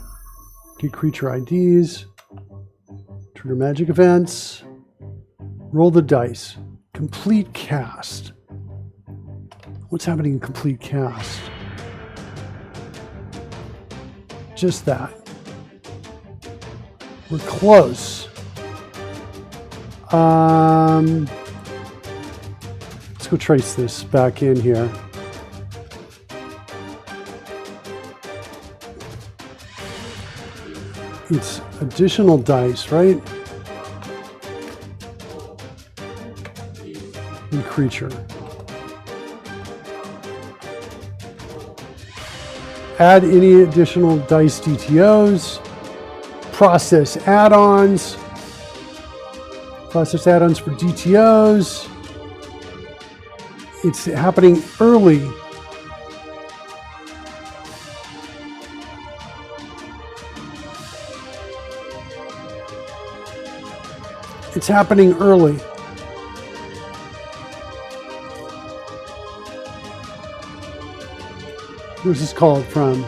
Get creature IDs. Trigger magic events. Roll the dice. Complete cast. What's happening in complete cast? Just that. We're close. Let's go trace this back in here. It's additional dice, right? And creature. Add any additional dice DTOs. Process add-ons. Process add-ons for DTOs. It's happening early. It's happening early. Where's this called from?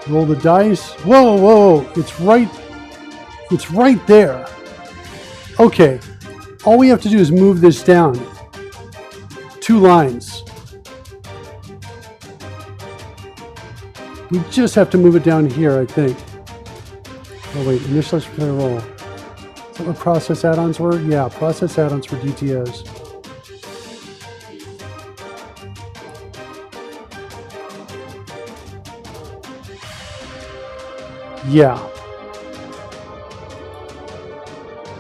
Roll the dice. Whoa, whoa, whoa. It's right there. Okay. All we have to do is move this down 2 lines. We just have to move it down here, I think. Oh wait, initialize for the roll. Is that what process add-ons were? Yeah, process add-ons for DTOs. Yeah.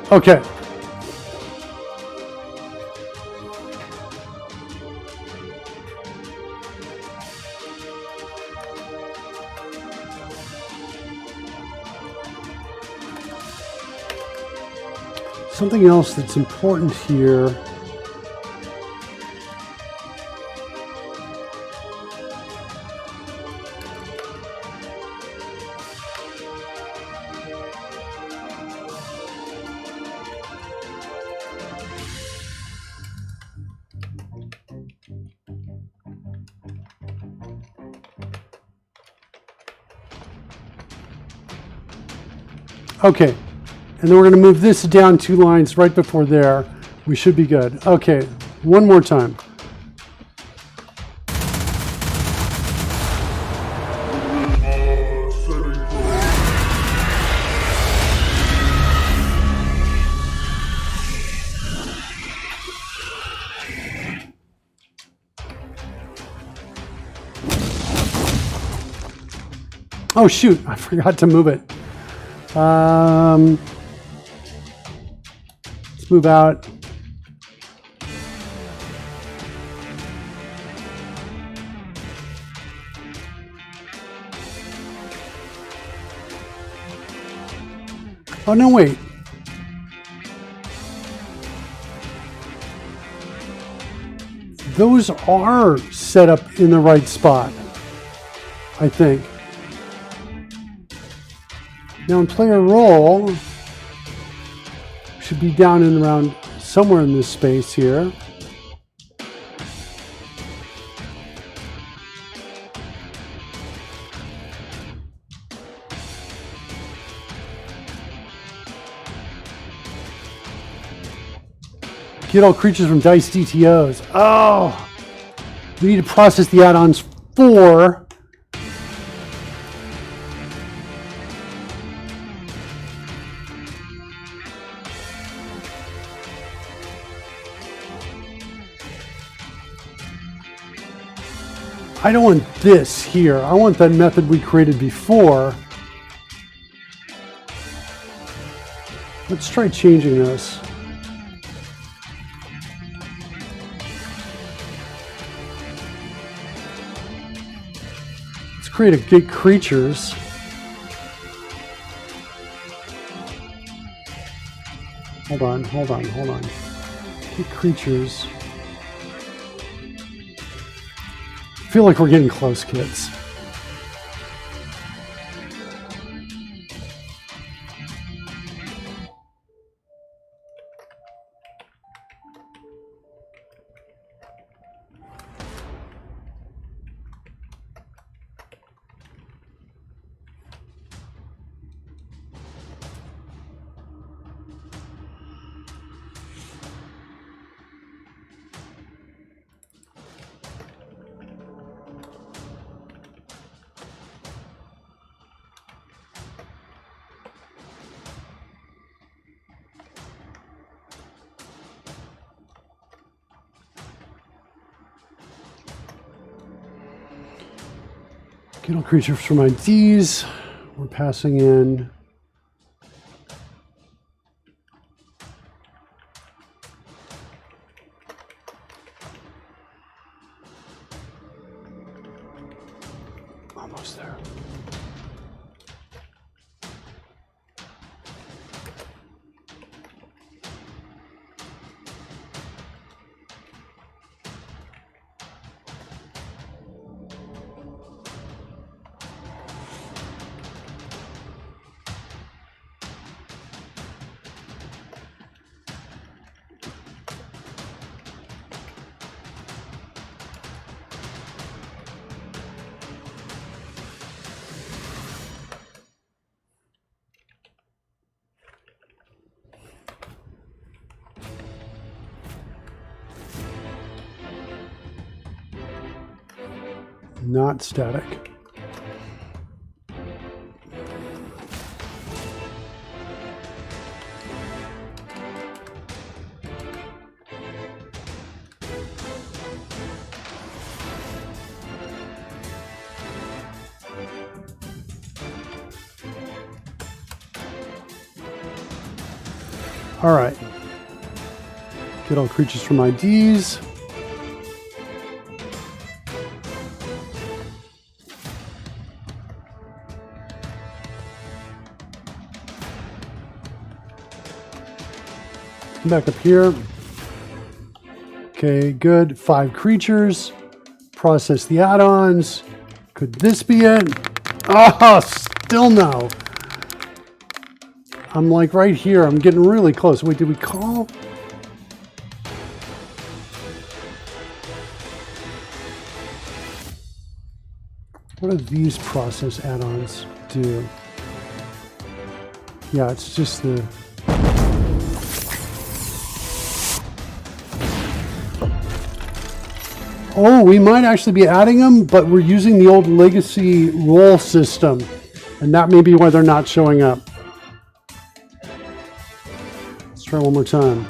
Okay. Something else that's important here. Okay. And then we're going to move this down 2 lines right before there. We should be good. Okay, one more time. Oh shoot, I forgot to move it. Let's move out. Oh no, wait. Those are set up in the right spot, I think. Now in player role, should be down and around somewhere in this space here. Get all creatures from dice DTOs. Oh, we need to process the add-ons for. I don't want this here. I want that method we created before. Let's try changing this. create a get creatures. Hold on. Get creatures. I feel like we're getting close, kids. Get all creatures from IDs. We're passing in almost there. Not static. All right. Get all creatures from IDs. Back up here. Okay, good. 5 creatures. Process the add-ons. Could this be it? Oh, still no. I'm like right here. I'm getting really close. Wait, did we call? What do these process add-ons do? Yeah, it's just the... Oh, we might actually be adding them, but we're using the old legacy roll system. And that may be why they're not showing up. Let's try one more time.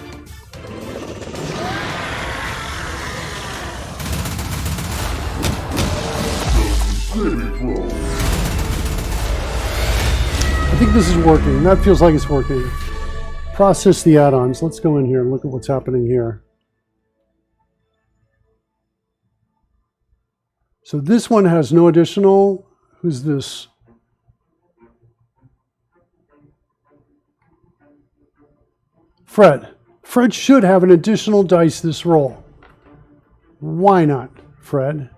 I think this is working. That feels like it's working. Process the add-ons. Let's go in here and look at what's happening here. So this one has no additional. Who's this? Fred. Fred should have an additional dice this roll. Why not, Fred?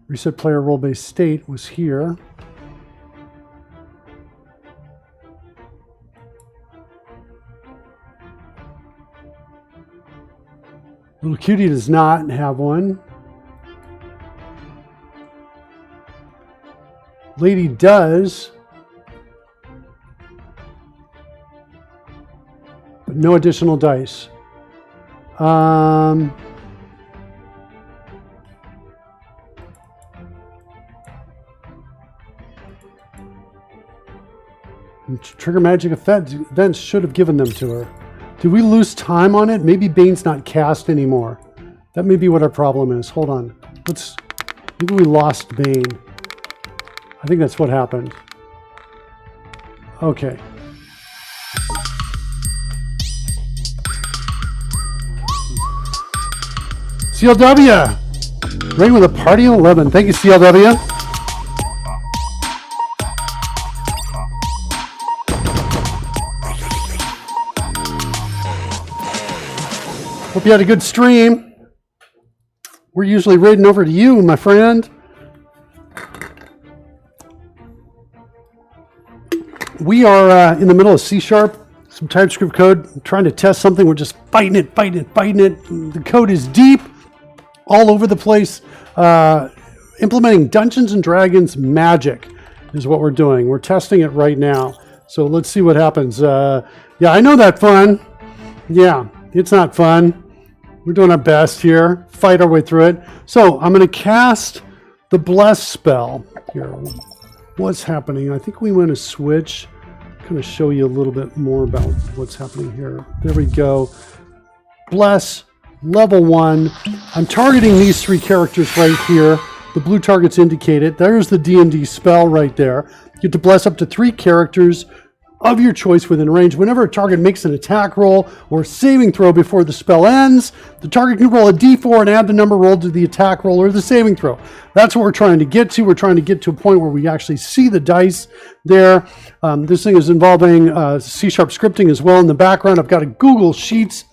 Reset player role-based state was here. Little Cutie does not have one. Lady does. But no additional dice. Trigger magic events should have given them to her. Did we lose time on it? Maybe Bane's not cast anymore. That may be what our problem is. Hold on. Maybe we lost Bane. I think that's what happened. Okay. CLW, ring with a party of 11. Thank you, CLW. Hope you had a good stream. We're usually raiding over to you, my friend. We are in the middle of C#, some TypeScript code, trying to test something. We're just fighting it. The code is deep, all over the place. Implementing Dungeons and Dragons magic is what we're doing. We're testing it right now. So let's see what happens. Yeah, I know that fun. Yeah, it's not fun. We're doing our best here. Fight our way through it. So I'm going to cast the Bless spell here. What's happening? I think we want to switch. Kind of show you a little bit more about what's happening here. There we go. Bless, level 1. I'm targeting these 3 characters right here. The blue target's indicated. There's the D&D spell right there. You get to bless up to 3 characters of your choice within range. Whenever a target makes an attack roll or saving throw before the spell ends, the target can roll a d4 and add the number rolled to the attack roll or the saving throw. That's what we're trying to get to. We're trying to get to a point where we actually see the dice there. This thing is involving C# scripting as well in the background. I've got a Google Sheets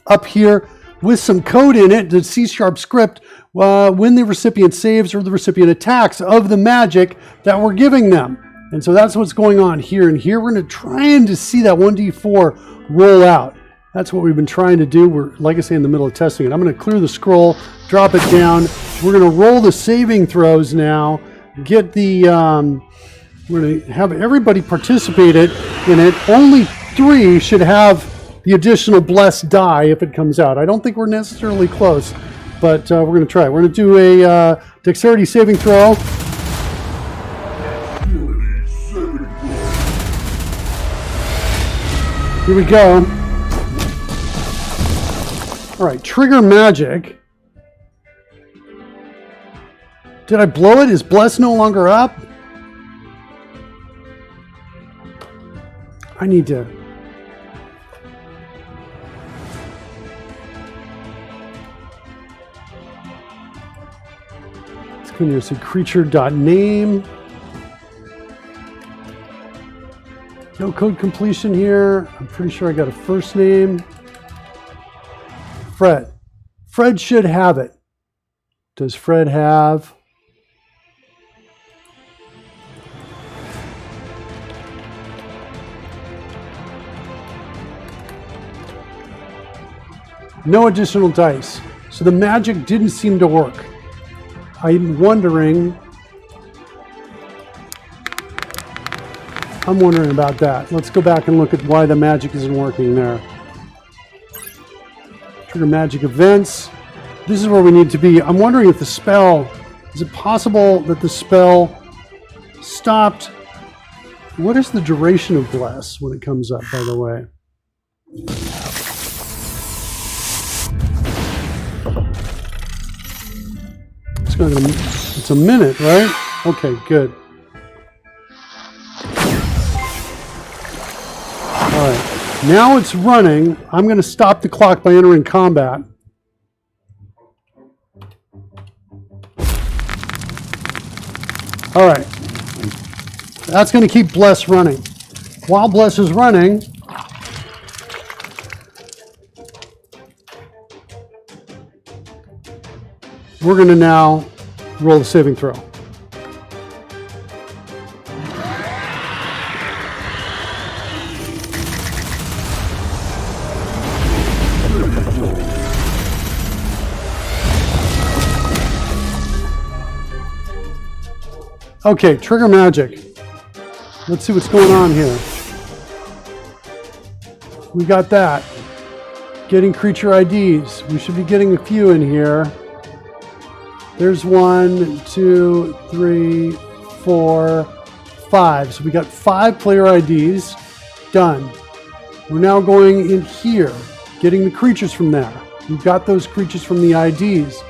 up here with some code in it, the C# script, when the recipient saves or the recipient attacks of the magic that we're giving them. And so that's what's going on here. And here we're going to try to see that 1d4 roll out. That's what we've been trying to do. We're, like I say, in the middle of testing it. I'm going to clear the scroll, drop it down. We're going to roll the saving throws now. Get the, we're going to have everybody participate in it. Only 3 should have the additional blessed die if it comes out. I don't think we're necessarily close, but we're going to try. We're going to do a dexterity saving throw. Here we go. All right, trigger magic. Did I blow it? Is Bless no longer up? I need to... It's going to say creature.name. No code completion here. I'm pretty sure I got a first name. Fred. Fred should have it. Does Fred have? No additional dice. So the magic didn't seem to work. I'm wondering about that. Let's go back and look at why the magic isn't working there. Trigger magic events. This is where we need to be. I'm wondering if the spell, is it possible that the spell stopped? What is the duration of Bless when it comes up, by the way? It's a minute, right? Okay, good. All right, now it's running. I'm going to stop the clock by entering combat. All right, that's going to keep Bless running. While Bless is running, we're going to now roll the saving throw. Okay, trigger magic. Let's see what's going on here. We got that. Getting creature IDs. We should be getting a few in here. There's 1, 2, 3, 4, 5. So we got 5 player IDs. Done. We're now going in here, getting the creatures from there. We've got those creatures from the IDs.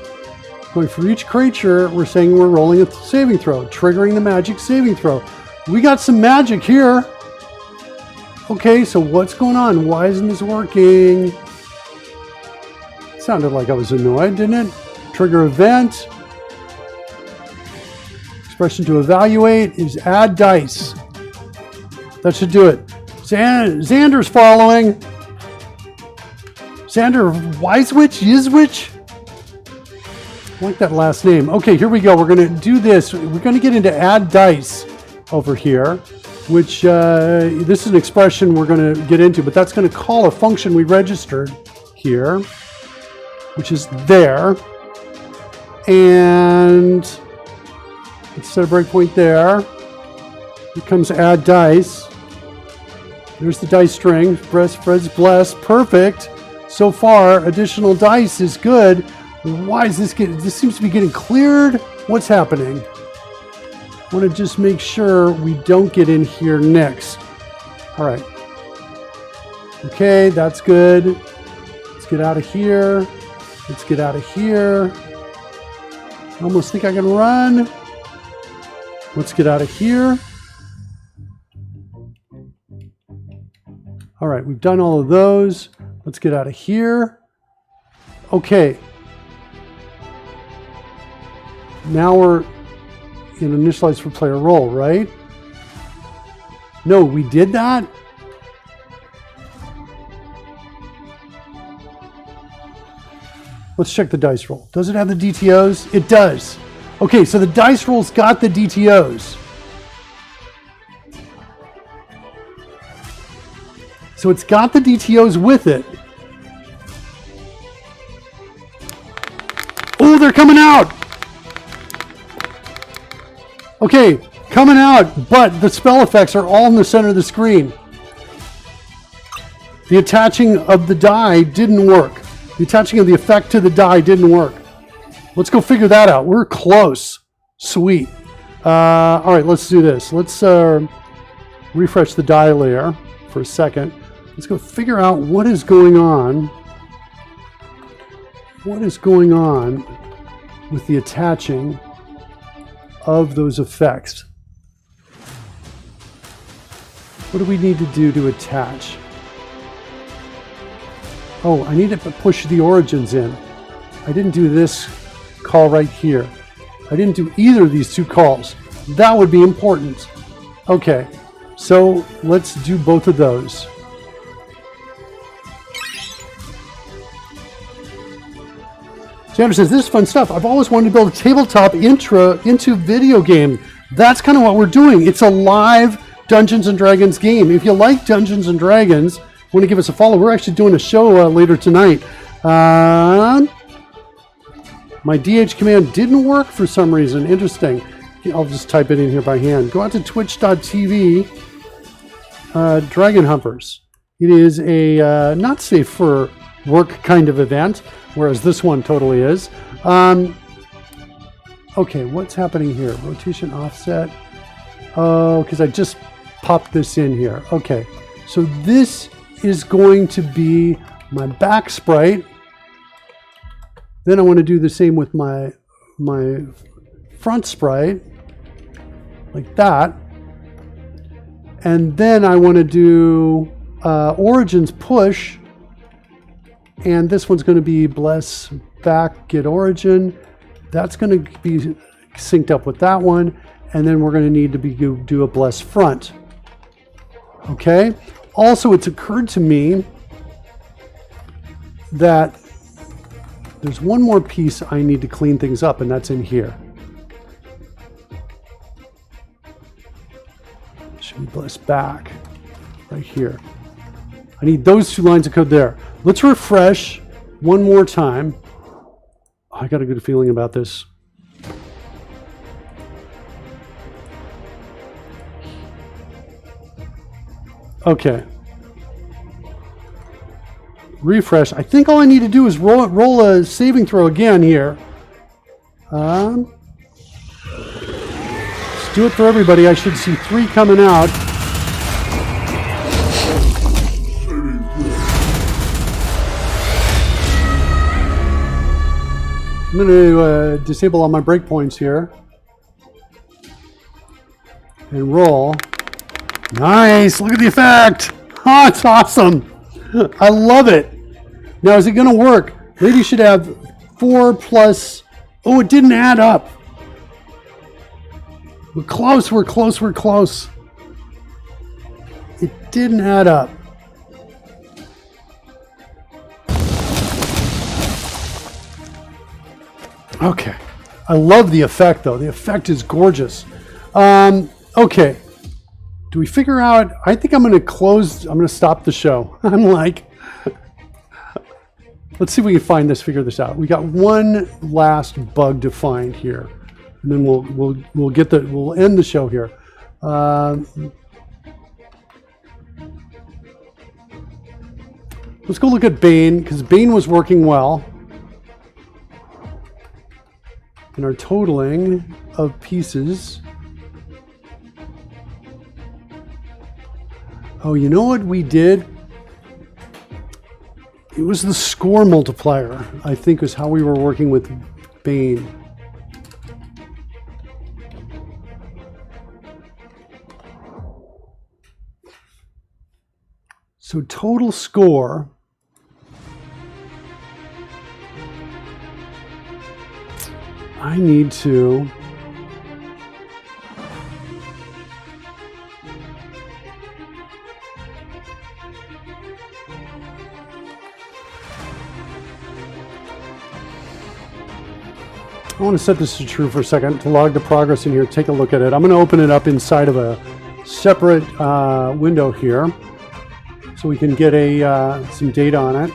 Going for each creature, we're saying we're rolling a saving throw, triggering the magic saving throw. We got some magic here. Okay, so what's going on? Why isn't this working? sounded like I was annoyed, didn't it? Trigger event. Expression to evaluate is add dice. That should do it. Xander's following. Xander Wisewich? Yizwich? I like that last name. Okay, here we go. We're going to do this. We're going to get into add dice over here, which this is an expression we're going to get into, but that's going to call a function we registered here, which is there. And let's set a breakpoint there. Here comes add dice. There's the dice string. Fred's blessed. Perfect. So far, additional dice is good. Why is this this seems to be getting cleared? What's happening? I want to just make sure we don't get in here next. All right. Okay, that's good. Let's get out of here. Let's get out of here. I almost think I can run. Let's get out of here. All right, we've done all of those. Let's get out of here. Okay. Now we're in initialize for player role, right? No, we did that? Let's check the dice roll. Does it have the DTOs? It does. Okay, so the dice roll's got the DTOs. So it's got the DTOs with it. Oh, they're coming out! Okay, coming out, but the spell effects are all in the center of the screen. The attaching of the die didn't work. The attaching of the effect to the die didn't work. Let's go figure that out. We're close. Sweet. All right, let's do this. Let's refresh the die layer for a second. Let's go figure out what is going on. What is going on with the attaching of those effects? What do we need to do to attach? Oh, I need to push the origins in. I didn't do this call right here. I didn't do either of these two calls. That would be important. Okay, so let's do both of those. Xander says, this is fun stuff. I've always wanted to build a tabletop intro into video game. That's kind of what we're doing. It's a live Dungeons & Dragons game. If you like Dungeons & Dragons, want to give us a follow. We're actually doing a show later tonight. My DH command didn't work for some reason. Interesting. I'll just type it in here by hand. Go out to twitch.tv. Dragon Humpers. It is a not safe for work kind of event, whereas this one totally is. Okay, what's happening here? Rotation offset. Oh, because I just popped this in here. Okay, so this is going to be my back sprite. Then I want to do the same with my front sprite, like that. And then I want to do origins push. And this one's going to be bless back, get origin. That's going to be synced up with that one. And then we're going to need to do a bless front. Okay. Also, it's occurred to me that there's one more piece I need to clean things up, and that's in here. Should be bless back right here. I need those two lines of code there. Let's refresh one more time. I got a good feeling about this. Okay. Refresh. I think all I need to do is roll a saving throw again here. Let's do it for everybody. I should see 3 coming out. I'm going to disable all my breakpoints here. And roll. Nice! Look at the effect! Oh, it's awesome! I love it! Now, is it going to work Lady should have 4 plus... Oh, it didn't add up. We're close, we're close, we're close. It didn't add up. Okay. I love the effect, though. The effect is gorgeous. Okay. Do we figure out... I think I'm going to close... I'm going to stop the show. I'm like... Let's see if we can find this, figure this out. We got one last bug to find here. And then we'll end the show here. Let's go look at Bane, because Bane was working well. And our totaling of pieces. Oh, you know what we did? It was the score multiplier, I think, is how we were working with Bane. So total score. I need to... I want to set this to true for a second to log the progress in here. Take a look at it. I'm going to open it up inside of a separate window here so we can get some data on it.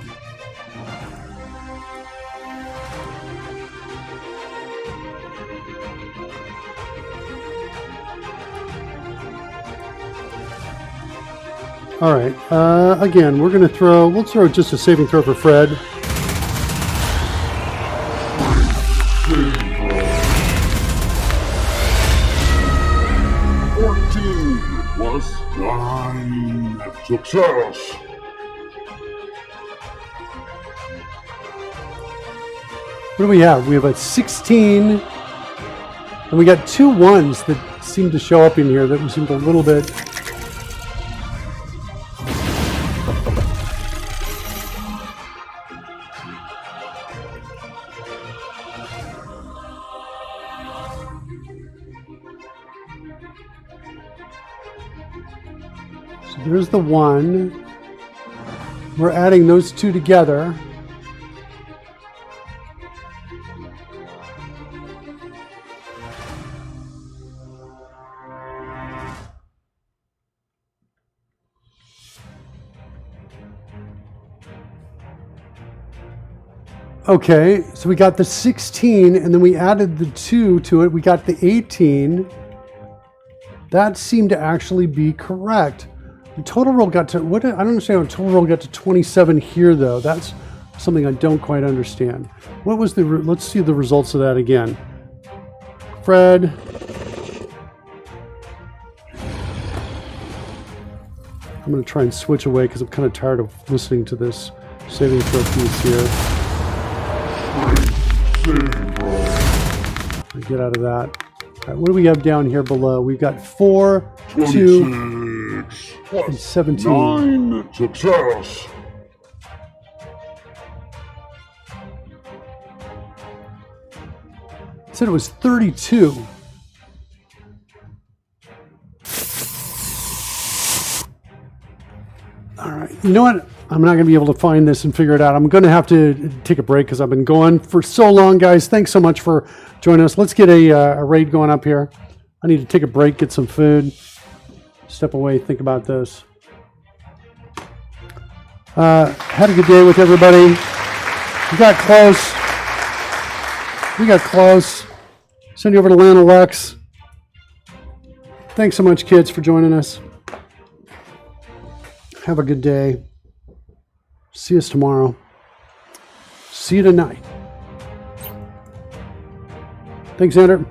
All right. Again, we'll throw just a saving throw for Fred. 14 plus 9. Success. What do we have? We have a 16, and we got 2 1s that seem to show up in here that seemed a little bit... So there's the 1. We're adding those 2 together. Okay, so we got the 16, and then we added the 2 to it. We got the 18. That seemed to actually be correct. The total roll got to... I don't understand how total roll got to 27 here, though. That's something I don't quite understand. What was the... Let's see the results of that again. Fred. I'm going to try and switch away because I'm kind of tired of listening to this saving throw piece here. Get out of that. All right, what do we have down here below? We've got 4, 2, and 17. 9. Success. It said it was 32. All right, you know what? I'm not going to be able to find this and figure it out. I'm going to have to take a break because I've been going for so long, guys. Thanks so much for joining us. Let's get a raid going up here. I need to take a break, get some food, step away, think about this. Had a good day with everybody. We got close. We got close. Send you over to Lana Lux. Thanks so much, kids, for joining us. Have a good day. See us tomorrow. See you tonight. Thanks, Xander.